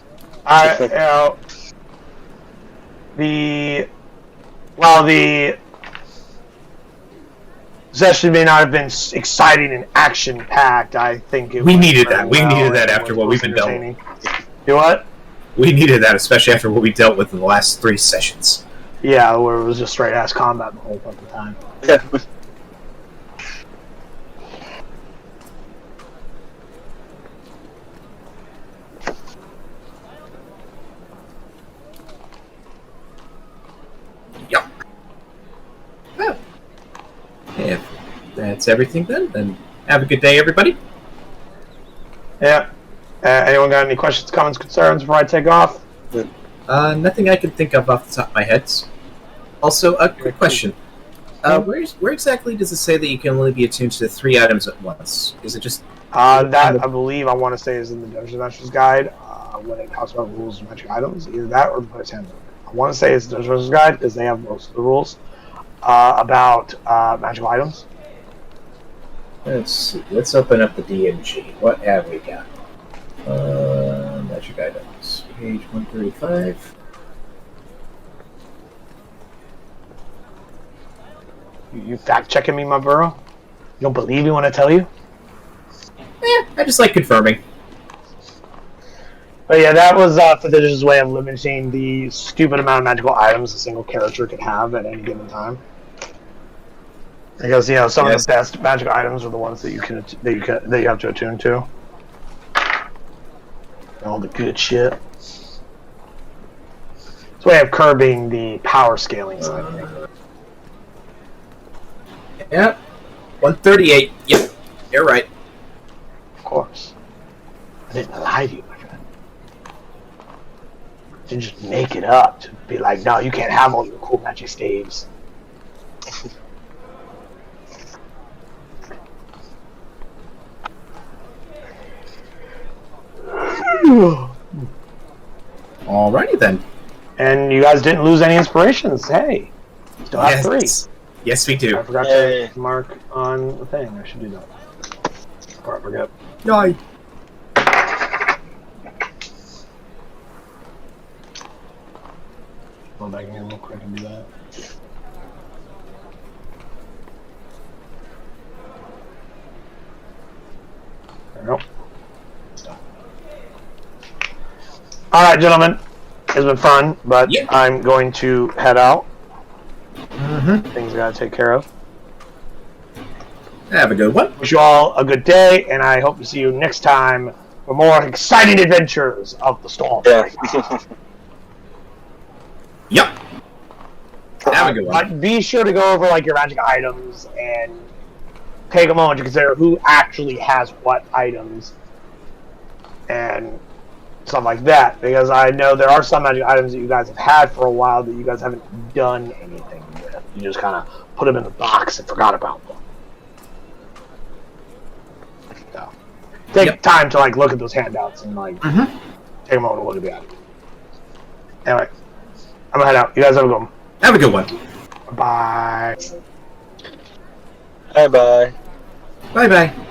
[SPEAKER 5] The session may not have been exciting and action-packed, I think it
[SPEAKER 2] We
[SPEAKER 5] went
[SPEAKER 2] needed
[SPEAKER 5] very
[SPEAKER 2] that. We
[SPEAKER 5] well
[SPEAKER 2] needed that
[SPEAKER 5] and
[SPEAKER 2] after
[SPEAKER 5] was
[SPEAKER 2] what we've been dealt with.
[SPEAKER 5] entertaining. Do what?
[SPEAKER 2] We needed that, especially after what we dealt with in the last 3 sessions.
[SPEAKER 5] Yeah, where it was just straight-ass combat the whole fucking time.
[SPEAKER 4] Yeah.
[SPEAKER 2] Yep. Oh. If that's everything then have a good day, everybody.
[SPEAKER 5] Yeah. Anyone got any questions, comments, concerns before I take off?
[SPEAKER 2] Nothing I can think of off the top of my head. Also, a quick question. Where exactly does it say that you can only be attuned to 3 items at once? Is it just...
[SPEAKER 5] That, I believe, I want to say is in the Dungeon Master's Guide, when it talks about rules of magic items. Either that or the Player's Handbook. I want to say it's the Dungeon Master's Guide, because they have most of the rules about magical items.
[SPEAKER 2] Let's see. Let's open up the DMG. What have we got? Magic items. Page 135.
[SPEAKER 5] You fact-checking me, my burrow? You don't believe me when I tell you?
[SPEAKER 2] I just like confirming.
[SPEAKER 5] But yeah, that was Fidish's way of limiting the stupid amount of magical items a single character could have at any given time. Because some of the best magical items are the ones that you have to attune to. All the good shit. It's a way of curbing the power scaling side.
[SPEAKER 2] Yep. 138. Yep. You're right.
[SPEAKER 5] Of course. I didn't lie to you, my friend. I didn't just make it up to be like, no, you can't have all your cool magic staves.
[SPEAKER 2] Alrighty then.
[SPEAKER 5] And you guys didn't lose any inspirations. Hey, still have 3.
[SPEAKER 2] Yes, we do.
[SPEAKER 5] I forgot to mark on the thing. I should do that. Before I forget.
[SPEAKER 2] Yay.
[SPEAKER 5] Go back in real quick and do that. There we go. Alright, gentlemen. It's been fun, but I'm going to head out. Things I gotta take care of.
[SPEAKER 2] Have a good one.
[SPEAKER 5] Wish you all a good day, and I hope to see you next time for more exciting adventures of the Stormbreaker.
[SPEAKER 2] Yep. Have a good one.
[SPEAKER 5] But be sure to go over your magic items and take a moment to consider who actually has what items, and stuff like that, because I know there are some magic items that you guys have had for a while that you guys haven't done anything with. You just kind of put them in the box and forgot about them. So, take time to like look at those handouts and like take a moment to look at the items. Anyway, I'm gonna head out. You guys have a good one.
[SPEAKER 2] Have a good one.
[SPEAKER 5] Bye.
[SPEAKER 4] Bye bye.
[SPEAKER 2] Bye bye.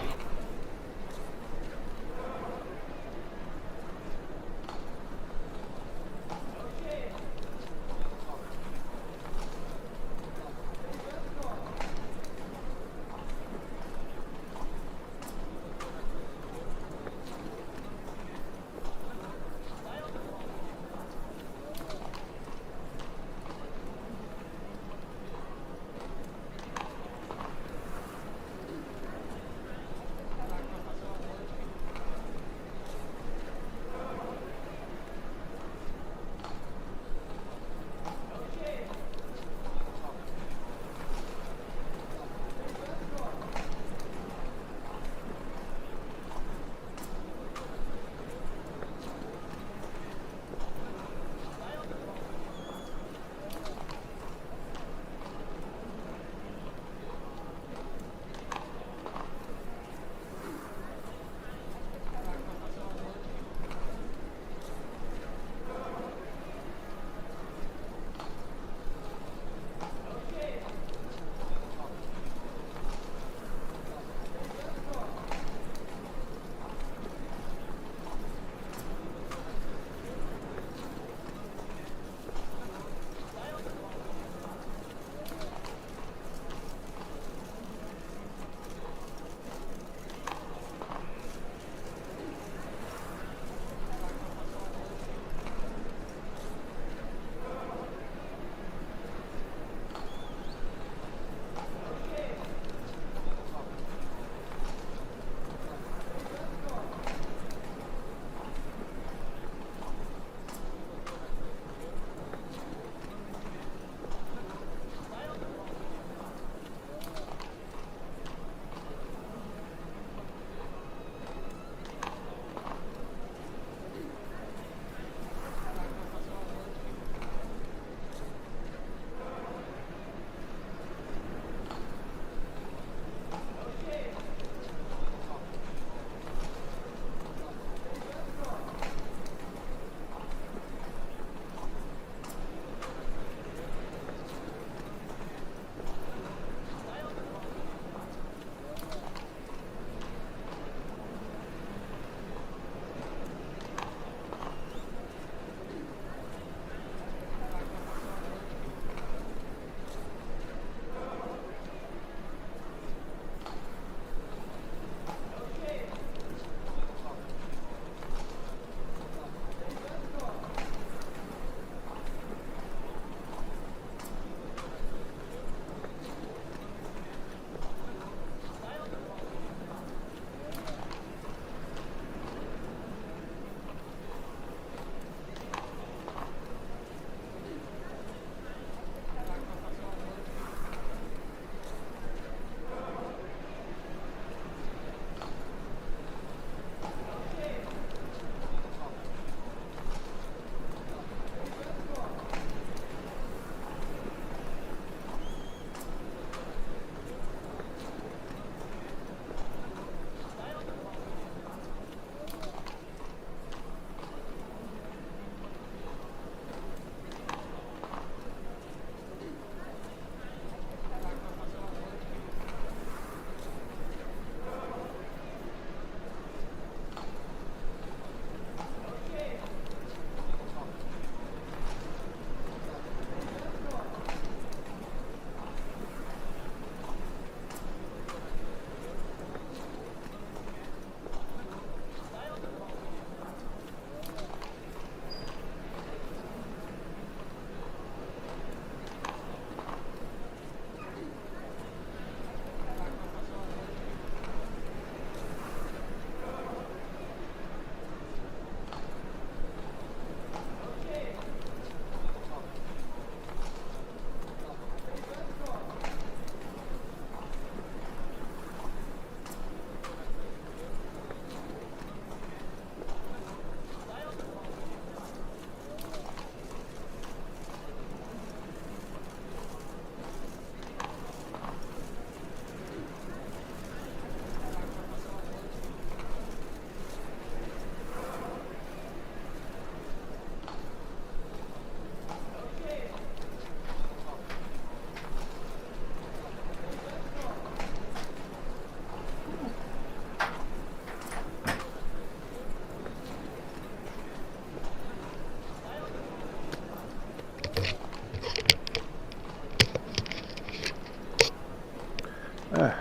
[SPEAKER 3] The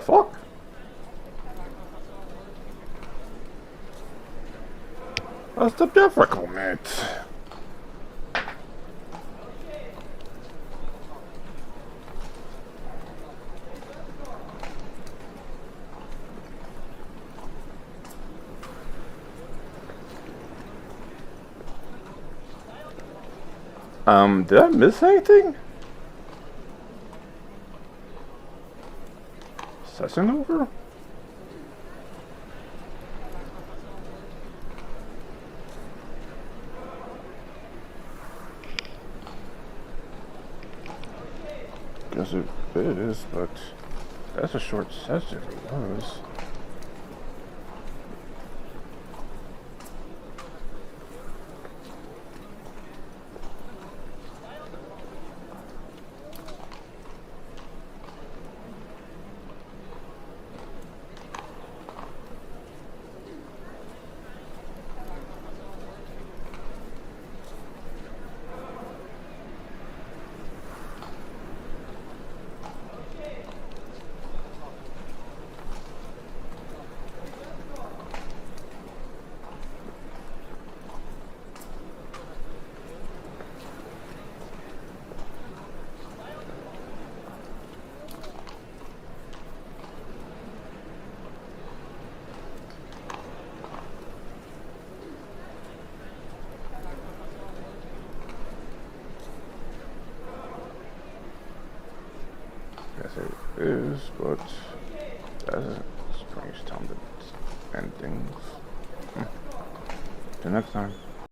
[SPEAKER 3] fuck? That's the difficult. Did I miss anything? Session over? Guess it is, but that's a short session it was. Guess it is, but that's a strange time to end things. Till next time.